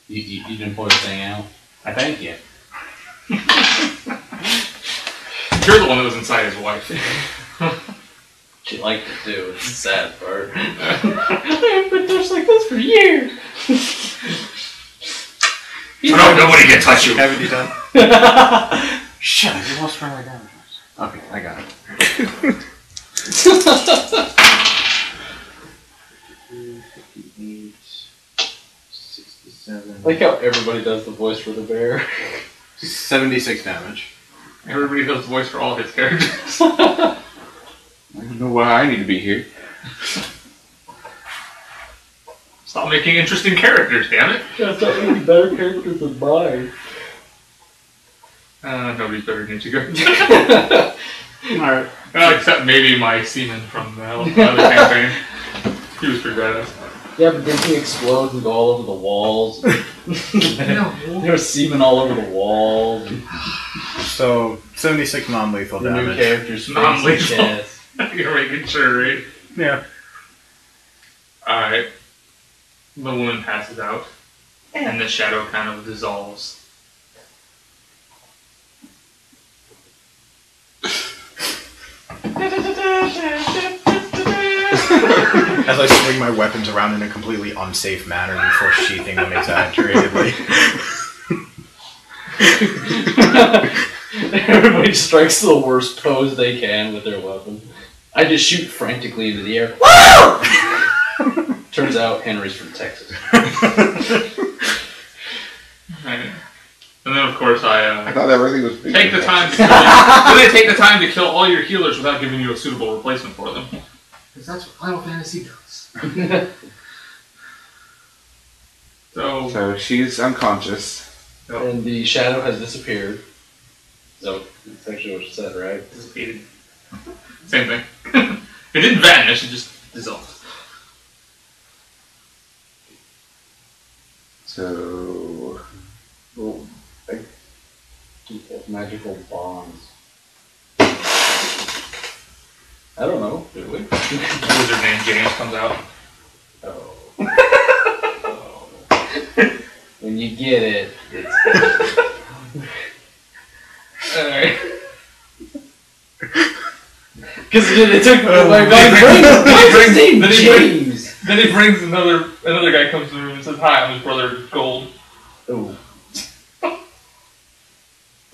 S5: You didn't pull the thing out? I thank you.
S1: You're the one that was inside his wife.
S5: She liked it too. It's the sad part. I haven't been touched like this for years.
S1: So no, nobody can touch you.
S4: Haven't you done? Shit, I just lost my damage. Okay, I got it.
S5: Like how everybody does the voice for the bear.
S4: 76 damage.
S1: Everybody does the voice for all his characters.
S3: I don't know why I need to be here.
S1: Stop making interesting characters, damn it.
S5: That's not any better characters than mine.
S1: Nobody's better than Ichigo.
S2: Alright.
S1: Except maybe my seaman from the other campaign. He was pretty badass.
S5: Yeah, but then he explodes and go all over the walls. There was semen all over the walls.
S4: So, 76 non-lethal
S5: The new
S4: damage.
S5: character's face and
S1: Non-lethal.
S5: chest.
S1: You're making sure, right?
S4: Yeah.
S1: Alright. The woman passes out. And the shadow kind of dissolves.
S4: As I swing my weapons around in a completely unsafe manner before sheathing them exaggeratedly.
S5: Everybody strikes the worst pose they can with their weapon. I just shoot frantically into the air. Woo! Turns out Henry's from Texas.
S1: Right. And then, of course,
S3: I thought everything was big.
S1: take the time to kill then I take the time to kill all your healers without giving you a suitable replacement for them. Because that's what Final Fantasy does.
S3: So she's unconscious.
S5: And the shadow has disappeared. So, that's actually what she said, right?
S1: Dissipated. Same thing. It didn't vanish, it just dissolved.
S3: So
S5: Well, I think of magical bonds. I don't know, did we?
S1: A wizard named James comes out.
S5: Oh. When you get it, it's...
S1: Alright.
S5: Because it took my brain. Why is his name James?
S1: Then he brings another guy comes to the room and says, "Hi, I'm his brother Gold."
S5: Oh.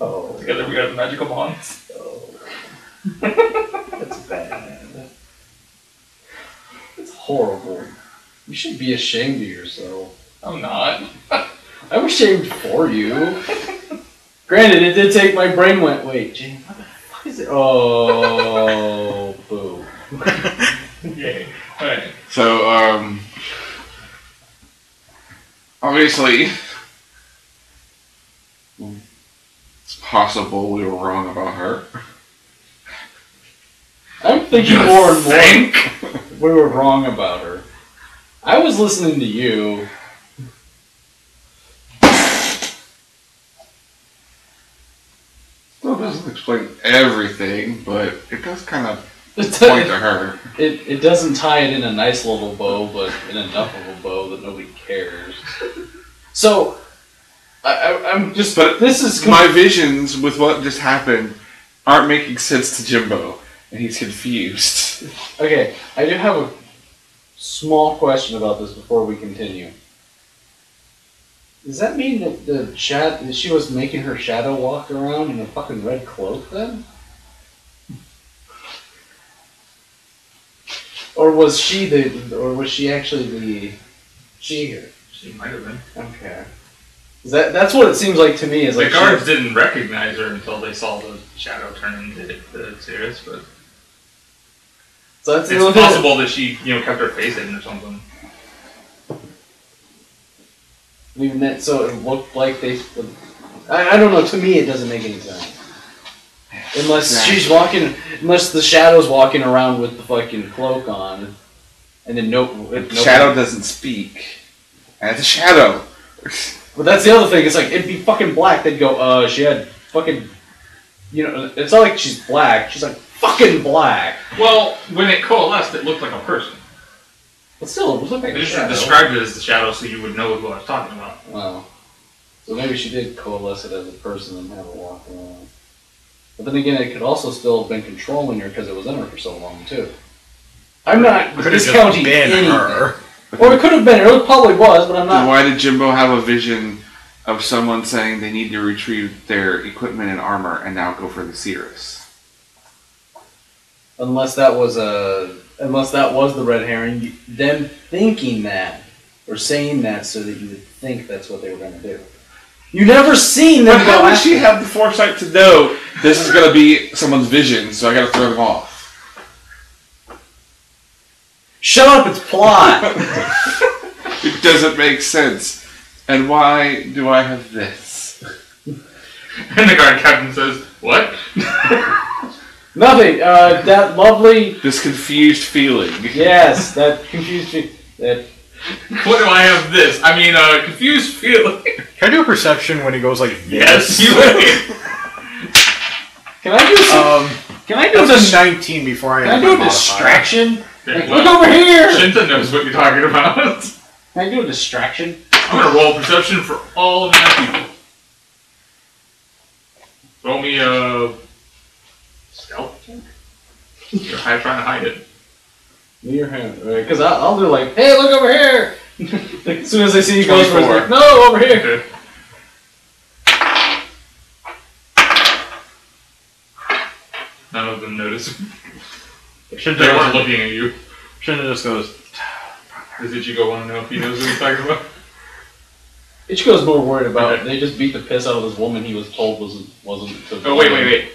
S5: Oh.
S1: Together we got the magical bonds.
S5: Oh. That's bad. It's horrible. You should be ashamed of yourself.
S1: I'm not.
S5: I'm ashamed for you. Granted, it did take my brain went, wait, James, what the fuck is it? Oh, boo.
S1: Yay. Alright.
S3: So, obviously, it's possible we were wrong about her.
S5: I'm thinking more and more we were wrong about her. I was listening to you.
S3: Well, it doesn't explain everything, but it does kind of
S5: It,
S3: point to her.
S5: it doesn't tie it in a nice little bow, but in enough of a bow that nobody cares. So, I'm just...
S3: But
S5: this is...
S3: My visions with what just happened aren't making sense to Jimbo, and he's confused.
S5: Okay, I do have a small question about this before we continue. Does that mean that that she was making her shadow walk around in a fucking red cloak then? Or was she actually the she?
S1: She might have been.
S5: Okay. That's what it seems like to me. Is
S1: The
S5: like
S1: guards didn't recognize her until they saw the shadow turn into the Cirrus, but
S5: so that's the
S1: it's
S5: only thing
S1: possible that she, kept her face hidden or something.
S5: Even that, so it looked like they. I don't know. To me, it doesn't make any sense. Unless she's walking, unless the shadow's walking around with the fucking cloak on, and then
S3: Shadow doesn't speak, and it's a shadow.
S5: But that's the other thing. It's like it'd be fucking black. They'd go, she had fucking, it's not like she's black. She's like fucking black.
S1: Well, when it coalesced, it looked like a person.
S5: But still, it was looking like
S1: They
S5: a
S1: just
S5: shadow.
S1: described it as the shadow so you would know who I was talking about.
S5: Wow. So maybe she did coalesce it as a person and have her walk around. But then again, it could also still have been controlling her because it was in her for so long, too. I'm not
S4: Could have just
S5: discounting
S4: been
S5: anything.
S4: her.
S5: Or it could have been her. It probably was, but I'm
S3: Then
S5: not.
S3: why did Jimbo have a vision of someone saying they need to retrieve their equipment and armor and now go for the Cirrus?
S5: Unless that was the red herring, them thinking that or saying that so that you would think that's what they were going to do. You never seen them
S3: But
S5: go
S3: how would
S5: after
S3: she have the foresight to know this is going to be someone's vision, so I got to throw them off?
S5: Shut up! It's plot.
S3: It doesn't make sense. And why do I have this?
S1: And the guard captain says, "What?"
S5: Nothing. That lovely.
S3: This confused feeling.
S5: Yes, that confused me. That.
S1: What do I have this? I mean, confused feeling.
S4: Can I do a perception when he goes like
S1: Yes,
S4: this?
S1: you may.
S5: Can I do some? Can I do
S4: That's
S5: this?
S4: a 19 before I
S5: Can I
S4: have
S5: do
S4: my
S5: a
S4: modifier.
S5: distraction? Like,
S1: Well,
S5: look over here.
S1: Shinta knows what you're talking about.
S5: Can I do a distraction?
S1: I'm gonna roll perception for all of my people. Roll me a stealth check. You're trying to hide it.
S5: Move your hand, because I'll do like, hey, look over here. As soon as I see you go, it's
S3: 24.
S5: like, no, over here.
S1: Okay. None of them notice.
S4: Shinta
S1: They weren't
S4: just-
S1: looking at you.
S4: Shinta just goes,
S1: Does Ichigo want to know if he knows what he's talking about?
S5: Ichigo's more worried about
S1: Okay.
S5: they just beat the piss out of this woman he was told wasn't.
S1: Oh, wait.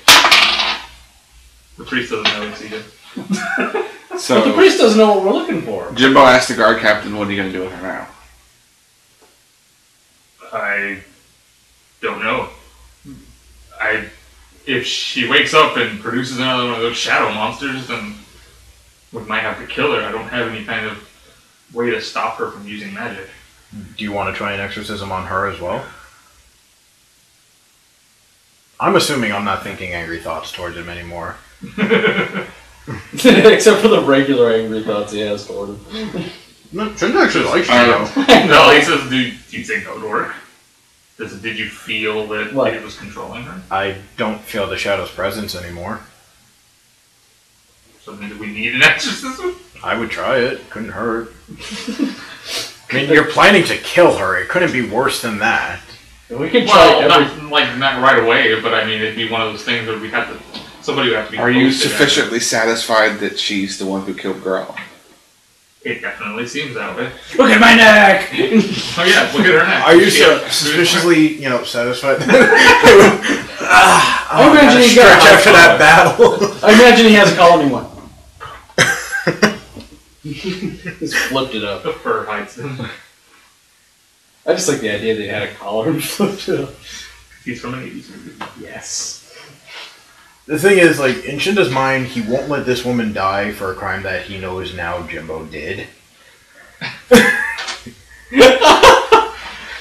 S1: The priest doesn't know it's Ichigo.
S3: So,
S5: But the priest doesn't know what we're looking for.
S3: Jimbo asked the guard captain, what are you going to do with her now?
S1: I don't know. If she wakes up and produces another one of those shadow monsters, then we might have to kill her. I don't have any kind of way to stop her from using magic.
S4: do you want to try an exorcism on her as well? I'm assuming I'm not thinking angry thoughts towards him anymore.
S5: Except for the regular angry thoughts he has toward him.
S4: No, Shinta actually likes
S1: No, he says, do you think that would work? Did you feel that
S5: What?
S1: it was controlling her?
S4: I don't feel the shadow's presence anymore.
S1: So then do we need an exorcism?
S4: I would try it. Couldn't hurt. I mean, you're planning to kill her. It couldn't be worse than that.
S5: We can try
S1: Well, not right away, but I mean, it'd be one of those things where somebody would have to be
S3: Are you
S1: posted at it.
S3: sufficiently satisfied that she's the one who killed Girl?
S1: It definitely seems that way.
S5: Look at my neck!
S1: Oh yeah, look at her neck.
S4: Are you
S1: Yeah.
S4: suspiciously, satisfied?
S5: I imagine he's got
S4: stretch
S5: a
S4: after that battle.
S5: I imagine he has a colony one. Just flipped it up.
S1: The fur hides him.
S5: I just like the idea they had a collar and flipped it up.
S1: He's from an 80s movie.
S5: Yes.
S4: The thing is, like, in Shinta's mind, he won't let this woman die for a crime that he knows now Jimbo did.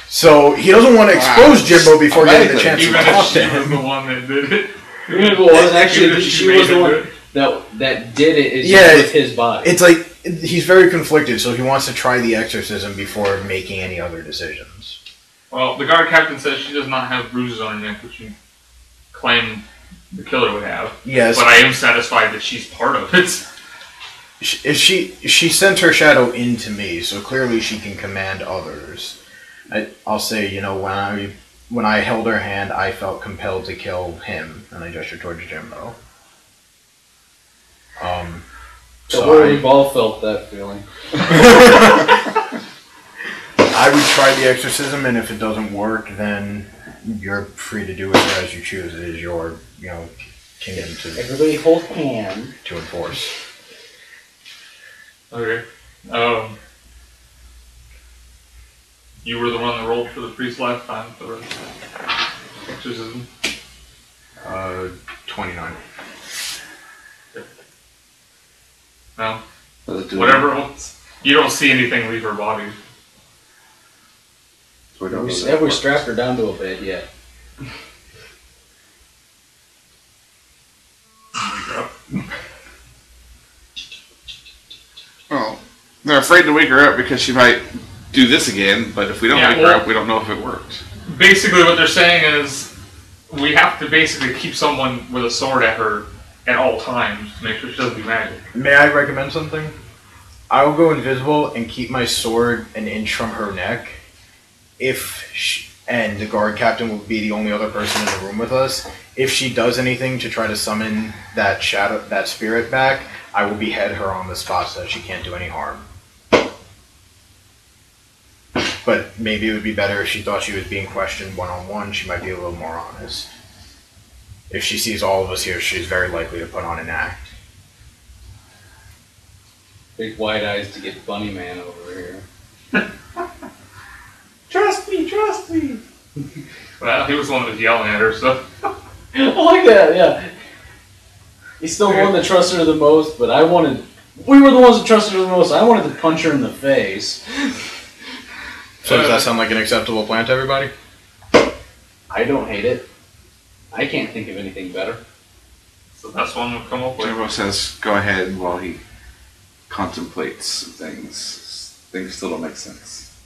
S4: So he doesn't want to expose Jimbo before getting the chance to
S1: Even if
S4: talk
S1: she
S4: to
S1: was
S4: him.
S1: the one that did it.
S5: Even if it was actually,
S1: Even if
S5: she
S1: made
S5: was the
S1: him
S5: one
S1: do it.
S5: that did it is
S4: Yeah,
S5: with his body.
S4: It's like, he's very conflicted, so he wants to try the exorcism before making any other decisions.
S1: Well, the guard captain says she does not have bruises on her neck, which you claim the killer would have.
S4: Yes.
S1: But I am satisfied that she's part of it.
S4: She sent her shadow into me, so clearly she can command others. I'll say, when I held her hand, I felt compelled to kill him, and I gestured towards Jimbo.
S5: We've all felt that feeling.
S4: I would try the exorcism, and if it doesn't work, then you're free to do it as you choose. It is your, kingdom
S5: Everybody hold hand.
S4: to enforce.
S1: Okay. You were the one that rolled for the priest last time for the exorcism.
S4: 29.
S1: No. Whatever else. You don't see anything leave her body.
S5: Have we strapped her down to a bed yet?
S3: Well, they're afraid to wake her up because she might do this again, but if we don't wake her up, we don't know if it works.
S1: Basically what they're saying is we have to basically keep someone with a sword at her at all times to make sure she doesn't do magic.
S4: May I recommend something? I will go invisible and keep my sword an inch from her neck. If and the guard captain will be the only other person in the room with us. If she does anything to try to summon that spirit back, I will behead her on the spot so that she can't do any harm. But maybe it would be better if she thought she was being questioned one-on-one. She might be a little more honest. If she sees all of us here, she's very likely to put on an act.
S5: Big wide eyes to get Bunny Man over here.
S6: Trust me, trust me.
S1: Well, he was the one that was yelling at her, so.
S5: I like that, yeah. He's still the one that trusted her the most, but we were the ones that trusted her the most. I wanted to punch her in the face.
S4: So does that sound like an acceptable plan to everybody?
S5: I don't hate it. I can't think of anything better.
S1: So that's one we'll come up with.
S3: Jimbo says, go ahead while he contemplates things. Things still don't make sense.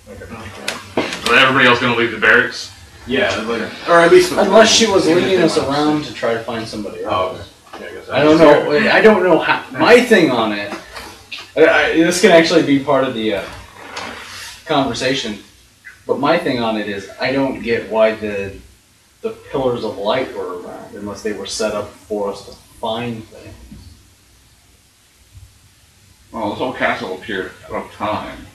S1: So everybody else going to leave the barracks?
S4: Yeah, or at least...
S5: Unless she was leading us around to try to find somebody else.
S4: Oh, okay. Yeah,
S5: I don't know. I don't know how. My thing on it. This can actually be part of the conversation. But my thing on it is, I don't get why the pillars of light were around unless they were set up for us to find things.
S3: Well, this whole castle appeared out of time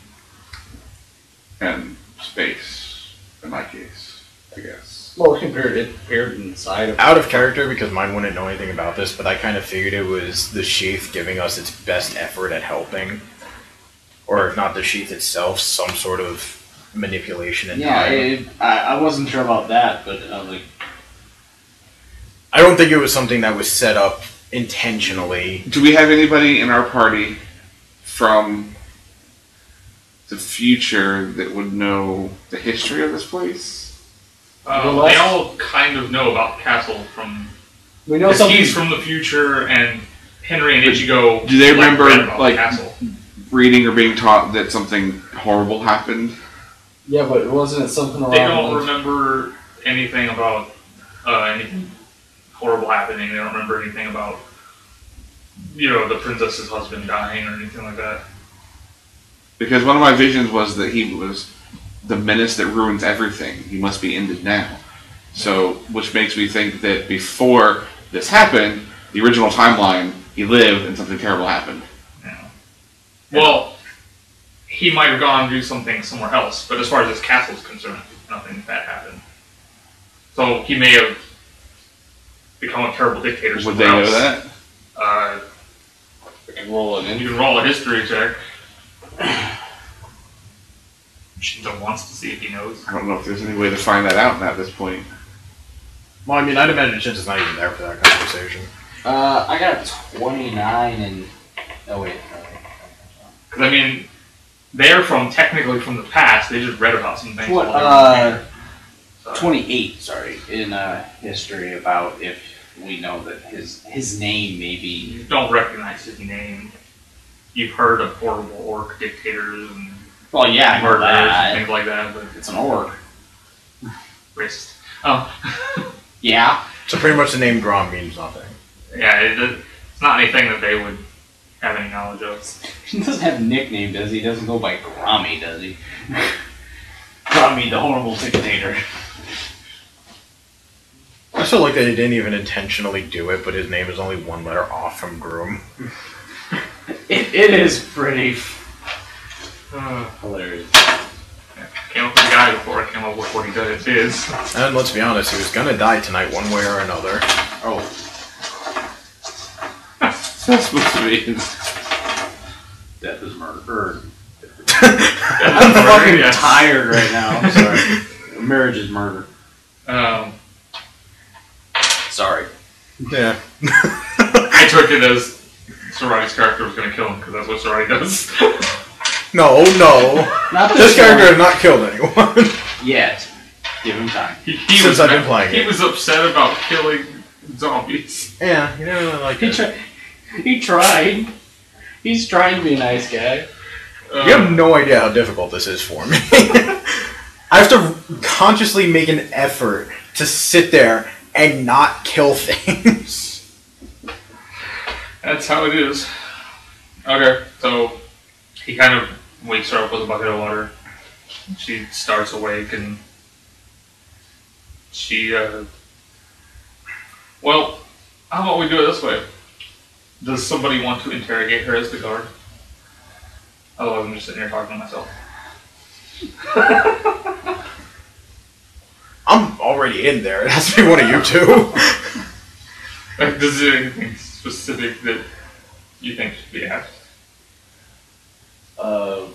S3: and space, in my case, I guess.
S5: Well, it appeared inside of.
S4: Out of character because mine wouldn't know anything about this, but I kind of figured it was the sheath giving us its best effort at helping. Or if not the sheath itself, some sort of manipulation in time.
S5: I wasn't sure about that, but
S4: I don't think it was something that was set up intentionally.
S3: Do we have anybody in our party from the future that would know the history of this place?
S1: They all kind of know about the castle from...
S5: We know something.
S1: He's from the future, and Henry and Ichigo...
S3: Do they remember,
S1: read about
S3: like,
S1: the castle.
S3: reading or being taught that something horrible happened?
S5: Yeah, but wasn't it something around...
S1: They don't remember anything about anything horrible happening. They don't remember anything about, the princess's husband dying or anything like that.
S3: Because one of my visions was that he was the menace that ruins everything. He must be ended now. So, which makes me think that before this happened, the original timeline, he lived and something terrible happened.
S1: Yeah. Well, he might have gone to do something somewhere else, but as far as this castle is concerned, nothing bad happened. So he may have become a terrible dictator
S3: Would
S1: somewhere
S3: they
S1: else.
S3: know that?
S5: We can roll it in.
S1: You can roll a history check. Shinta wants to see if he knows.
S3: I don't know if there's any way to find that out at this point.
S4: Well, I mean, I'd imagine Shinta's not even there for that conversation.
S5: I got 29 and... Oh, wait.
S1: Because, I mean, they're technically from the past. They just read about some things.
S6: What,
S1: while they were here. So,
S6: 28, sorry, in history about if we know that his name maybe...
S1: you don't recognize his name. You've heard of horrible orc dictators and
S6: Well, yeah, I know
S1: murderers and
S6: that.
S1: things like that, but
S6: It's an orc.
S1: racist. Oh.
S6: Yeah.
S4: So pretty much the name Grom means nothing.
S1: Yeah, it's not anything that they would have any knowledge of.
S6: He doesn't have a nickname, does he? He doesn't go by Grommy, does he? Grommy, the horrible dictator.
S4: I still like that he didn't even intentionally do it, but his name is only one letter off from Groom.
S6: It is pretty hilarious.
S1: Came up with the guy before I came up with what he is.
S4: And let's be honest, he was gonna die tonight one way or another.
S6: Oh.
S3: That's supposed to be.
S6: Death is murder. I'm fucking tired right now. I'm sorry. Marriage is murder. Sorry.
S4: Yeah.
S1: I took it as Cerrati's character was going to kill him because that's what Cerrati does.
S4: No.
S6: Not
S4: This character has not killed anyone.
S6: yet. Give him time.
S1: He
S4: Since
S1: was
S4: I've been playing
S1: He
S4: it.
S1: was upset about killing zombies.
S4: Yeah, you never really like it.
S6: He tried. He's trying to be a nice guy.
S4: You have no idea how difficult this is for me. I have to consciously make an effort to sit there and not kill things.
S1: That's how it is. Okay, so he kind of wakes her up with a bucket of water. She starts awake and she, well, how about we do it this way? Does somebody want to interrogate her as the guard? Otherwise I'm just sitting here talking to myself.
S4: I'm already in there. It has to be one of you two.
S1: Like, is there anything specific that you think should be asked?
S4: I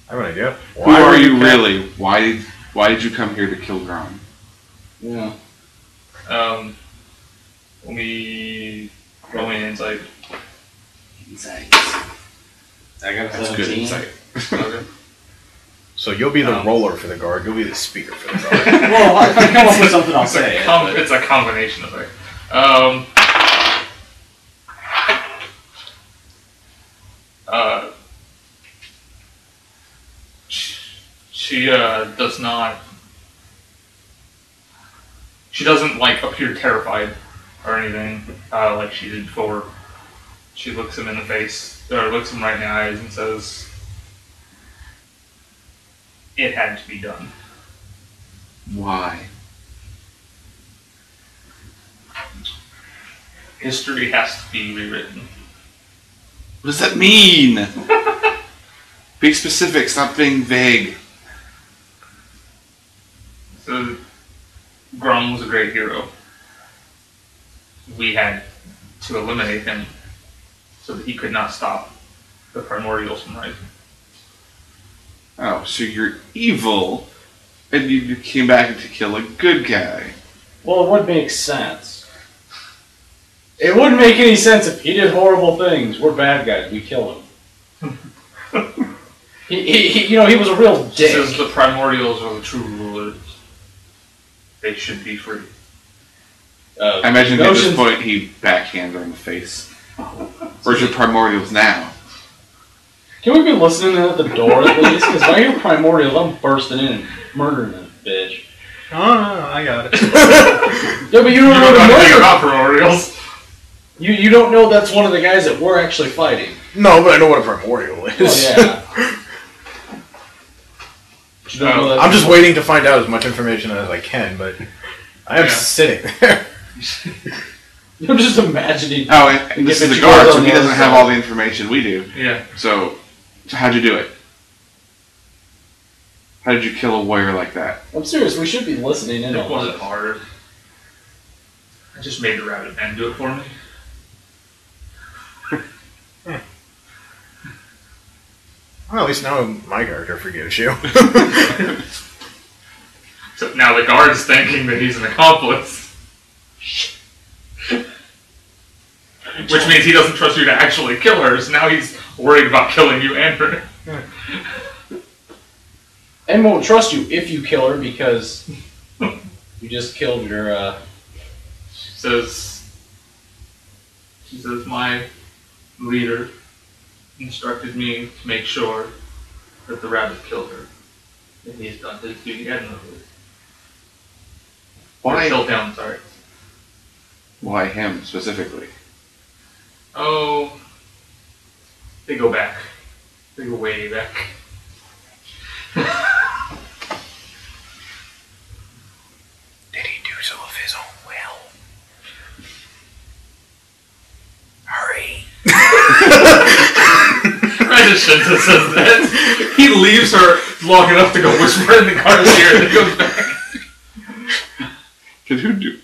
S4: have an idea.
S3: Who are you really? Why did you come here to kill Grom?
S5: Yeah.
S1: Let me roll me an insight.
S6: Insight. I got
S3: That's good
S6: 17.
S3: insight.
S1: Okay.
S4: So you'll be the roller for the guard. You'll be the speaker for the guard.
S6: Well, if I come up with something, I'll say it. but-
S1: It's a combination of it. She does not. She doesn't like appear terrified or anything like she did before. She looks him in the face, or looks him right in the eyes, and says, "It had to be done."
S3: Why?
S1: History has to be rewritten.
S3: What does that mean? Be specific, stop being vague.
S1: So, Grom was a great hero. We had to eliminate him so that he could not stop the primordials from rising.
S3: Oh, so you're evil, and you came back to kill a good guy.
S5: Well, it would make sense. It wouldn't make any sense if he did horrible things. We're bad guys. We kill him. he was a real
S1: She
S5: dick.
S1: says the primordials are the true rulers. They should be free.
S3: I imagine at this
S5: notions-
S3: point he backhands her in the face. Where's your primordials now?
S5: Can we be listening at the door at least? Because if I hear primordials, I'm bursting in and murdering this bitch.
S4: Oh, I got it.
S5: Yeah, but you don't
S1: You
S5: know
S1: don't know
S5: the
S1: anything
S5: murder.
S1: about primordials.
S5: You don't know that's one of the guys that we're actually fighting.
S4: No, but I know what a primordial is.
S5: Oh, yeah. But you don't know that
S4: I'm just waiting to find out as much information as I can, but I am
S1: Yeah.
S4: sitting there.
S5: I'm just imagining.
S3: Oh, and this
S5: If
S3: is
S5: it's
S3: the guard,
S5: yours
S3: so
S5: on
S3: he
S5: the
S3: doesn't
S5: other
S3: have
S5: side.
S3: all the information we do.
S1: Yeah.
S3: So how'd you do it? How did you kill a warrior like that?
S5: I'm serious. We should be listening in
S1: It
S5: on
S1: wasn't
S5: this.
S1: hard. I just made the rabbit man do it for me.
S4: Well, at least now my character forgives you.
S1: So now the guard's thinking that he's an accomplice. Which means he doesn't trust you to actually kill her, so now he's worried about killing you and her.
S5: And won't trust you if you kill her because you just killed your.
S1: She says, my leader instructed me to make sure that the rabbit killed her. And he's done his duty admirably.
S3: Why?
S1: Killed him, sorry.
S3: Why him specifically?
S1: Oh, they go back. They go way back.
S4: Did he do so of his own will? Hurry.
S1: Right as Shinta says that, he leaves her long enough to go whisper in the guard's ear and then goes back.
S3: Did who do?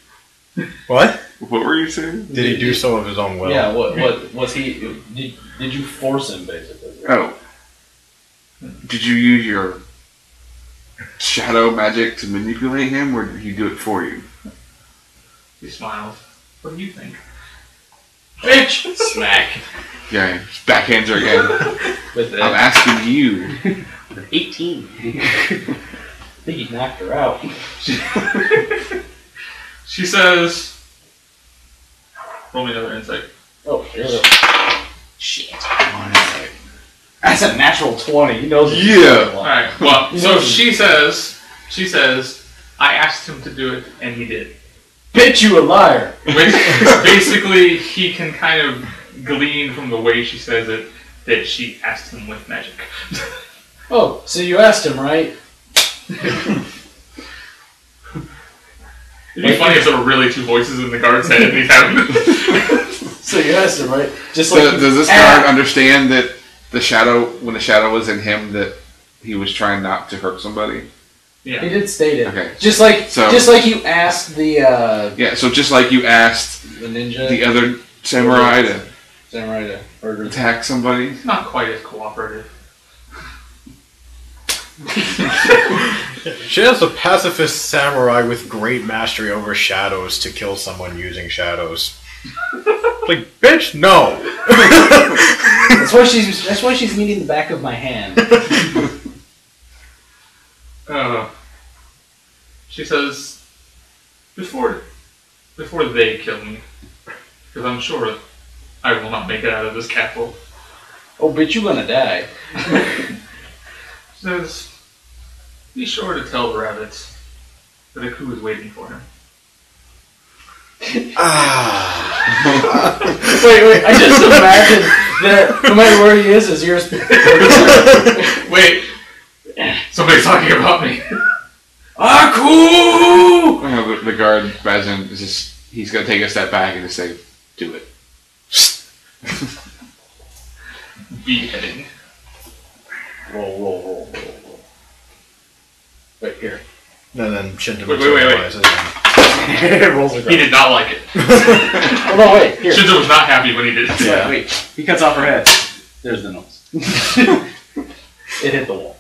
S4: What?
S3: What were you saying?
S4: Did he do so of his own will?
S5: Yeah. What was he? Did you force him basically?
S3: Oh. Did you use your shadow magic to manipulate him, or did he do it for you?
S1: He smiles. What do you think?
S5: Bitch! Smack.
S3: Yeah, just backhands her again.
S5: With
S3: I'm
S5: that.
S3: asking you.
S6: 18.
S5: I think he knocked her out.
S1: She says, roll me another insight.
S5: Oh, here we go. Shit. That's a natural 20. He knows. What
S3: Yeah.
S1: Alright, well, so she says, I asked him to do it, and he did.
S5: Bitch, you a liar.
S1: Which basically he can kind of glean from the way she says it that she asked him with magic.
S5: Oh, so you asked him, right?
S1: It'd be funny if there were really two voices in the guard's head and he's having
S5: So you asked him, right? Just
S3: So
S5: like
S3: does this guard understand that when the shadow was in him, that he was trying not to hurt somebody?
S5: he
S1: Yeah.
S5: did state it.
S3: Okay.
S5: Just like you asked the
S3: Yeah, so just like you asked
S5: ninja
S3: the other samurai to
S5: murder.
S3: attack somebody.
S1: It's not quite as cooperative.
S4: She has a pacifist samurai with great mastery over shadows to kill someone using shadows. Like, bitch, no.
S5: That's why she's meeting the back of my hand.
S1: She says, before they kill me, because I'm sure I will not make it out of this castle.
S5: Oh, bitch, you gonna die.
S1: She says, be sure to tell the rabbits that a coup is waiting for him.
S5: Wait, I just imagine that no matter where he is, his ears.
S1: Wait, somebody's talking about me.
S5: Aku!
S3: The guard, imagine, he's going to take a step back and just say, do it.
S1: Beheading.
S5: Roll. Wait, here.
S4: And then Shinta
S1: Wait.
S4: materializes and-
S5: Rolls
S1: He
S5: across.
S1: did not like it.
S5: Oh, no, wait, here.
S1: Shinta was not happy when he did it.
S6: Yeah. Wait, he cuts off her head. There's the nose.
S5: It hit the wall.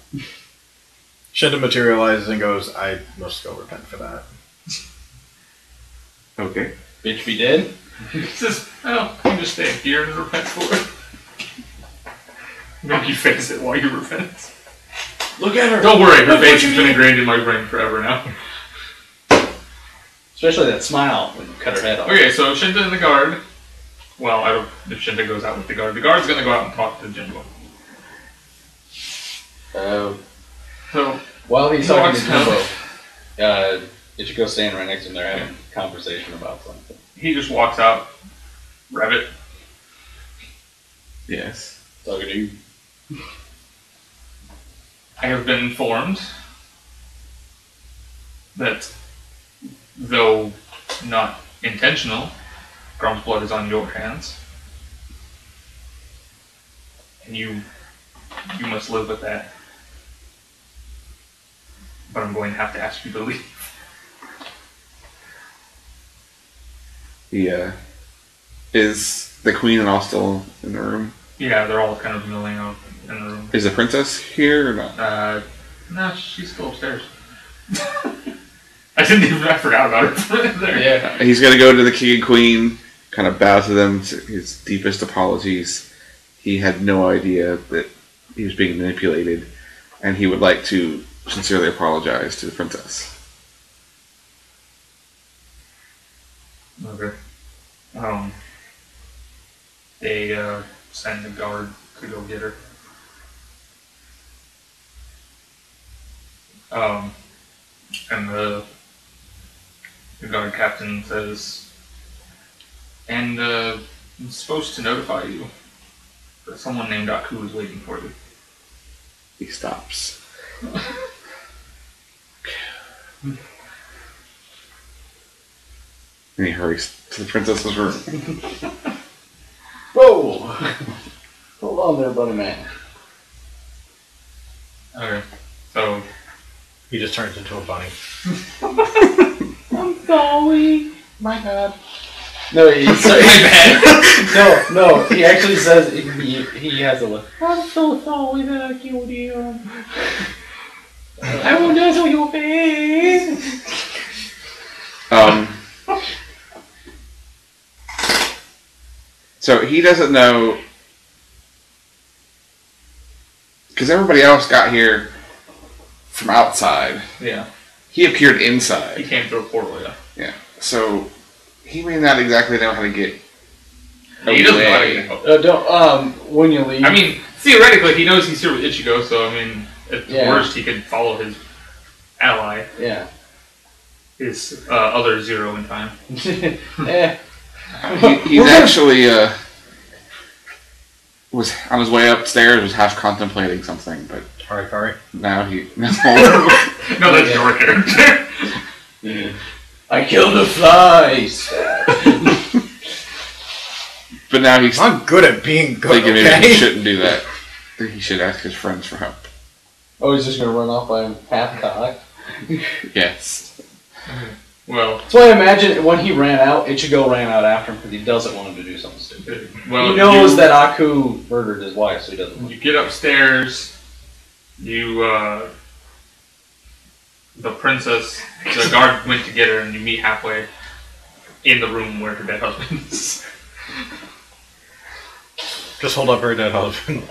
S4: Shinta materializes and goes, I must go repent for that.
S3: Okay.
S5: Bitch be dead?
S1: He says, well, you can just stay here and repent for it. Make you face it while you repent.
S5: Look at her!
S1: Don't worry, her
S5: Look what
S1: face
S5: you
S1: has been
S5: did.
S1: ingrained in my brain forever now.
S5: Especially that smile when you cut her head off.
S1: Okay, so Shinta and the guard. Well, I don't if Shinta goes out with the guard. The guard's gonna go out and talk to Jimbo. So,
S5: While he's
S1: He
S5: talking to
S1: walks
S5: Jimbo, Ichigo standing right next to him, they're having a conversation about something.
S1: he just walks out. Rabbit.
S3: Yes.
S5: Talking to you.
S1: I have been informed that, though not intentional, Grom's blood is on your hands. And you must live with that. But I'm going to have to ask you to leave.
S3: Is the queen and all still in the room?
S1: Yeah, they're all kind of milling out in the room.
S3: Is the princess here or not?
S1: No, she's still upstairs. I forgot about her there.
S5: Yeah.
S3: He's going to go to the king and queen, kind of bow to them, his deepest apologies. He had no idea that he was being manipulated, and he would like to sincerely apologize to the princess.
S1: Okay. They send the guard to go get her. And the guard captain says, and I'm supposed to notify you that someone named Aku is waiting for you.
S3: He stops. And he hurries to the princess's room.
S5: Whoa! Hold on there, buddy man.
S1: Okay. So
S4: He just turns into a bunny.
S5: I'm sorry.
S1: my bad.
S5: No, he's sorry.
S1: My bad.
S5: No, he actually says he has a look. I'm so sorry that I killed you. I will dance on your face.
S3: So he doesn't know, because everybody else got here from outside.
S1: Yeah.
S3: He appeared
S1: He
S3: inside.
S1: came through a portal, yeah.
S3: Yeah. So he may not exactly know how to get
S1: He doesn't know how to
S3: away.
S1: get out.
S5: When you leave.
S1: I mean, theoretically, he knows he's here with Ichigo, so I mean, at the
S5: Yeah.
S1: worst, he could follow his ally,
S5: yeah.
S1: his other zero in time.
S5: Eh.
S3: He's actually was on his way upstairs, was half contemplating something, but
S4: Hurry.
S3: now he...
S1: No, that's your character.
S5: I killed the flies.
S3: But now he's
S4: I'm good at being good,
S3: thinking maybe he
S4: okay?
S3: shouldn't do that. I think he should ask his friends for help.
S5: Oh, he's just gonna run off by half cock.
S3: Yes.
S1: Well,
S5: So I imagine when he ran out, Ichigo ran out after him because he doesn't want him to do something stupid.
S1: well,
S5: He knows that Aku murdered his wife, so he doesn't want
S1: You get upstairs. The princess, the guard went to get her, and you meet halfway in the room where her dead husband is.
S4: Just hold up her dead husband.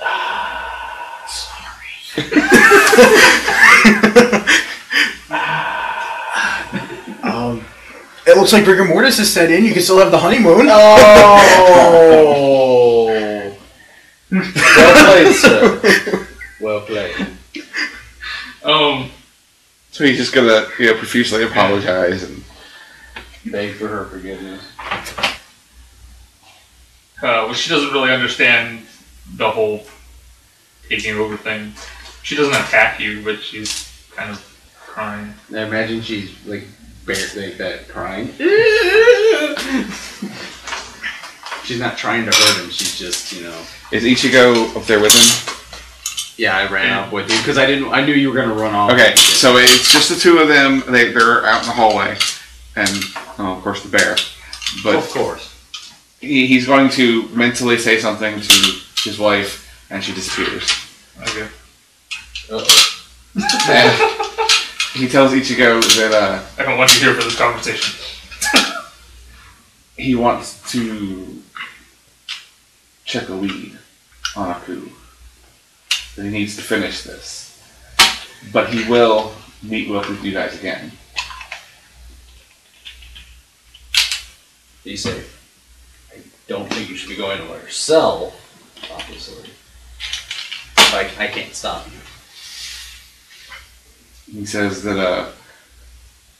S4: It looks like rigor mortis is set in. You can still have the honeymoon.
S5: Oh! Well played, sir. Well played.
S3: So he's just gonna, profusely apologize and...
S5: Beg for her forgiveness.
S1: Well, she doesn't really understand the whole taking over thing. She doesn't attack you, but she's kind of crying.
S6: I imagine she's like like that crying. She's not trying to hurt him. She's just,
S3: Is Ichigo up there with him?
S6: Yeah, I ran up with you because I knew you were gonna run off.
S3: Okay, so it's just the two of them. They're out in the hallway, and of course the bear. But
S5: Of course.
S3: he's going to mentally say something to his wife, and she disappears.
S1: Okay.
S5: Uh-oh.
S3: And he tells Ichigo that
S1: I don't want you here for this conversation.
S3: he wants to check a lead on Aku. That he needs to finish this. But he will meet with you guys again.
S5: Be safe. I don't think you should be going anywhere yourself, obviously. I can't stop you.
S3: He says that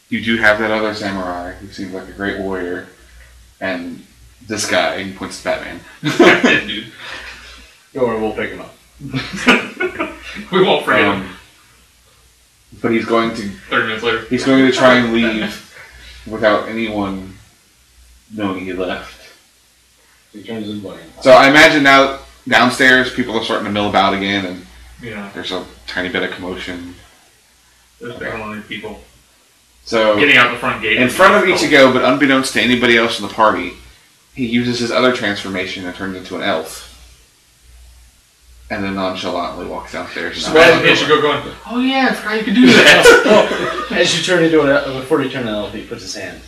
S3: you do have that other samurai who seems like a great warrior, and this guy, and he points to Batman.
S1: Dead dude.
S5: Don't worry, we'll pick him up.
S1: We won't forget him.
S3: But he's going to
S1: 30 minutes later.
S3: He's going to try and leave without anyone knowing he left.
S5: He turns his body.
S3: So I imagine now downstairs people are starting to mill about again, and
S1: Yeah,
S3: there's a tiny bit of commotion.
S1: there's definitely people
S3: So
S1: getting out the front gate.
S3: in front of Ichigo, but unbeknownst to anybody else in the party, he uses his other transformation and turns into an elf. And then nonchalantly walks downstairs.
S1: Just imagine Ichigo going, oh yeah, I forgot you could do that.
S5: As you turn into before you turn into an elf, he puts his hand.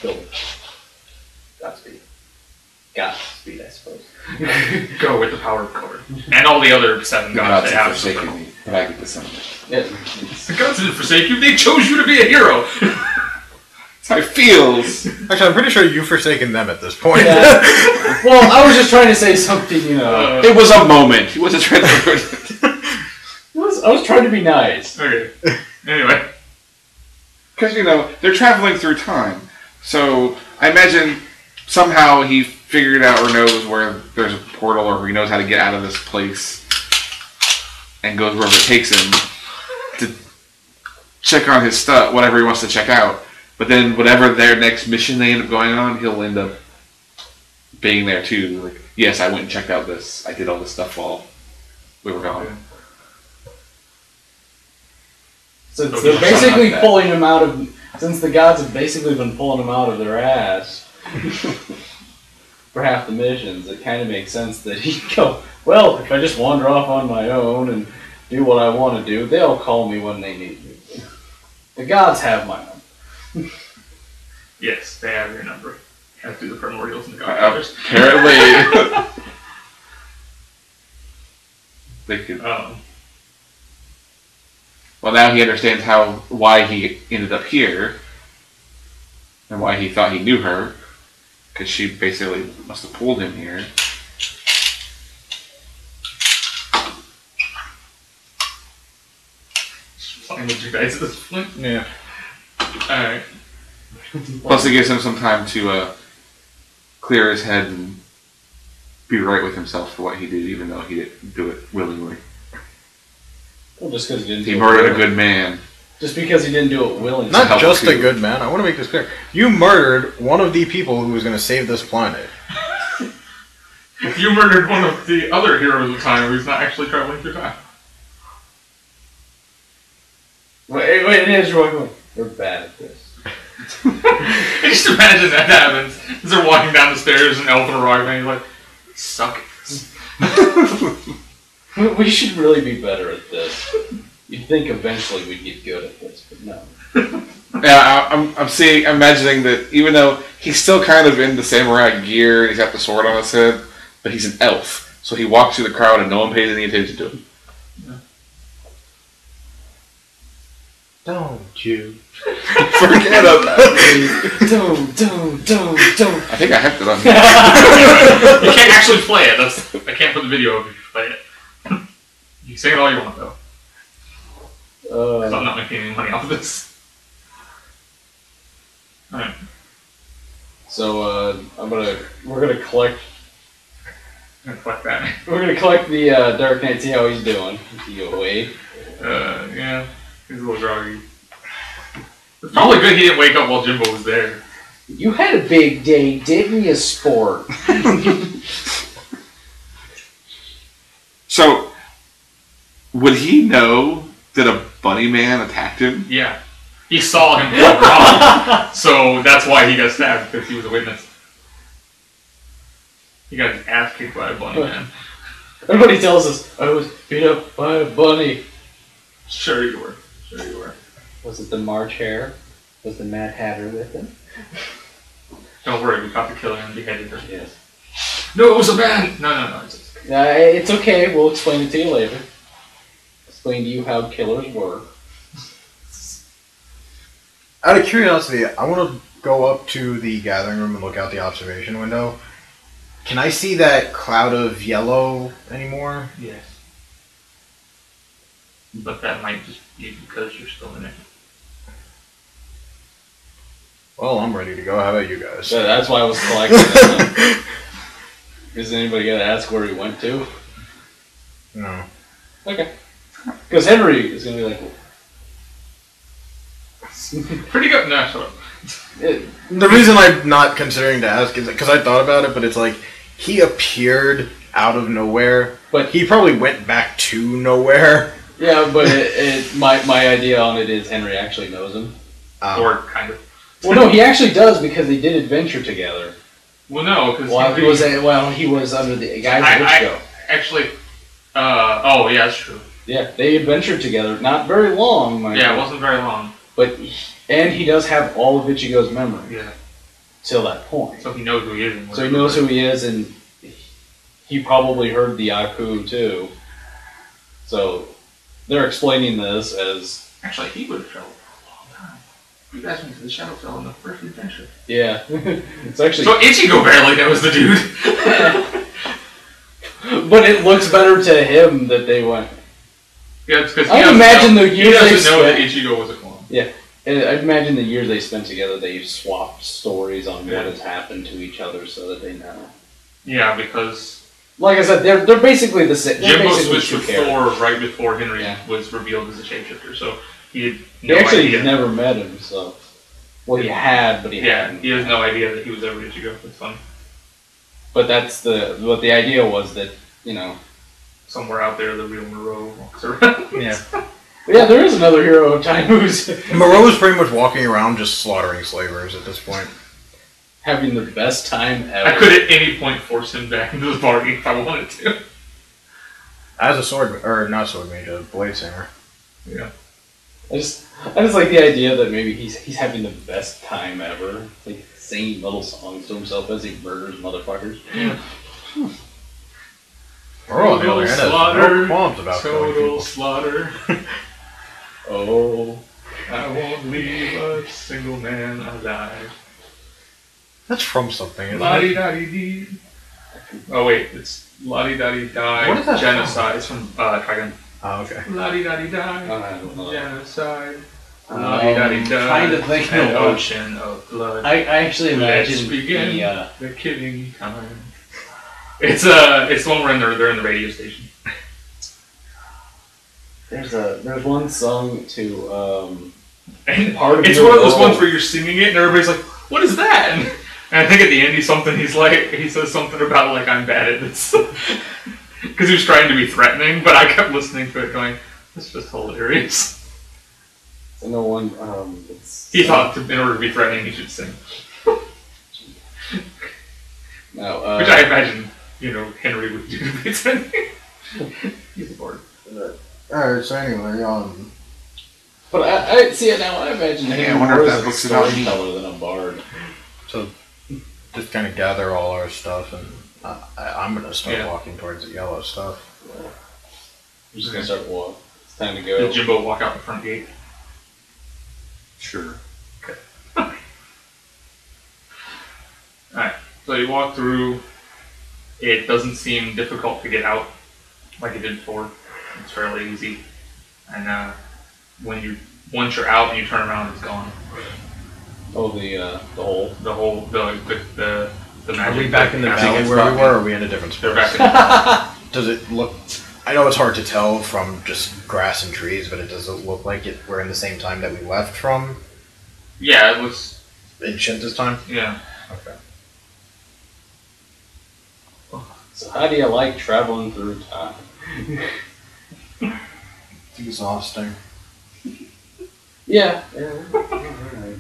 S5: Go. Godspeed. Godspeed, I suppose.
S1: Go with the power of color. And all the other 7
S3: The
S1: gods
S3: gods
S1: they
S3: have
S1: have.
S3: forsaken me, but I get the sun.
S5: Yeah.
S1: The gods didn't forsake you, they chose you to be a hero.
S3: That's how it feels.
S4: Actually, I'm pretty sure you've forsaken them at this point.
S5: Yeah. Well, I was just trying to say something,
S3: It was a moment. He wasn't trying to
S5: I was trying to be nice.
S1: Okay. Anyway.
S3: Because, they're traveling through time. So, I imagine somehow he figured out or knows where there's a portal or he knows how to get out of this place and goes wherever it takes him to check on his stuff, whatever he wants to check out. But then whatever their next mission they end up going on, he'll end up being there too. Like, yes, I went and checked out this. I did all this stuff while we were gone.
S5: Since
S1: Okay,
S5: they're basically
S3: something like that.
S5: pulling him out of... Since the gods have basically been pulling him out of their ass for half the missions, it kind of makes sense that he'd go, well, if I just wander off on my own and do what I want to do, they'll call me when they need me. The gods have my number.
S1: Yes, they have your number. As do the primordials and the godfathers.
S3: Apparently, they could. Well, now he understands why he ended up here, and why he thought he knew her, because she basically must have pulled him here.
S1: Playing with you guys at this point.
S4: Yeah.
S1: Alright.
S3: Plus, it gives him some time to clear his head and be right with himself for what he did, even though he didn't do it willingly.
S5: Well, just because he didn't.
S3: He murdered a good man.
S5: Just because he didn't do it willingly.
S4: Not just a good man. I want to make this clear. You murdered one of the people who was going to save this planet.
S1: You murdered one of the other heroes of time who's not actually traveling through time.
S5: Wait, Andrew, we're bad at this.
S1: Just imagine that happens. As they're walking down the stairs and Elf and Rock, and he's like, suck it.
S5: We should really be better at this. You'd think eventually we'd get good at this, but no.
S3: Yeah, I'm imagining that even though he's still kind of in the samurai gear and he's got the sword on his head, but he's an elf, so he walks through the crowd and no one pays any attention to him.
S1: Yeah.
S4: Don't you
S3: forget about it.
S5: Don't.
S3: I think I have it on here.
S1: You can't actually play it. I can't put the video up if you play it. You can say it all you want, though. 'Cause I'm not making any money off of this. Alright.
S5: So, we're gonna collect.
S1: I'm gonna collect that.
S5: We're gonna collect the Dark Knight, see how he's doing. Is he awake?
S1: Yeah. He's a little groggy. It's probably good he didn't wake up while Jimbo was there.
S5: You had a big day, didn't you, sport?
S3: So, would he know that a bunny man attacked him?
S1: Yeah. He saw him walk around. So that's why he got stabbed, because he was a witness. He got his ass kicked by a bunny man.
S5: Everybody tells us I was beat up by a bunny.
S1: Sure you were.
S5: Was it the March Hare? Was the Mad Hatter with him?
S1: Don't worry, we caught the killer and beheaded her.
S5: Yes.
S1: No, it was a man! No.
S5: It's okay, we'll explain it to you later. Explain to you how killers work.
S4: Out of curiosity, I want to go up to the gathering room and look out the observation window. Can I see that cloud of yellow anymore?
S1: Yes. But that might just be because you're still in it.
S4: Well, I'm ready to go. How about you guys?
S5: So that's why I was collecting them. Is anybody gonna ask where he went to?
S4: No.
S5: Okay. Because Henry is gonna be like,
S1: Pretty good. No, shut up.
S4: The reason I'm not considering to ask is because I thought about it, but it's like he appeared out of nowhere, but he probably went back to nowhere.
S5: yeah, but my idea on it is Henry actually knows him.
S1: Or kind of.
S5: Well, no, he actually does because they did adventure together.
S1: Well, no, because
S5: he was under the guys at Ichigo.
S1: Actually, oh yeah, that's true.
S5: Yeah, they adventured together. Not very long, mind
S1: Yeah,
S5: you.
S1: it wasn't very long.
S5: But he does have all of Ichigo's memory.
S1: Yeah.
S5: Till that point.
S1: So he knows who he is. And
S5: So he knows who he is, and he probably heard the Aku too. So they're explaining this as
S1: actually he would have traveled for a long time. You guys went to the Shadowfell on the first adventure.
S5: yeah. It's actually
S1: So Ichigo barely knows the dude.
S5: but it looks better to him that they went.
S1: Yeah, it's because
S5: I imagine the
S1: he
S5: years they
S1: doesn't know that
S5: spent.
S1: Ichigo was a clone.
S5: Yeah, and I imagine the years they spent together, they swapped stories on
S1: Yeah.
S5: what has happened to each other so that they know.
S1: Yeah, because
S5: Like I said, they're basically the same. They're
S1: Jimbo
S5: basically
S1: switched
S5: two
S1: with
S5: characters.
S1: Thor right before Henry
S5: Yeah.
S1: was revealed as a shapeshifter, so he had
S5: He
S1: no
S5: actually
S1: idea.
S5: never met him, so. Well, he had, but he
S1: Yeah,
S5: hadn't.
S1: he has no idea that he was ever Ichigo. It's funny.
S5: But that's what the idea was that,
S1: Somewhere out there, the real Moreau walks around.
S4: Yeah.
S5: Yeah, there is another hero of time who's
S4: Moreau is pretty much walking around just slaughtering slavers at this point.
S5: having the best time ever.
S1: I could at any point force him back into the party if I wanted to.
S4: As a sword, or not sword mage, a blade singer.
S1: Yeah.
S5: I just like the idea that maybe he's having the best time ever, like singing little songs to himself as he murders motherfuckers.
S4: Moreau, on the other hand, has no qualms about killing
S1: total
S4: people.
S1: slaughter.
S5: Oh,
S1: I won't leave a single man alive.
S4: That's from something, isn't
S1: La
S4: it?
S1: di da di di. Oh wait, it's La di da di die.
S4: What is that
S1: Genocide. It's from Trigun.
S4: Oh, okay.
S1: La di da di die.
S5: I don't know.
S1: Genocide. La di da di die.
S6: Trying to think
S1: An
S6: of
S1: ocean of blood.
S6: I actually
S1: Let's
S6: imagine
S1: begin
S6: the
S1: the killing time. It's the one where they're in the radio station.
S5: There's one song to
S1: And
S5: part of
S1: it's
S5: your
S1: one of those
S5: world.
S1: ones where you're singing it and everybody's like, "What is that?" And I think at the end he says something about like I'm bad at this because he was trying to be threatening, but I kept listening to it going, "This is just hilarious."
S5: I know one. It's,
S1: He thought in order to be threatening he should sing,
S5: no,
S1: which I imagine Henry would do to be threatening. He's a board.
S4: Alright, so anyway,
S5: But I see it now. I imagine
S3: Yeah,
S5: him
S3: I wonder
S5: more
S3: if
S5: as
S3: that
S5: a
S3: looks it up.
S5: storyteller than a bard.
S4: so just kind of gather all our stuff, and I'm gonna start
S1: Yeah.
S4: walking towards the yellow stuff.
S5: I'm just gonna start walking. It's time to
S1: Did
S5: go.
S1: Jimbo walk out the front gate?
S6: Sure.
S1: So you walk through. It doesn't seem difficult to get out like it did before. It's fairly easy. And once you're out and you turn around, it's gone.
S5: Oh, the hole.
S1: The whole the magic.
S4: Are we back in the
S1: casting
S4: valley
S1: gets
S4: where we
S1: broken.
S4: were, or are we in a different
S1: They're
S4: space?
S1: back in
S4: Does it look... I know it's hard to tell from just grass and trees, but it doesn't look like we're in the same time that we left from
S1: Yeah, it looks.
S4: in Shinta's time?
S1: Yeah.
S4: Okay.
S5: So how do you like traveling through time?
S4: It's exhausting.
S5: Yeah. Alright.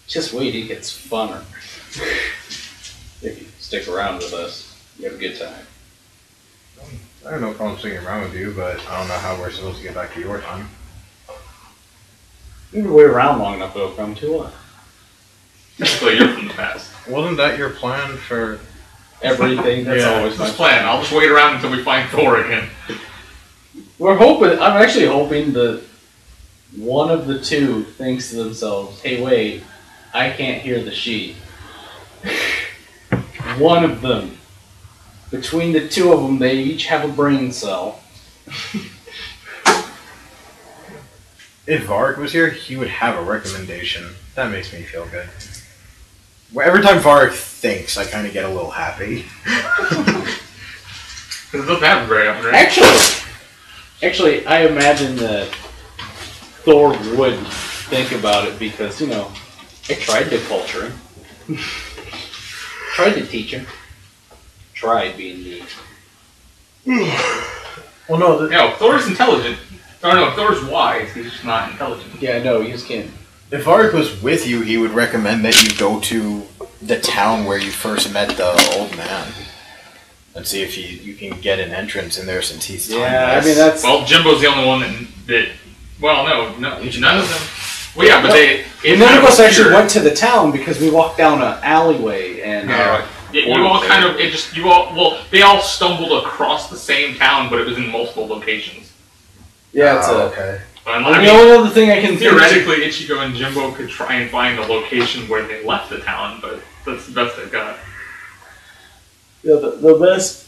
S5: Just wait, it gets funner. If you stick around with us, you have a good time.
S4: I have no problem sticking around with you, but I don't know how we're supposed to get back to your time.
S5: You can wait around long enough, it'll come to us.
S1: So you're from the past.
S4: Wasn't that your plan for...
S5: Everything, that's
S4: Yeah.
S5: always my
S1: This plan. I'll just wait around until we find Thor again.
S5: I'm actually hoping that one of the two thinks to themselves, hey wait, I can't hear the sheet. One of them. Between the two of them, they each have a brain cell.
S4: If Varric was here, he would have a recommendation. That makes me feel good. Every time Varric thinks, I kind of get a little happy.
S1: Because it doesn't happen very often, right?
S5: Actually, I imagine that Thor would think about it because, I tried to culture him. Tried to teach him. Tried being the...
S4: Well, no,
S1: No, Thor's intelligent. Or no, Thor's wise. He's just not intelligent.
S5: Yeah, no, you just can't.
S4: if Varric was with you, he would recommend that you go to the town where you first met the old man. And see if you can get an entrance in there since he's
S5: Yeah, I mean, that's...
S1: Well, Jimbo's the only one that well, no, none of them. Well, yeah, but
S5: And none of us actually went to the town because we walked down an alleyway and...
S1: You all kind of, they all stumbled across the same town, but it was in multiple locations.
S5: Yeah, it's
S4: okay.
S1: But,
S5: the only other thing I can
S1: theoretically, Ichigo and Jimbo could try and find the location where they left the town, but that's the best they've got.
S5: Yeah, the best...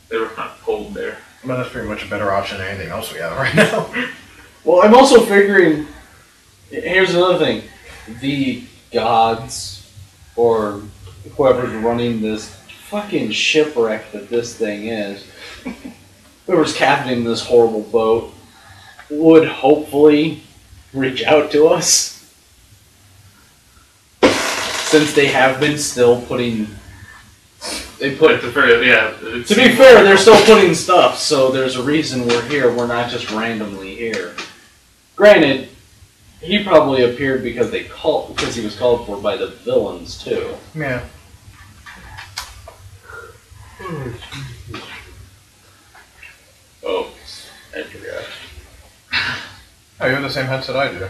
S1: They were kind of pulled there.
S4: But that's pretty much a better option than anything else we have right now.
S5: Well, I'm also figuring... Here's another thing. The gods, or whoever's running this fucking shipwreck that this thing is, whoever's captaining this horrible boat, would hopefully reach out to us. Since they have been still putting... They put...
S1: To
S5: be fair, they're still putting stuff, so there's a reason we're here. We're not just randomly here. Granted, he probably appeared because he was called for by the villains too.
S4: Yeah.
S5: Oh, I forgot.
S4: Oh, you have the same headset I do.